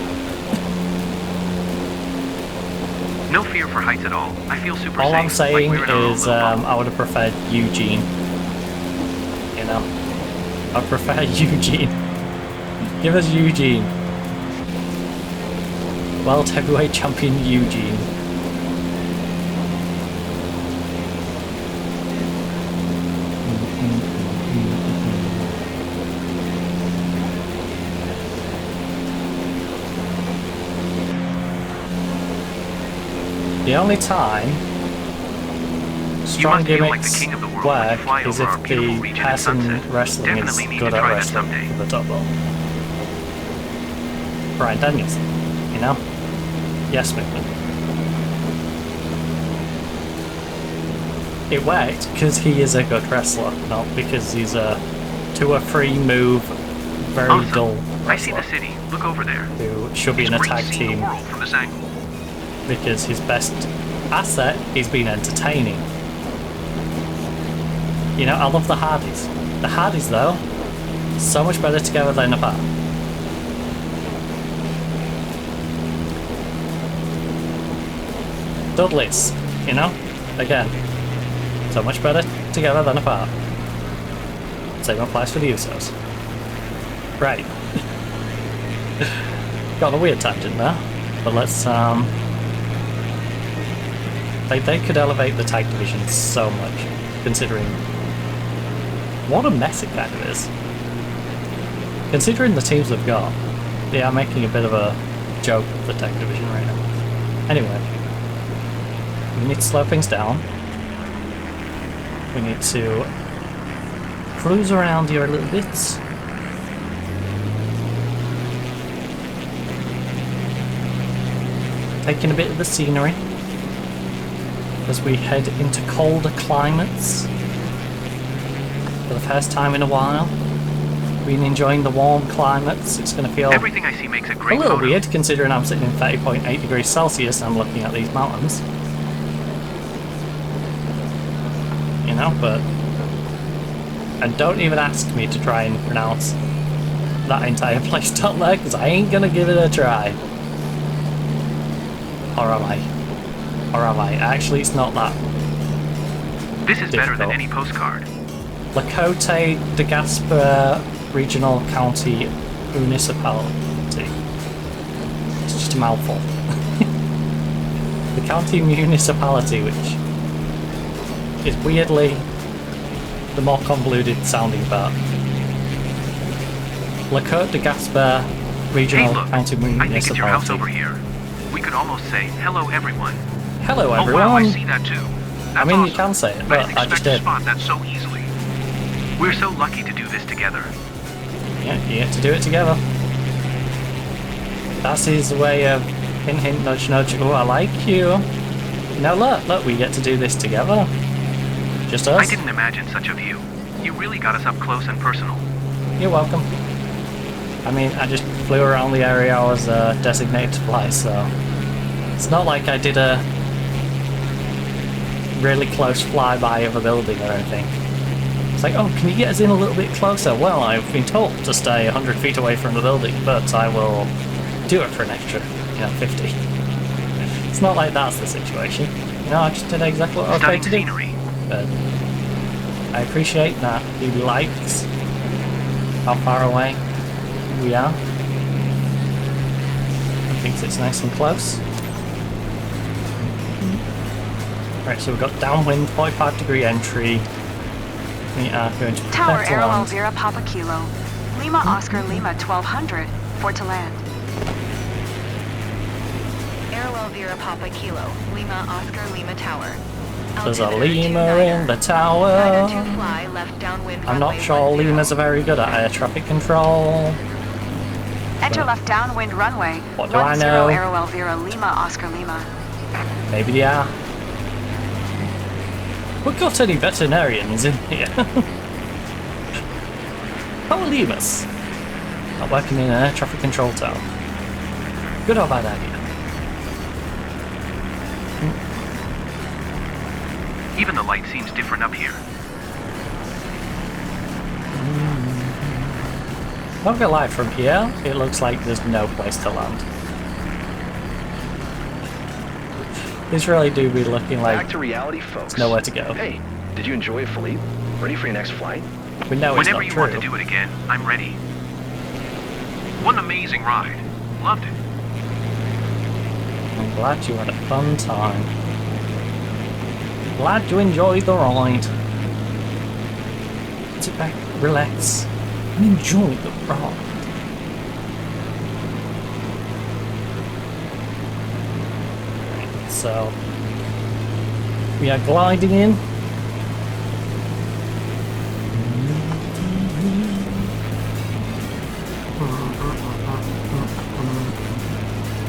No fear for heights at all. I feel super All safe. I'm saying like we're in our own is little bubble. I would have preferred Eugene. You know? I prefer Eugene. Give us Eugene. World Heavyweight Champion Eugene. The only time strong gimmicks work is if the person wrestling is good at wrestling for the top belt. Bryan Danielson, you know? Yes, McMahon. It worked because he is a good wrestler, not because he's a 2 or 3 move, very dull wrestler. I see the city. Look over there. Who should be in a tag team. The world from this angle. Because his best asset is being entertaining. You know, I love the Hardys. The Hardys, though, so much better together than apart. Dudleys, you know, again, so much better together than apart. Same applies for the Usos. Right. Got on a weird tangent there, but let's they could elevate the tag division so much, considering what a mess it kind of is. Considering the teams they've got, they are making a bit of a joke of the tag division right now. Anyway, we need to slow things down. We need to cruise around here a little bit. Taking a bit of the scenery as we head into colder climates for the first time in a while. Been enjoying the warm climates. It's going to feel Everything I see makes a great a little photo. weird considering I'm sitting in 30.8 degrees Celsius and I'm looking at these mountains. You know, but... And don't even ask me to try and pronounce that entire place down there because I ain't going to give it a try. Or am I? Or am I? Actually, it's not that This is better than difficult. any postcard. Lakota de Gaspar Regional County Municipality. It's just a mouthful. The county municipality, which is weirdly the more convoluted sounding part. Lakota de Gaspar Regional Hey, look, County I think Municipality. it's your house over here. We could almost say, hello everyone. Hello Oh everyone. wow, I see that too. That's I mean, awesome. you can say it, I but didn't I just expect to did. spot that so easily. We're so lucky to do this together. Yeah, you get to do it together. That's his way of hint, hint, nudge, nudge. Oh, I like you. Now look, we get to do this together. Just us. I didn't imagine such a view. You really got us up close and personal. You're welcome. I mean, I just flew around the area I was designated to fly, so it's not like I did a really close flyby of a building or anything. It's like, oh, can you get us in a little bit closer? Well, I've been told to stay 100 feet away from the building, but I will do it for an extra, 50. It's not like that's the situation. I just did exactly what I was paid to do. Scenery. But I appreciate that he likes how far away we are. I think it's nice and close. Right, so we've got downwind, 45-degree entry. We are going to Tower prepare to Aero land. Elvira Papa Kilo. Lima Oscar Lima 1200. For to land. Aero Elvira Papa Kilo, Lima Oscar Lima Tower. There's a Lima in the tower. Fly left downwind I'm not runway sure 10. Limas are very good at air traffic control. Enter left downwind runway. What do I know? 10 Aero Elvira Lima Oscar Lima. Maybe they are. We got any veterinarians in here? Oh, leave us. Not working in an air traffic control tower. Good or bad idea? Even the light seems different up here. Not gonna lie, from here, it looks like there's no place to land. These really do be looking like Back to reality, folks. there's nowhere to go. Hey, did you enjoy it, Philippe? Ready for your next flight? We know it's Whenever not you true. want to do it again, I'm ready. What an amazing ride. Loved it. I'm glad you had a fun time. Glad you enjoyed the ride. Sit back, relax, and enjoy the ride. So, we are gliding in.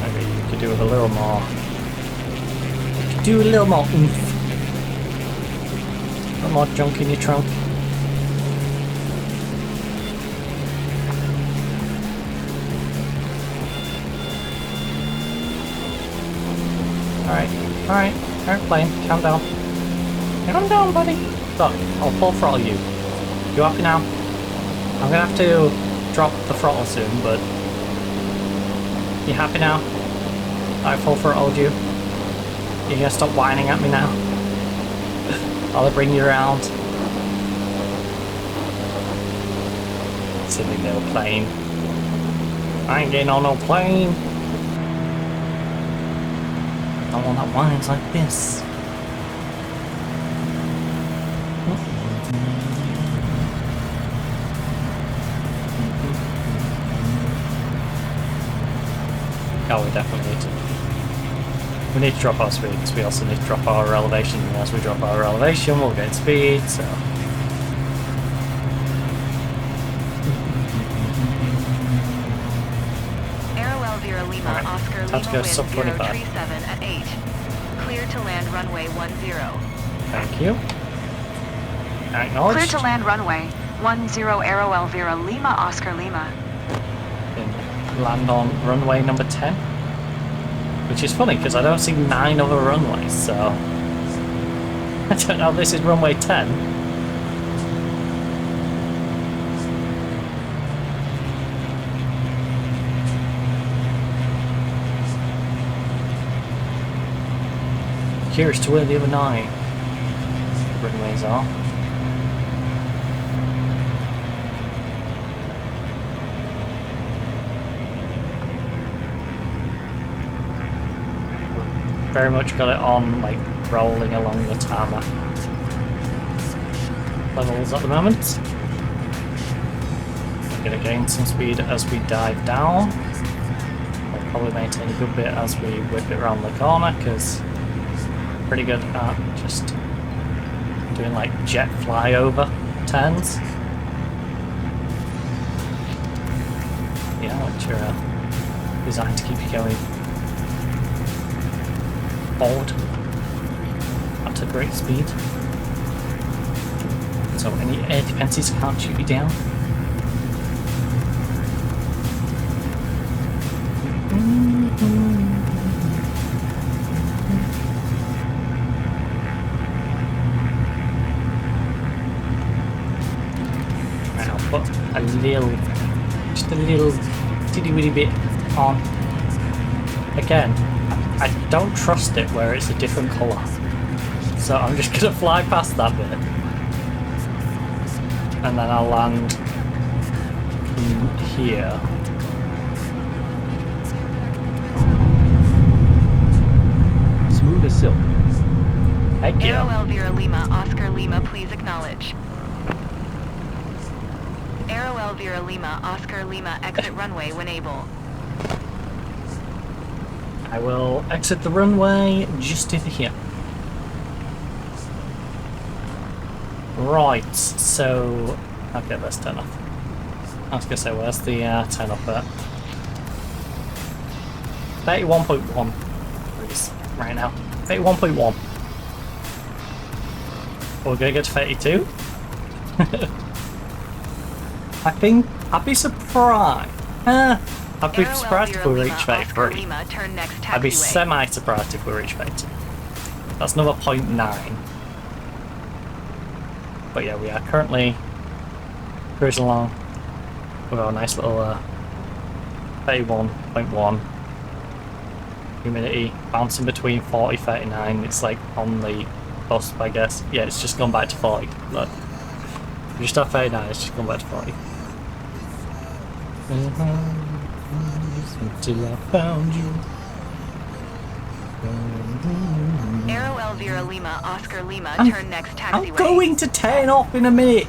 Maybe you could do with a little more. You could do a little more oomph. A little more junk in your trunk. Alright, airplane, calm down. Calm down, buddy. Look, I'll full throttle you. You happy now? I'm gonna have to drop the throttle soon, but you happy now? I full throttled you. You gonna stop whining at me now? I'll bring you around. Silly little plane. I ain't getting on no plane. I want that whines like this. Oh, we definitely need to. We need to drop our speed because we also need to drop our elevation. And as we drop our elevation, we'll gain speed. So. Aero Lima Right. Oscar Time to Lima go wind sub 25. 037 at 8. Clear to land runway 10. Thank you. Clear Acknowledged. to land runway 10 Aero Elvira Lima Oscar Lima. And land on runway number 10. Which is funny because I don't see 9 other runways, so I don't know if this is runway 10. Curious to where the other 9 runways are. Very much got it on, like, rolling along the tarmac levels at the moment. We're going to gain some speed as we dive down. We'll probably maintain a good bit as we whip it around the corner, because pretty good at just doing like jet flyover turns. Yeah, which are designed to keep you going forward at a great speed. So any air defences can't shoot you down. Just a little titty witty bit on. Again, I don't trust it where it's a different colour, so I'm just gonna fly past that bit and then I'll land here. Smooth as silk. Thank you. Aero Elvira Lima Oscar Lima, please acknowledge. Aero Elvira Lima Oscar Lima, exit runway when able. I will exit the runway just over here. Right, so okay, let's turn off. I was gonna say, where's the turn off at? 31.1 right now. 31.1. We're gonna get to 32. I think I'd be surprised. I'd be surprised if we reach 33. I'd be semi-surprised if we reach 32. That's another 0.9. But yeah, we are currently cruising along with our nice little 31.1. Humidity bouncing between 40 39. It's like on the cusp, I guess. Yeah, it's just gone back to 40. Look, we just have 39. It's just gone back to 40. Until I found you. Aero Elvira Lima, Oscar Lima, turn next taxiway. I'm going to turn off in a minute.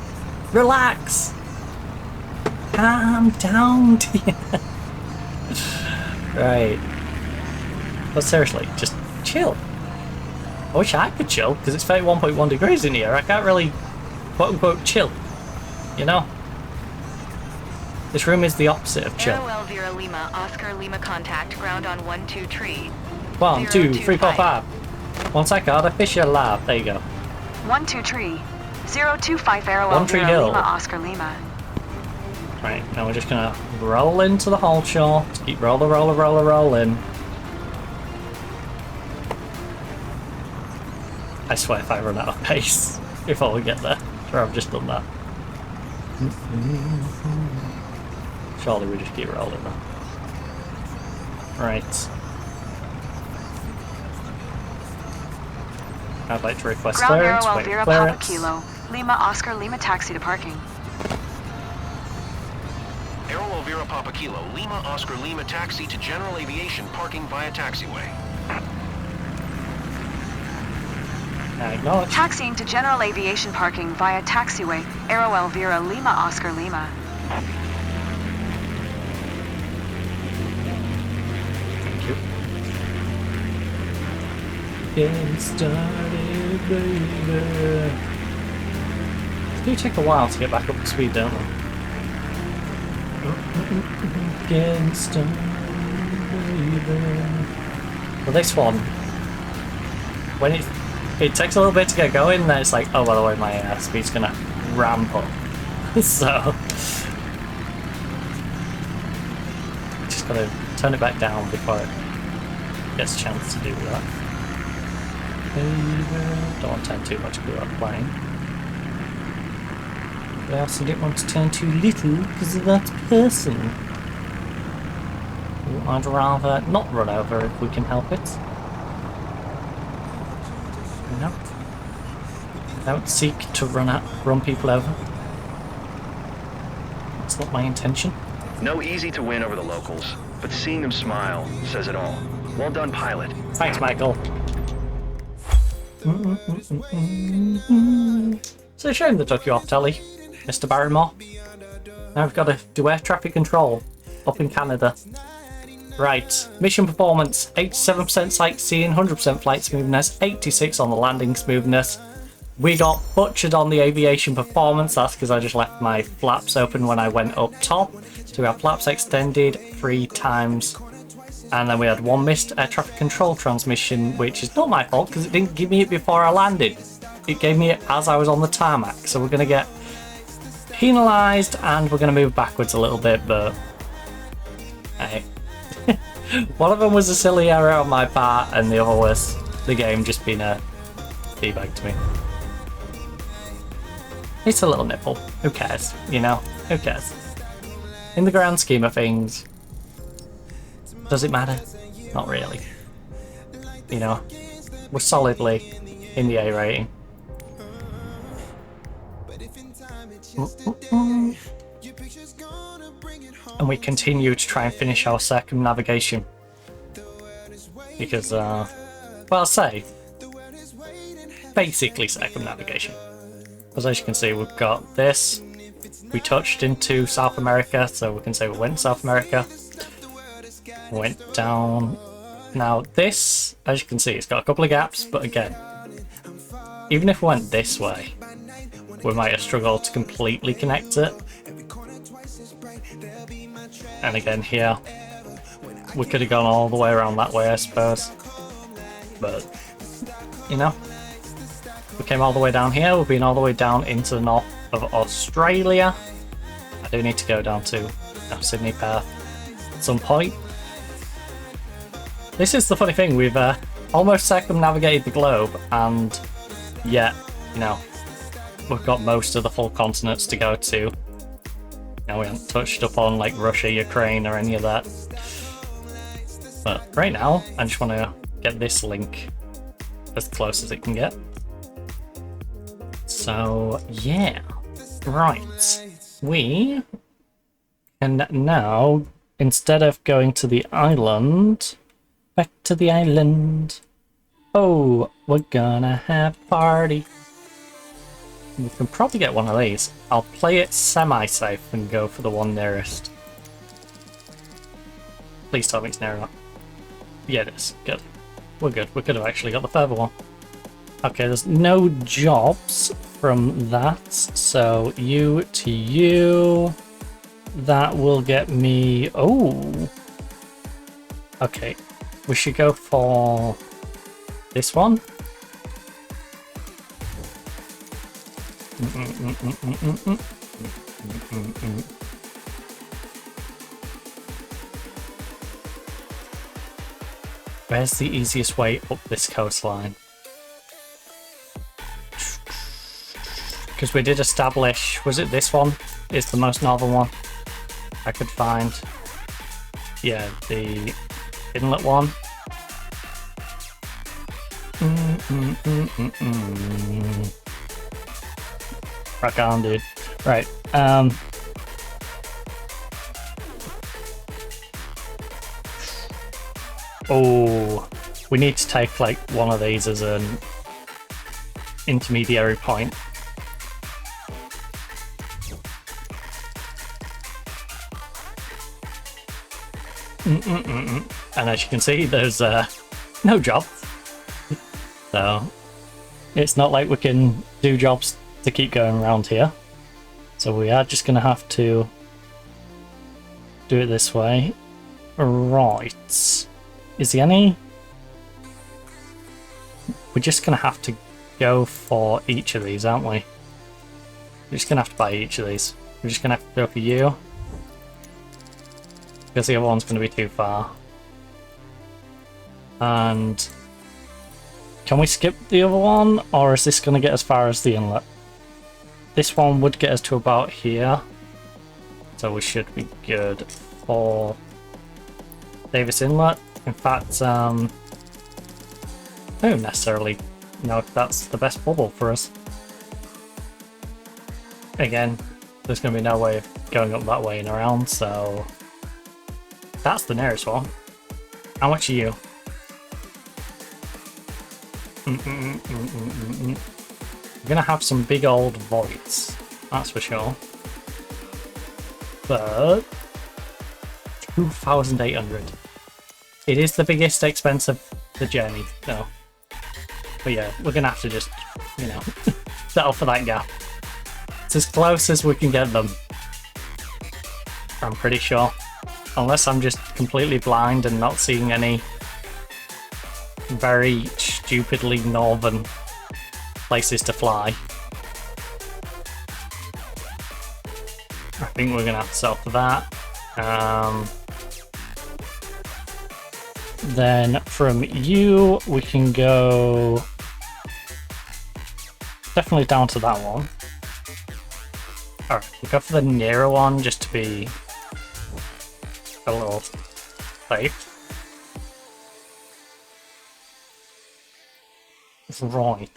Relax. Calm down, dear. Right. But seriously, just chill. I wish I could chill, because it's 31.1 degrees in here. I can't really, quote-unquote, chill. You know? This room is the opposite of chill. Aero Elvira Lima, Oscar Lima, contact, ground on 12 tree. 1, 2, 3, 4, 5. 1 second, artificial lab. There you go. 12 tree. 025 Aero One Tree Elvira Hill. Lima, Oscar Lima. Right, now we're just gonna roll into the whole shore. Just keep rolling. I swear if I run out of pace before we get there. Sure, I've just done that. Surely we just keep rolling now. Right. I'd like to request Ground clearance. Aero Wait, Elvira Papa clearance. Kilo. Lima, Oscar Lima, taxi to parking. Aero Elvira Papa Kilo, Lima Oscar Lima taxi to general aviation parking via taxiway. Acknowledge. Taxiing to general aviation parking via taxiway. Aero Elvira Lima, Oscar Lima. Thank you. Getting started, baby. It do take a while to get back up to speed, don't they? Getting started, baby. Well, this one, when it takes a little bit to get going, then it's like, oh, by the way, my speed's gonna ramp up. So, just gotta turn it back down before it gets a chance to do that. Don't want to turn too much because I'm playing. But I also didn't want to turn too little because of that person. I'd rather not run over if we can help it. No. Don't seek to run people over. That's not my intention. No easy to win over the locals, but seeing them smile says it all. Well done, pilot. Thanks, Michael. So shame they took you off telly, Mr. Barrymore. Now we've got to do air traffic control up in Canada. Right, mission performance, 87% sightseeing, 100% flight smoothness, 86 on the landing smoothness. We got butchered on the aviation performance, that's because I just left my flaps open when I went up top. So we have flaps extended 3 times. And then we had 1 missed air traffic control transmission, which is not my fault because it didn't give me it before I landed. It gave me it as I was on the tarmac. So we're going to get penalised and we're going to move backwards a little bit, but hey. One of them was a silly error on my part and the other was the game just being a teabag to me. It's a little nipple. Who cares? You know? Who cares? In the grand scheme of things, does it matter? Not really. You know, we're solidly in the A rating. And we continue to try and finish our circumnavigation. Because, well, I'll say, basically circumnavigation. Because as you can see, we've got this. We touched into South America, so we can say we went to South America. Went down. Now this, as you can see, it's got a couple of gaps, but again, even if we went this way, we might have struggled to completely connect it. And again here, we could have gone all the way around that way, I suppose. But, you know, We came all the way down here. We've been all the way down into the north of Australia. I do need to go down to Sydney Perth at some point. This is the funny thing. We've almost circumnavigated the globe, and yet, you know, we've got most of the full continents to go to. Now we haven't touched upon like Russia, Ukraine, or any of that. But right now, I just want to get this link as close as it can get. So yeah, right. We can now, instead of going to the island, back to the island. Oh, we're gonna have a party. We can probably get one of these. I'll play it semi-safe and go for the one nearest. Please tell me it's near enough. Yeah, it is. Good. We're good. We could have actually got the further one. Okay, there's no jobs from that, so you to you. That will get me... Oh! Okay, we should go for this one. Where's the easiest way up this coastline? Because we did establish, was it this one? Is the most northern one I could find. Yeah, the inlet one. Rock on, dude. Right. Oh, we need to take like one of these as an intermediary point. And as you can see, there's no jobs. So it's not like we can do jobs to keep going around here. So we are just going to have to do it this way. Right. Is there any? We're just going to have to go for each of these, aren't we? We're just going to have to buy each of these. We're just going to have to go for you. Because the other one's going to be too far. And can we skip the other one, or is this going to get as far as the inlet? This one would get us to about here, so we should be good for Davis Inlet. In fact, I don't necessarily know if that's the best bubble for us. Again, there's going to be no way of going up that way and around, so that's the nearest one. How much are you? We're gonna have some big old voids, that's for sure. But 2,800. It is the biggest expense of the journey, though. But yeah, we're gonna have to just, you know, settle for that gap. It's as close as we can get them, I'm pretty sure. Unless I'm just completely blind and not seeing any very stupidly northern places to fly. I think we're gonna have to settle for that. Then from you, we can go definitely down to that one. Alright, we'll go for the nearer one just to be a little safe. Right,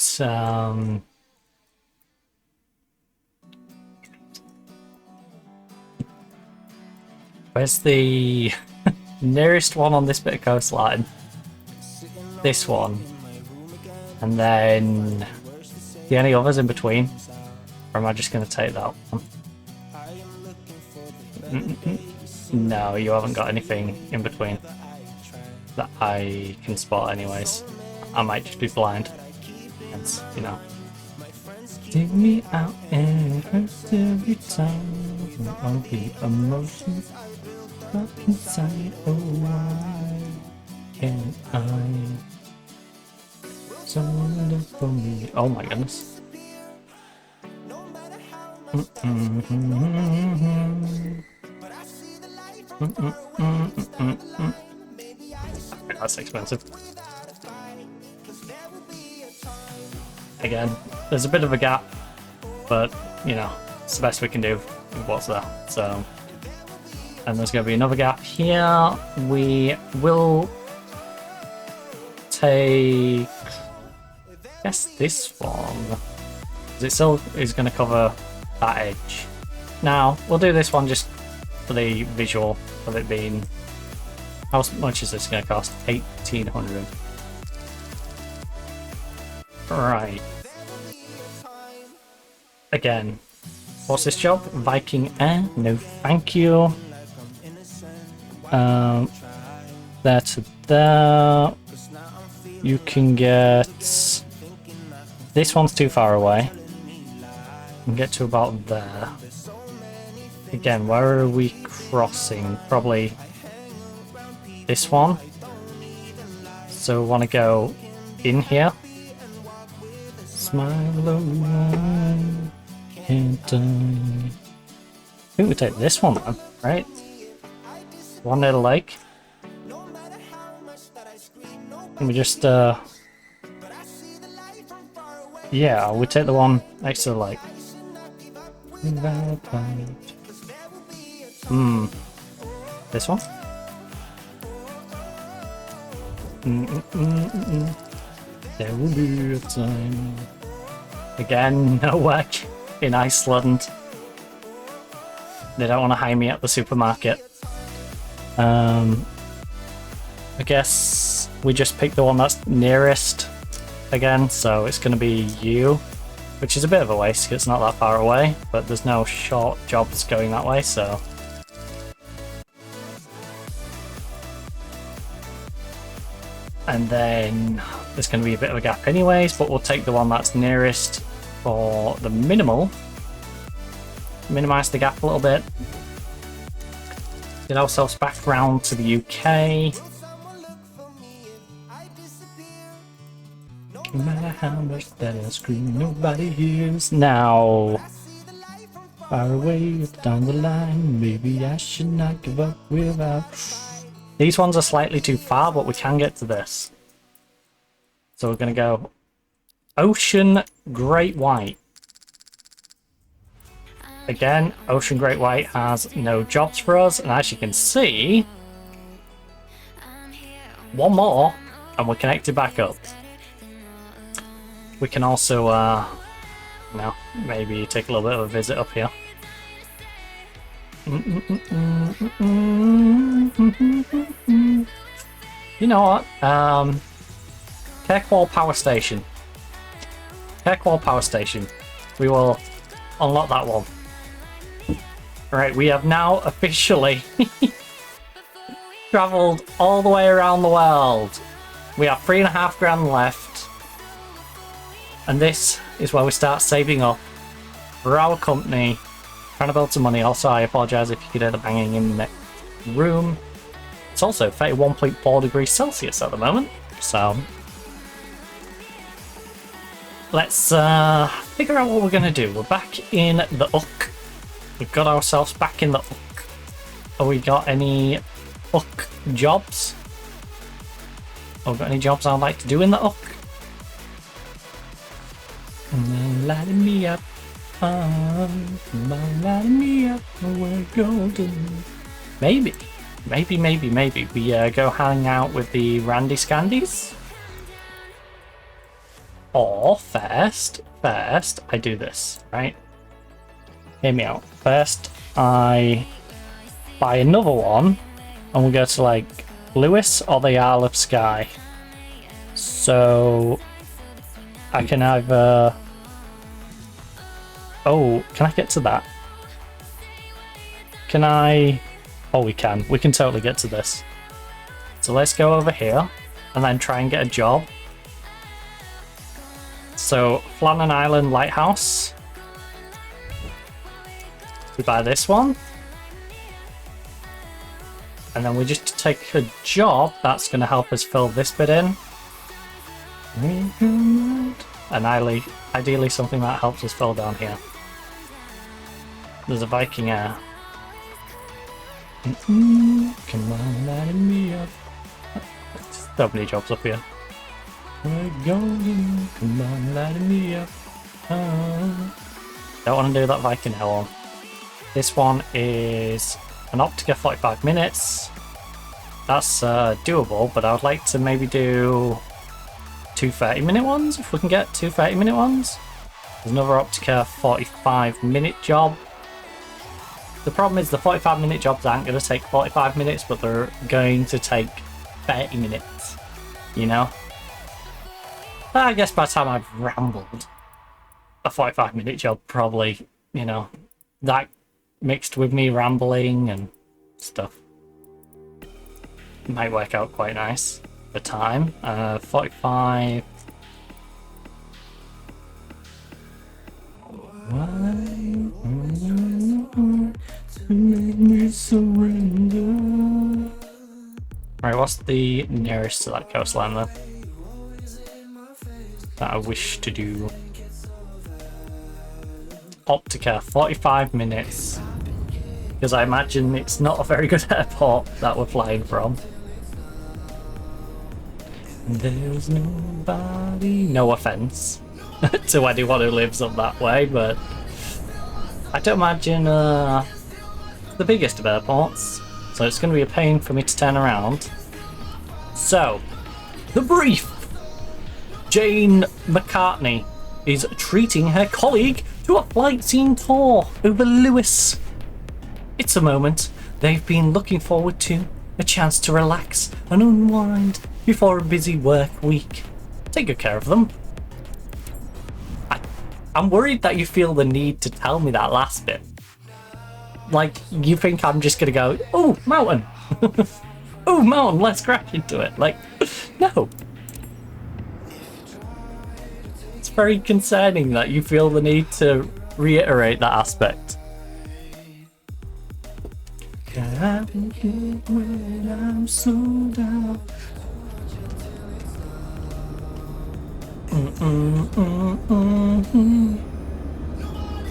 where's the nearest one on this bit of coastline? This one. And then any others in between? Or am I just going to take that one? No, you haven't got anything in between that I can spot anyways. I might just be blind. And, you know. Take me out and hurt every time. All the emotions up inside. Oh, why can't I? Someone Oh my goodness. That's expensive. Again, there's a bit of a gap, but you know, it's the best we can do with what's there. So, and there's going to be another gap here. We will take, I guess, this one, because it still is going to cover that edge. Now, we'll do this one just for the visual of it being, how much is this going to cost? 1,800. Right. Again, what's this job? Viking Air? No, thank you. There to there. You can get... This one's too far away. You can get to about there. Again, where are we crossing? Probably this one. So we want to go in here. Smile alone, can't die. I think we take this one then, right? One near the lake. And we just, yeah, we take the one next to the lake. This one? There will be a time. Again, no work in Iceland. They don't want to hire me at the supermarket. I guess we just pick the one that's nearest again, so it's going to be you, which is a bit of a waste because it's not that far away, but there's no short jobs going that way, so. And then there's going to be a bit of a gap anyways, but we'll take the one that's nearest for the minimal. Minimize the gap a little bit. Get ourselves back round to the UK. No matter how much that I scream, nobody hears. Now, far away down the line, maybe I should not give up without. These ones are slightly too far, but we can get to this. So we're going to go Ocean Great White. Again, Ocean Great White has no jobs for us, and as you can see, one more, and we're connected back up. We can also, you know, maybe take a little bit of a visit up here. You know what? Kirkwall Power Station. Kirkwall Power Station. We will unlock that one. Right, we have now officially travelled all the way around the world. We have 3.5 grand left. And this is where we start saving up for our company. Trying to build some money. Also, I apologise if you could hear the banging in the room. It's also 31.4 degrees Celsius at the moment, so let's figure out what we're going to do. We're back in the Uck. We've got ourselves back in the Uck. Have we got any Uck jobs? Have we got any jobs I'd like to do in the Uck? Lighting me up. Lighting me up. We're golden. Maybe we go hang out with the Randy Scandies. Or first I do this, right? Hear me out. First I buy another one and we'll go to like Lewis or the Isle of Skye. So I can either... Oh, can I get to that? Can I... Oh, we can. We can totally get to this. So let's go over here and then try and get a job. So, Flannan Island Lighthouse. We buy this one. And then we just take a job that's going to help us fill this bit in. And ideally something that helps us fall down here. There's a Viking Air. Come on, light me up. So many jobs up here. We're going, come on, light me up. Oh. Don't want to do that Viking Air one. This one is an Optica 45 minutes. That's doable, but I would like to maybe do 2 30-minute ones, if we can get 2 30-minute ones. There's another Optica 45-minute job. The problem is the 45-minute jobs aren't going to take 45 minutes, but they're going to take 30 minutes, you know? I guess by the time I've rambled, a 45-minute job probably, you know, that mixed with me rambling and stuff might work out quite nice for time. 45. Make me surrender. Right, what's the nearest to that coastline then? That I wish to do. Optica, 45 minutes. Because I imagine it's not a very good airport that we're flying from. There's nobody. No offense to anyone who lives up that way, but I don't imagine the biggest of airports, so it's going to be a pain for me to turn around. So, the brief. Jane McCartney is treating her colleague to a flight scene tour over Lewis. It's a moment they've been looking forward to, a chance to relax and unwind before a busy work week. Take good care of them. I'm worried that you feel the need to tell me that last bit. Like, you think I'm just gonna go, oh, mountain. Oh, mountain, let's crash into it. Like, no. It's very concerning that you feel the need to reiterate that aspect. When I'm so down.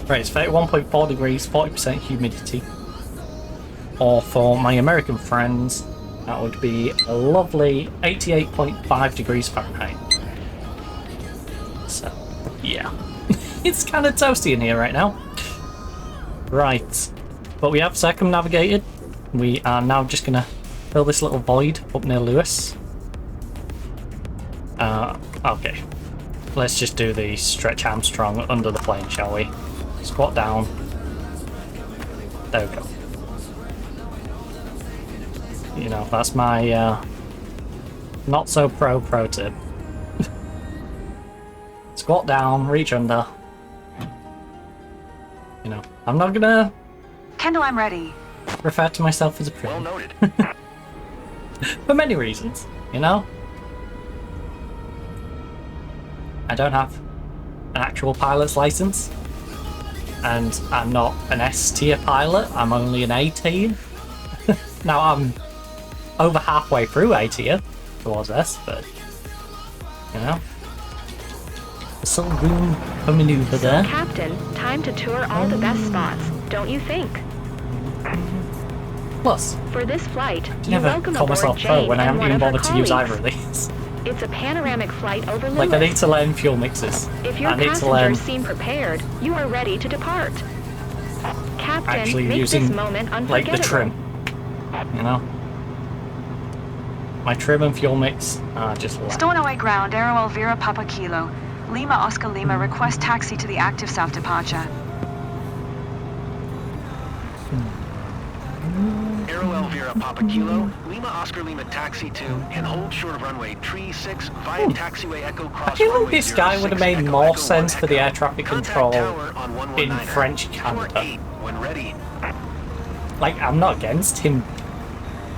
Right, it's 31.4 degrees, 40% humidity. Or for my American friends, that would be a lovely 88.5 degrees Fahrenheit. So, yeah. It's kind of toasty in here right now. Right. But we have circumnavigated. We are now just going to fill this little void up near Lewis. Okay. Let's just do the stretch Armstrong under the plane, shall we? Squat down. There we go. You know, that's my not so pro tip. Squat down, reach under. You know, I'm not gonna Kendall, I'm ready. refer to myself as a pro. Well noted. For many reasons, you know? I don't have an actual pilot's license, and I'm not an S-tier pilot, I'm only an A-tier. Now I'm over halfway through A-tier towards S, but, you know, there's still room for maneuver there. Captain, time to tour all the best spots, don't you think? Plus, For this flight, I you never welcome call aboard myself pro Jane when I and haven't one even of her bothered to use colleagues. either of these. It's a panoramic flight over Lewis. Like, I need to learn fuel mixes. If your I need to learn passengers seem prepared, you are ready to depart. Captain, actually make using this moment like unforgettable. the trim, you know. My trim and fuel mix are just left. Stornoway ground, Aero Elvira Papa Kilo. Lima Oscar Lima, request taxi to the active south departure. Aero Elvira Papa Kilo, Lima Oscar Lima taxi to and hold short of runway tree 6 via taxiway Echo Cross. I feel like runway this guy would have 06 made Echo more Echo sense 1 for the Echo. air traffic Contact control tower on in 119er. French Canada. 48 when ready. Like, I'm not against him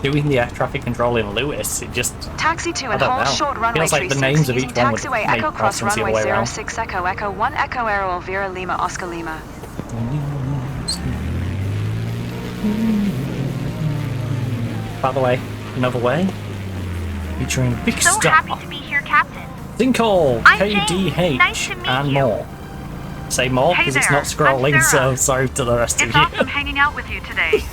doing the air traffic control in Lewis. It just Taxi to I and don't hold know. short runway Feels like the 36 names of using each one would taxiway make Echo more Cross sense the other runway way around. 06 Echo Echo 1 Echo Aero Elvira Lima Oscar Lima. By the way, another way, featuring Big So Star. happy to be here, Captain. Sinkhole, I'm KDH, Jane. Nice to meet and you. more. Say more Hey because it's there, not scrolling, I'm so Sarah. sorry to the rest It's of you. awesome hanging out with you today.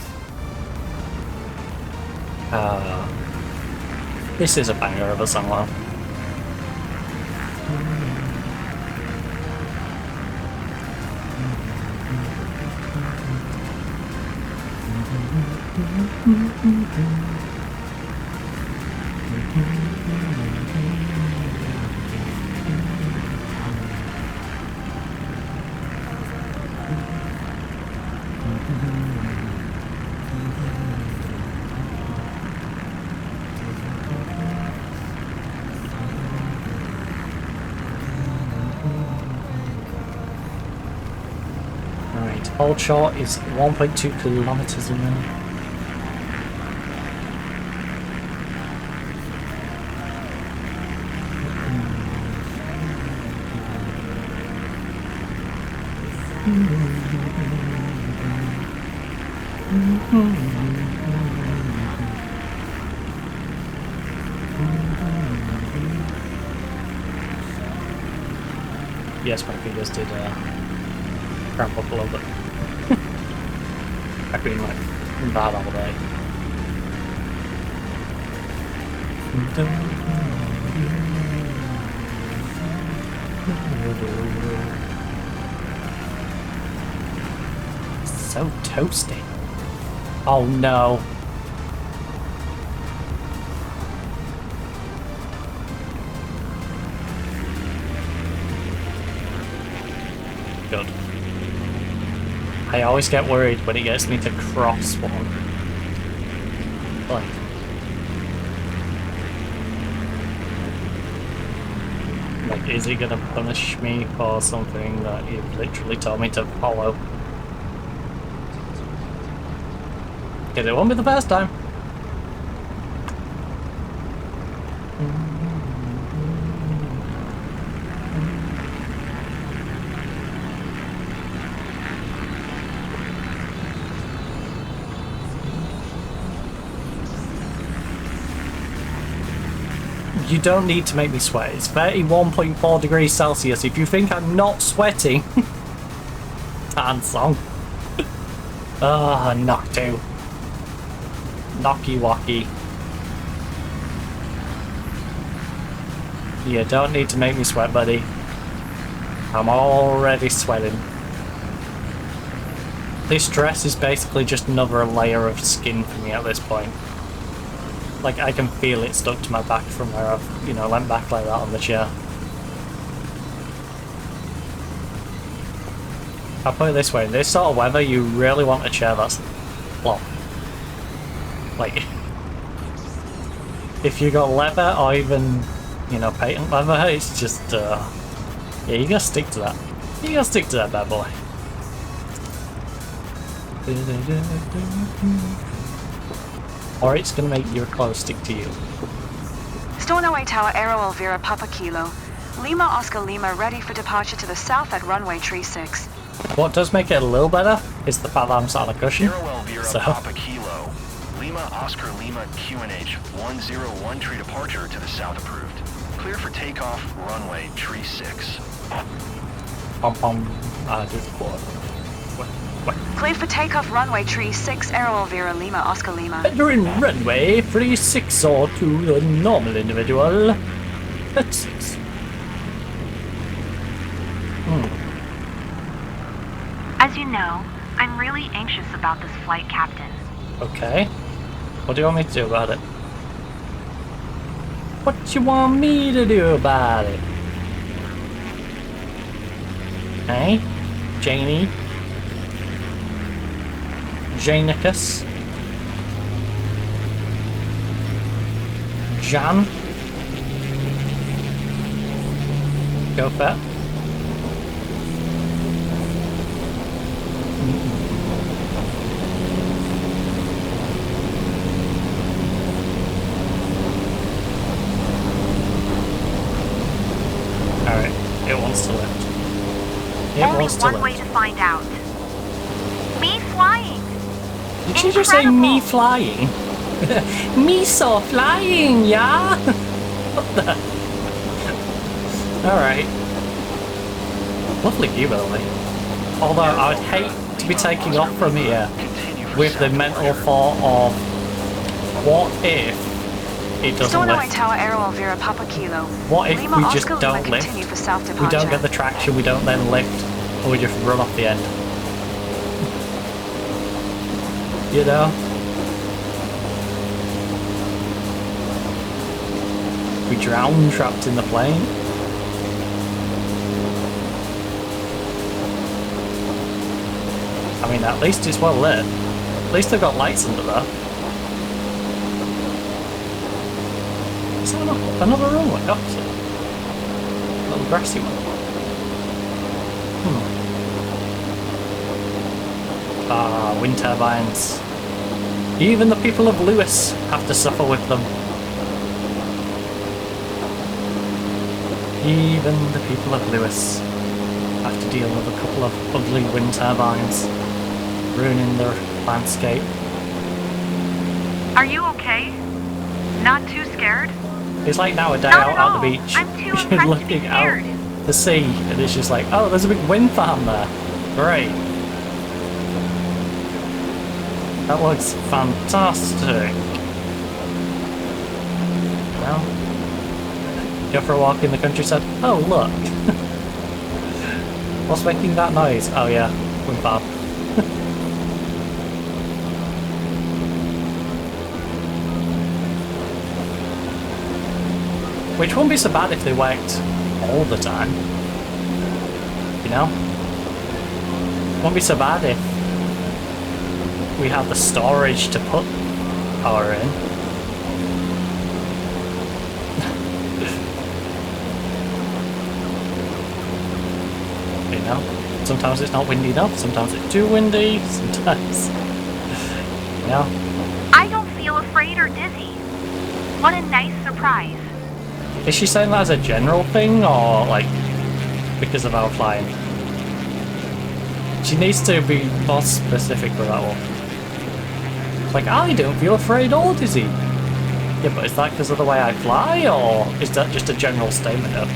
This is a banger of a song, though. Right, hold short is 1.2 kilometers away. Yes, my fingers did cramp up a little bit. I've been like bad all day. So toasty. Oh no. Good. I always get worried when it gets me to cross one. Like, is he gonna punish me for something that he literally told me to follow? Because it won't be the first time. You don't need to make me sweat. It's 31.4 degrees Celsius. If you think I'm not sweating, dance song. Ah, knock two. Knocky wacky. You don't need to make me sweat, buddy. I'm already sweating. This dress is basically just another layer of skin for me at this point. Like, I can feel it stuck to my back from where I've, you know, leant back like that on the chair. I'll put it this way, in this sort of weather, you really want a chair that's long. Like, if you got leather or even, you know, patent leather, it's just, yeah, you gotta stick to that. You gotta stick to that bad boy. Or it's gonna make your clothes stick to you. Stornoway Tower Aero Elvira Papa Kilo. Lima Oscar Lima ready for departure to the south at runway 36. What does make it a little better is the fact that I'm sat on a cushion. Aero Elvira So. Papa Kilo. Lima Oscar Lima QNH 101 tree departure to the south approved. Clear for takeoff runway tree 6. Pom pom. Just what? Cleared for takeoff runway tree 6 Aero Elvira Lima Oscar Lima. Entering runway 36 or to the normal individual. That's 6. As you know, I'm really anxious about this flight, Captain. Okay. What do you want me to do about it? What you want me to do about it? Hey? Janie? Janicus? Jan? Go for it. Alright, it wants to lift. It Only wants to one lift. way to find out. Me flying. Did you just say me flying? Me saw flying, yeah? What the? Alright. Lovely view, by the way. Although I would hate to be taking off from here with the mental thought of what if it doesn't Stornoway lift? Tower Aero Vera Papa Kilo. What if Lima we just Oscar Lima don't lift? continue for south We departure. don't get the traction, we don't then lift, or we just run off the end. You know? We drown trapped in the plane. I mean, at least it's well lit. At least they've got lights under there. Is that another runway? Opposite. A little grassy one. Ah, wind turbines. Even the people of Lewis have to suffer with them. Even the people of Lewis have to deal with a couple of ugly wind turbines ruining their landscape. Are you okay? Not too scared? It's like now a day Not out at at the all. beach, I'm too you're impressed to be looking out scared. the sea, and it's just like, oh, there's a big wind farm there. Great. That looks fantastic. Well, go for a walk in the countryside. Oh, look. What's making that noise? Oh yeah, wind farm. Which wouldn't be so bad if they worked all the time. You know? Wouldn't be so bad if we had the storage to put power in. You know? Sometimes it's not windy enough, sometimes it's too windy, sometimes... You know? I don't feel afraid or dizzy. What a nice surprise. Is she saying that as a general thing, or like because of our flying? She needs to be more specific with that one. It's like, I don't feel afraid or dizzy. Yeah, but is that because of the way I fly, or is that just a general statement of,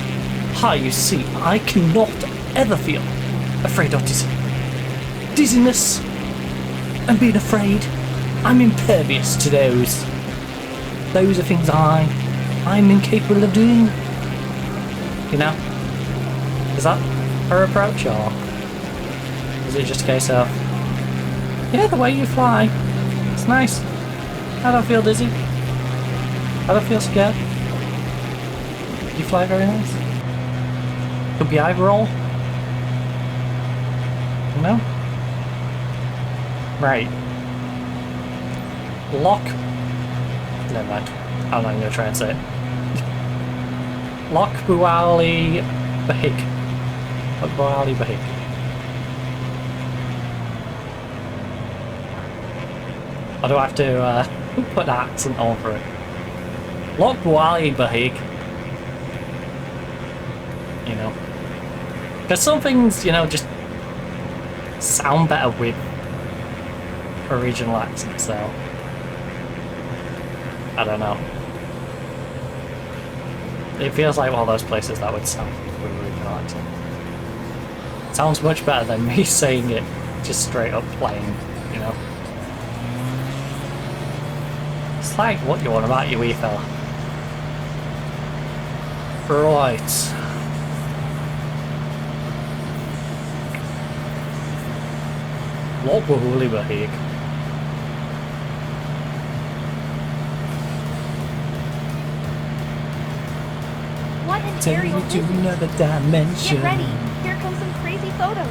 hi, you see, I cannot ever feel afraid or dizzy. Dizziness and being afraid, I'm impervious to those. Those are things I'm incapable of doing. You know? Is that her approach, or is it just a case of, yeah, the way you fly, it's nice. I don't feel dizzy. I don't feel scared. You fly very nice. Could be either or. You know? Right. Lock. Never mind. I'm not going to try and say it. Lock Buali Bahig. Lock Buali Bahig. Or do I have to put an accent over it? Lock Buali Bahig. You know. Because some things, you know, just sound better with a regional accent, so I don't know. It feels like one of those places that would sound with a regional accent. It sounds much better than me saying it just straight up plain, you know. It's like, what you want about you wee fella? Right. What were Holy Bahig? What an Take aerial me to visit. another dimension. Get ready. Here come some crazy photos.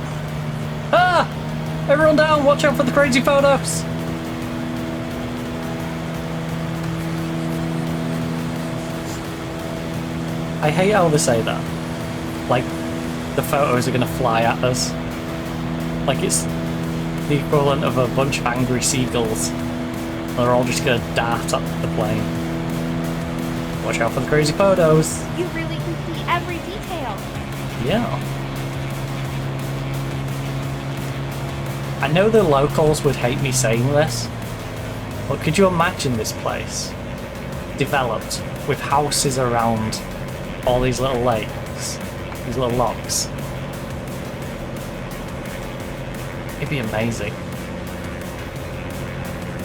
Ah! Everyone down, watch out for the crazy photos! I hate how they say that. Like, the photos are gonna fly at us. Like it's the equivalent of a bunch of angry seagulls. They're all just gonna dart up the plane. Watch out for the crazy photos. You really can see every detail. Yeah. I know the locals would hate me saying this, but could you imagine this place developed with houses around all these little lakes These little locks. It'd be amazing.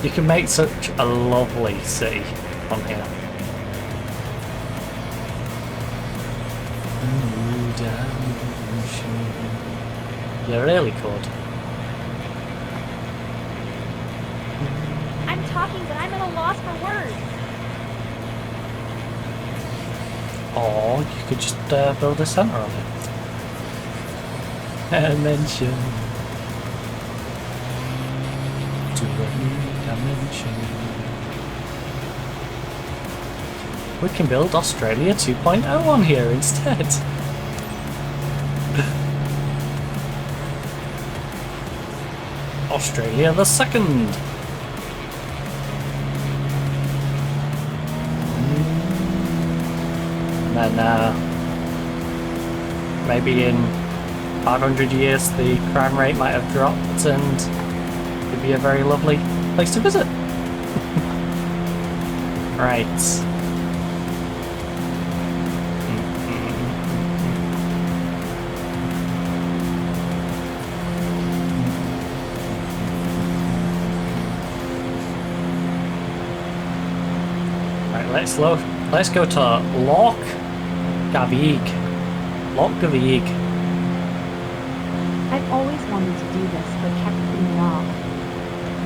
You can make such a lovely city on here. You really could. I'm talking, but I'm at a loss for words. Or you could just build a centre on it. Dimension to a new dimension. We can build Australia 2.0 on here instead. Australia the second. And then maybe in 500 years the crime rate might have dropped and it'd be a very lovely place to visit. Right. Right, let's go to Loch Gavig. I've always wanted to do this, but kept putting it off.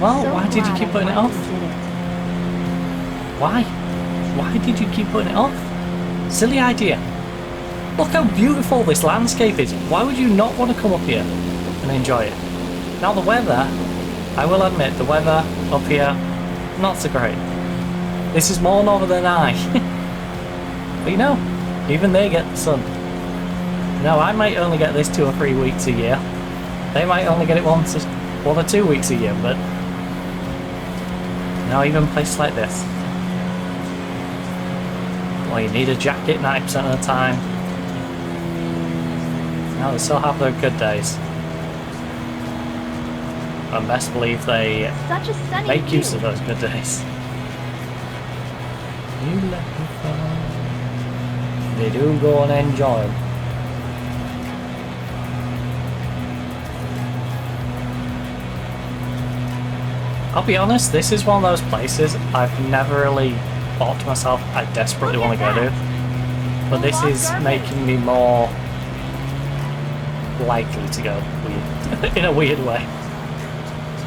Well, So why did you glad keep I putting it off? finally did it. Why? Why did you keep putting it off? Silly idea. Look how beautiful this landscape is. Why would you not want to come up here and enjoy it? Now the weather, I will admit, the weather up here, not so great. This is more northern than I. But you know, even they get the sun. No, I might only get this 2 or 3 weeks a year. They might only get it 1 or 2 weeks a year, but now even places like this. Well, you need a jacket 90% of the time. Now they still have their good days. And best believe they Such a stunning make use view. of those good days. You let me fall. They do go and enjoy them. I'll be honest, this is one of those places I've never really thought to myself I desperately want to go to. But this is making me more likely to go. Weird. In a weird way.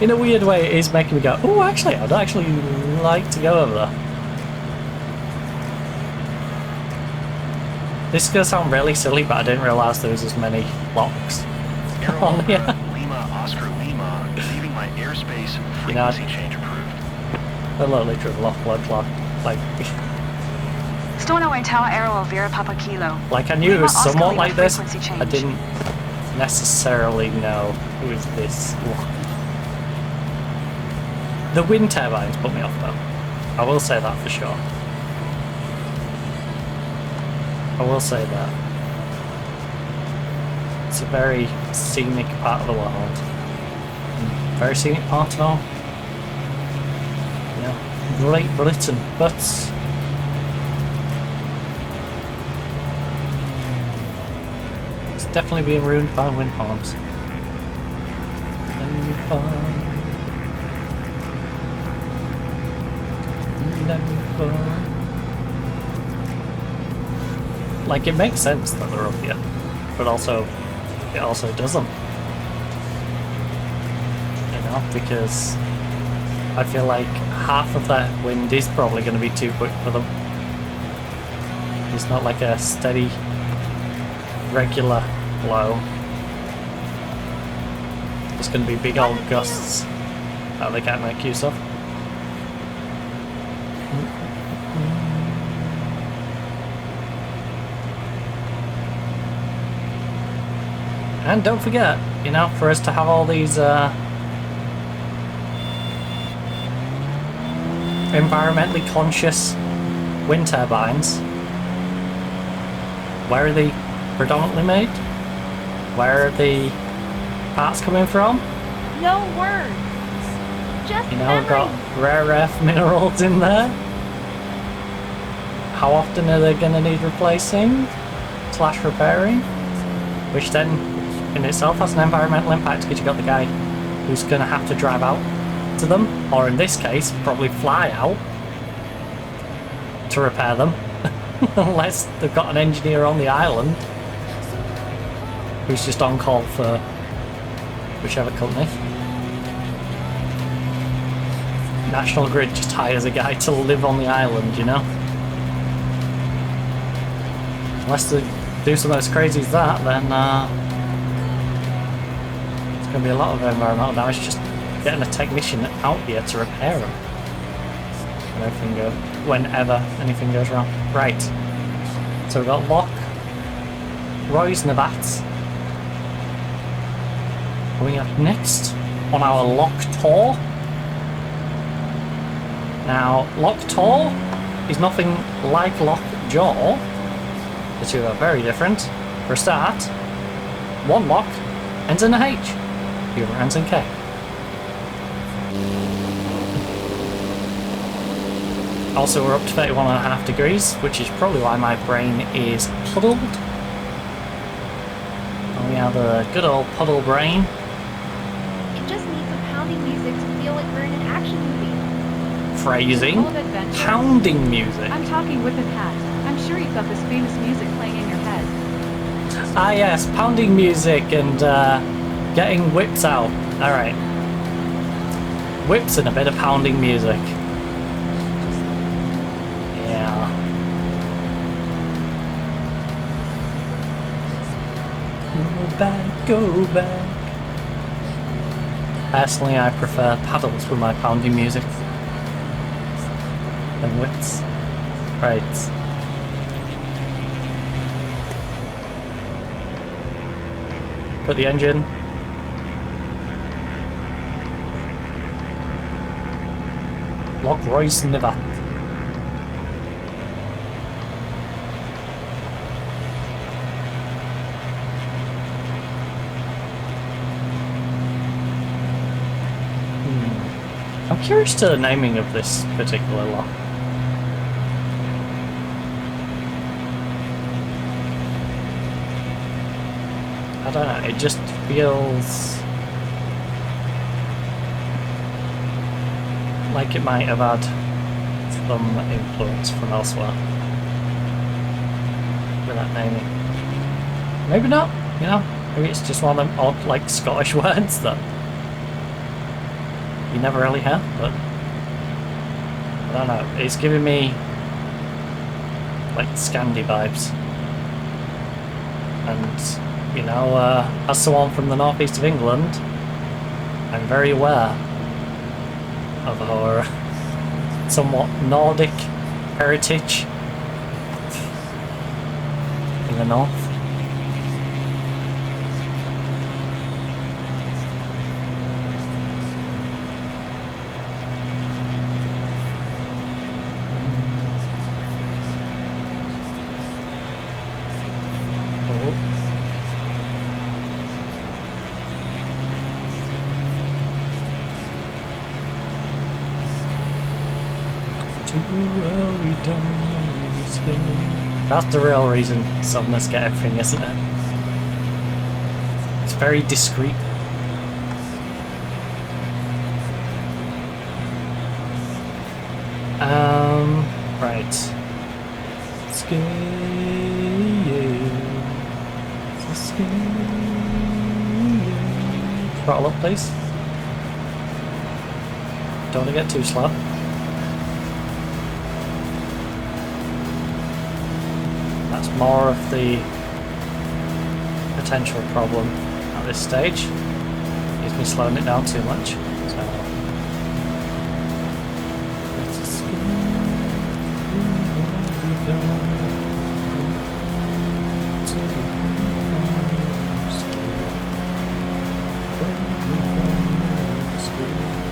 In a weird way, it is making me go, oh, actually, I'd actually like to go over there. This is going to sound really silly, but I didn't realise there was as many locks on here. Lima, Oscar Lima, leaving my airspace, You know, frequency change approved. a lovely trip lock, like, Stornoway Tower Aero Elvira Papa Kilo. like I knew it Lima, was Oscar, somewhat Lima, like this. frequency I change. didn't necessarily know it was this lock. The wind turbines put me off though. I will say that for sure. I will say that. It's a very scenic part of the world. Very scenic part of all. Yeah, Great Britain, but it's definitely being ruined by wind farms. Wind farm. Wind farm. Like, it makes sense that they're up here, but also, it also doesn't. You know, because I feel like half of that wind is probably going to be too quick for them. It's not like a steady, regular blow. It's going to be big old gusts that they can't make use of. And don't forget, you know, for us to have all these environmentally conscious wind turbines, where are they predominantly made? Where are the parts coming from? No words. Just You know, we've got memories. rare earth minerals in there. How often are they going to need replacing / repairing? which then in itself has an environmental impact because you've got the guy who's going to have to drive out to them, or in this case, probably fly out to repair them, unless they've got an engineer on the island who's just on call for whichever company. National Grid just hires a guy to live on the island, you know? Unless they do something as crazy as that, then it's going to be a lot of environmental damage just getting a technician out here to repair them. Whenever anything goes wrong. Right. So we've got Loch Roy's Nevats. Coming up next on our Loch Tor. Now, Loch Tor is nothing like Loch Jaw. The two are very different. For a start, one lock ends in a H, the other ends in K. Also, we're up to 31.5 degrees, which is probably why my brain is puddled. And we have a good old puddle brain. It just needs some pounding music to feel like we're in an action movie. Phrasing. Pounding music. I'm talking Whip and Hat. I'm sure you've got this famous music playing in your head. Ah yes, pounding music and getting whips out. Alright. Whips and a bit of pounding music. Yeah. Go back, go back. Personally, I prefer paddles with my pounding music than whips. Right. Put the engine. Loch Roy's Nevat. I'm curious to the naming of this particular loch. I don't know, it just feels like it might have had some influence from elsewhere with that naming. Maybe not, you know, maybe it's just one of them odd, like, Scottish words that you never really hear, but I don't know, it's giving me like Scandi vibes. And you know, as someone from the northeast of England, I'm very aware of our somewhat Nordic heritage in the north. That's the real reason Southerners get everything, isn't it? It's very discreet. Right. Throttle up, please. Don't want to get too slow. That's more of the potential problem at this stage. Is me slowing it down too much. So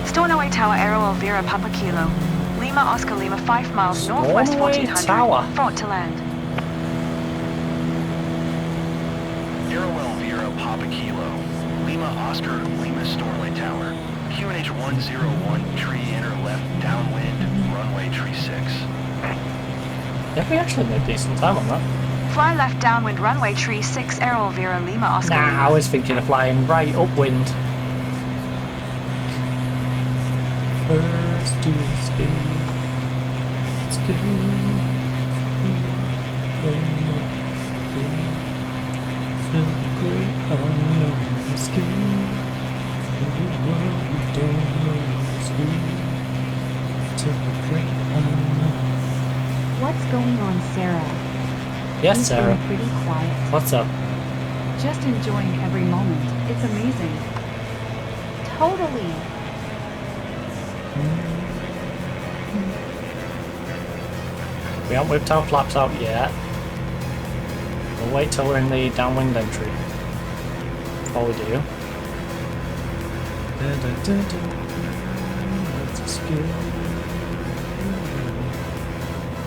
Stornoway Tower, Aero Elvira, Papa Kilo. Lima Oscar Lima, 5 miles northwest, 1400. Tower. Fort to land. Aero Elvira, Papa Kilo. Lima Oscar Lima, Stornoway Tower. QNH 101, tree enter left, downwind, runway tree 6. Yeah, we actually made decent time on that. Fly left downwind runway tree 6 Aero Vera Lima Oscar Nah, Lima. I was thinking of flying right upwind. First to escape. Let's go. To the great unknown. Let's go. To the world we don't know. Let's go. To the great unknown. What's going on, Sarah? Yes, You've Sarah. been pretty quiet. What's up? Just enjoying every moment. It's amazing. Totally. We haven't whipped our flaps out yet. We'll wait till we're in the downwind entry. Before we do. Let's escape.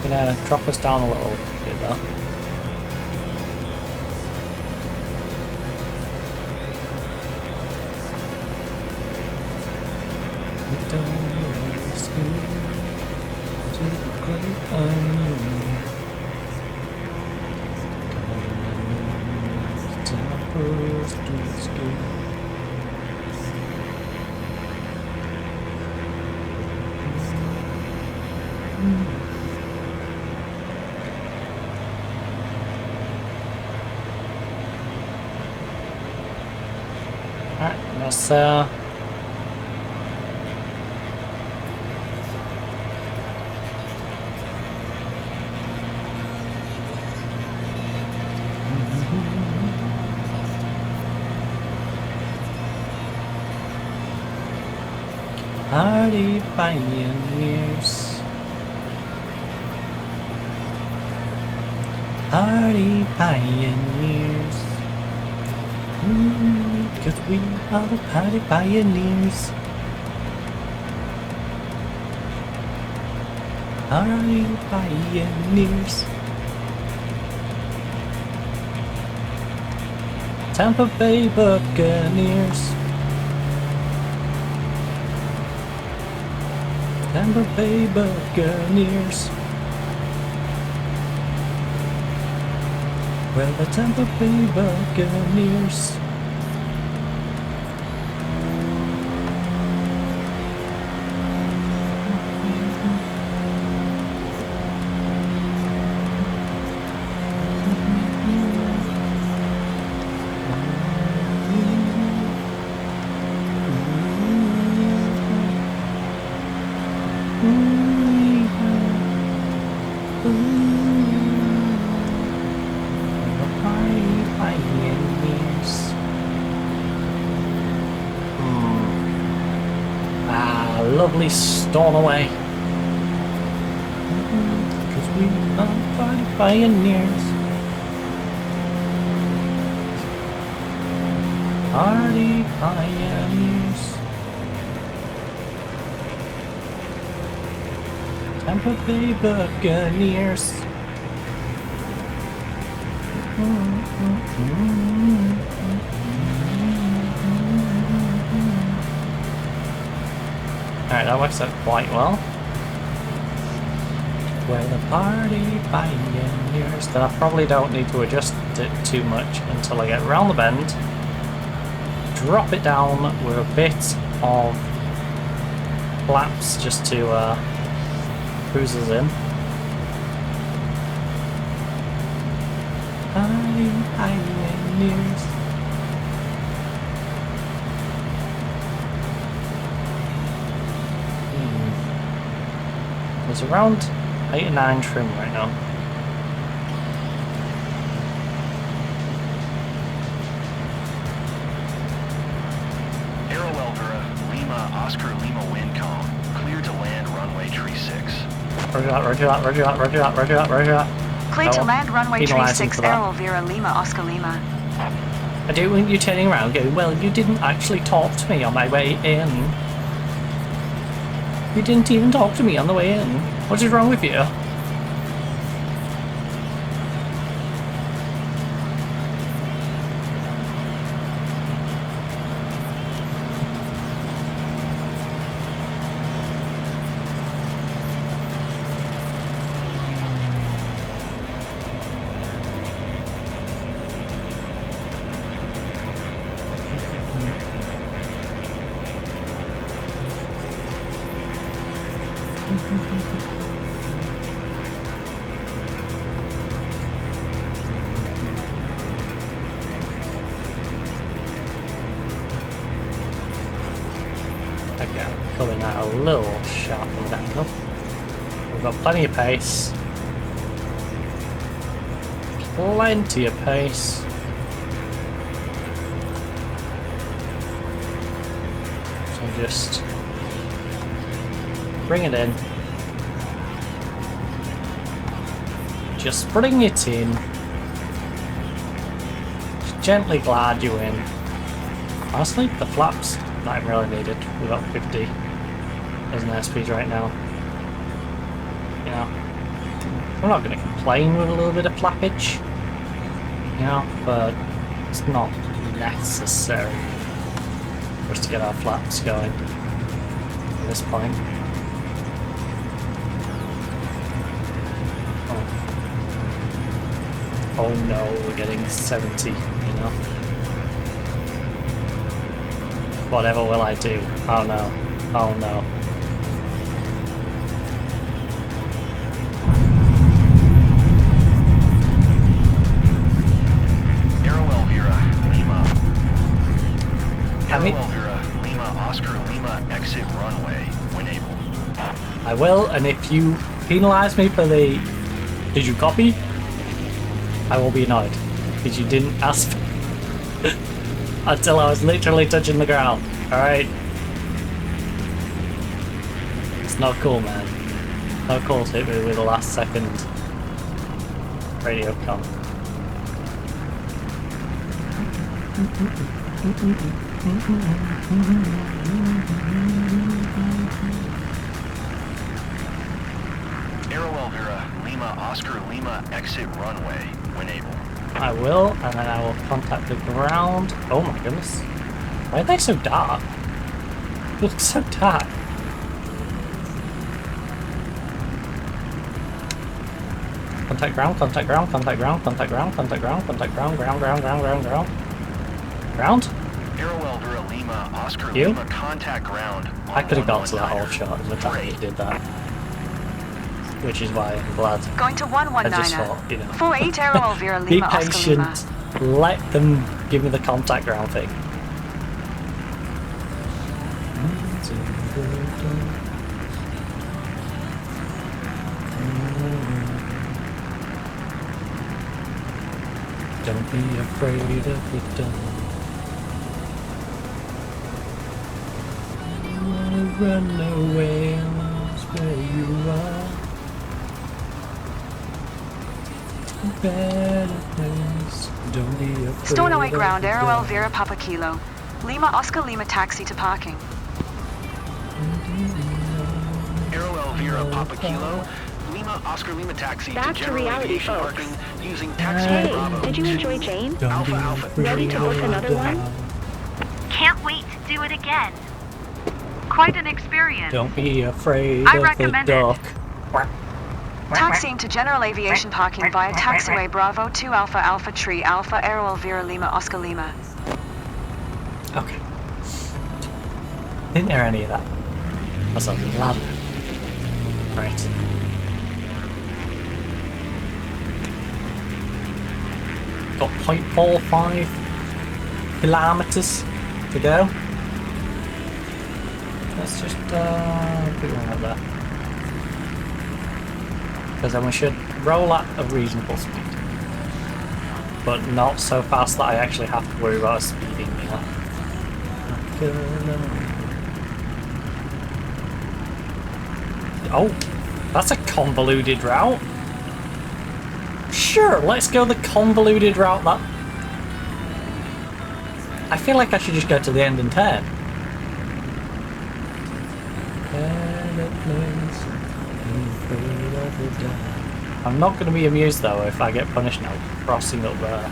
Gonna drop us down a little bit though. Alright, let's Hardy pioneers. Hardy pioneers. Cause we are the party pioneers. Hardy pioneers. Tampa Bay Buccaneers. Tampa Bay Buccaneers. We're the Tampa Bay Buccaneers. Lovely Stornoway. Cause we are party pioneers. Party pioneers. Tampa Bay Buccaneers. Alright, that works out quite well. We're the party pioneers. Then I probably don't need to adjust it too much until I get around the bend. Drop it down with a bit of flaps just to cruise us in. Party pioneers. There's around 8 or 9 trim right now. Aero Elvira, Lima, Oscar, Lima wind cone. Clear to land runway tree 6. Roger that, roger that, roger that, roger that, roger that, roger that. Clear to land runway tree Penalising 6 for that. Aero Vera Lima Oscar Lima. I do want you turning around going, well, you didn't actually talk to me on my way in. You didn't even talk to me on the way in. What is wrong with you? that a little sharper than enough. We've got plenty of pace. Plenty of pace. So just bring it in. Just bring it in. Just gently glide you in. Honestly, the flaps not even really needed. We've got 50 as an airspeed right now. You know, I'm not going to complain with a little bit of flappage. You know, but it's not necessary for us to get our flaps going at this point. Oh no, we're getting 70, you know. Whatever will I do? Oh no. Oh no. Arrowell Vera, Lima. Arrowell Vera, Lima, Oscar, Lima, exit runway, when able. I will, and if you penalise me for the... Did you copy? I will be annoyed, because you didn't ask until I was literally touching the ground, alright? It's not cool, man. Not cool to hit me with the last second radio com. Arrowell Vera, Lima, Oscar, Lima, exit runway, when able. I will, and then I will contact the ground. Oh my goodness. Why are they so dark? They look so dark. Contact ground, contact ground, contact ground, contact ground, contact ground, contact ground, ground. Ground? Arrowell Vera, Lima, Oscar, You? Lima, contact ground. I could have got to that whole shot at the time you did that. Which is why I'm glad. Going to I 119er. just thought, you know. 48 Arrowell Vera, Be Lima, Oscar, Lima. patient. Let them give me the contact ground thing. Don't be afraid of the dark. Run away, that's where you are. Better place. Don't be afraid. Stornoway of ground, the Arrowell dark. Vera, Papa Kilo. Lima, Oscar, Lima, taxi to parking. Arrowell Vera, Papa Kilo, Lima, Oscar, Lima, taxi Back to to general reality, aviation folks. parking using taxi Hey, Bravo. did you enjoy Jane? Don't be Alpha. afraid Ready to book of another the one? dark. Can't wait to do it again. Quite an experience. Don't be afraid I of the recommend it. dark. Taxiing to general aviation parking via taxiway Bravo 2 Alpha Alpha Tree Alpha Arrowell Vera Lima Oscar Lima. Okay. Didn't hear any of that. That's a ladder. Right. Got 0.45 kilometers to go. Let's just put it right there. Because then we should roll at a reasonable speed. But not so fast that I actually have to worry about speeding, you know. Oh, that's a convoluted route. Sure, let's go the convoluted route that... I feel like I should just go to the end and turn. I'm not going to be amused though if I get punished now crossing up there.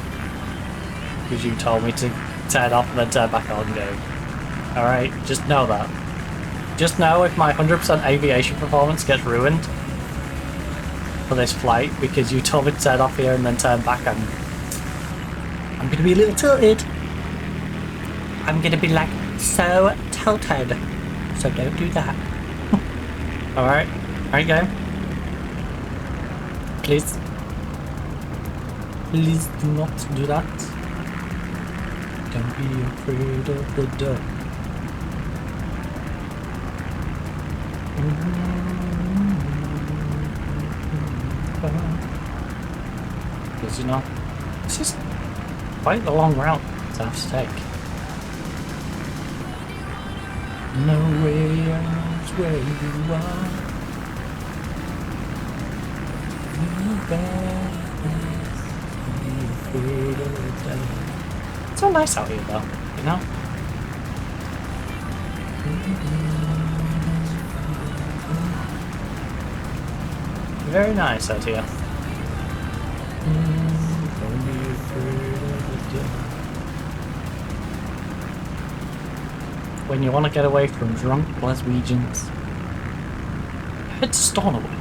Because you told me to turn off and then turn back on and go. Alright, just know that. Just know if my 100% aviation performance gets ruined for this flight because you told me to turn off here and then turn back, I'm going to be a little tilted. I'm going to be like so tilted. So don't do that. Alright, alright go. Please. Please do not do that. Don't be afraid of the dark. Because, you know, this is quite the long route to have to take. No way out where you are. It's so nice out here though, you know? Very nice out here. Don't be afraid of the dark. When you want to get away from drunk Glaswegians, head to Stornoway.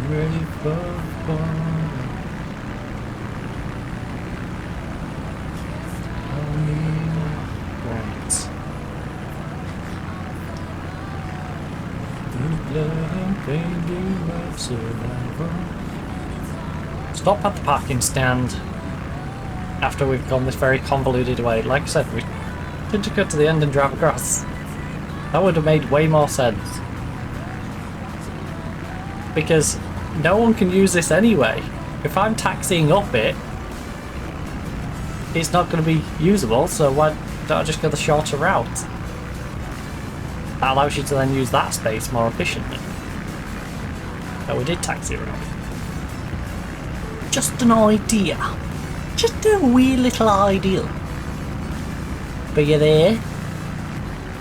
Ready for fun. Right. Stop at the parking stand after we've gone this very convoluted way. Like I said, we could just go to the end and drive across. That would have made way more sense. Because no one can use this anyway. If I'm taxiing up it, it's not going to be usable, so why don't I just go the shorter route? That allows you to then use that space more efficiently. But we did taxi around. Just an idea. Just a wee little idea. But you there?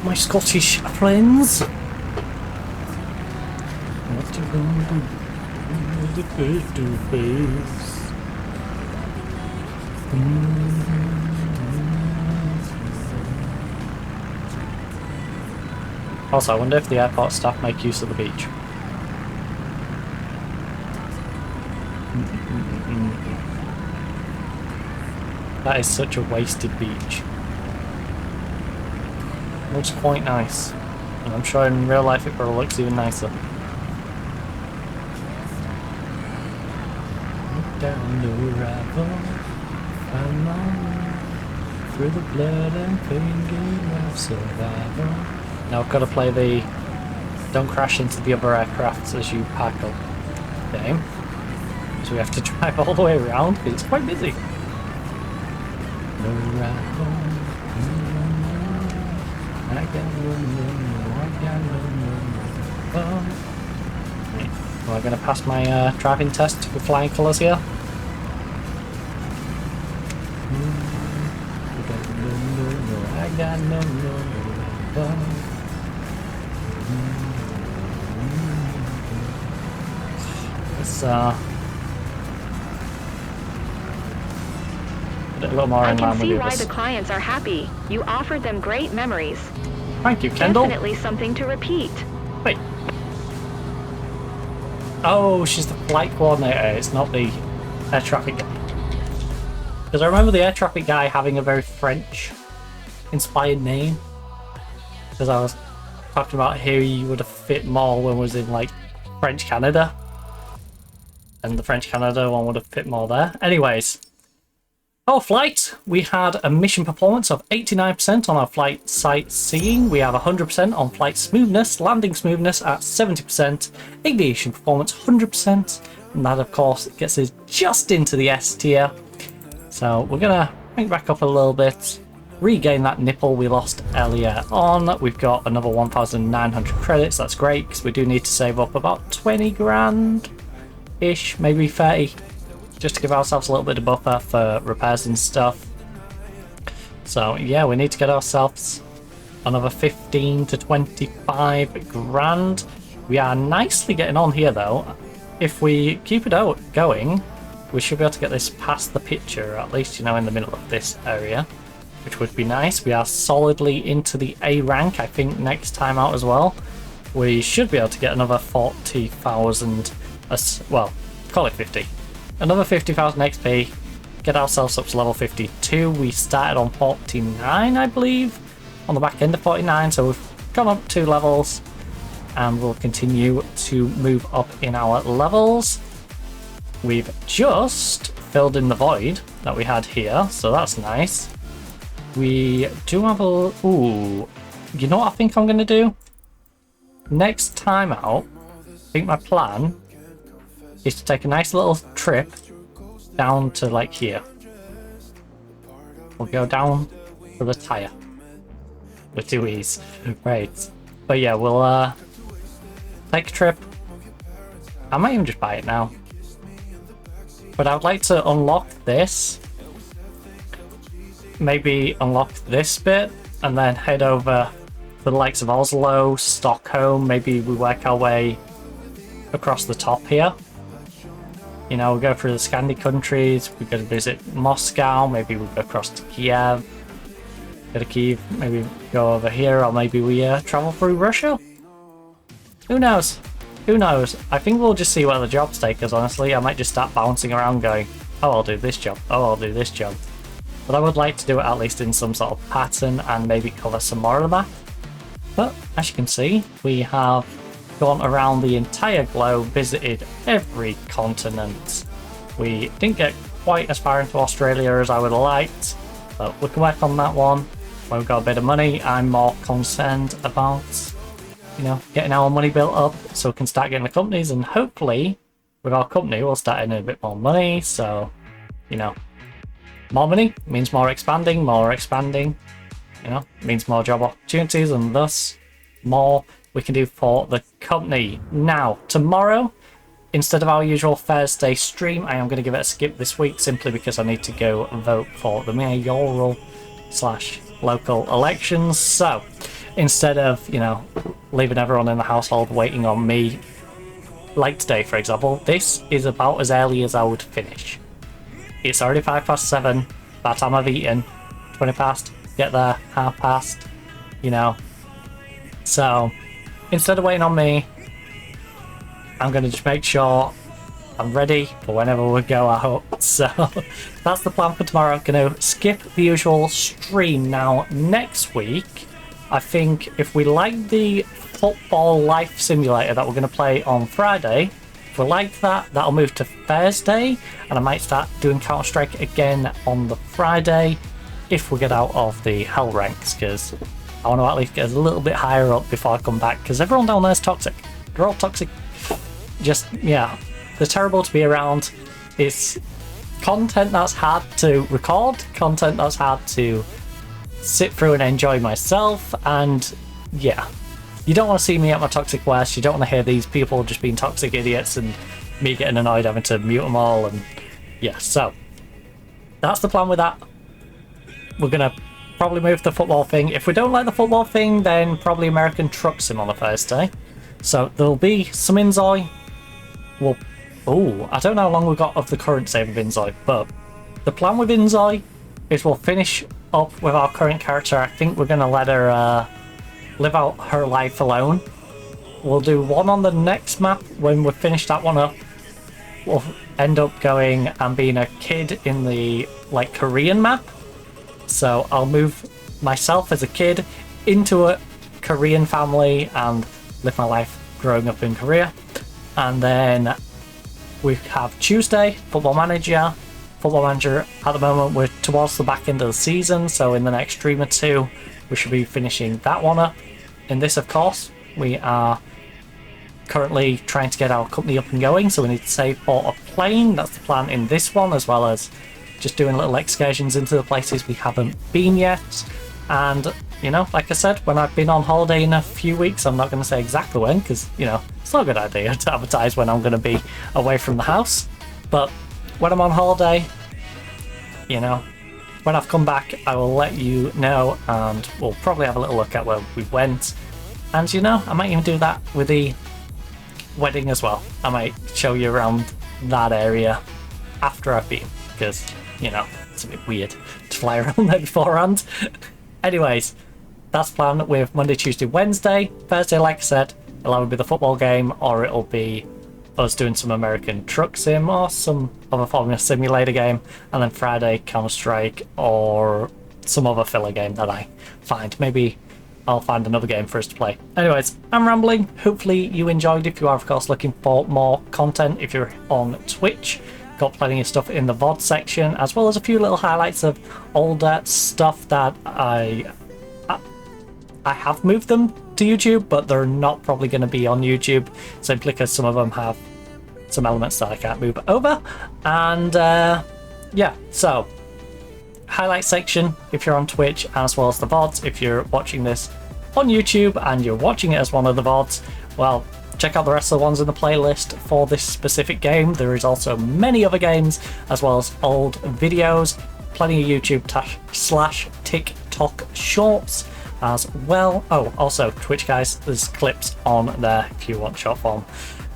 My Scottish friends? What you gonna do? The face to face. Also, I wonder if the airport staff make use of the beach. That is such a wasted beach. Looks quite nice. And I'm sure in real life it probably looks even nicer. Down the river, I'm on through the blood and pain game of survival. Now I've got to play the don't crash into the other aircrafts as you park up game. So we have to drive all the way around because it's quite busy. No rival, I got no. Am I going to pass my driving test with flying colours here? I got no. Let's put it a little more in line with the others. I can see why the clients are happy. You offered them great memories. Thank you, Kendall. Definitely something to repeat. Wait. Oh, she's the flight coordinator. It's not the air traffic guy. Because I remember the air traffic guy having a very French-inspired name. Because I was talking about how he would have fit more when it was in, like, French Canada. And the French Canada one would have fit more there. Anyways. Our flight, we had a mission performance of 89% on our flight sightseeing. We have 100% on flight smoothness, landing smoothness at 70%, aviation performance 100%, and that of course gets us just into the S tier. So we're gonna crank back up a little bit, regain that nipple we lost earlier on. We've got another 1,900 credits, that's great, because we do need to save up about 20 grand-ish, maybe 30. Just to give ourselves a little bit of buffer for repairs and stuff. So yeah, we need to get ourselves another 15 to 25 grand. We are nicely getting on here though. If we keep it out going, we should be able to get this past the picture, at least, you know, in the middle of this area, which would be nice. We are solidly into the A rank, I think, next time out as well. We should be able to get another 40,000 well, call it 50. Another 50,000 XP, get ourselves up to level 52. We started on 49, I believe, on the back end of 49, so we've gone up 2 levels, and we'll continue to move up in our levels. We've just filled in the void that we had here, so that's nice. We do have a... Ooh, you know what I think I'm going to do? Next time out, I think my plan is to take a nice little trip down to like here. We'll go down to the tire with 2 E's. Right. But yeah, we'll take a trip. I might even just buy it now. But I would like to unlock this. Maybe unlock this bit and then head over to the likes of Oslo, Stockholm. Maybe we work our way across the top here. You know, we'll go through the Scandi countries. We go to visit Moscow. Maybe we'll go across to Kiev. Go to Kiev. Maybe go over here, or maybe we travel through Russia. Who knows? Who knows? I think we'll just see where the jobs take us, honestly. I might just start bouncing around going, oh, I'll do this job. Oh, I'll do this job. But I would like to do it at least in some sort of pattern and maybe cover some more of the map. But as you can see, we have gone around the entire globe, visited every continent. We didn't get quite as far into Australia as I would have liked, but we can work on that one. When we've got a bit of money, I'm more concerned about, you know, getting our money built up so we can start getting the companies, and hopefully with our company we'll start earning a bit more money. So, you know, more money means more expanding, you know, means more job opportunities, and thus more we can do for the company. Now, tomorrow, instead of our usual Thursday stream, I am going to give it a skip this week simply because I need to go vote for the mayoral / local elections. So instead of, you know, leaving everyone in the household waiting on me, like today for example, this is about as early as I would finish. It's already 7:05. By the time I've eaten, 20 past, get there, 30:30, you know. So instead of waiting on me, I'm going to just make sure I'm ready for whenever we go out. So that's the plan for tomorrow. I'm going to skip the usual stream. Now, next week, I think if we like the football life simulator that we're going to play on Friday, if we like that, that'll move to Thursday, and I might start doing Counter-Strike again on the Friday if we get out of the hell ranks, because I want to at least get a little bit higher up before I come back, because everyone down there is toxic. They're all toxic. Just, yeah, they're terrible to be around. It's content that's hard to record, content that's hard to sit through and enjoy myself, and yeah, you don't want to see me at my toxic worst. You don't want to hear these people just being toxic idiots and me getting annoyed having to mute them all, and yeah, so that's the plan with that. We're gonna probably move the football thing. If we don't like the football thing, then probably American Truck Sim on the first day. So there'll be some Inzoi. Well, oh, I don't know how long we've got of the current save of Inzoi, but the plan with Inzoi is we'll finish up with our current character. I think we're gonna let her live out her life alone. We'll do one on the next map. When we've finished that one up, we'll end up going and being a kid in the like Korean map. So I'll move myself as a kid into a Korean family and live my life growing up in Korea. And then we have Tuesday, Football Manager. Football Manager, at the moment we're towards the back end of the season, so in the next stream or two we should be finishing that one up. In this, of course, we are currently trying to get our company up and going, so we need to save for a plane. That's the plan in this one, as well as just doing little excursions into the places we haven't been yet. And, you know, like I said, when I've been on holiday in a few weeks, I'm not going to say exactly when, because, you know, it's not a good idea to advertise when I'm going to be away from the house. But when I'm on holiday, you know, when I've come back, I will let you know, and we'll probably have a little look at where we went. And, you know, I might even do that with the wedding as well. I might show you around that area after I've been, because, you know, it's a bit weird to fly around there beforehand. Anyways, that's the plan with Monday, Tuesday, Wednesday. Thursday, like I said, it'll either be the football game or it'll be us doing some American Truck Sim or some other Formula Simulator game, and then Friday Counter-Strike or some other filler game that I find. Maybe I'll find another game for us to play. Anyways, I'm rambling. Hopefully you enjoyed. If you are, of course, looking for more content, if you're on Twitch, got plenty of stuff in the VOD section, as well as a few little highlights of older stuff that I have moved them to YouTube, but they're not probably going to be on YouTube, simply because some of them have some elements that I can't move over. And yeah, so highlight section if you're on Twitch, as well as the VODs if you're watching this on YouTube and you're watching it as one of the VODs. Well, check out the rest of the ones in the playlist for this specific game. There is also many other games, as well as old videos, plenty of YouTube / TikTok shorts as well. Oh, also Twitch, guys, there's clips on there if you want short form.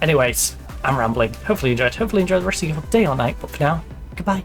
Anyways, I'm rambling. Hopefully you enjoyed. Hopefully enjoy the rest of your day or night, but for now, goodbye.